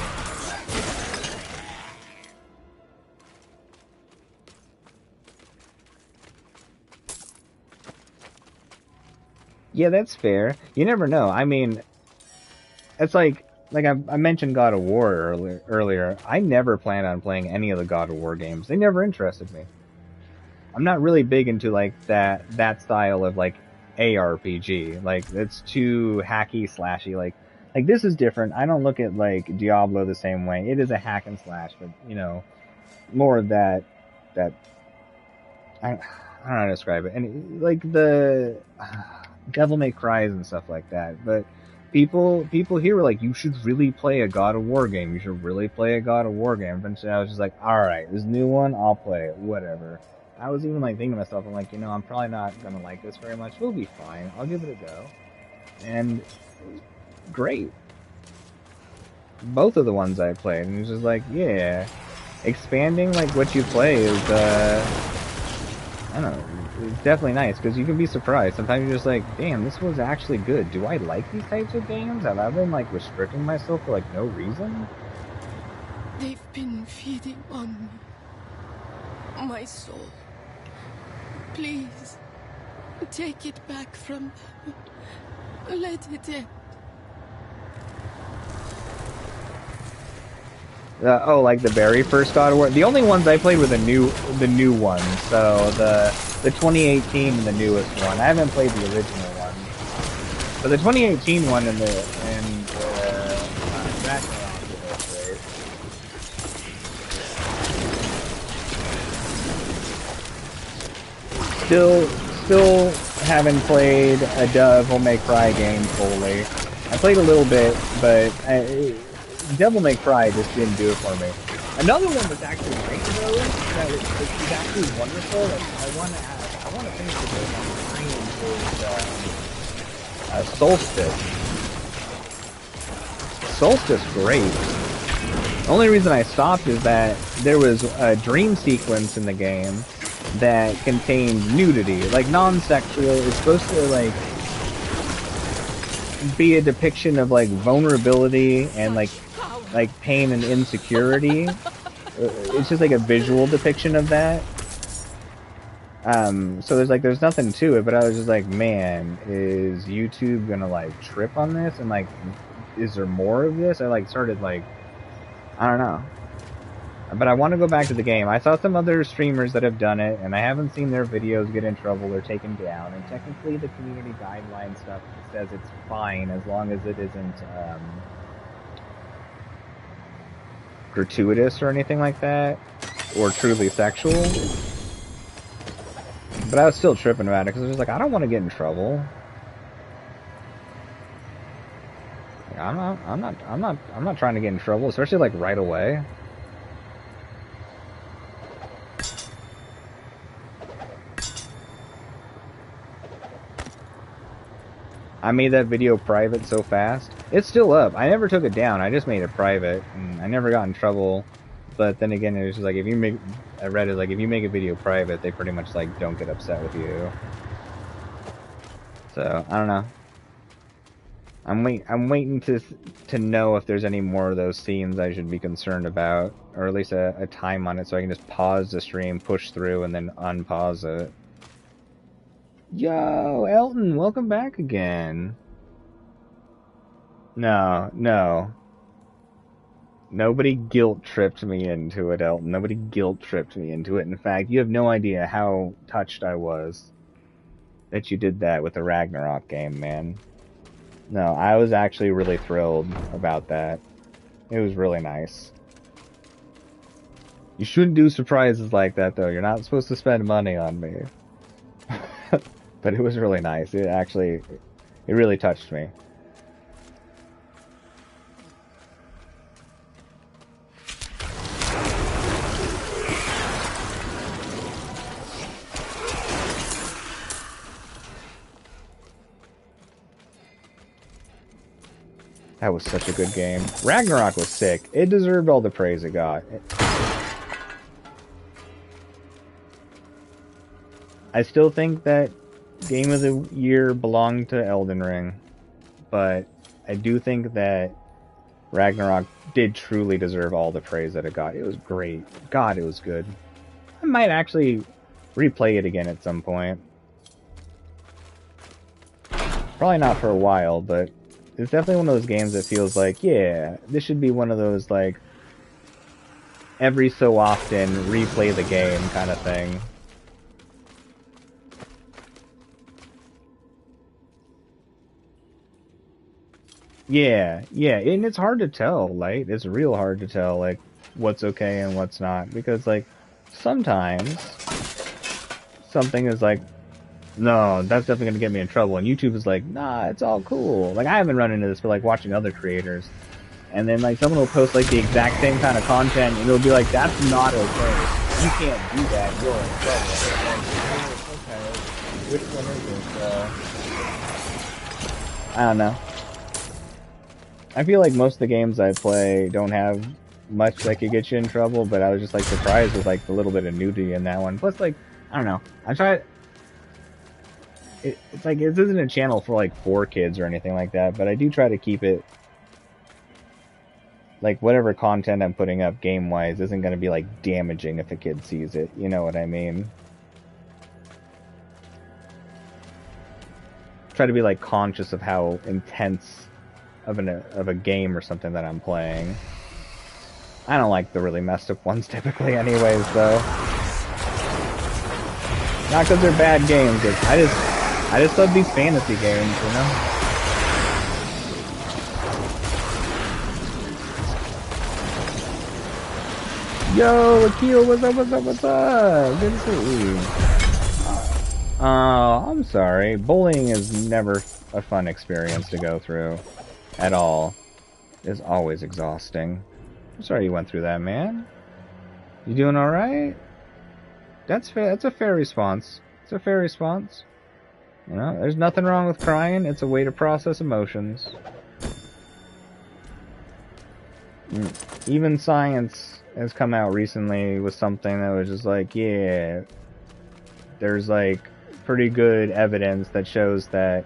Speaker 1: Yeah, that's fair. You never know. I mean, it's like I mentioned God of War earlier. I never planned on playing any of the God of War games. They never interested me. I'm not really big into like that style of like ARPG. Like, it's too hacky slashy. Like this is different. I don't look at like Diablo the same way. It is a hack and slash, but you know, more of that I don't know how to describe it. And like the Devil May Cry and stuff like that, but people here were like, you should really play a God of War game. You should really play a God of War game. Eventually, I was just like, all right, this new one, I'll play it, whatever. I was even like thinking to myself, I'm like, you know, I'm probably not gonna like this very much. It'll be fine. I'll give it a go. And great. Both of the ones I played, and it's just like, yeah, expanding like what you play is, I don't know. It's definitely nice, because you can be surprised. Sometimes you're just like, damn, this was actually good. Do I like these types of games? Have I been, like, restricting myself for, like, no reason?
Speaker 15: They've been feeding on me. My soul. Please, take it back from them. Let it end.
Speaker 1: Oh, like the very first God of War? The only ones I played were the new ones. So the 2018 and the newest one. I haven't played the original one. But the 2018 one and Still haven't played a Devil May Cry game fully. I played a little bit, but Devil May Cry just didn't do it for me. Another one that's actually great though, that is actually wonderful. Like, I want to finish the game on Solstice. Solstice, great. The only reason I stopped is that there was a dream sequence in the game that contained nudity, like non-sexual. It's supposed to like be a depiction of like vulnerability and like pain and insecurity. It's just like a visual depiction of that. So there's nothing to it, but I was just like, man, is YouTube gonna like trip on this? And like, is there more of this? I like started like, I don't know. But I want to go back to the game. I saw some other streamers that have done it, and I haven't seen their videos get in trouble or taken down. And technically the community guideline stuff says it's fine as long as it isn't gratuitous or anything like that, or truly sexual. But I was still tripping about it because I was just like, I don't want to get in trouble. Like, I'm not trying to get in trouble, especially like right away. I made that video private so fast. It's still up. I never took it down. I just made it private, and I never got in trouble But then again, it was just like if you make, I read it like if you make a video private, they pretty much like don't get upset with you. So I don't know. I'm waiting to know if there's any more of those scenes I should be concerned about, or at least a time on it, so I can just pause the stream, push through, and then unpause it. Yo, Elton, welcome back again. No. Nobody guilt-tripped me into it, Elton. Nobody guilt-tripped me into it. In fact, you have no idea how touched I was that you did that with the Ragnarok game, man. No, I was actually really thrilled about that. It was really nice. You shouldn't do surprises like that, though. You're not supposed to spend money on me. But it was really nice. It really touched me. That was such a good game. Ragnarok was sick. It deserved all the praise it got. I still think that Game of the Year belonged to Elden Ring, but I do think that Ragnarok did truly deserve all the praise that it got. It was great. God, it was good. I might actually replay it again at some point. Probably not for a while, but it's definitely one of those games that feels like, yeah, this should be one of those, like, every so often replay the game kind of thing. Yeah, and it's hard to tell, like, it's real hard to tell, like, what's okay and what's not, because, like, sometimes something is like, no, that's definitely gonna get me in trouble, and YouTube is like, nah, it's all cool. Like, I haven't run into this, but, like, watching other creators, and then, like, someone will post, like, the exact same kind of content, and it'll be like, that's not okay. You can't do that, you're in trouble. Like, okay, which one is it? I don't know. I feel like most of the games I play don't have much that could get you in trouble, but I was just, like, surprised with, like, the little bit of nudity in that one. Plus, like, I don't know. I tried... It's like, this isn't a channel for, like, 4 kids or anything like that, but I do try to keep it... Like, whatever content I'm putting up game-wise isn't going to be, like, damaging if a kid sees it. You know what I mean? Try to be, like, conscious of how intense of a game or something that I'm playing. I don't like the really messed up ones typically anyways, though. Not because they're bad games, I just love these fantasy games, you know? Yo, Akil, what's up? Good to see you. I'm sorry. Bullying is never a fun experience to go through. At all. It's always exhausting. I'm sorry you went through that, man. You doing alright? That's fair. That's a fair response. It's a fair response. You know, there's nothing wrong with crying. It's a way to process emotions. Even science has come out recently with something that was just like, yeah, there's like pretty good evidence that shows that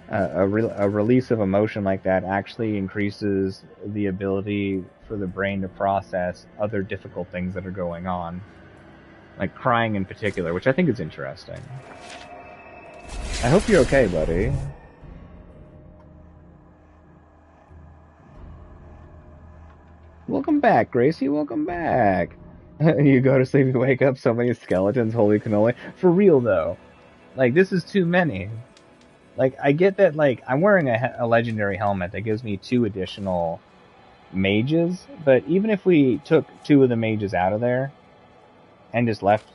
Speaker 1: a release of emotion like that actually increases the ability for the brain to process other difficult things that are going on. Like crying in particular, which I think is interesting. I hope you're okay, buddy. Welcome back, Gracie. Welcome back. You go to sleep, you wake up, so many skeletons, holy cannoli. For real, though. Like, this is too many. Like, I get that, like, I'm wearing a legendary helmet that gives me 2 additional mages, but even if we took 2 of the mages out of there and just left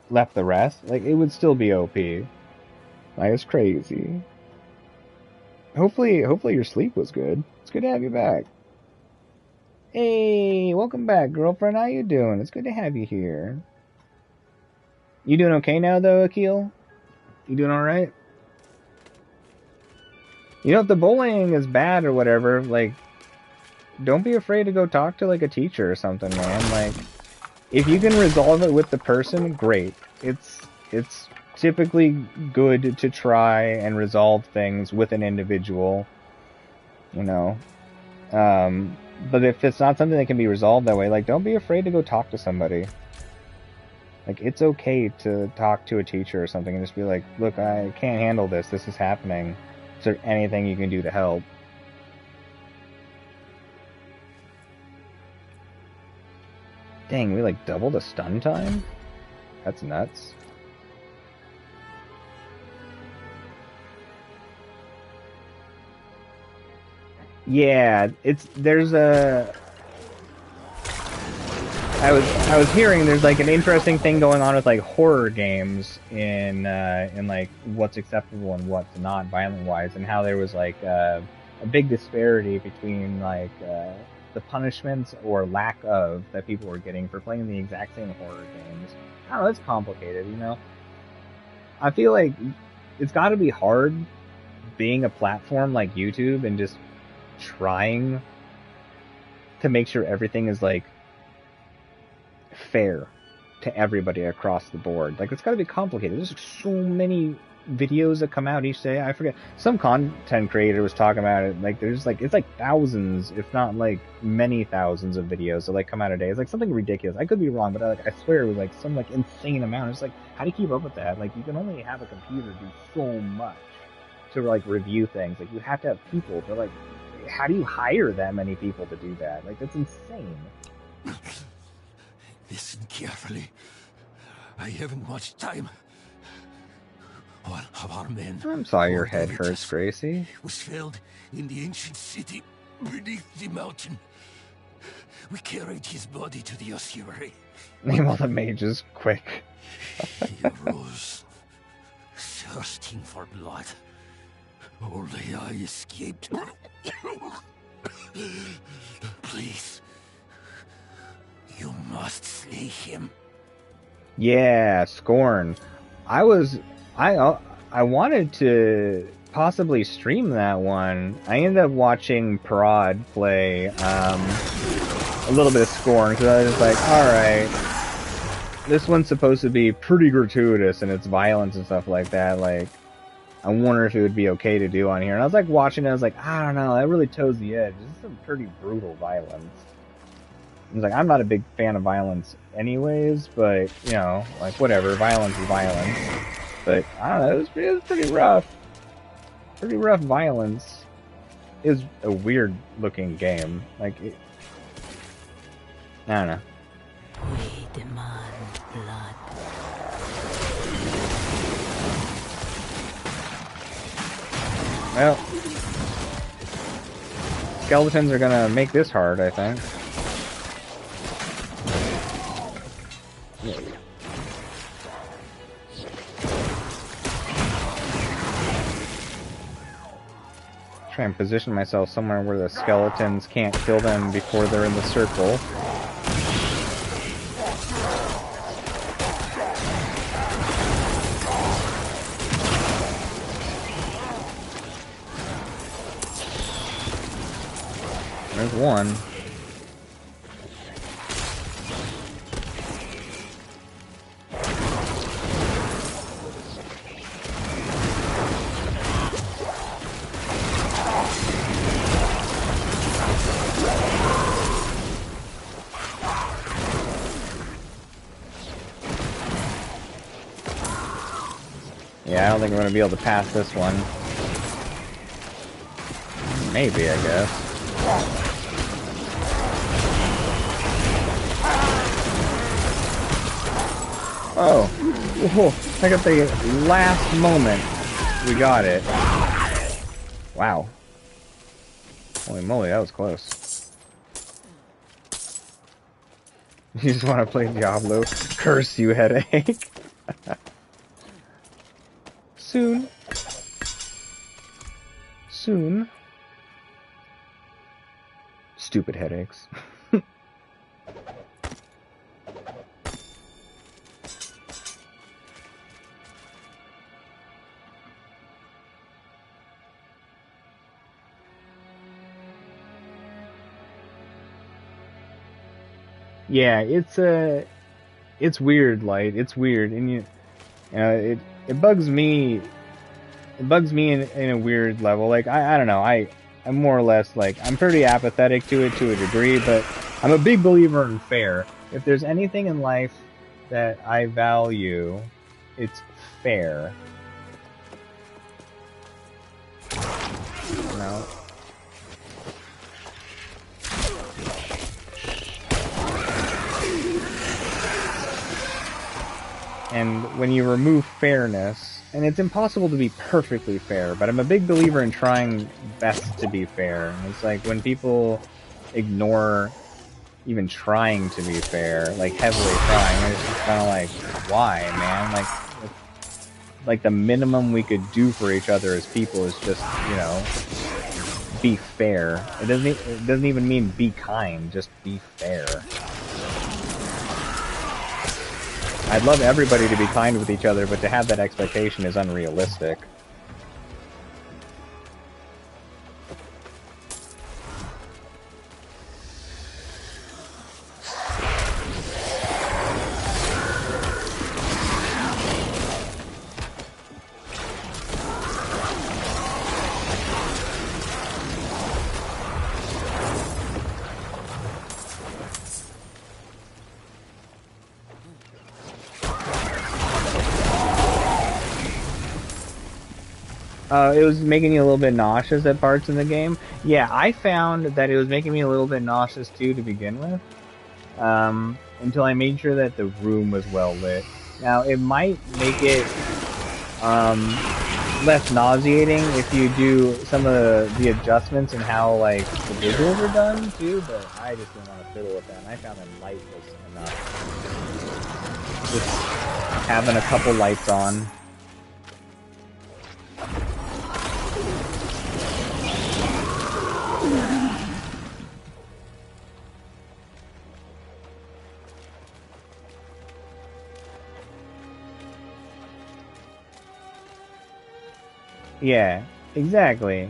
Speaker 1: the rest, like, it would still be OP. Like, it's crazy. Hopefully your sleep was good. It's good to have you back. Hey, welcome back, girlfriend. How you doing? It's good to have you here. You doing okay now, though, Akil? You doing alright? You know, if the bullying is bad or whatever, like, don't be afraid to go talk to like a teacher or something, man. Like, if you can resolve it with the person, great. It's typically good to try and resolve things with an individual, you know. But if it's not something that can be resolved that way, like, don't be afraid to go talk to somebody. Like, it's okay to talk to a teacher or something and just be like, look, I can't handle this. This is happening. Is there anything you can do to help? Dang, we like doubled the stun time? That's nuts. Yeah, there's a... I was hearing there's like an interesting thing going on with like horror games in like what's acceptable and what's not violent wise, and how there was like a big disparity between like the punishments or lack of that people were getting for playing the exact same horror games. I don't know, it's complicated, you know. I feel like it's got to be hard being a platform like YouTube and just trying to make sure everything is like fair to everybody across the board. Like, it's got to be complicated. There's so many videos that come out each day. I forget, some content creator was talking about it. Like, there's like, it's like thousands, if not like many thousands of videos that like come out a day. It's like something ridiculous. I could be wrong, but I swear it was like some like insane amount. It's like, how do you keep up with that? Like, you can only have a computer do so much to like review things. Like, you have to have people, but like, how do you hire that many people to do that? Like, that's insane.
Speaker 12: Listen carefully. I haven't much time. One of our men...
Speaker 1: I'm sorry your head hurts, Gracie.
Speaker 12: ...was felled in the ancient city beneath the mountain. We carried his body to the ossuary.
Speaker 1: Name all the mages, quick.
Speaker 12: He rose, thirsting for blood. Only I escaped. Please. You must slay him.
Speaker 1: Yeah, Scorn. I wanted to possibly stream that one. I ended up watching Parad play a little bit of Scorn, because I was like, alright, this one's supposed to be pretty gratuitous in its violence and stuff like that. Like, I wonder if it would be okay to do on here. And I was like watching it, I was like, I don't know, that really toes the edge. This is some pretty brutal violence. I was like, I'm not a big fan of violence anyways, but, you know, like, whatever, violence is violence. But, I don't know, it was pretty rough. Pretty rough violence. It was a weird looking game. Like, I don't know.
Speaker 21: We demand blood.
Speaker 1: Well, skeletons are gonna make this hard, I think. Try and position myself somewhere where the skeletons can't kill them before they're in the circle. There's one. Yeah, I don't think we're going to be able to pass this one. Maybe, I guess. Oh. Whoa. Like at the last moment, we got it. Wow. Holy moly, that was close. You just want to play Diablo? Curse you, headache. Soon. Soon. Stupid headaches. Yeah, it's weird, Light. It's weird, and you know, it bugs me. It bugs me in a weird level. Like I don't know. I'm more or less like I'm pretty apathetic to it to a degree, but I'm a big believer in fair. If there's anything in life that I value, it's fair. You know? And when you remove fairness, and it's impossible to be perfectly fair, but I'm a big believer in trying best to be fair. And it's like when people ignore even trying to be fair, like heavily trying, it's just kind of like, why, man? Like the minimum we could do for each other as people is just, you know, be fair. It doesn't even mean be kind, just be fair. I'd love everybody to be kind with each other, but to have that expectation is unrealistic. It was making me a little bit nauseous at parts in the game. Yeah, I found that it was making me a little bit nauseous too to begin with. Until I made sure that the room was well lit. Now, it might make it less nauseating if you do some of the adjustments and how, like, the visuals are done too, but I just didn't want to fiddle with that, and I found that light was enough. Just having a couple lights on. Yeah, exactly.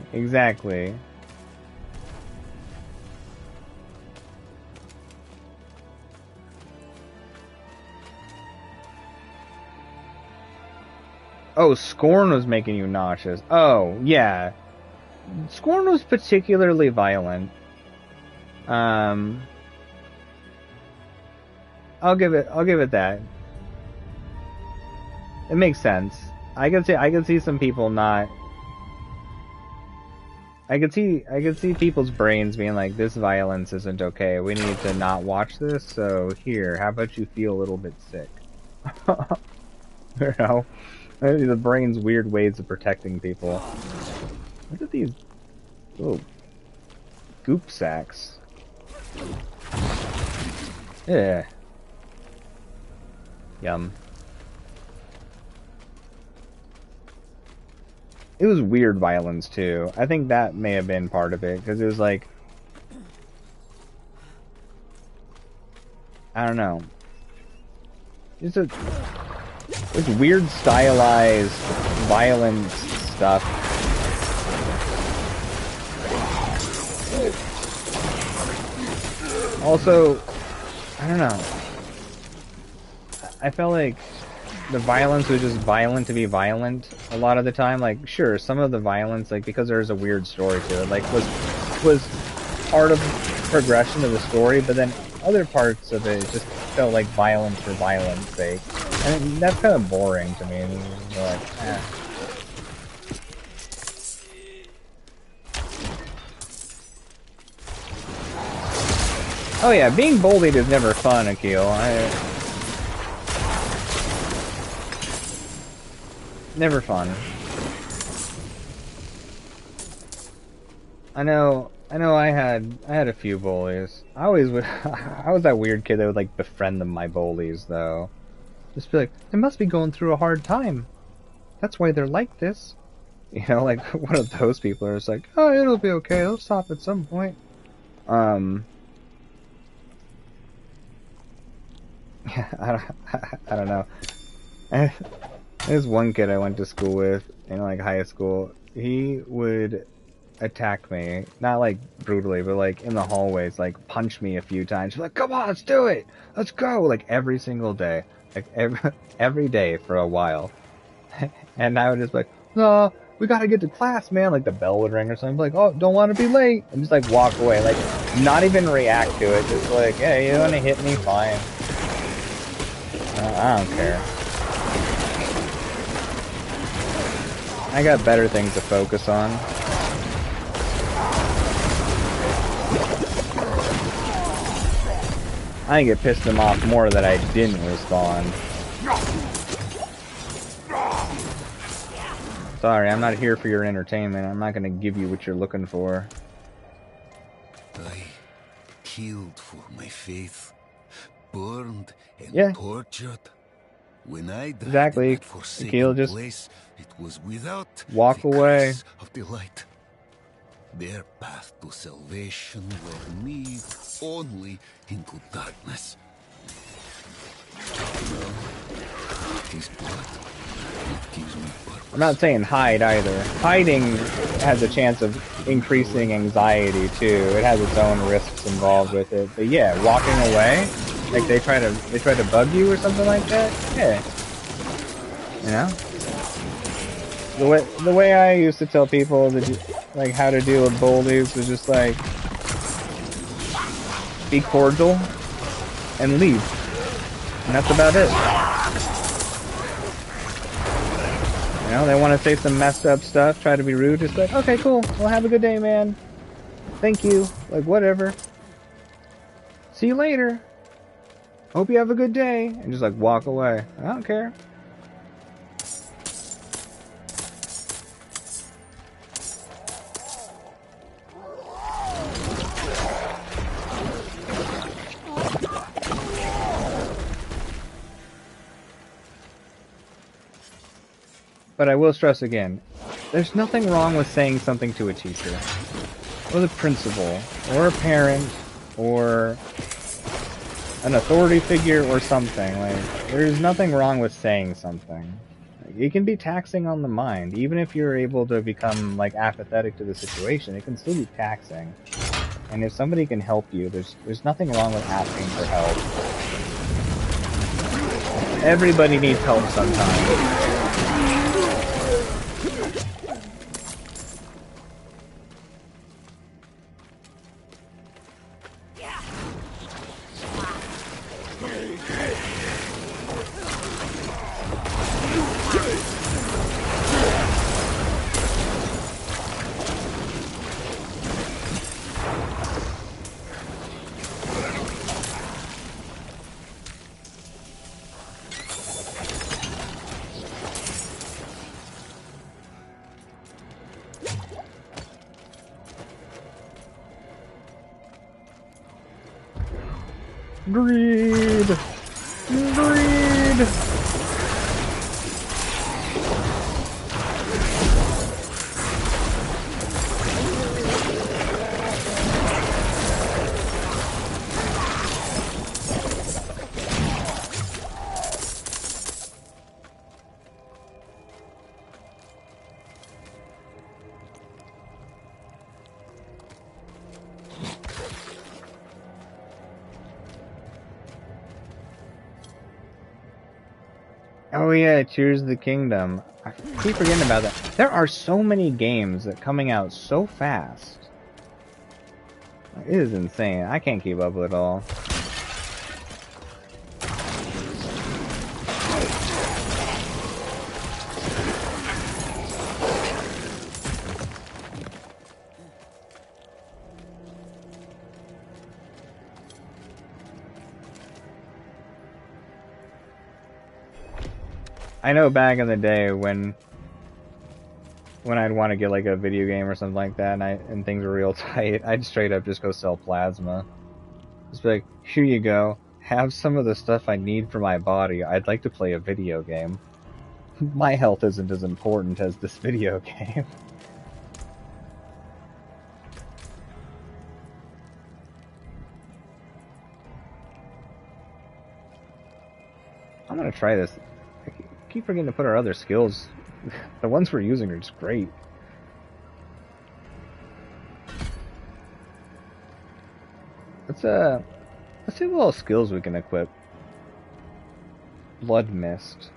Speaker 1: Oh, Scorn was making you nauseous. Oh, yeah. Scorn was particularly violent. I'll give it that. It makes sense. I can see some people not. I could see people's brains being like, this violence isn't okay. We need to not watch this. So here, how about you feel a little bit sick? You know, maybe the brain's weird ways of protecting people. Look at these little goop sacks. Yeah. Yum. It was weird violence too. I think that may have been part of it, because it was like, I don't know. It's weird stylized violence stuff. Also, I don't know. I felt like the violence was just violent to be violent a lot of the time. Like, sure, some of the violence, like, because there's a weird story to it, like, was part of progression of the story, but then other parts of it just felt like violence for violence sake. And that's kind of boring to me. You're like, eh. Oh yeah, being bullied is never fun, Akil. Never fun. I know I had a few bullies. I was that weird kid that would like befriend my bullies though. Just be like, they must be going through a hard time. That's why they're like this. You know, like one of those people is like, oh, it'll be okay, it'll stop at some point. I don't know. There's one kid I went to school with in like high school. He would attack me. Not like brutally, but like in the hallways, like punch me a few times. She's like, come on, let's do it! Let's go! Like every single day. Like every day for a while. And I would just be like, no, we gotta get to class, man. Like the bell would ring or something. Like, oh, don't want to be late. And just like walk away. Like not even react to it. Just like, hey, you want to hit me? Fine. I don't care. I got better things to focus on. I think it pissed him off more that I didn't respond. Sorry, I'm not here for your entertainment. I'm not gonna give you what you're looking for.
Speaker 12: I killed for my faith, burned and tortured. When I died in that forsaken place, it was without
Speaker 1: walk away.
Speaker 12: Of the light. Their path to salvation led me only into darkness. Now, his blood, it gives me purpose.
Speaker 1: I'm not saying hide either. Hiding has a chance of increasing anxiety too. It has its own risks involved with it. But yeah, walking away, like they try to bug you or something like that. Yeah, you know. The way I used to tell people that like how to deal with bullies was just like be cordial and leave, and that's about it. You know, they want to say some messed up stuff, try to be rude, just like, okay, cool, well, have a good day, man. Thank you. Like, whatever. See you later. Hope you have a good day. And just, like, walk away. I don't care. But I will stress again, there's nothing wrong with saying something to a teacher, or the principal, or a parent, or an authority figure, or something. Like, there's nothing wrong with saying something. It can be taxing on the mind, even if you're able to become like apathetic to the situation. It can still be taxing. And if somebody can help you, there's nothing wrong with asking for help. Everybody needs help sometimes. Greed! Greed! Oh yeah, Tears of the Kingdom. I keep forgetting about that. There are so many games that coming out so fast. It is insane. I can't keep up with it all. I know back in the day when I'd want to get like a video game or something like that, and things were real tight, I'd straight up just go sell plasma. Just be like, here you go, have some of the stuff I need for my body. I'd like to play a video game. My health isn't as important as this video game. I'm gonna try this. I keep forgetting to put our other skills. The ones we're using are just great. let's see what little skills we can equip. Blood Mist.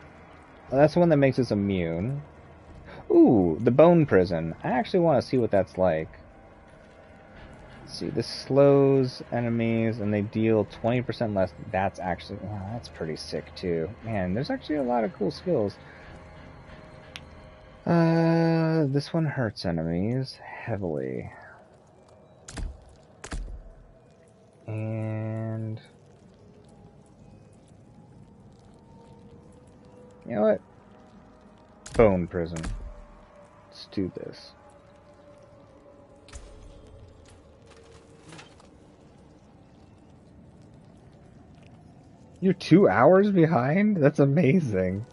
Speaker 1: Well, that's the one that makes us immune. Ooh, the Bone Prison. I actually want to see what that's like. Let's see, this slows enemies and they deal 20% less. That's actually, oh, that's pretty sick too. Man, there's actually a lot of cool skills. This one hurts enemies heavily. And you know what? Bone Prison. Let's do this. You're 2 hours behind? That's amazing.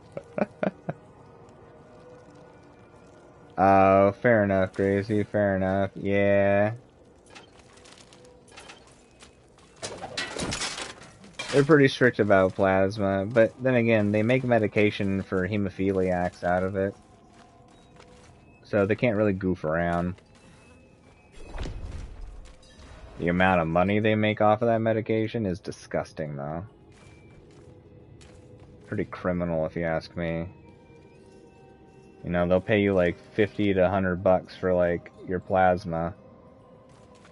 Speaker 1: Oh, fair enough, Gracie. Fair enough. Yeah. They're pretty strict about plasma, but then again, they make medication for hemophiliacs out of it. So they can't really goof around. The amount of money they make off of that medication is disgusting, though. Pretty criminal, if you ask me. You know, they'll pay you like 50 to 100 bucks for like your plasma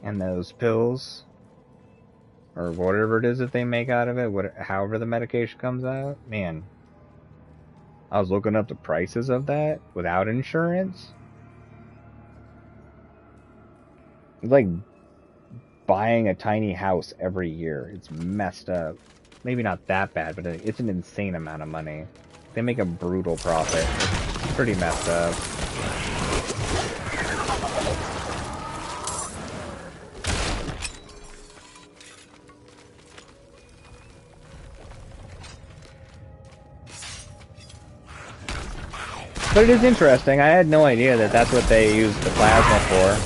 Speaker 1: and those pills or whatever it is that they make out of it, however the medication comes out. Man, I was looking up the prices of that without insurance. It's like buying a tiny house every year. It's messed up. Maybe not that bad, but it's an insane amount of money. They make a brutal profit. It's pretty messed up. But it is interesting. I had no idea that that's what they use the plasma for.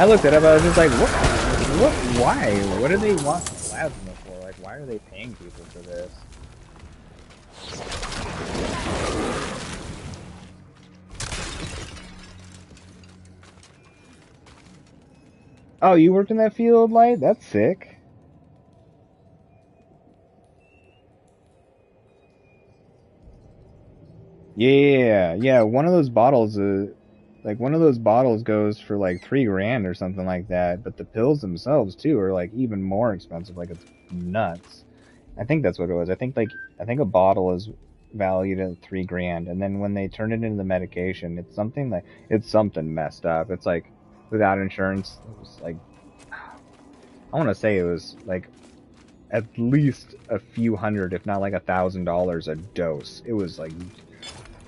Speaker 1: I looked it up. I was just like, what? Why? What do they want plasma for? Like, why are they paying people for this? Oh, you worked in that field, Light? That's sick. Yeah, one of those bottles, goes for like $3,000 or something like that, but the pills themselves too are like even more expensive, like it's nuts. I think that's what it was. I think a bottle is valued at $3,000, and then when they turn it into the medication, it's something messed up. It's like, without insurance, it was like, I want to say it was like at least a few hundred, if not like $1,000 a dose. It was like,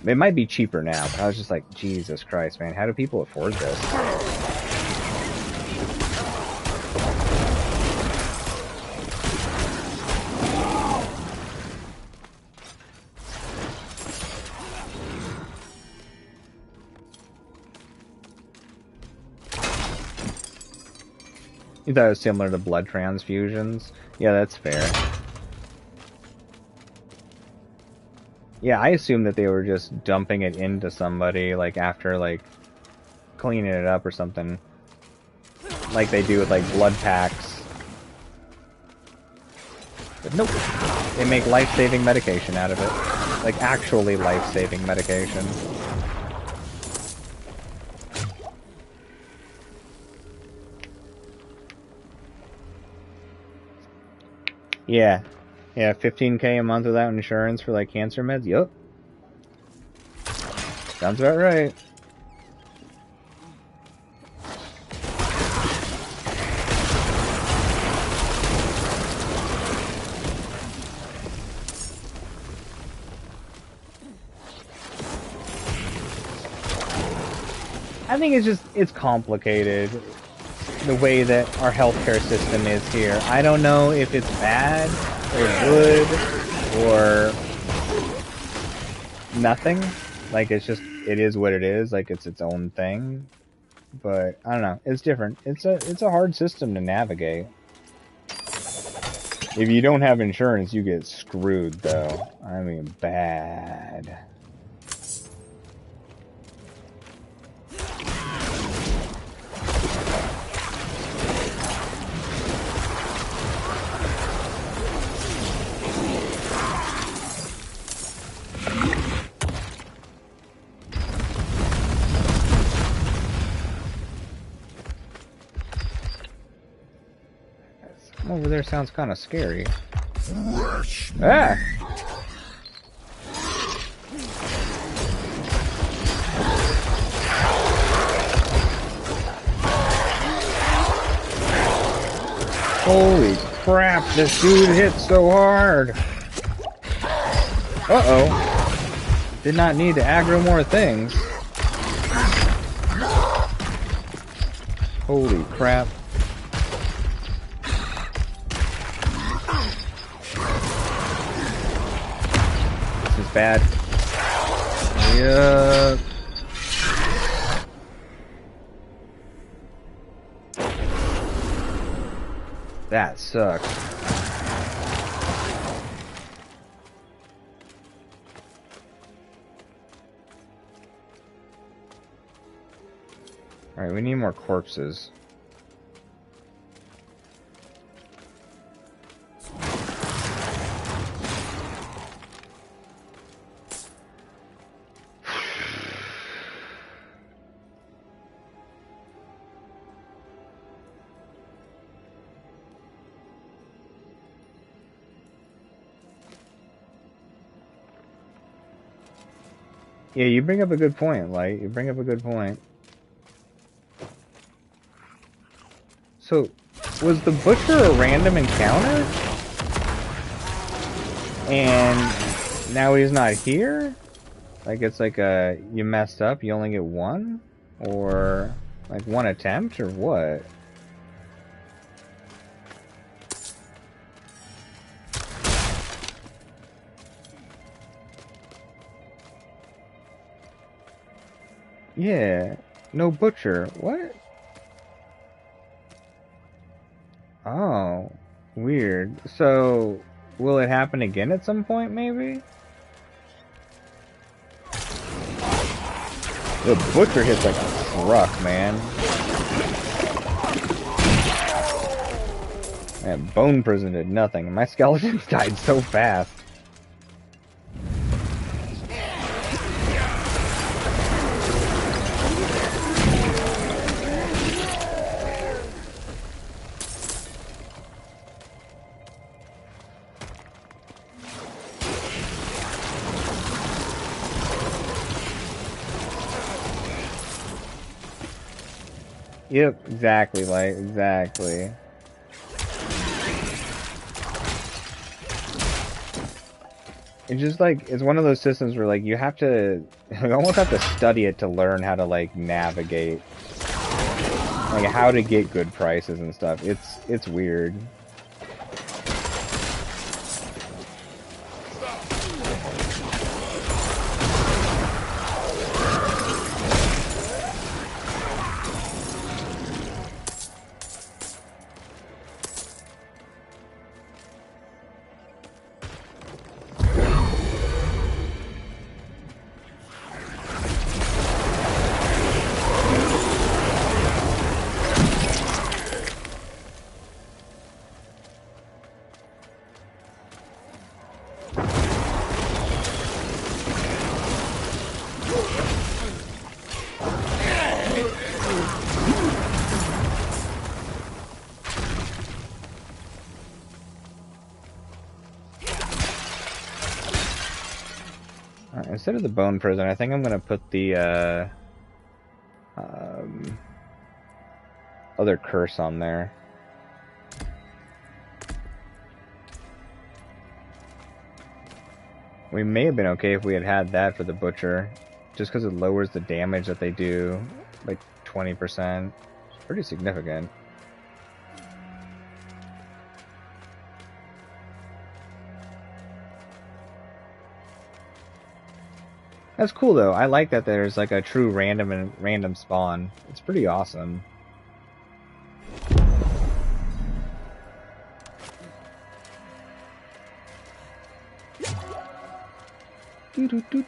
Speaker 1: it might be cheaper now, but I was just like, Jesus Christ, man, how do people afford this? You thought it was similar to blood transfusions? Yeah, that's fair. Yeah, I assumed that they were just dumping it into somebody, like, after, like, cleaning it up or something. Like they do with, like, blood packs. But nope. They make life-saving medication out of it. Like, actually life-saving medication. Yeah. Yeah, $15K a month without insurance for, like, cancer meds? Yup. Sounds about right. I think it's complicated, the way that our healthcare system is here. I don't know if it's bad or good or nothing. Like, it is what it is. Like, it's its own thing. But I don't know. It's different. It's a hard system to navigate. If you don't have insurance, you get screwed, though. I mean, bad. over there sounds kind of scary. Ah! Holy crap, this dude hits so hard! Uh-oh. Did not need to aggro more things. Holy crap. This is bad. Yeah. That sucks. Alright, we need more corpses. Yeah, you bring up a good point, Light. You bring up a good point. So, was the butcher a random encounter? And now he's not here? Like, it's like you messed up, you only get one? Or, like, one attempt, or what? Yeah, no butcher. What? Oh, weird. So, will it happen again at some point, maybe? The butcher hits like a truck, man. That bone prison did nothing. My skeletons died so fast. Yep, exactly, like, exactly. It's just like, it's one of those systems where, like, you have to, you almost have to study it to learn how to, like, navigate. Like, how to get good prices and stuff. It's weird. Instead of the bone prison, I think I'm gonna put the other curse on there. We may have been okay if we had had that for the butcher, just because it lowers the damage that they do, like 20%. It's pretty significant. That's cool though. I like that there's like a true random spawn. It's pretty awesome.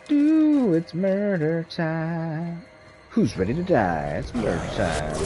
Speaker 1: Do, it's murder time. Who's ready to die? It's murder time.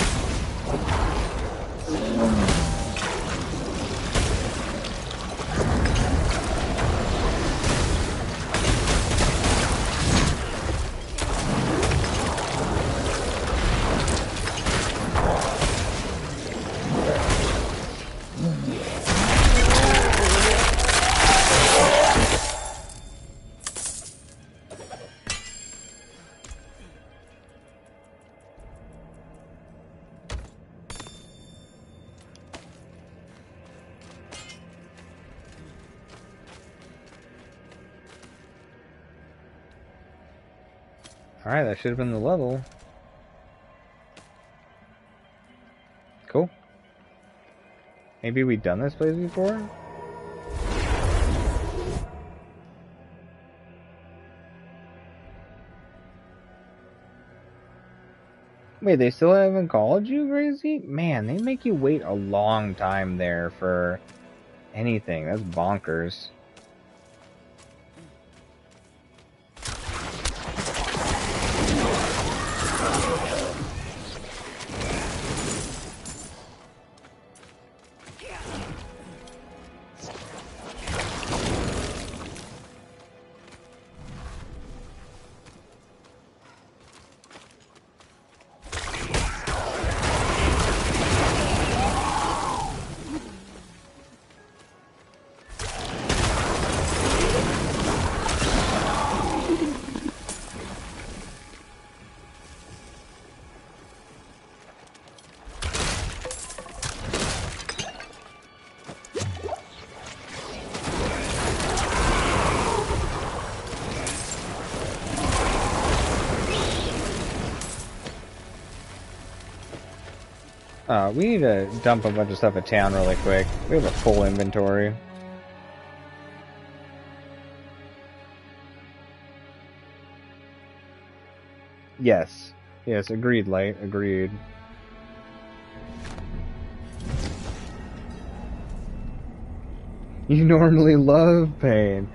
Speaker 1: Alright, that should have been the level. Cool. Maybe we've done this place before? Wait, they still haven't called you, Gracie? Man, they make you wait a long time there for anything. That's bonkers. We need to dump a bunch of stuff at town really quick. We have a full inventory. Yes. Yes, agreed, Light. Agreed. You normally love pain.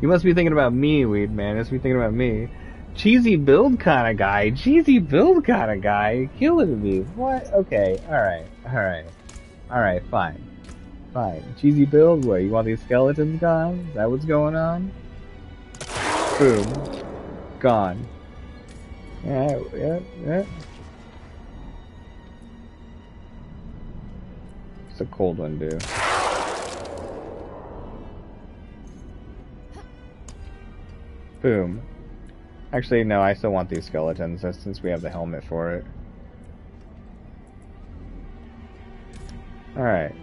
Speaker 1: You must be thinking about me, Weed Man. You must be thinking about me. Cheesy build kind of guy. Cheesy build kind of guy. Killing me. What? Okay. Alright. Alright. Alright, fine. Fine. Cheesy build? What, you want these skeletons gone? Is that what's going on? Boom. Gone. Yeah. What's a cold one do? Boom. Actually, no, I still want these skeletons, since we have the helmet for it. Alright.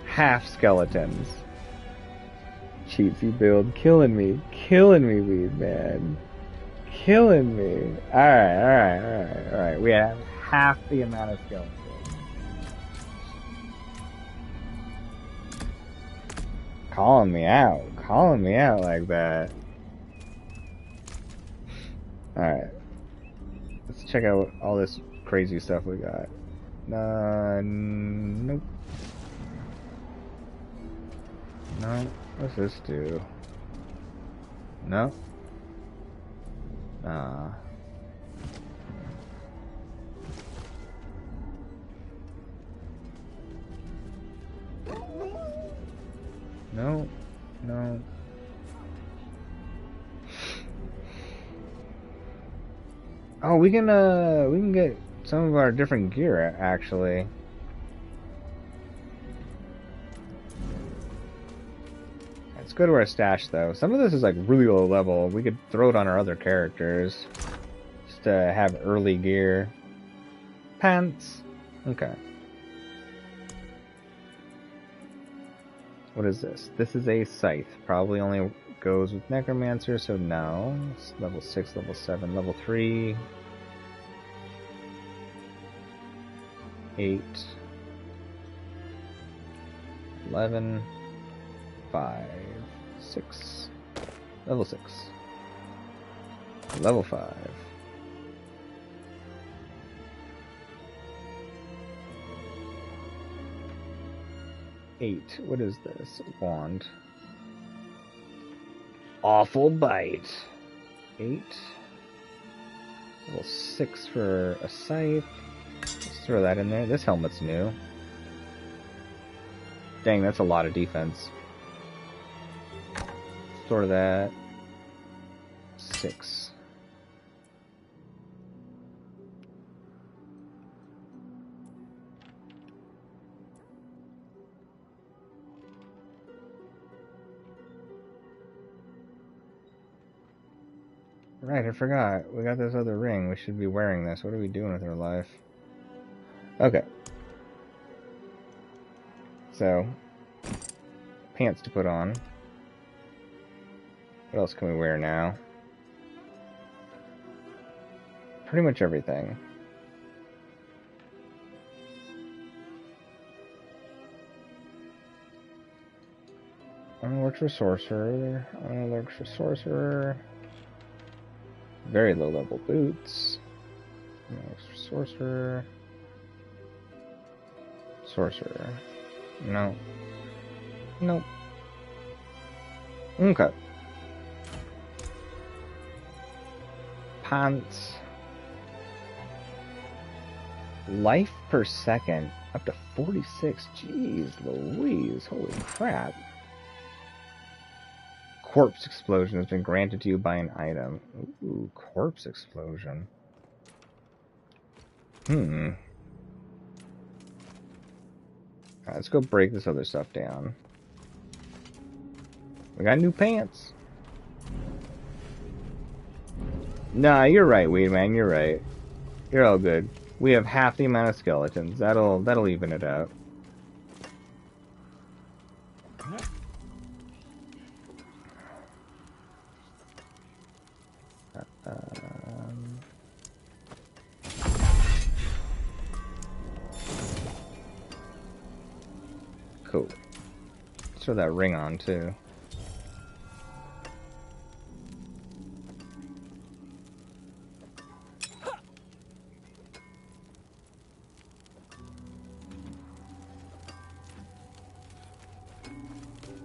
Speaker 1: Half skeletons. Cheatsy build. Killing me. Killing me, Weed Man. Killing me. Alright. We have half the amount of skeletons. Calling me out like that. Alright. Let's check out all this crazy stuff we got. Nope. No. What's this do? No. No. No. Oh, we can get some of our different gear, actually. Let's go to our stash, though. Some of this is, like, really low level. We could throw it on our other characters. Just to have early gear. Pants. Okay. What is this? This is a scythe. Probably only goes with Necromancer, so no. It's level 6, level 7, level 3. 8. 11. 5. 6. Level 6. Level 5. Eight. What is this? Wand. Awful Bite. 8. Level 6 for a scythe. Let's throw that in there. This helmet's new. Dang, that's a lot of defense. Store that. 6. Right, I forgot. We got this other ring. We should be wearing this. What are we doing with our life? Okay. So, pants to put on. What else can we wear now? pretty much everything. Works for sorcerer. Works for sorcerer. Very low level boots. Works for sorcerer. Sorcerer. No. Nope. Okay. Pants. Life per second. Up to 46. Jeez Louise. Holy crap. Corpse explosion has been granted to you by an item. Ooh, corpse explosion. Alright, let's go break this other stuff down. We got new pants. Nah, you're right, Weedman, you're right. You're all good. We have half the amount of skeletons. That'll even it out. Cool. Let's throw that ring on too.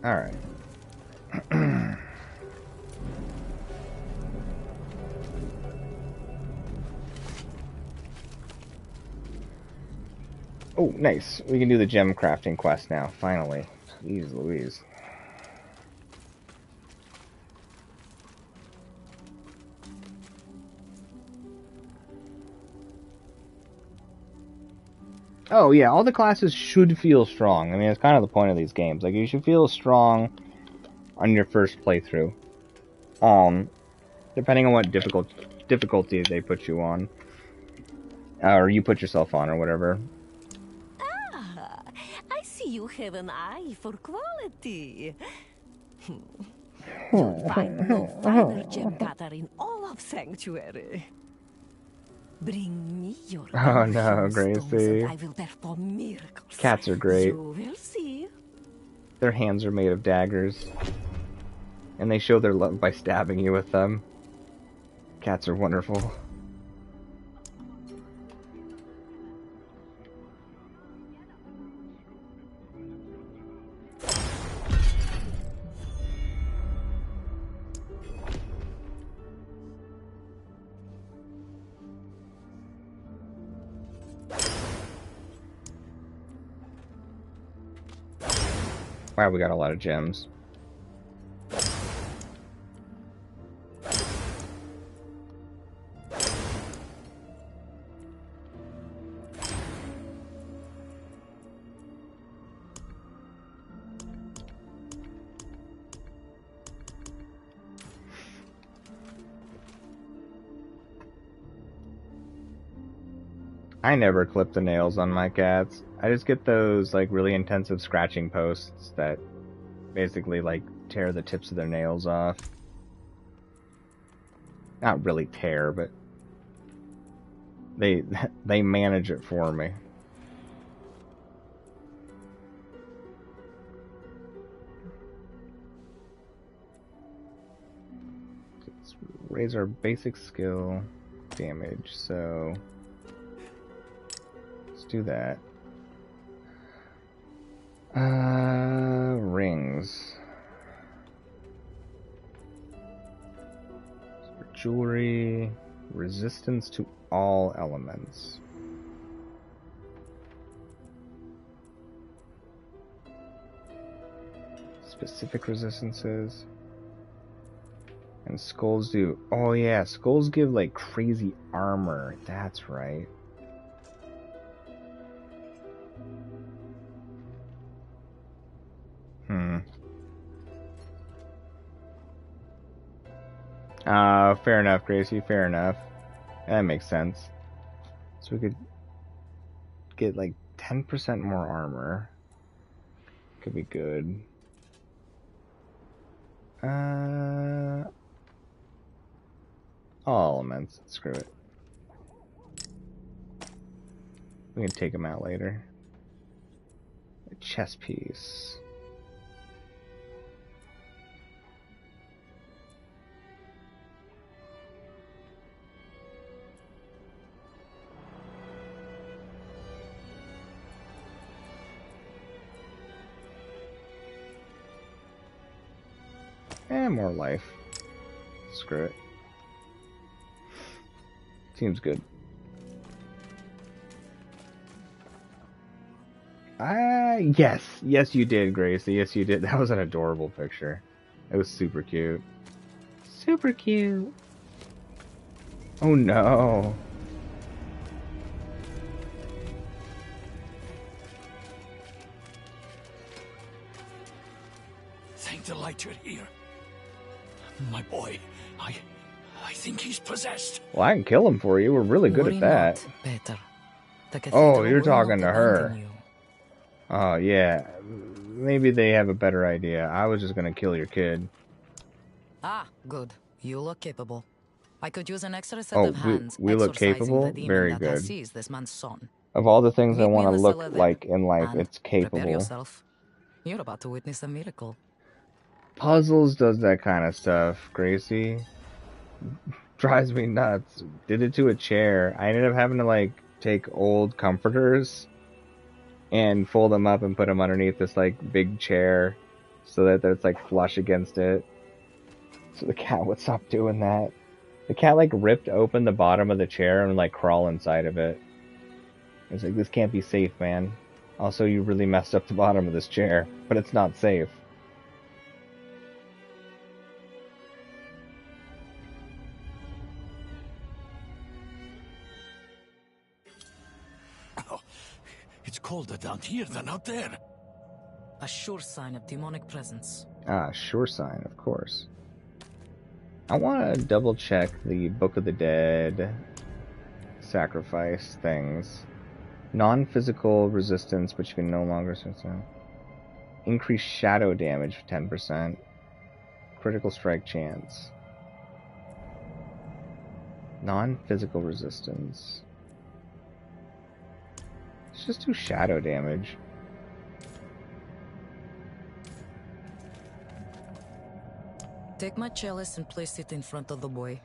Speaker 1: All right. Oh, nice. We can do the gem crafting quest now, finally. Jeez Louise. Oh yeah, all the classes should feel strong. I mean, it's kind of the point of these games. Like, you should feel strong on your first playthrough. Depending on what difficulty they put you on. Or you put yourself on, or whatever.
Speaker 21: Ah, I see you have an eye for quality. You'll find no finer gem cutter in all of Sanctuary. Bring me your
Speaker 1: Oh no,
Speaker 21: stones
Speaker 1: Gracie.
Speaker 21: and I will perform miracles.
Speaker 1: Cats are great.
Speaker 21: You will see.
Speaker 1: Their hands are made of daggers. And they show their love by stabbing you with them. Cats are wonderful. Wow, we got a lot of gems. I never clip the nails on my cats. I just get those, like, really intensive scratching posts that basically, like, tear the tips of their nails off. Not really tear, but they manage it for me. Let's raise our basic skill damage, so let's do that. Rings. Jewelry, resistance to all elements. Specific resistances. And skulls do... Oh yeah, skulls give like crazy armor. That's right. Fair enough, Gracie, fair enough. That makes sense. So we could get like 10% more armor. Could be good. All elements. Screw it. We can take him out later. A chess piece. And more life. Screw it. Seems good. Yes. Yes, you did, Gracie. Yes, you did. That was an adorable picture. It was super cute. Super cute. Oh, no.
Speaker 12: Thank the light you're here. My boy, I think he's possessed.
Speaker 1: Well, I can kill him for you. We're really good at that.
Speaker 10: Better.
Speaker 1: Oh, you're talking to her. Oh, yeah. Maybe they have a better idea. I was just gonna kill your kid.
Speaker 10: Ah, good. You look capable. I could use an extra set of hands.
Speaker 1: We look capable? Very good.
Speaker 10: Seized this man's son.
Speaker 1: Of all the things I want to look
Speaker 10: cellar
Speaker 1: like in life, it's
Speaker 10: Prepare
Speaker 1: capable.
Speaker 10: yourself. You're about to witness a miracle.
Speaker 1: Puzzles does that kind of stuff, Gracie. Drives me nuts. Did it to a chair. I ended up having to, like, take old comforters and fold them up and put them underneath this, like, big chair so that it's, like, flush against it. So the cat would stop doing that. The cat, like, ripped open the bottom of the chair and would, like, crawl inside of it. I was like, this can't be safe, man. Also, you really messed up the bottom of this chair, but it's not safe.
Speaker 12: It's colder down here than out there.
Speaker 10: A sure sign of demonic presence.
Speaker 1: Ah, sure sign, of course. I want to double check the Book of the Dead sacrifice things. Non-physical resistance, but you can no longer... Increase shadow damage 10%. Critical strike chance. Non-physical resistance. Let's just do shadow damage.
Speaker 10: Take my chalice and place it in front of the boy.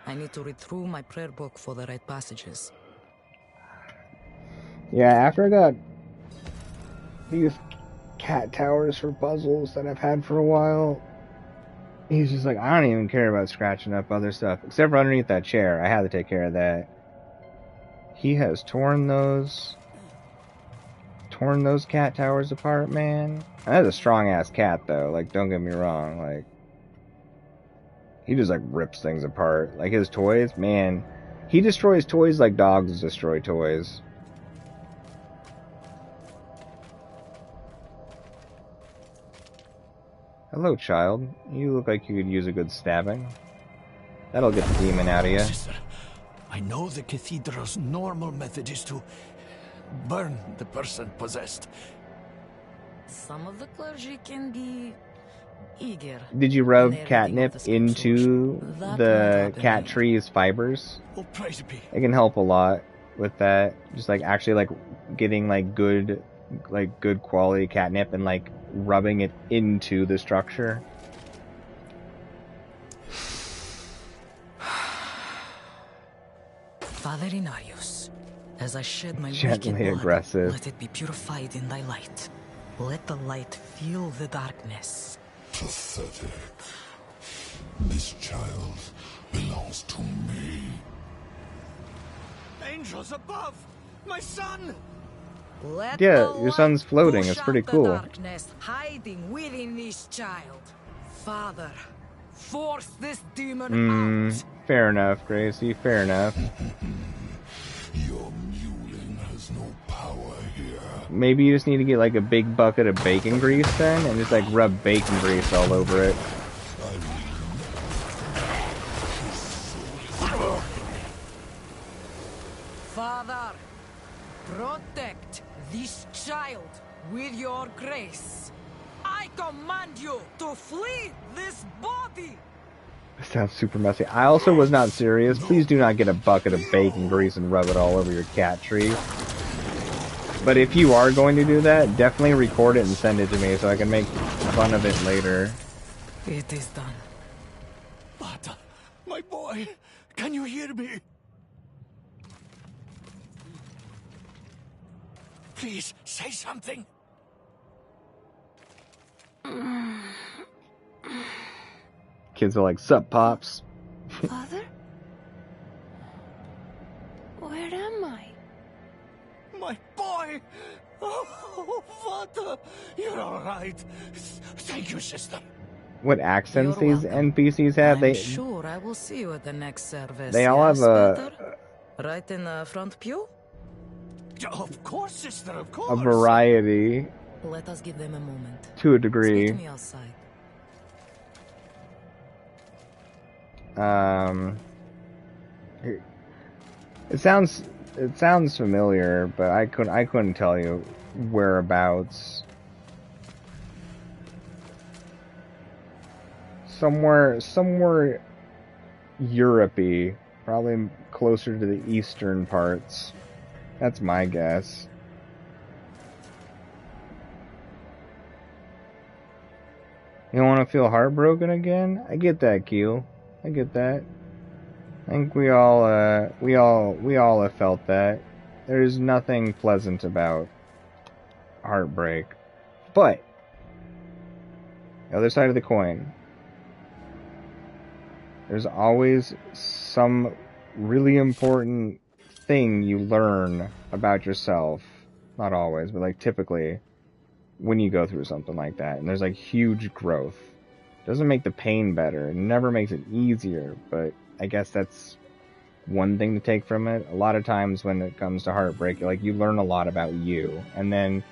Speaker 10: I need to read through my prayer book for the right passages.
Speaker 1: Yeah, after I got these cat towers for puzzles that I've had for a while, he's just like, I don't even care about scratching up other stuff. Except for underneath that chair. I had to take care of that. He has torn those cat towers apart, man. That's a strong-ass cat, though. Like, don't get me wrong. Like, he just, like, rips things apart. Like, his toys, man. He destroys toys like dogs destroy toys. Hello, child. You look like you could use a good stabbing. That'll get the demon out of you.
Speaker 12: Sister, I know the cathedral's normal method is to burn the person possessed.
Speaker 10: Some of the clergy can be eager.
Speaker 1: Did you rub catnip into the cat tree's fibers?
Speaker 12: Oh, praise be.
Speaker 1: It can help a lot with that. Just like actually like getting like good quality catnip and like rubbing it into the structure.
Speaker 10: Father Inarius, as I shed my
Speaker 1: Gently
Speaker 10: wicked blood,
Speaker 1: aggressive.
Speaker 10: let it be purified in thy light. Let the light fill the darkness.
Speaker 20: Pathetic. This child belongs to me.
Speaker 14: Angels above! My son!
Speaker 10: Let
Speaker 1: Yeah, your son's floating. It's pretty cool.
Speaker 10: darkness hiding within this child. Father, force this demon out.
Speaker 1: Fair enough, Gracie. Fair enough.
Speaker 20: Your mewling has no power here.
Speaker 1: Maybe you just need to get like a big bucket of bacon grease then, and just like rub bacon grease all over it.
Speaker 10: Father, protect this child with your grace. I command you to flee this body.
Speaker 1: This sounds super messy. I also was not serious. Please do not get a bucket of bacon grease and rub it all over your cat tree. But if you are going to do that, definitely record it and send it to me so I can make fun of it later.
Speaker 23: It is done.
Speaker 12: Vata, my boy, can you hear me? Please, say something.
Speaker 1: Kids are like, sup, Pops?
Speaker 3: Father? Where am I?
Speaker 12: My boy! Oh, Vata, you're all right. Thank you, sister.
Speaker 1: What accents these NPCs have?
Speaker 10: I'm sure I will see you at the next service.
Speaker 1: They all have
Speaker 10: right in the front pew?
Speaker 12: Of course, sister, of course.
Speaker 1: a variety.
Speaker 10: Let us give them a moment.
Speaker 1: To a degree.
Speaker 10: Speak to me outside.
Speaker 1: It sounds familiar, but I couldn't tell you whereabouts. Somewhere Europe-y, probably closer to the eastern parts. That's my guess. You don't want to feel heartbroken again? I get that, Keel. I get that. I think we all have felt that. There's nothing pleasant about heartbreak. But the other side of the coin, there's always some really important thing you learn about yourself. Not always, but like typically when you go through something like that. And there's like huge growth. It doesn't make the pain better. It never makes it easier, but I guess that's one thing to take from it. A lot of times when it comes to heartbreak, like you learn a lot about you, and then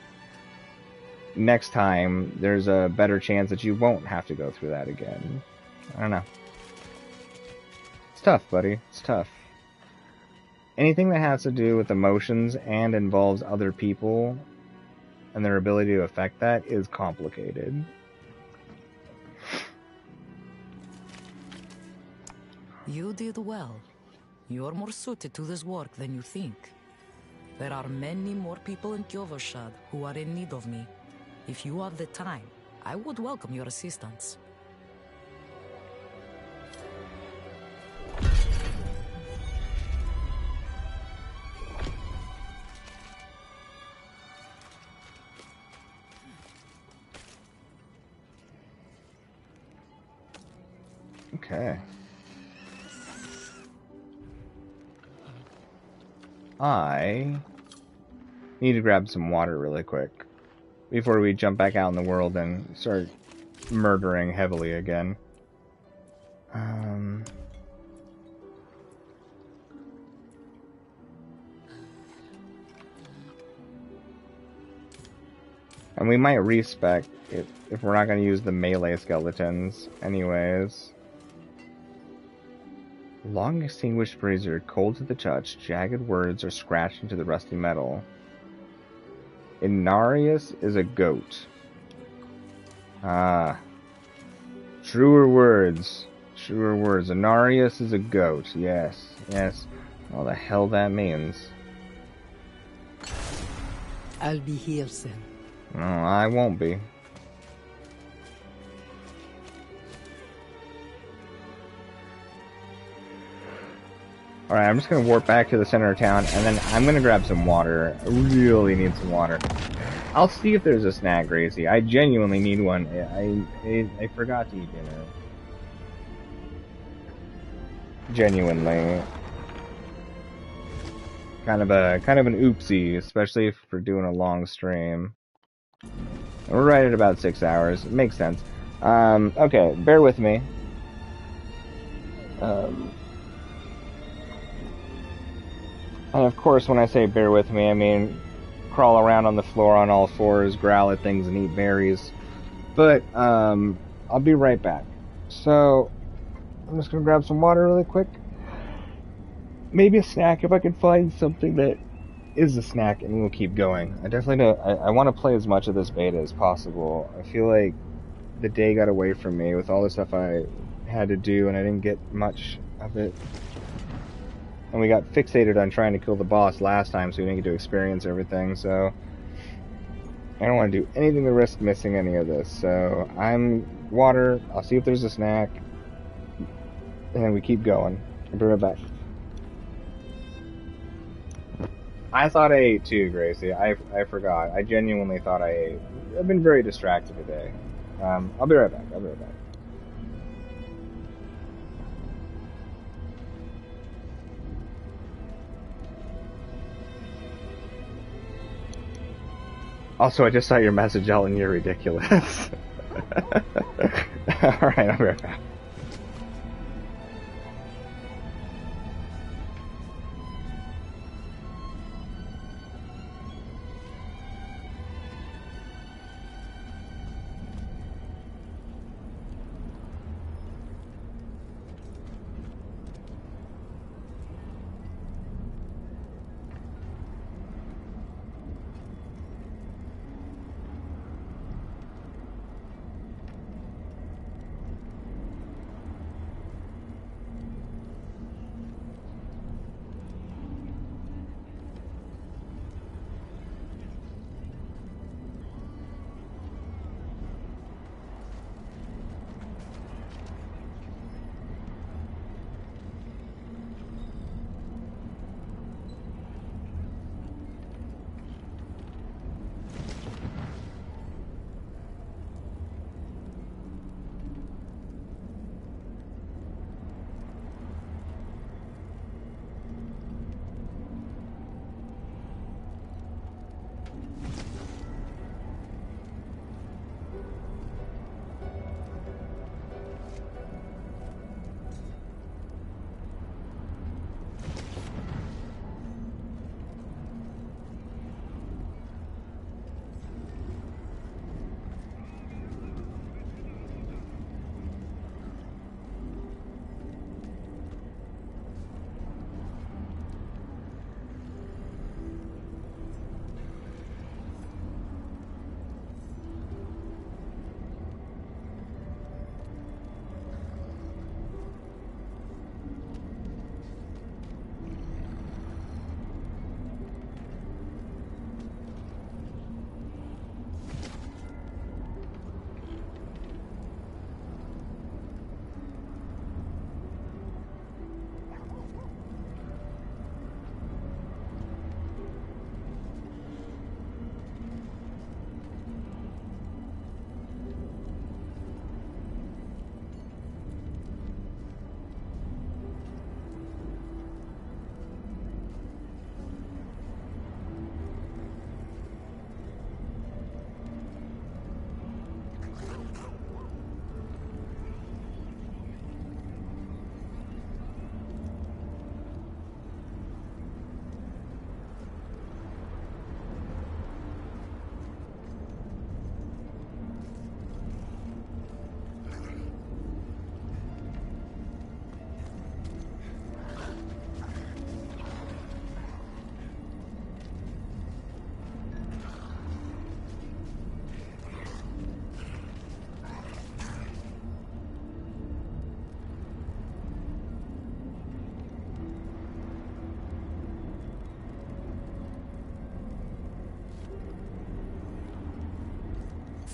Speaker 1: next time there's a better chance that you won't have to go through that again. I don't know. It's tough, buddy. It's tough. Anything that has to do with emotions and involves other people and their ability to affect that is complicated.
Speaker 10: You did well. You're more suited to this work than you think. There are many more people in Kyovershad who are in need of me. If you have the time, I would welcome your assistance.
Speaker 1: Okay. I need to grab some water really quick before we jump back out in the world and start murdering heavily again. And we might respec if we're not going to use the melee skeletons anyways. Long extinguished brazier, cold to the touch, jagged words are scratched into the rusty metal. Inarius is a goat. Ah. Truer words. Truer words. Inarius is a goat. Yes. Yes. What the hell that means.
Speaker 4: I'll be here soon.
Speaker 1: No, I won't be. Alright, I'm just going to warp back to the center of town, and then I'm going to grab some water. I really need some water. I'll see if there's a snack, Gracie. I genuinely need one. I forgot to eat dinner. Genuinely. Kind of an oopsie, especially if we're doing a long stream. We're right at about 6 hours. It makes sense. Okay, bear with me. And of course, when I say bear with me, I mean crawl around on the floor on all fours, growl at things, and eat berries. But, I'll be right back. So, I'm just gonna grab some water really quick. Maybe a snack if I can find something that is a snack, and we'll keep going. I definitely don't, I want to play as much of this beta as possible. I feel like the day got away from me with all the stuff I had to do, and I didn't get much of it. And we got fixated on trying to kill the boss last time, so we didn't get to experience everything, so I don't want to do anything to risk missing any of this. So I'm water, I'll see if there's a snack, and then we keep going. I'll be right back. I thought I ate too, Gracie. I forgot. I genuinely thought I ate. I've been very distracted today. I'll be right back. Also, I just saw your message, Ellen. You're ridiculous. Alright, I'll be right back.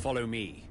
Speaker 5: Follow me.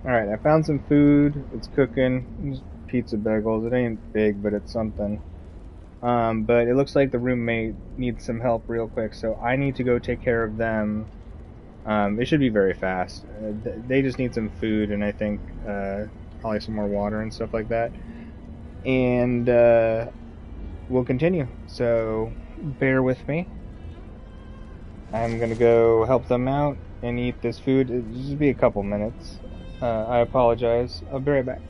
Speaker 1: Alright, I found some food. It's cooking. Just pizza bagels. It ain't big, but it's something. But it looks like the roommate needs some help real quick, so I need to go take care of them. It should be very fast. They just need some food, and I think probably some more water and stuff like that. And we'll continue. So bear with me. I'm gonna go help them out and eat this food. It'll just be a couple minutes. I apologize. I'll be right back.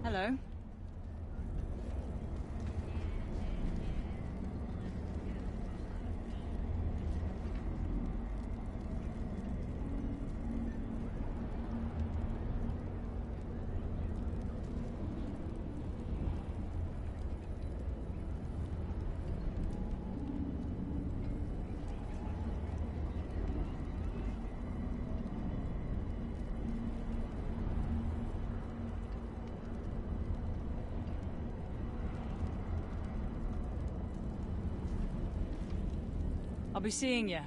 Speaker 2: Hello. I'll be seeing you.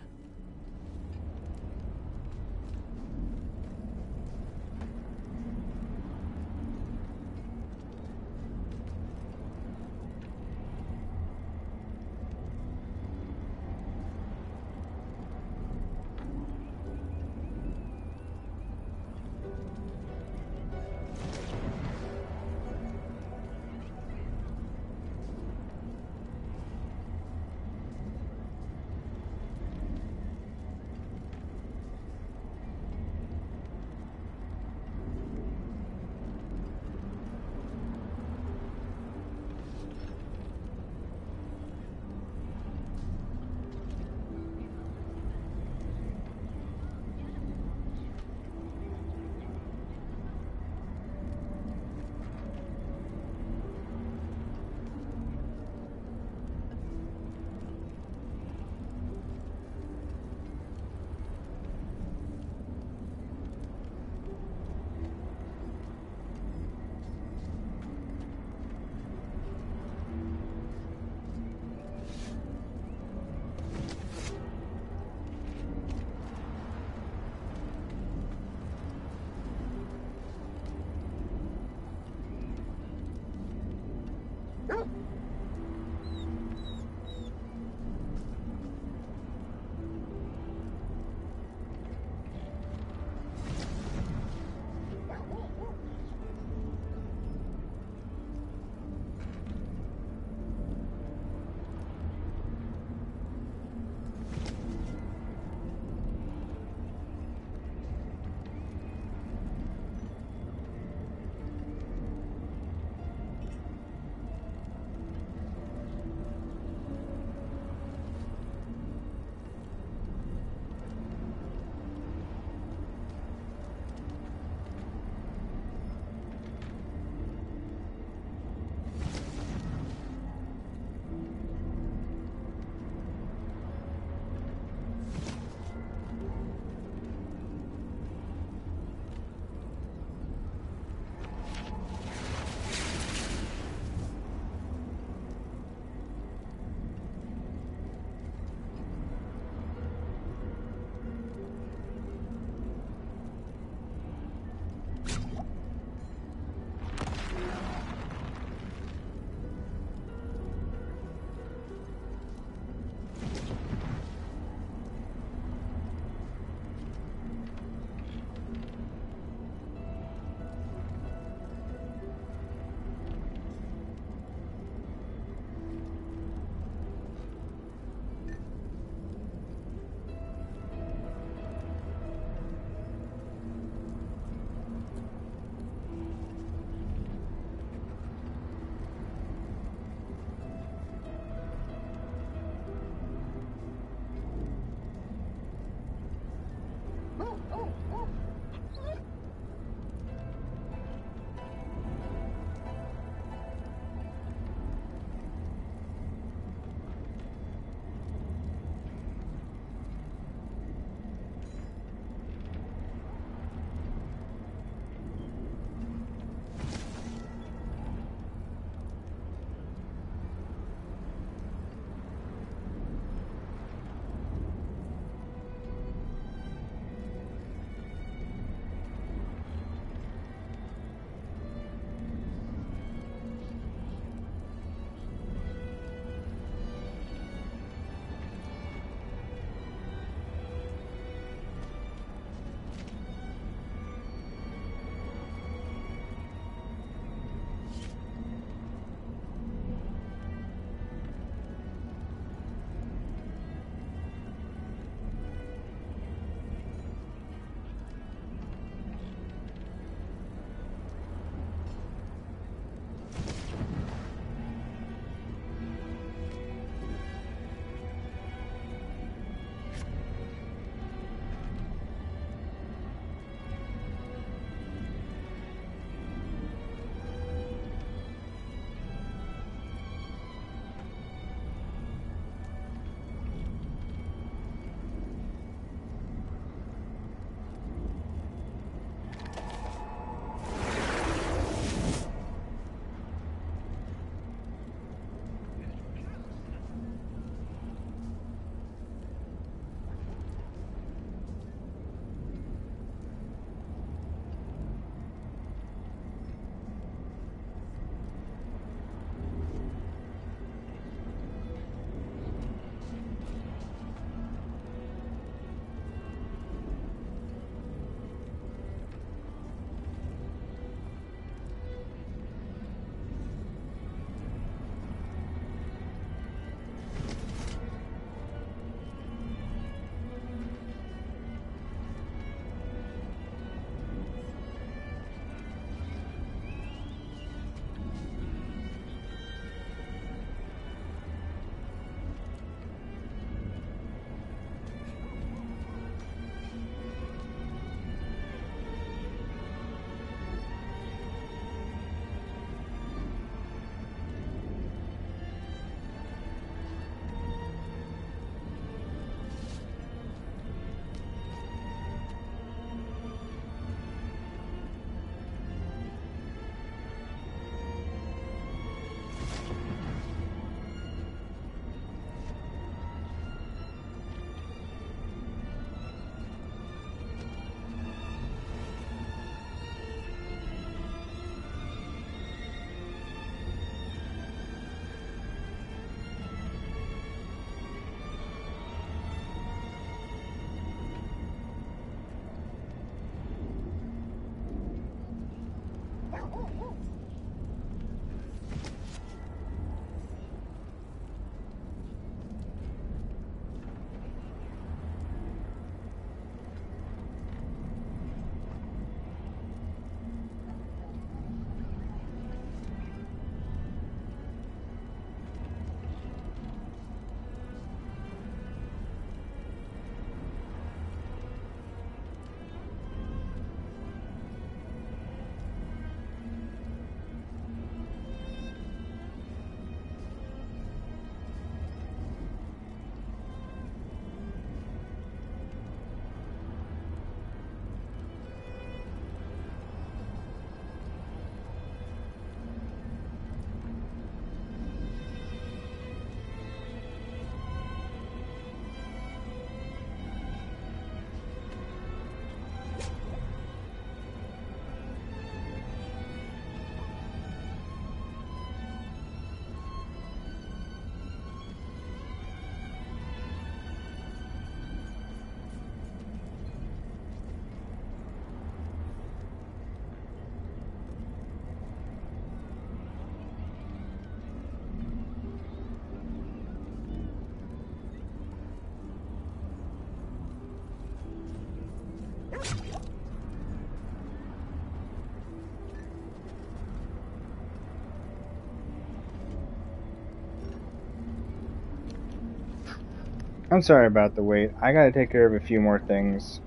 Speaker 1: I'm sorry about the wait. I gotta take care of a few more things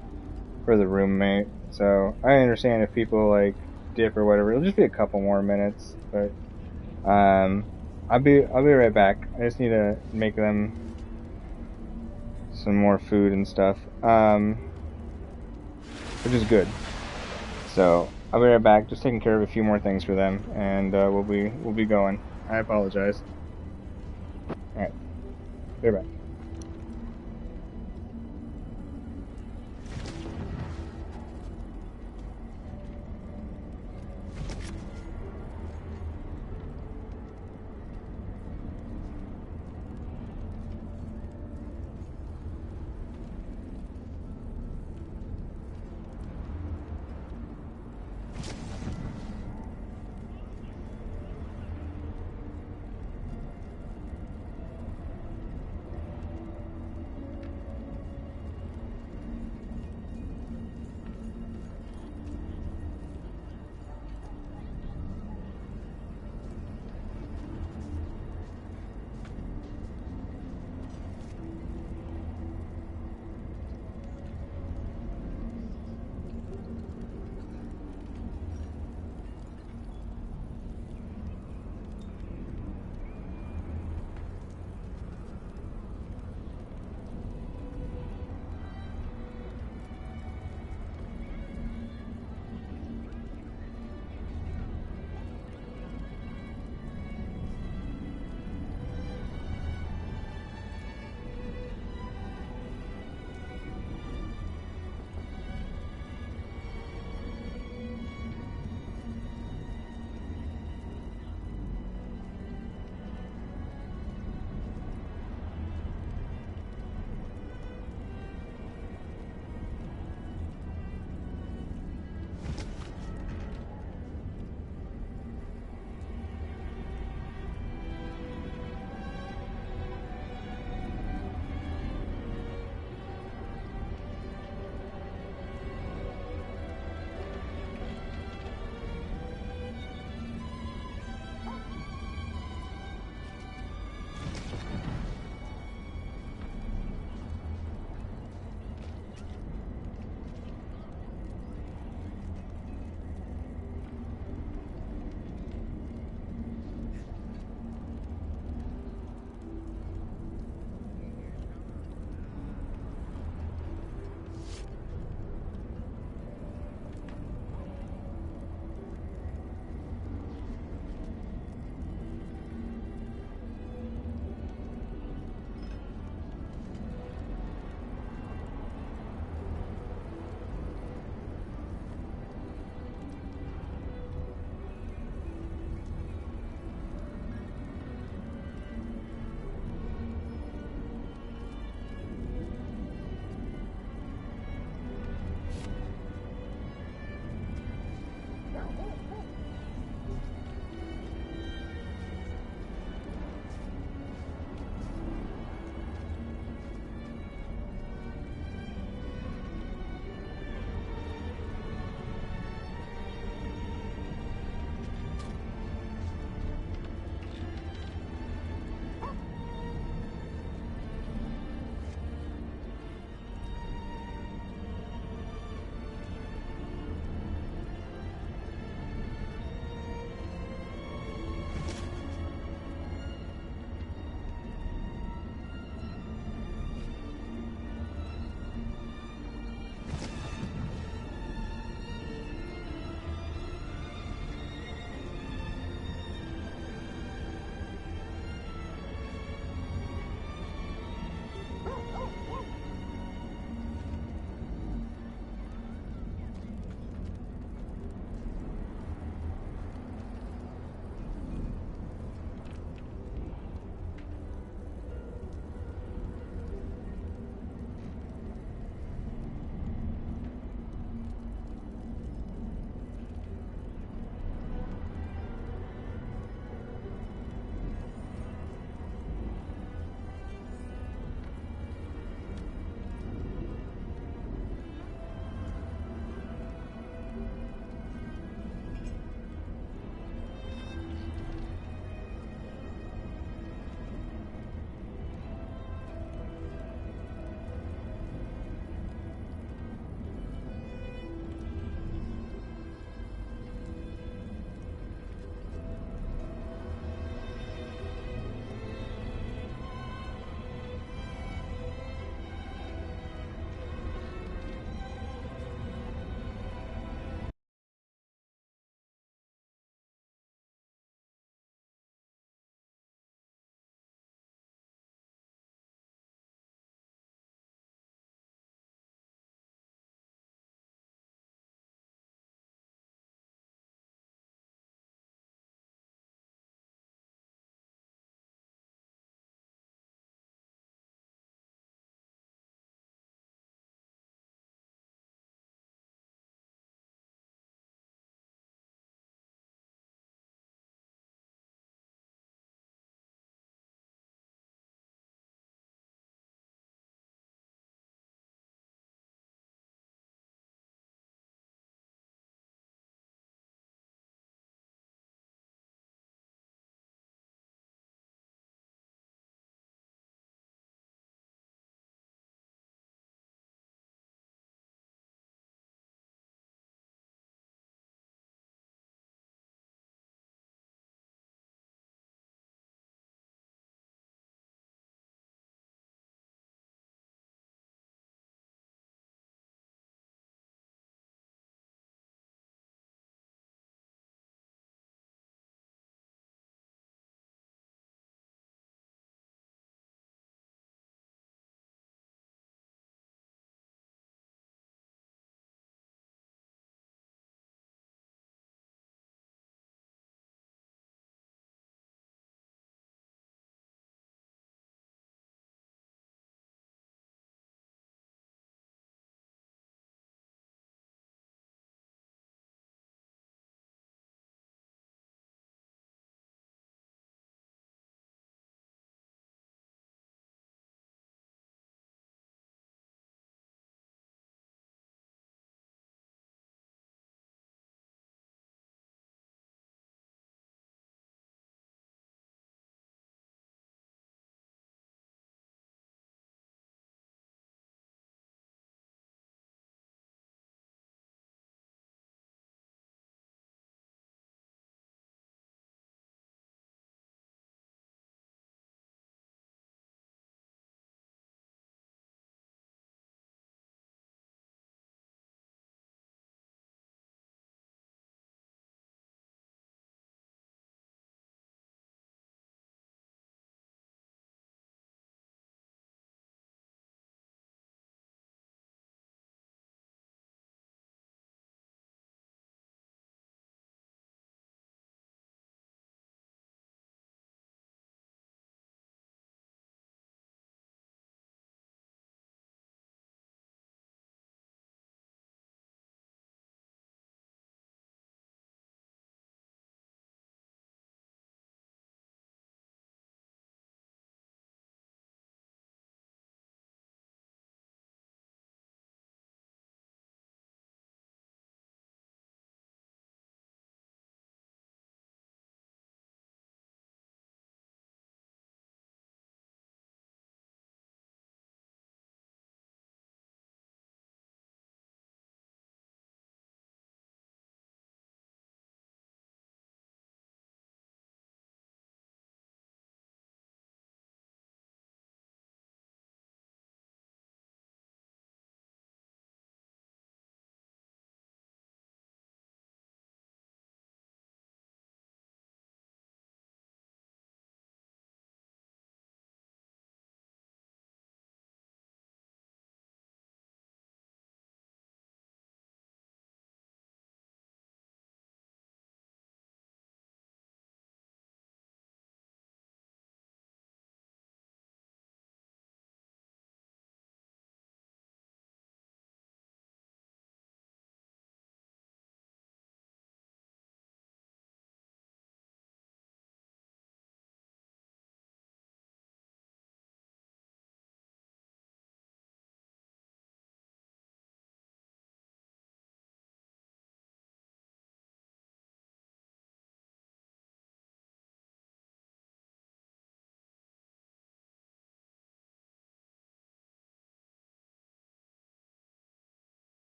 Speaker 1: for the roommate. So I understand if people like dip or whatever. It'll just be a couple more minutes, but I'll be right back. I just need to make them some more food and stuff, which is good. So I'll be right back. Just taking care of a few more things for them, and we'll be going. I apologize. All right, be right back.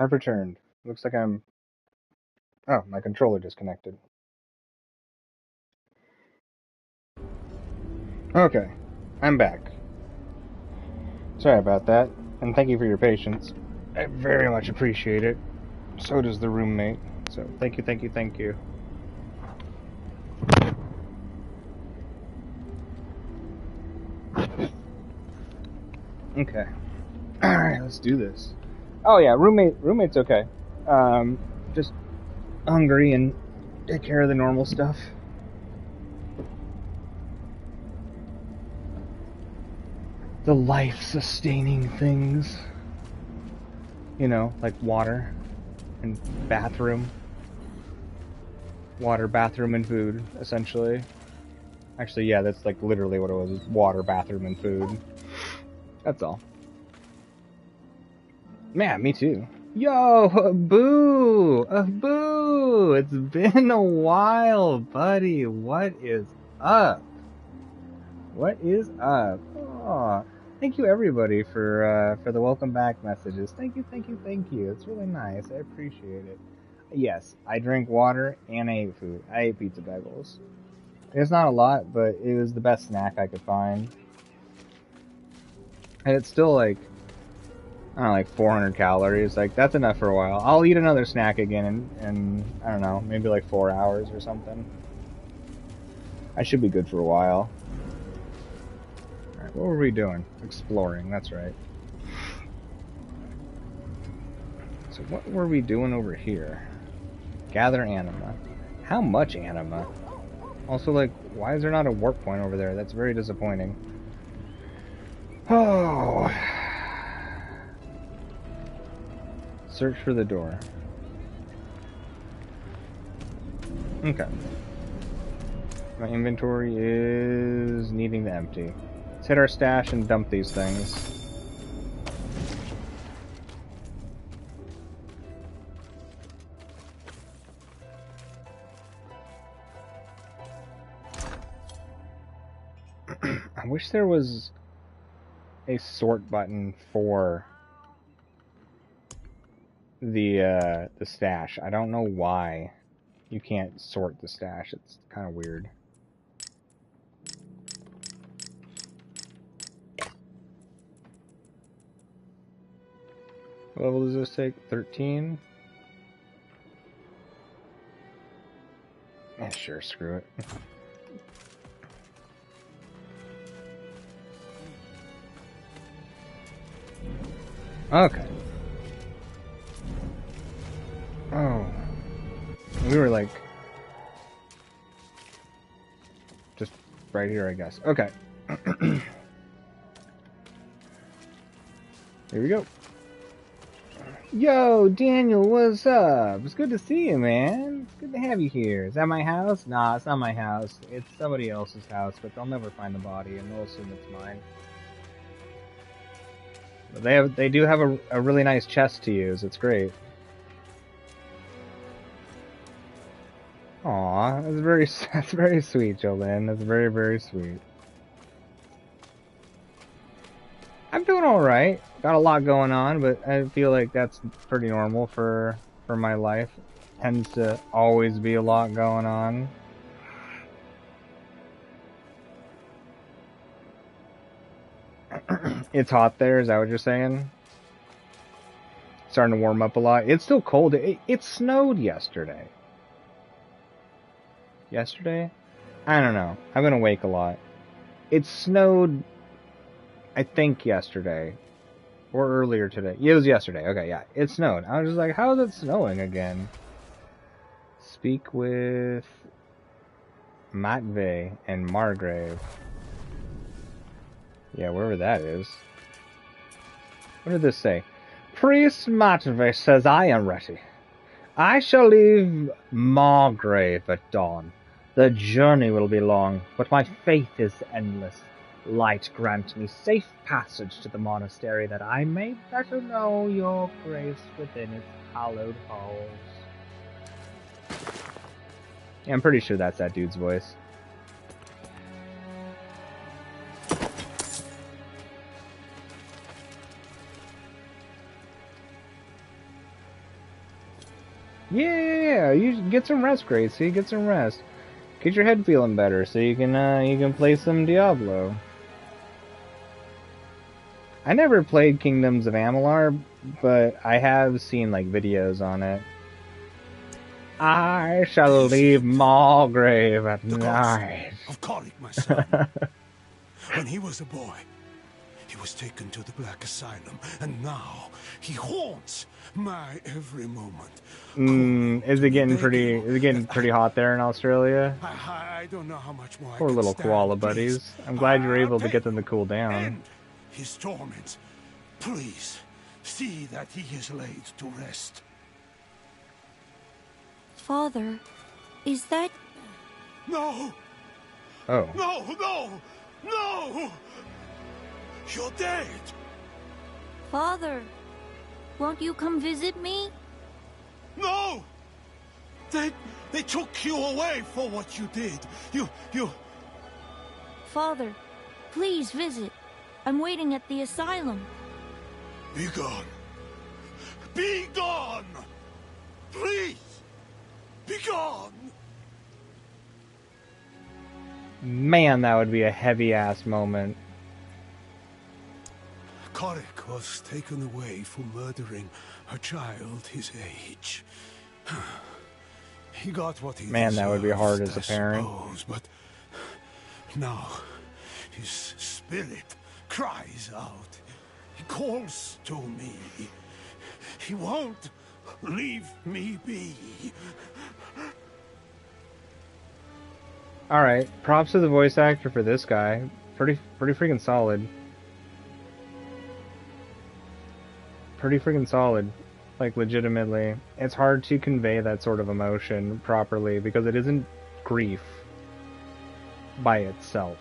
Speaker 1: I've returned. Looks like I'm... Oh, my controller disconnected. Okay, I'm back. Sorry about that, and thank you for your patience. I very much appreciate it. So does the roommate. So thank you, thank you, thank you. Okay. Alright, let's do this. Oh yeah, roommate's okay. Just hungry and take care of the normal stuff. The life-sustaining things. You know, like water and bathroom. Water, bathroom, and food, essentially. Actually, yeah, that's like literally what it was. Water, bathroom, and food. That's all. Man, me too. Yo, Boo! Boo! It's been a while, buddy. What is up? What is up? Oh, thank you everybody for the welcome back messages. Thank you, thank you, thank you. It's really nice. I appreciate it. Yes, I drank water and I ate food. I ate pizza bagels. It's not a lot, but it was the best snack I could find. And it's still like, I don't know, like 400 calories. Like, that's enough for a while. I'll eat another snack again in I don't know, maybe like 4 hours or something. I should be good for a while. Alright, what were we doing? Exploring, that's right. So what were we doing over here? Gather anima. How much anima? Also, like, why is there not a warp point over there? That's very disappointing. Oh. Search for the door. Okay. My inventory is needing to empty. Let's hit our stash and dump these things. I wish there was a sort button for the stash. I don't know why you can't sort the stash. It's kind of weird. What level does this take? 13? Yeah, sure, screw it. Okay. Oh. We were like... just right here, I guess. Okay. Here we go. Yo, Daniel, what's up? It's good to see you, man. It's good to have you here. Is that my house? Nah, it's not my house. It's somebody else's house, but they'll never find the body, and they'll assume it's mine. But they do have a really nice chest to use. It's great. Aw, that's very sweet, Jolene. That's very, very sweet. I'm doing alright. Got a lot going on, but I feel like that's pretty normal for my life. Tends to always be a lot going on. It's hot there, is that what you're saying? Starting to warm up a lot. It's still cold. It snowed yesterday. Yesterday? I don't know. I've been awake a lot. It snowed, I think, yesterday. Or earlier today. It was yesterday. Okay, yeah. It snowed. I was just like, how is it snowing again? Speak with Matvey and Margrave. Yeah, wherever that is. What did this say? Priest Matvey says I am ready. I shall leave Margrave at dawn. The journey will be long, but my faith is endless. Light grant me safe passage to the monastery, that I may better know your grace within its hallowed halls. Yeah, I'm pretty sure that's that dude's voice. Yeah, you get some rest, Gracie. Get some rest. Get your head feeling better so you can play some Diablo. I never played Kingdoms of Amalur, but I have seen like videos on it. I shall leave Mulgrave at night.
Speaker 12: Of Korik, my son. When he was a boy, he was taken to the Black Asylum, and now he haunts my every moment.
Speaker 1: Is it getting pretty hot there in Australia?
Speaker 12: I don't know how much more.
Speaker 1: Poor little koala buddies. I'm glad you're able to get them to cool down.
Speaker 12: End his torments. Please see that he is laid to rest.
Speaker 3: Father, is that...
Speaker 12: No!
Speaker 1: Oh.
Speaker 12: No, no, no! You're dead!
Speaker 3: Father, won't you come visit me?
Speaker 12: No! They took you away for what you did. You...
Speaker 3: Father, please visit. I'm waiting at the asylum.
Speaker 12: Be gone. Be gone! Please! Be gone!
Speaker 1: Man, that would be a heavy-ass moment.
Speaker 12: Korik was taken away for murdering a child his age. He got what he
Speaker 1: Man, that would be hard as a parent.
Speaker 12: Suppose, but now his spirit cries out. He calls to me. He won't leave me be.
Speaker 1: Alright, props to the voice actor for this guy. Pretty freaking solid. Pretty freaking solid. Like, legitimately. It's hard to convey that sort of emotion properly because it isn't grief by itself.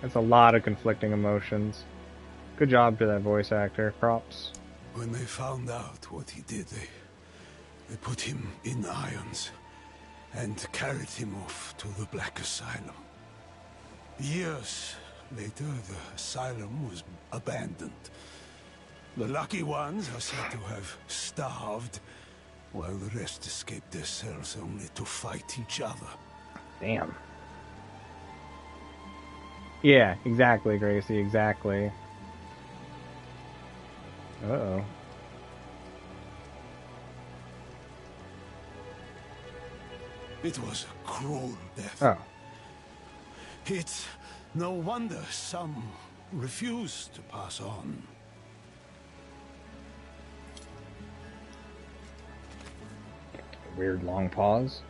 Speaker 1: It's a lot of conflicting emotions. Good job to that voice actor. Props.
Speaker 12: When they found out what he did, they put him in irons and carried him off to the Black Asylum. Years later, the asylum was abandoned. The lucky ones are said to have starved, while the rest escaped their cells only to fight each other.
Speaker 1: Damn. Yeah, exactly, Gracie, exactly. Uh-oh.
Speaker 12: It was a cruel death.
Speaker 1: Oh.
Speaker 12: It's no wonder some refuse to pass on.
Speaker 1: Weird long pause.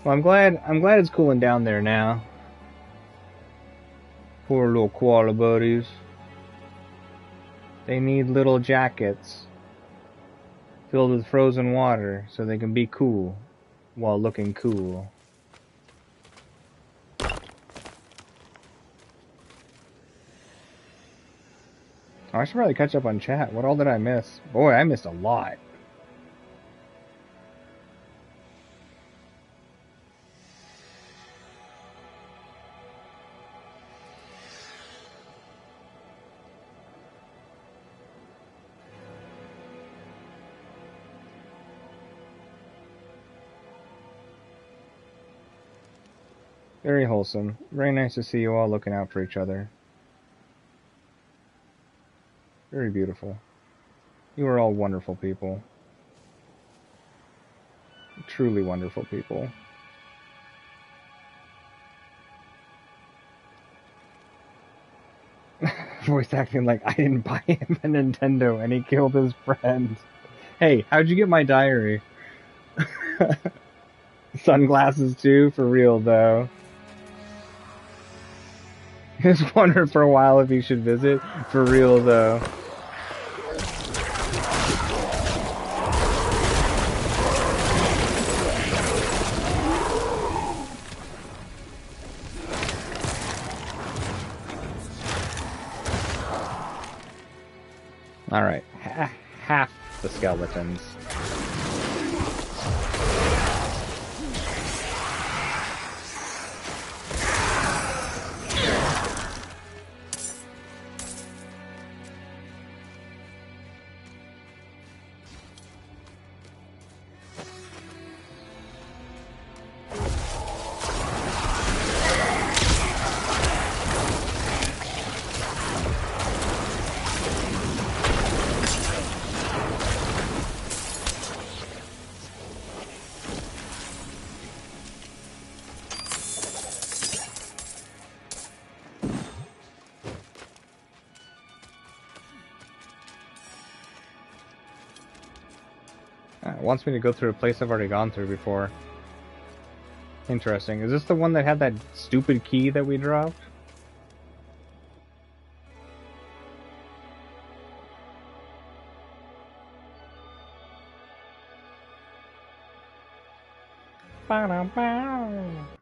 Speaker 1: Well, I'm glad it's cooling down there now. Poor little koala buddies. They need little jackets filled with frozen water so they can be cool while looking cool. Oh, I should probably catch up on chat. What all did I miss? Boy, I missed a lot. Very wholesome. Very nice to see you all looking out for each other. Very beautiful. You are all wonderful people. Truly wonderful people. Voice acting like I didn't buy him a Nintendo and he killed his friend. Hey, how'd you get my diary? Sunglasses too? For real though. Just wondered for a while if he should visit. For real though. Alright, half the skeletons. It wants me to go through a place I've already gone through before. Interesting. Is this the one that had that stupid key that we dropped? Ba-da-ba.